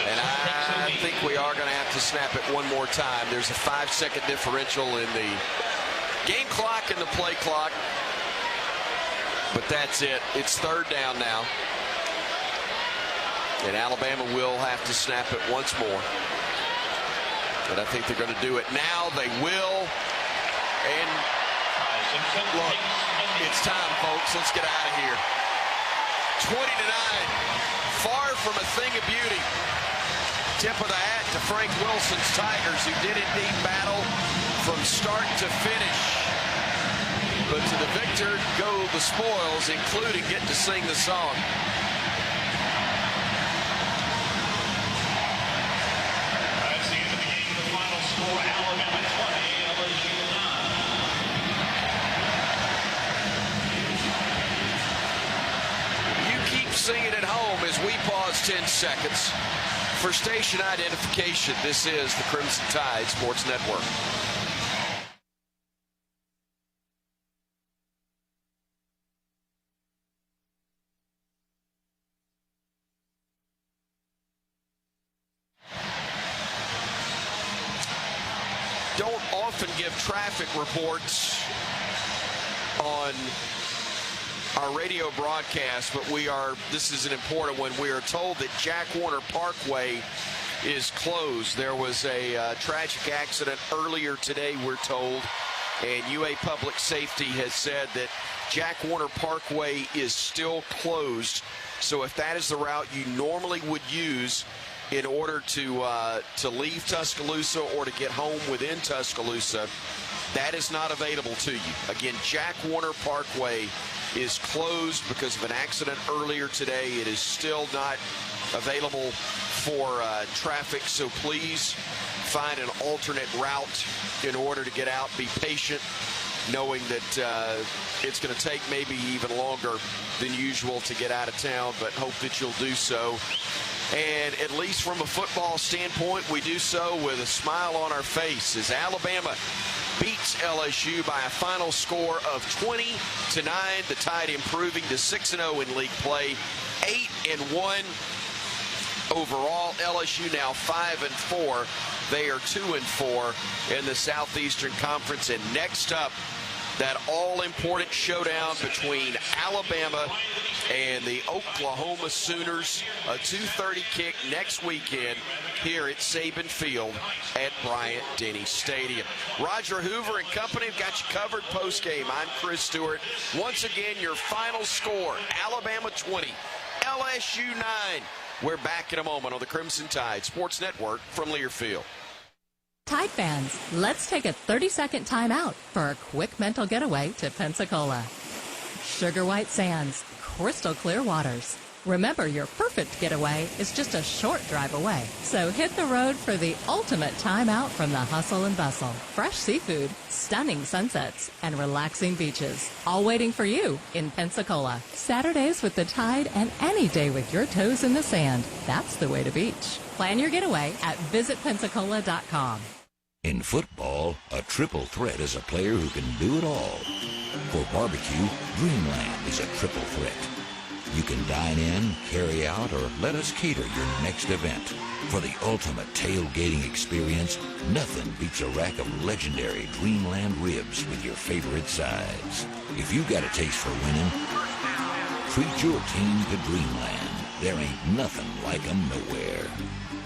And I think we are going to have to snap it one more time. There's a 5-second differential in the game clock and the play clock. But that's it. It's 3rd down now. And Alabama will have to snap it once more. But I think they're going to do it now. They will. And look, it's time, folks. Let's get out of here. 20-9. Far from a thing of beauty. Tip of the hat to Frank Wilson's Tigers, who did indeed battle from start to finish. But to the victor go the spoils, including getting to sing the song. That's the end of the game. The final score, Alabama 20, LSU 9. You keep singing at home as we pause 10 seconds. For station identification, this is the Crimson Tide Sports Network. Don't often give traffic reports on our radio broadcast, but this is an important one. We are told that Jack Warner Parkway is closed. There was a tragic accident earlier today, we're told, and UA Public Safety has said that Jack Warner Parkway is still closed. So if that is the route you normally would use in order to leave Tuscaloosa or to get home within Tuscaloosa, that is not available to you. Again, Jack Warner Parkway is closed because of an accident earlier today. It is still not available for traffic, so please find an alternate route in order to get out. Be patient, knowing that it's going to take maybe even longer than usual to get out of town, but hope that you'll do so. And at least from a football standpoint, we do so with a smile on our face as Alabama beats LSU by a final score of 20-9. The Tide improving to 6-0 in league play, 8-1 overall. LSU now 5-4. They are 2-4 in the Southeastern Conference. And next up, that all-important showdown between Alabama and the Oklahoma Sooners, a 2:30 kick next weekend here at Saban Field at Bryant-Denny Stadium. Roger Hoover and company have got you covered post-game. I'm Chris Stewart. Once again, your final score, Alabama 20, LSU 9. We're back in a moment on the Crimson Tide Sports Network from Learfield. Tide fans, let's take a 30-second timeout for a quick mental getaway to Pensacola. Sugar white sands, crystal clear waters. Remember, your perfect getaway is just a short drive away. So hit the road for the ultimate timeout from the hustle and bustle. Fresh seafood, stunning sunsets, and relaxing beaches. All waiting for you in Pensacola. Saturdays with the Tide and any day with your toes in the sand. That's the way to beach. Plan your getaway at visitpensacola.com. In football, a triple threat is a player who can do it all. For barbecue, Dreamland is a triple threat. You can dine in, carry out, or let us cater your next event. For the ultimate tailgating experience, nothing beats a rack of legendary Dreamland ribs with your favorite sides. If you got a taste for winning, treat your team to Dreamland. There ain't nothing like 'em nowhere.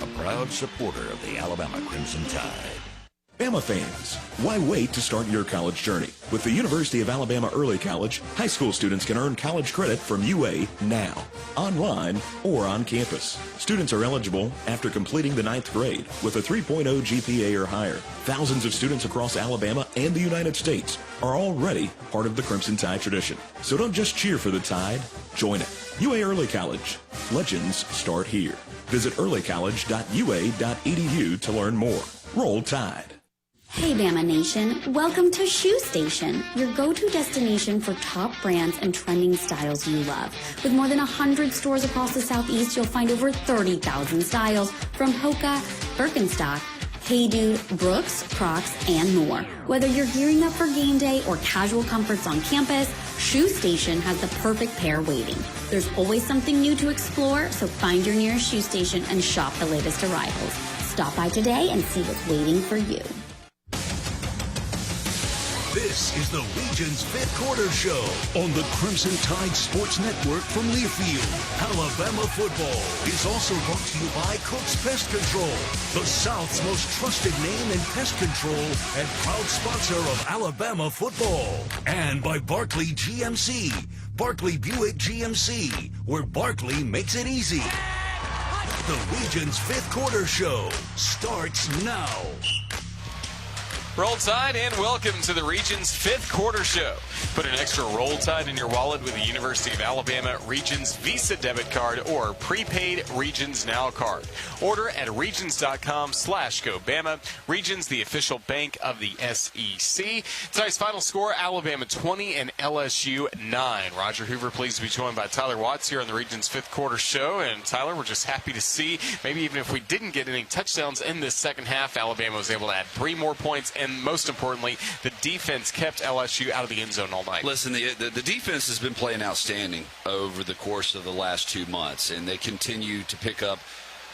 A proud supporter of the Alabama Crimson Tide. Bama fans, why wait to start your college journey? With the University of Alabama Early College, high school students can earn college credit from UA now, online or on campus. Students are eligible after completing the 9th grade with a 3.0 GPA or higher. Thousands of students across Alabama and the United States are already part of the Crimson Tide tradition. So don't just cheer for the Tide, join it. UA Early College. Legends start here. Visit earlycollege.ua.edu to learn more. Roll Tide. Hey Bama Nation, welcome to Shoe Station, your go-to destination for top brands and trending styles you love. With more than 100 stores across the Southeast, you'll find over 30,000 styles from Hoka, Birkenstock, Hey Dude, Brooks, Crocs, and more. Whether you're gearing up for game day or casual comforts on campus, Shoe Station has the perfect pair waiting. There's always something new to explore, so find your nearest Shoe Station and shop the latest arrivals. Stop by today and see what's waiting for you. This This is the Region's Fifth Quarter Show on the Crimson Tide Sports Network from Learfield. Alabama football is also brought to you by Cook's Pest Control, the South's most trusted name in pest control and proud sponsor of Alabama football. And by Barkley GMC, Barkley Buick GMC, where Barkley makes it easy. The Region's Fifth Quarter Show starts now. Roll Tide and welcome to the Region's Fifth Quarter Show. Put an extra Roll Tide in your wallet with the University of Alabama Regions Visa debit card or prepaid Regions Now card. Order at regions.com/GoBama. Regions, the official bank of the SEC. Tonight's final score, Alabama 20 and LSU 9. Roger Hoover, pleased to be joined by Tyler Watts here on the Region's Fifth Quarter Show. And Tyler, we're just happy to see, maybe even if we didn't get any touchdowns in this second half, Alabama was able to add 3 more points. And most importantly, the defense kept LSU out of the end zone all night. Listen, the defense has been playing outstanding over the course of the last 2 months, and they continue to pick up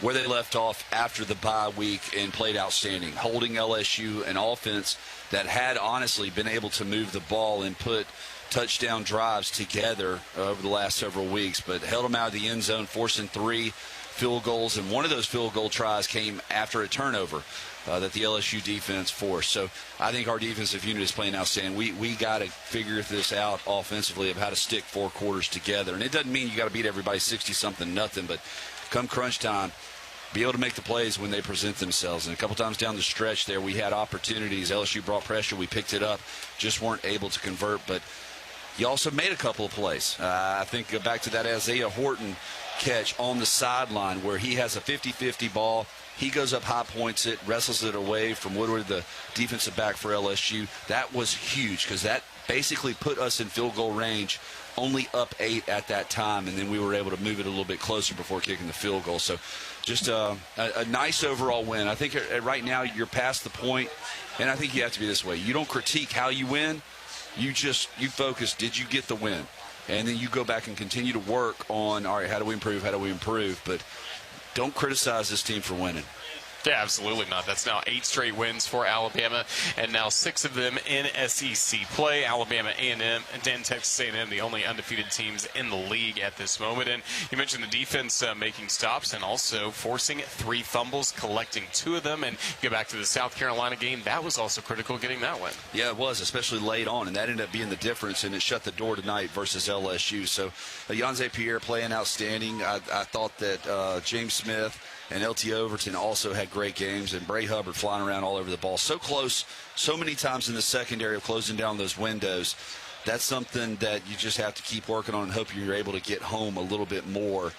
where they left off after the bye week and played outstanding, holding LSU, an offense that had honestly been able to move the ball and put touchdown drives together over the last several weeks, but held them out of the end zone, forcing 3 field goals, and one of those field goal tries came after a turnover that the LSU defense forced. So I think our defensive unit is playing outstanding. We got to figure this out offensively of how to stick 4 quarters together. And it doesn't mean you got to beat everybody 60-something, but come crunch time, be able to make the plays when they present themselves. And a couple times down the stretch there, we had opportunities. LSU brought pressure. We picked it up, just weren't able to convert. But you also made a couple of plays. I think back to that Isaiah Horton catch on the sideline where he has a 50-50 ball. He goes up high, points it, wrestles it away from Woodward, the defensive back for LSU. That was huge because that basically put us in field goal range, only up 8 at that time, and then we were able to move it a little bit closer before kicking the field goal. So just a nice overall win. I think right now you're past the point, and I think you have to be this way. You don't critique how you win. You focus, did you get the win? And then you go back and continue to work on, all right, how do we improve? But don't criticize this team for winning. Yeah, absolutely not. That's now 8 straight wins for Alabama, and now 6 of them in SEC play. Alabama, A&M, and Texas A&M, the only undefeated teams in the league at this moment. And you mentioned the defense making stops and also forcing 3 fumbles, collecting 2 of them. And you go back to the South Carolina game, that was also critical getting that win. Yeah, it was, especially late on, and that ended up being the difference, and it shut the door tonight versus LSU. So Yanze Pierre playing outstanding. I thought that James Smith and LT Overton also had great games, and Bray Hubbard flying around all over the ball. So close, so many times in the secondary of closing down those windows. That's something that you just have to keep working on and hope you're able to get home a little bit more.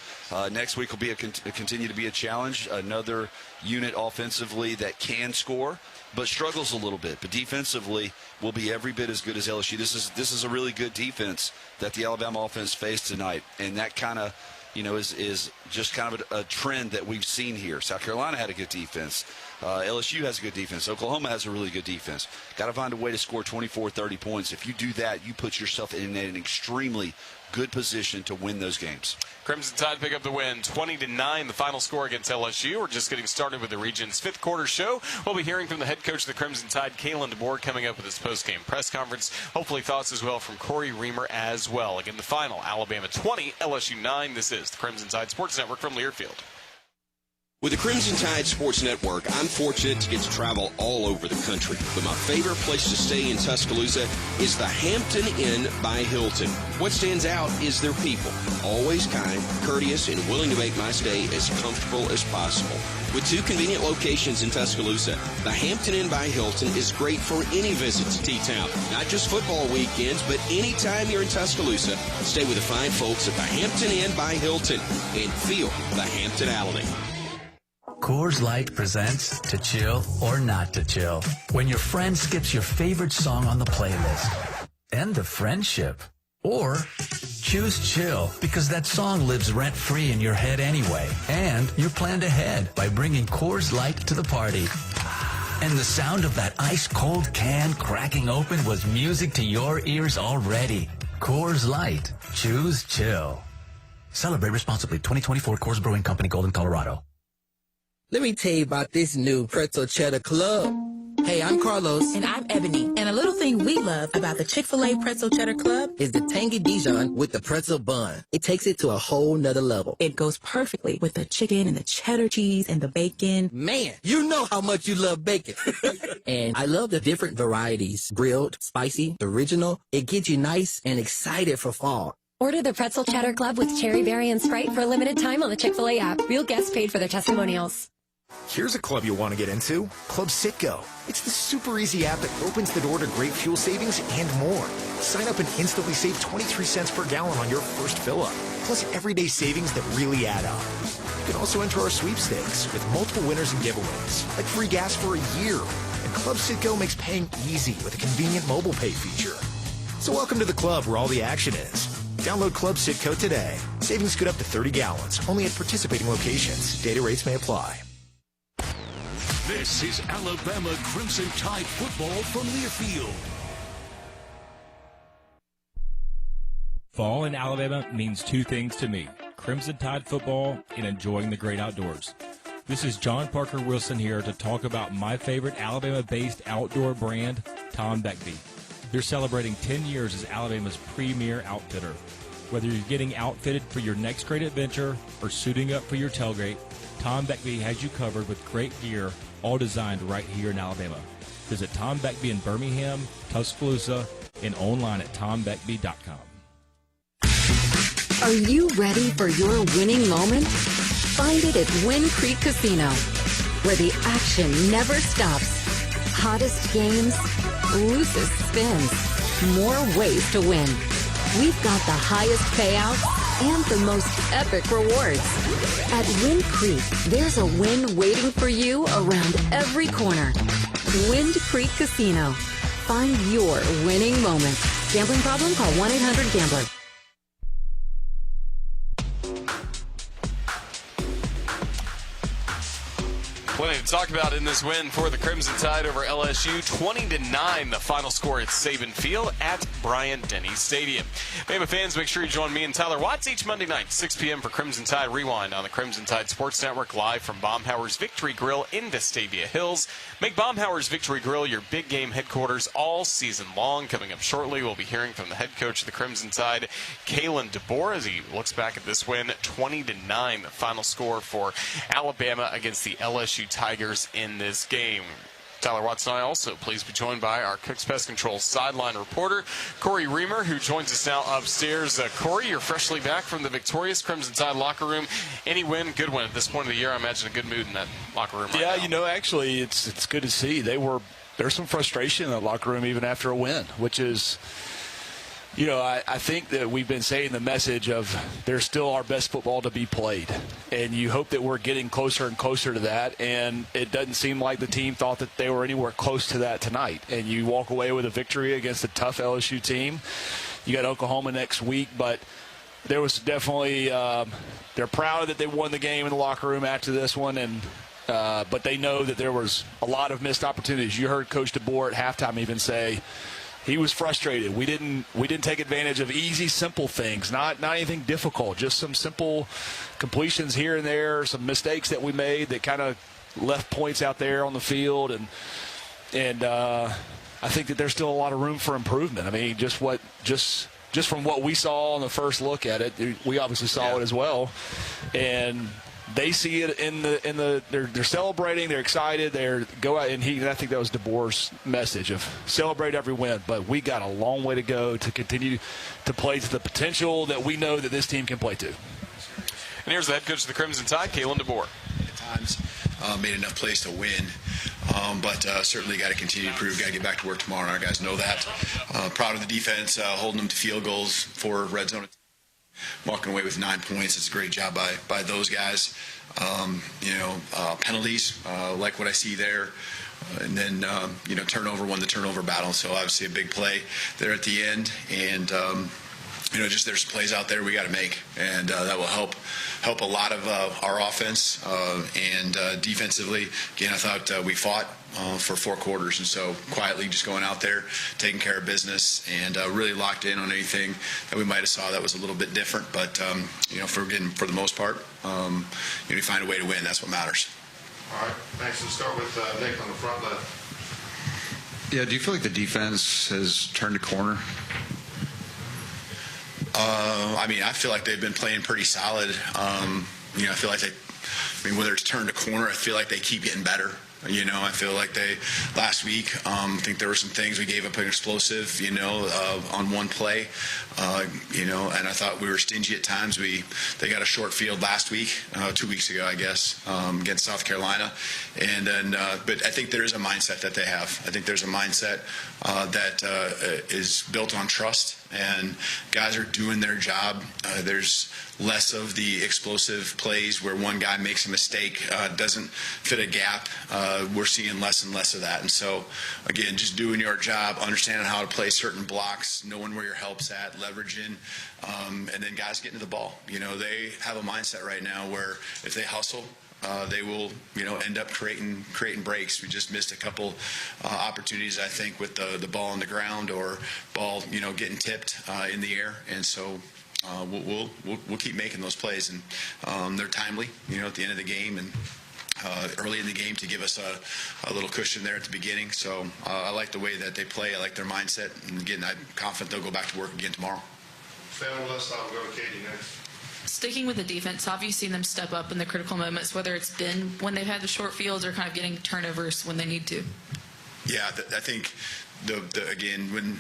Next week will be continue to be a challenge. Another unit offensively that can score, but struggles a little bit. But defensively will be every bit as good as LSU. This is a really good defense that the Alabama offense faced tonight, and that kind of is just kind of a trend that we've seen here. South Carolina had a good defense. LSU has a good defense. Oklahoma has a really good defense. Got to find a way to score 24, 30 points. If you do that, you put yourself in an extremely good position to win those games. Crimson Tide pick up the win, 20-9, the final score against LSU. We're just getting started with the Region's Fifth Quarter Show. We'll be hearing from the head coach of the Crimson Tide, Kalen DeBoer, coming up with his post-game press conference. Hopefully thoughts as well from Corey Reamer as well. Again, the final, Alabama 20, LSU 9. This is the Crimson Tide Sports Network from Learfield. With the Crimson Tide Sports Network, I'm fortunate to get to travel all over the country. But my favorite place to stay in Tuscaloosa is the Hampton Inn by Hilton. What stands out is their people. Always kind, courteous, and willing to make my stay as comfortable as possible. With 2 convenient locations in Tuscaloosa, the Hampton Inn by Hilton is great for any visit to T-Town. Not just football weekends, but anytime you're in Tuscaloosa, stay with the fine folks at the Hampton Inn by Hilton and feel the Hamptonality. Coors Light presents To Chill or Not to Chill. When your friend skips your favorite song on the playlist. End the friendship. Or choose chill because that song lives rent-free in your head anyway. And you're planned ahead by bringing Coors Light to the party. And the sound of that ice-cold can cracking open was music to your ears already. Coors Light. Choose chill. Celebrate responsibly. 2024 Coors Brewing Company, Golden, Colorado. Let me tell you about this new pretzel cheddar club. Hey, I'm Carlos. And I'm Ebony. And a little thing we love about the Chick-fil-A Pretzel Cheddar Club is the tangy Dijon with the pretzel bun. It takes it to a whole nother level. It goes perfectly with the chicken and the cheddar cheese and the bacon. Man, you know how much you love bacon. And I love the different varieties. Grilled, spicy, original. It gets you nice and excited for fall. Order the Pretzel Cheddar Club with Cherry Berry and Sprite for a limited time on the Chick-fil-A app. Real guests paid for their testimonials. Here's a club you'll want to get into, Club Citgo. It's the super easy app that opens the door to great fuel savings and more. Sign up and instantly save 23 cents per gallon on your first fill-up, plus everyday savings that really add up. You can also enter our sweepstakes with multiple winners and giveaways, like free gas for a year. And Club Citgo makes paying easy with a convenient mobile pay feature. So welcome to the club where all the action is. Download Club Citgo today. Savings good up to 30 gallons, only at participating locations. Data rates may apply. This is Alabama Crimson Tide football from Learfield. Fall in Alabama means two things to me: Crimson Tide football and enjoying the great outdoors. This is John Parker Wilson here to talk about my favorite Alabama-based outdoor brand, Tom Beckby. They're celebrating 10 years as Alabama's premier outfitter. Whether you're getting outfitted for your next great adventure or suiting up for your tailgate, Tom Beckby has you covered with great gear, all designed right here in Alabama. Visit Tom Beckby in Birmingham, Tuscaloosa, and online at tombeckby.com. Are you ready for your winning moment? Find it at Wind Creek Casino, where the action never stops. Hottest games, loosest spins, more ways to win. We've got the highest payouts and the most epic rewards. At Wind Creek, there's a win waiting for you around every corner. Wind Creek Casino. Find your winning moment. Gambling problem? Call 1-800-GAMBLER. Plenty to talk about in this win for the Crimson Tide over LSU. 20-9, the final score at Saban Field at Bryant-Denny Stadium. Bama fans, make sure you join me and Tyler Watts each Monday night, 6 p.m. for Crimson Tide Rewind on the Crimson Tide Sports Network, live from Baumhower's Victory Grill in Vestavia Hills. Make Baumhower's Victory Grill your big game headquarters all season long. Coming up shortly, we'll be hearing from the head coach of the Crimson Tide, Kalen DeBoer, as he looks back at this win. 20-9, the final score for Alabama against the LSU Tigers in this game. Tyler Watts and I also pleased to be joined by our Cooks Pest Control sideline reporter, Corey Reamer, who joins us now upstairs. Corey, you're freshly back from the victorious Crimson Tide locker room. Any win, good win at this point of the year. I imagine a good mood in that locker room right now. Yeah, you know, actually, it's good to see. There's some frustration in that locker room even after a win, which is, you know, I think that we've been saying the message of there's still our best football to be played. And you hope that we're getting closer and closer to that. And it doesn't seem like the team thought that they were anywhere close to that tonight. And you walk away with a victory against a tough LSU team. You got Oklahoma next week, but there was definitely they're proud that they won the game in the locker room after this one. And but they know that there was a lot of missed opportunities. You heard Coach DeBoer at halftime even say, he was frustrated. We didn't take advantage of easy, simple things, not anything difficult, just some simple completions here and there, some mistakes that we made that kind of left points out there on the field, and I think that there's still a lot of room for improvement. I mean, just from what we saw on the first look at it, we obviously saw it as well, and they see it they're celebrating, they're excited, go out, and I think that was DeBoer's message of celebrate every win, but we got a long way to go to continue to play to the potential that we know that this team can play to. And here's the head coach of the Crimson Tide, Kalen DeBoer. At times, made enough plays to win, but certainly got to continue to improve, got to get back to work tomorrow. Our guys know that. Proud of the defense, holding them to field goals for red zone. Walking away with 9 points. It's a great job by those guys. Penalties, like what I see there. And then, turnover won the turnover battle. So obviously a big play there at the end. And, just there's plays out there we got to make. And that will help a lot of our offense. And defensively, again, I thought we fought for 4 quarters, and so quietly just going out there, taking care of business, and really locked in on anything that we might have saw that was a little bit different. But for the most part, you find a way to win. That's what matters. All right, thanks. We'll start with Nick on the front left. Yeah, do you feel like the defense has turned a corner? I mean, I feel like they've been playing pretty solid. I feel like whether it's turned a corner, I feel like they keep getting better. I feel like last week, I think there were some things we gave up an explosive, on one play, and I thought we were stingy at times. They got a short field last week, 2 weeks ago, I guess, against South Carolina. And then, but I think there is a mindset that they have. I think there's a mindset that is built on trust, and guys are doing their job. There's less of the explosive plays where one guy makes a mistake, doesn't fit a gap. We're seeing less and less of that. And so, again, just doing your job, understanding how to play certain blocks, knowing where your help's at, leveraging, and then guys getting to the ball. They have a mindset right now where if they hustle, they will, end up creating breaks. We just missed a couple opportunities, I think, with the ball on the ground or ball, getting tipped in the air. And so we'll keep making those plays, and they're timely, at the end of the game and early in the game to give us a little cushion there at the beginning. So I like the way that they play. I like their mindset, and again, I'm confident they'll go back to work again tomorrow. Stay on the left side. We'll go to Katie next. Sticking with the defense, have you seen them step up in the critical moments, whether it's been when they've had the short fields or kind of getting turnovers when they need to? Yeah, I think again, when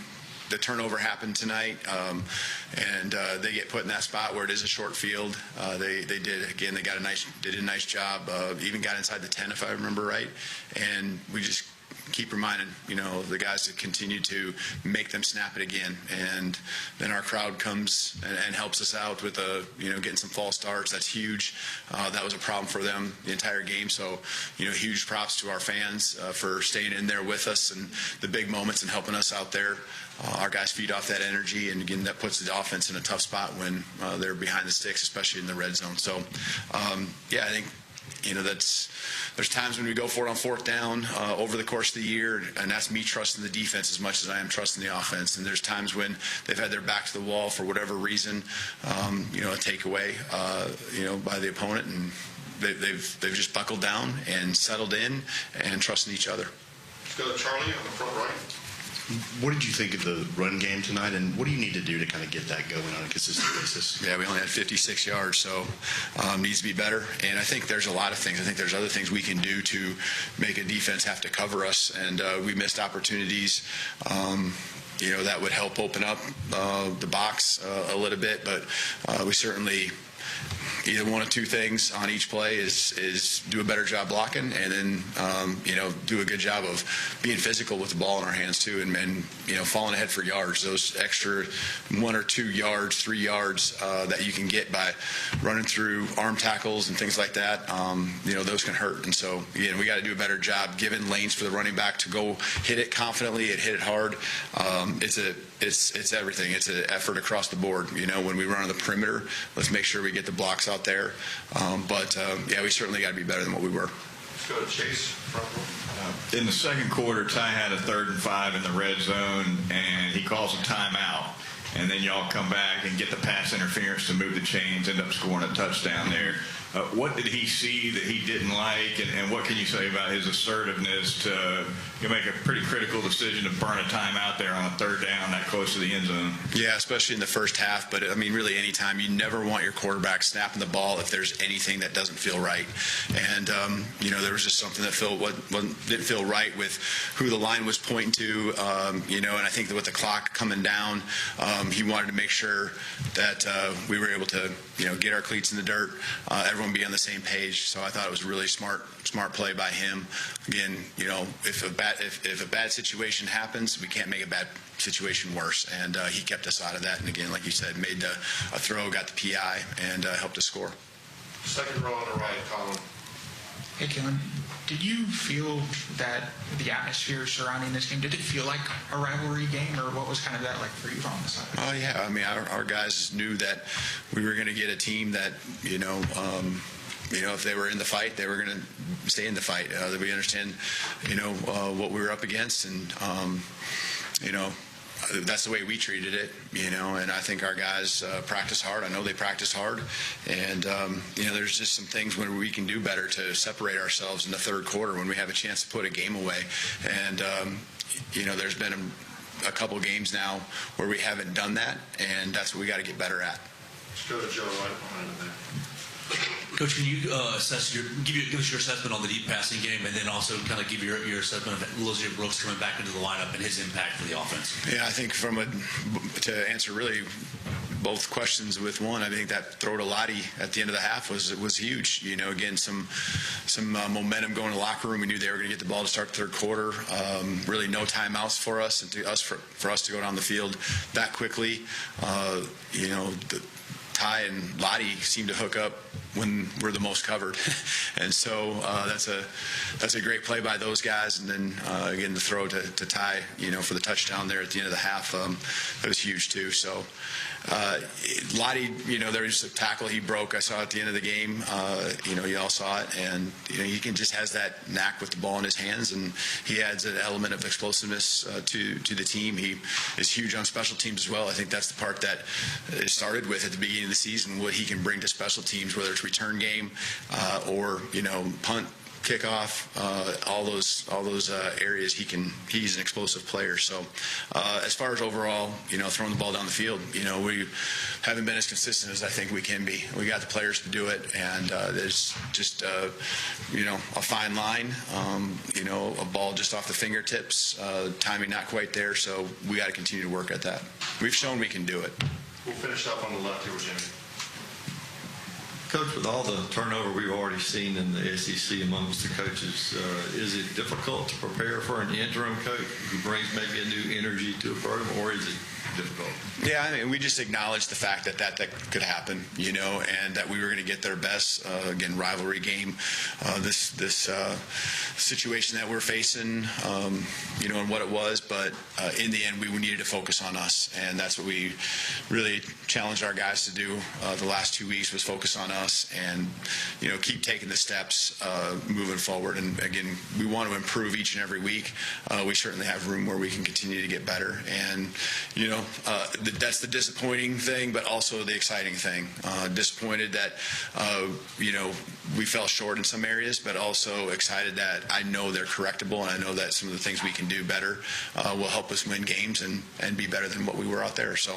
the turnover happened tonight, and they get put in that spot where it is a short field, they did again. They did a nice job. Even got inside the 10, if I remember right, and we just keep reminding the guys to continue to make them snap it again, and then our crowd comes and helps us out with getting some false starts. That's huge. That was a problem for them the entire game. So huge props to our fans for staying in there with us and the big moments and helping us out there. Our guys feed off that energy, and again, that puts the offense in a tough spot when they're behind the sticks, especially in the red zone. So I think there's times when we go for it on fourth down over the course of the year, and that's me trusting the defense as much as I am trusting the offense. And there's times when they've had their back to the wall for whatever reason, a takeaway, by the opponent, and they've just buckled down and settled in and trusting each other. Let's go to Charlie on the front right. What did you think of the run game tonight, and what do you need to do to kind of get that going on a consistent basis? Yeah, we only had 56 yards, so needs to be better. And I think there's a lot of things. I think there's other things we can do to make a defense have to cover us, and we missed opportunities. That would help open up the box a little bit, but we certainly either one of two things on each play is do a better job blocking, and then do a good job of being physical with the ball in our hands too, and falling ahead for yards. Those extra 1 or 2 yards, 3 yards that you can get by running through arm tackles and things like that, those can hurt. And so again, we got to do a better job giving lanes for the running back to go hit it confidently and hit it hard. It's everything. It's an effort across the board. When we run on the perimeter, let's make sure we get the blocks out there. We certainly got to be better than what we were. Let's go to Chase. In the second quarter, Ty had a 3rd and 5 in the red zone, and he calls a timeout. And then y'all come back and get the pass interference to move the chains, end up scoring a touchdown there. What did he see that he didn't like, and what can you say about his assertiveness to make a pretty critical decision to burn a timeout there on a 3rd down that close to the end zone? Yeah, especially in the first half, but really anytime. You never want your quarterback snapping the ball if there's anything that doesn't feel right. And there was just something that didn't feel right with who the line was pointing to, and I think that with the clock coming down, he wanted to make sure that we were able to get our cleats in the dirt, everyone be on the same page. So I thought it was a really smart play by him. Again, if a bad situation happens, we can't make a bad situation worse, and he kept us out of that. And again, like you said, made a throw, got the PI, and helped us score. Second row on the right, Colin. Hey, Kellen. Did you feel that the atmosphere surrounding this game, did it feel like a rivalry game, or what was kind of that like for you on the side? Oh, yeah. Our guys knew that we were going to get a team that, if they were in the fight, they were going to stay in the fight. That we understand, what we were up against, and, that's the way we treated it, and I think our guys practice hard. I know they practice hard, and there's just some things where we can do better to separate ourselves in the third quarter when we have a chance to put a game away. And there's been a couple games now where we haven't done that, and that's what we got to get better at. Let's go to Joe right behind him there. Coach, can you give us your assessment on the deep passing game, and then also kind of give your assessment of Elizabeth Brooks coming back into the lineup and his impact for the offense? Yeah, I think to answer really both questions with one, I think that throw to Lottie at the end of the half was huge. Again, some momentum going to the locker room. We knew they were going to get the ball to start the third quarter. Really no timeouts for us, and for us to go down the field that quickly. Ty and Lottie seem to hook up when we're the most covered, and so that's a great play by those guys. And then again, the throw to Ty, for the touchdown there at the end of the half, that was huge too. So Lottie, there was a tackle he broke. I saw at the end of the game. You all saw it, and he just has that knack with the ball in his hands, and he adds an element of explosiveness to the team. He is huge on special teams as well. I think that's the part that it started with at the beginning of the season, what he can bring to special teams, whether it's return game or punt, kickoff, all those areas he's an explosive player. So as far as overall, throwing the ball down the field, we haven't been as consistent as I think we can be. We got the players to do it, and there's just a fine line, a ball just off the fingertips, timing not quite there. So we got to continue to work at that. We've shown we can do it. We'll finish up on the left here with Jimmy. Coach, with all the turnover we've already seen in the SEC amongst the coaches, is it difficult to prepare for an interim coach who brings maybe a new energy to a program, or is it difficult? Yeah, I mean, we just acknowledge the fact that could happen, and that we were going to get their best. Again, rivalry game, this situation that we're facing, and what it was. But in the end, we needed to focus on us, and that's what we really challenged our guys to do the last 2 weeks, was focus on us and keep taking the steps moving forward. And again, we want to improve each and every week. We certainly have room where we can continue to get better, and that's the disappointing thing, but also the exciting thing. Disappointed that we fell short in some areas, but also excited that I know they're correctable, and I know that some of the things we can do better will help us win games and be better than what we were out there. So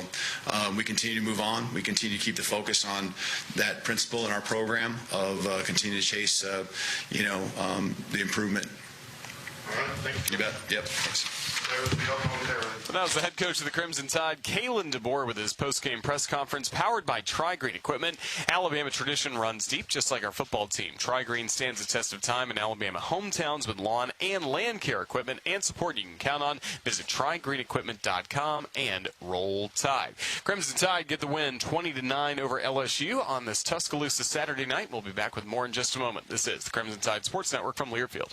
we continue to move on. We continue to keep the focus on that principle in our program of continue to chase the improvement. All right, thank you. You bet. Yep. Thanks. So that was the head coach of the Crimson Tide, Kalen DeBoer, with his post-game press conference, powered by Tri-Green Equipment. Alabama tradition runs deep, just like our football team. Tri-Green stands the test of time in Alabama hometowns with lawn and land care equipment and support you can count on. Visit TriGreenEquipment.com and roll Tide. Crimson Tide get the win 20-9 over LSU on this Tuscaloosa Saturday night. We'll be back with more in just a moment. This is the Crimson Tide Sports Network from Learfield.